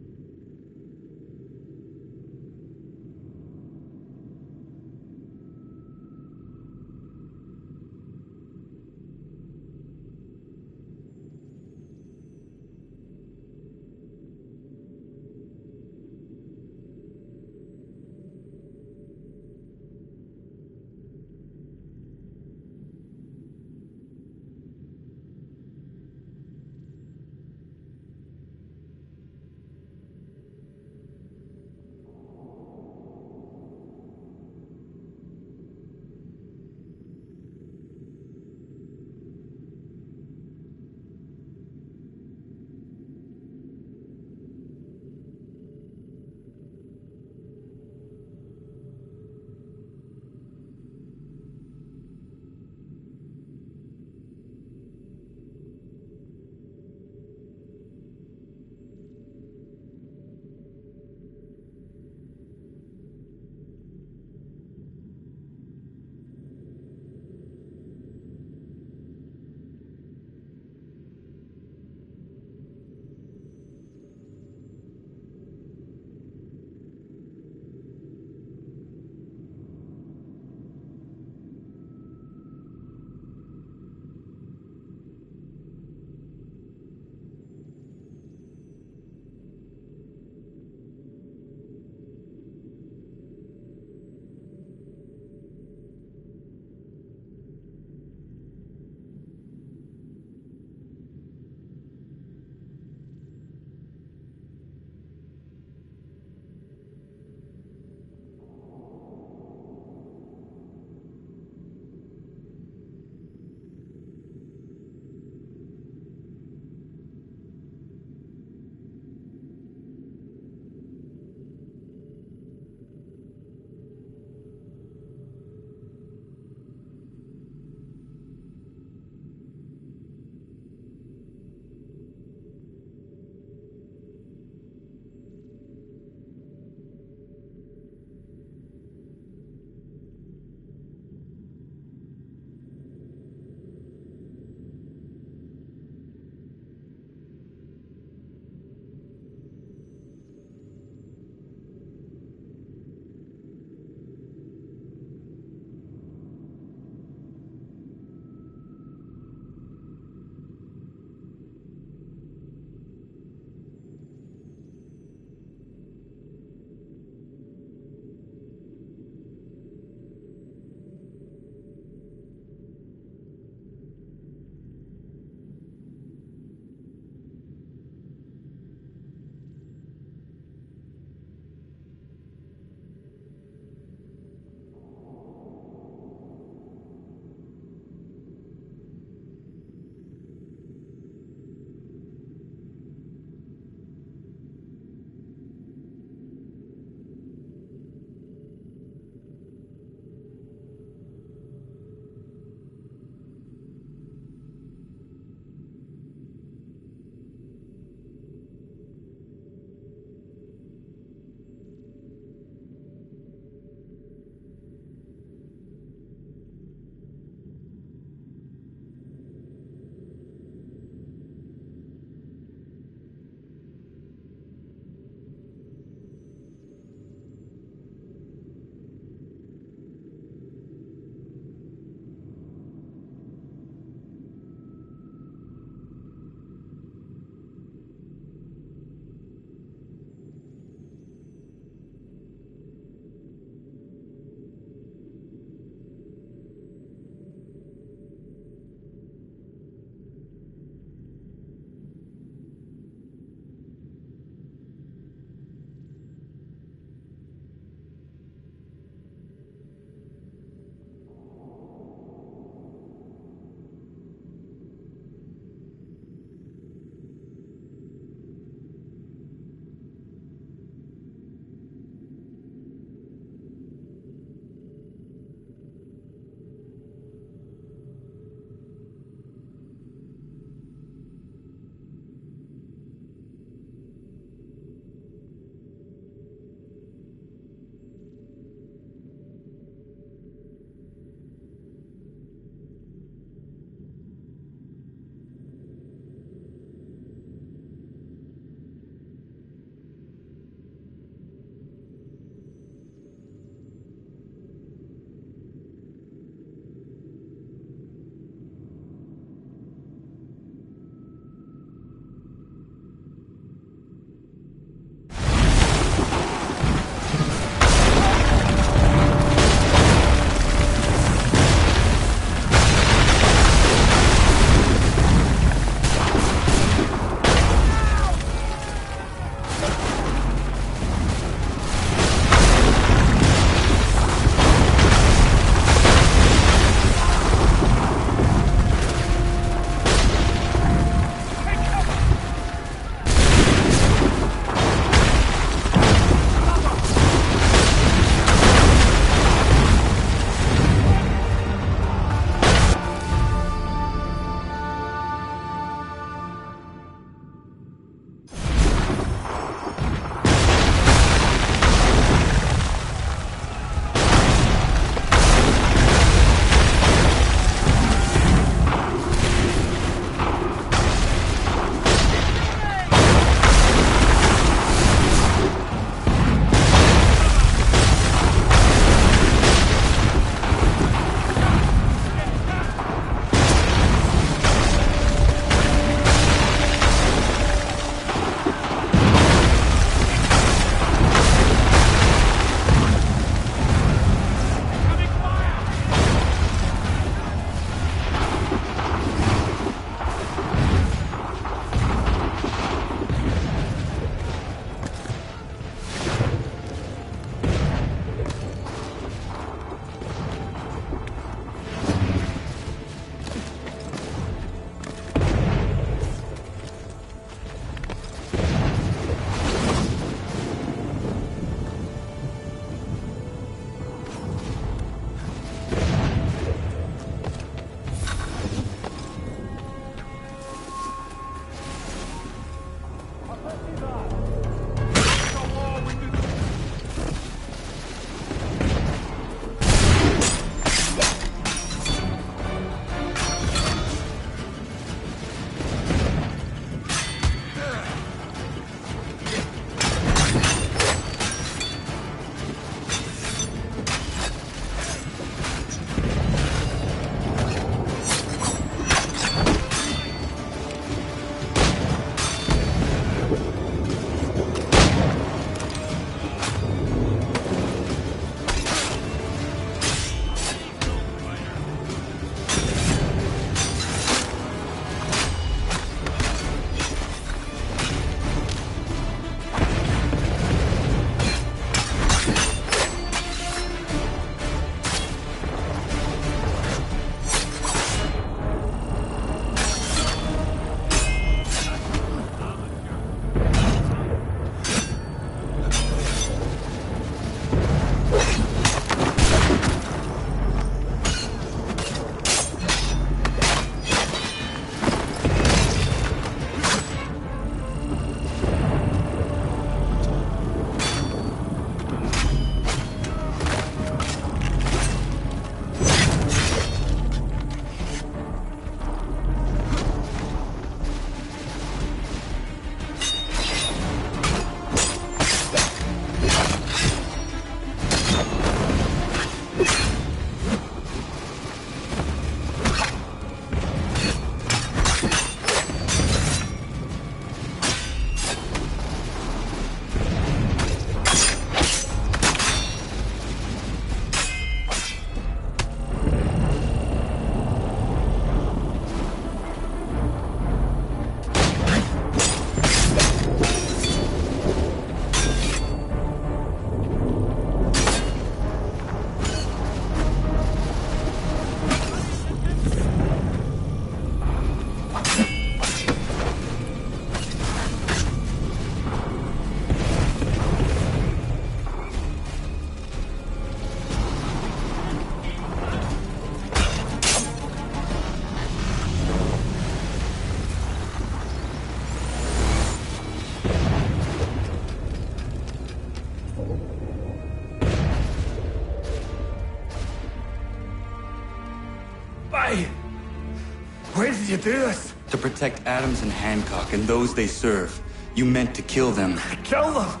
Why did you do this? To protect Adams and Hancock and those they serve. You meant to kill them. Kill them?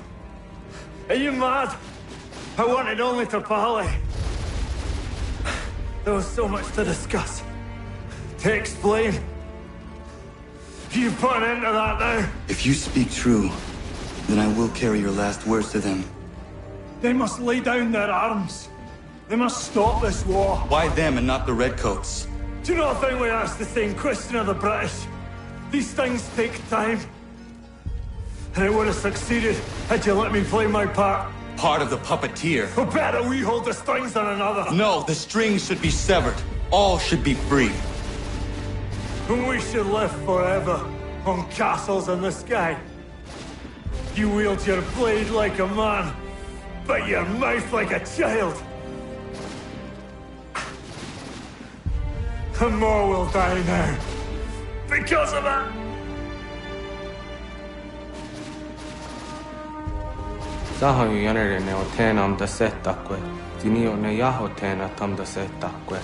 Are you mad? I wanted only to parley. There was so much to discuss, to explain. You put an end to that now. If you speak true, then I will carry your last words to them. They must lay down their arms. They must stop this war. Why them and not the Redcoats? Do you not think we asked the same question of the British? These things take time. And it would have succeeded had you let me play my part. Part of the puppeteer. Who better we hold the strings than another? No, the strings should be severed. All should be free. And we should live forever on castles in the sky. You wield your blade like a man, but your mouth like a child. And more will die now. Because of it. Zaho yanere ne otenam da setakwe. Dinio ne yahotena tam da setakwe.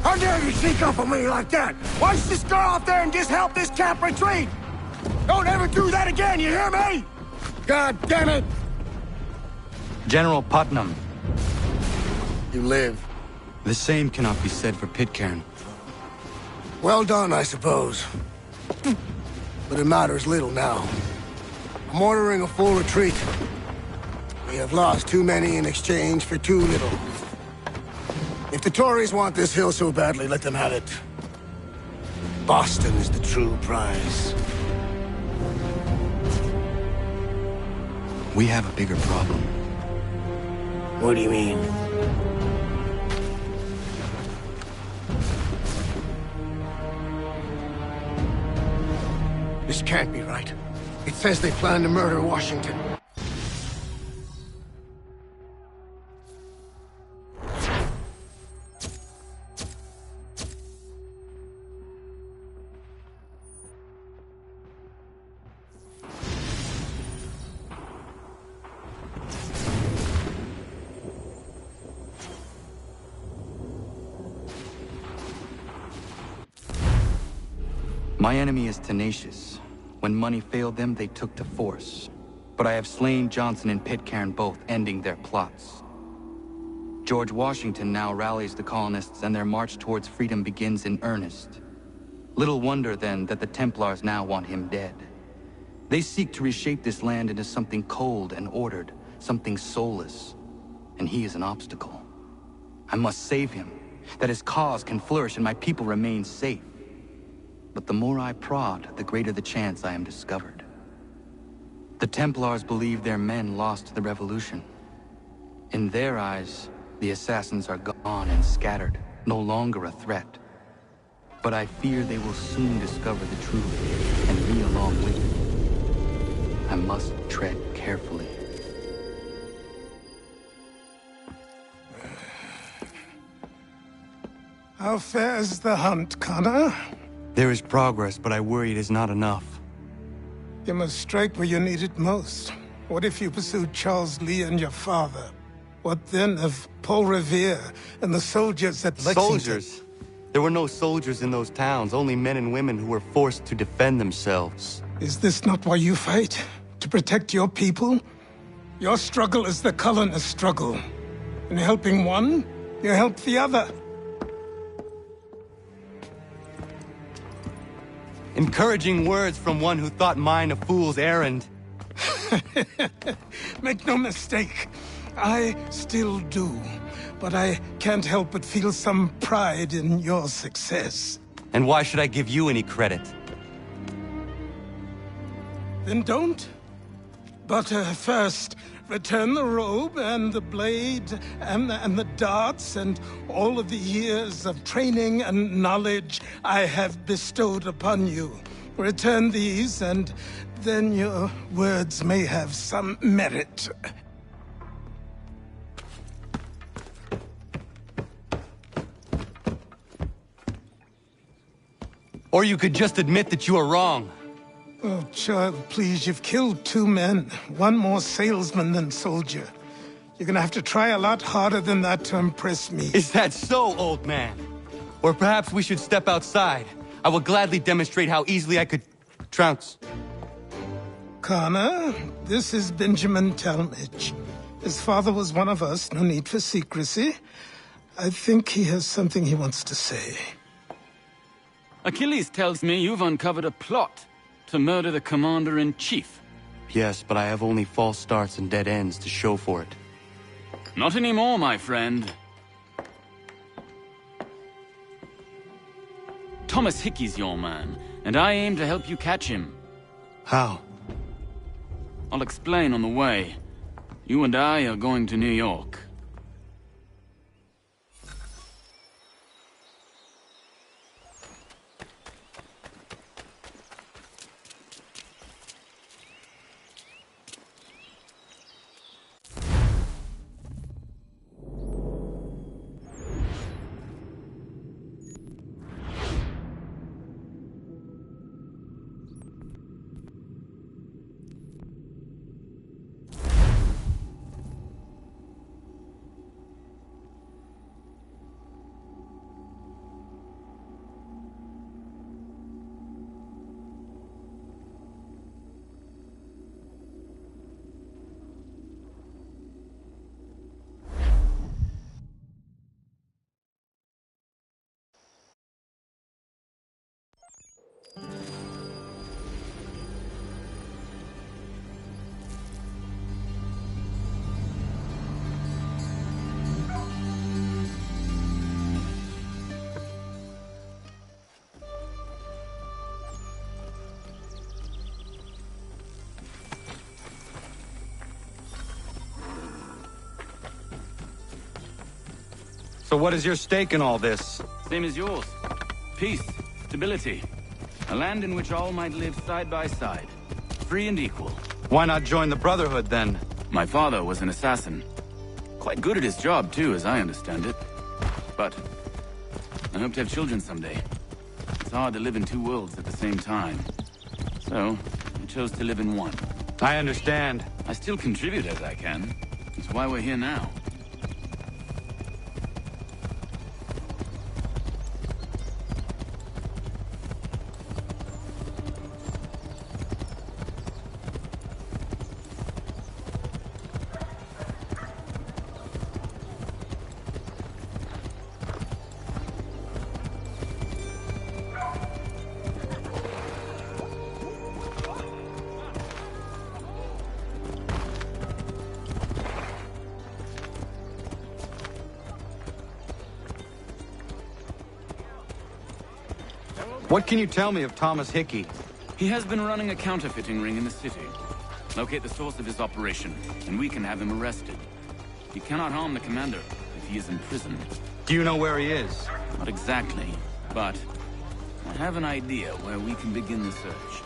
How dare you sneak up on me like that? Why don't you just go out there and just help this camp retreat? Don't ever do that again, you hear me? God damn it! General Putnam. You live. The same cannot be said for Pitcairn. Well done, I suppose. But it matters little now. I'm ordering a full retreat. We have lost too many in exchange for too little. If the Tories want this hill so badly, let them have it. Boston is the true prize. We have a bigger problem. What do you mean? This can't be right. It says they plan to murder Washington. My enemy is tenacious. When money failed them, they took to force. But I have slain Johnson and Pitcairn both, ending their plots. George Washington now rallies the colonists, and their march towards freedom begins in earnest. Little wonder, then, that the Templars now want him dead. They seek to reshape this land into something cold and ordered, something soulless. And he is an obstacle. I must save him, that his cause can flourish and my people remain safe. But the more I prod, the greater the chance I am discovered. The Templars believe their men lost the revolution. In their eyes, the assassins are gone and scattered, no longer a threat. But I fear they will soon discover the truth, and me along with it. I must tread carefully. How fares the hunt, Connor? There is progress, but I worry it is not enough. You must strike where you need it most. What if you pursued Charles Lee and your father? What then of Paul Revere and the soldiers at Lexington? Soldiers? There were no soldiers in those towns, only men and women who were forced to defend themselves. Is this not why you fight? To protect your people? Your struggle is the colonist struggle. In helping one, you help the other. Encouraging words from one who thought mine a fool's errand. Make no mistake, I still do. But I can't help but feel some pride in your success. And why should I give you any credit? Then don't. But first, return the robe and the blade and the darts and all of the years of training and knowledge I have bestowed upon you. Return these, and then your words may have some merit. Or you could just admit that you are wrong. Oh, child, please, you've killed 2 men. One more salesman than soldier. You're gonna have to try a lot harder than that to impress me. Is that so, old man? Or perhaps we should step outside. I will gladly demonstrate how easily I could trounce. Connor, this is Benjamin Talmadge. His father was one of us, no need for secrecy. I think he has something he wants to say. Achilles tells me you've uncovered a plot to murder the Commander-in-Chief. Yes, but I have only false starts and dead ends to show for it. Not anymore, my friend. Thomas Hickey's your man, and I aim to help you catch him. How? I'll explain on the way. You and I are going to New York. So what is your stake in all this? Same as yours. Peace, stability. A land in which all might live side by side. Free and equal. Why not join the Brotherhood, then? My father was an assassin. Quite good at his job, too, as I understand it. But I hope to have children someday. It's hard to live in 2 worlds at the same time. So, I chose to live in one. I understand. I still contribute as I can. That's why we're here now. What can you tell me of Thomas Hickey? He has been running a counterfeiting ring in the city. Locate the source of his operation, and we can have him arrested. He cannot harm the commander if he is in prison. Do you know where he is? Not exactly, but I have an idea where we can begin the search.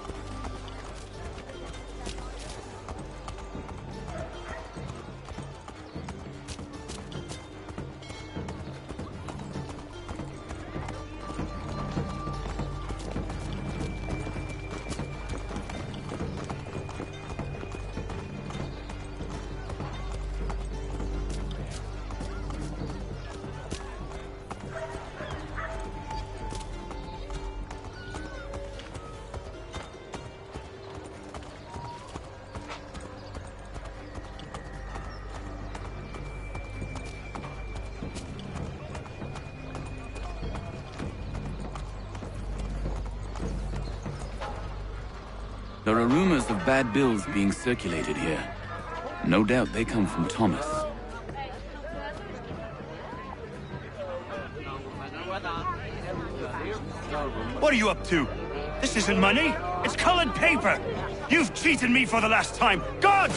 There are rumors of bad bills being circulated here. No doubt they come from Thomas. What are you up to? This isn't money. It's colored paper. You've cheated me for the last time. God!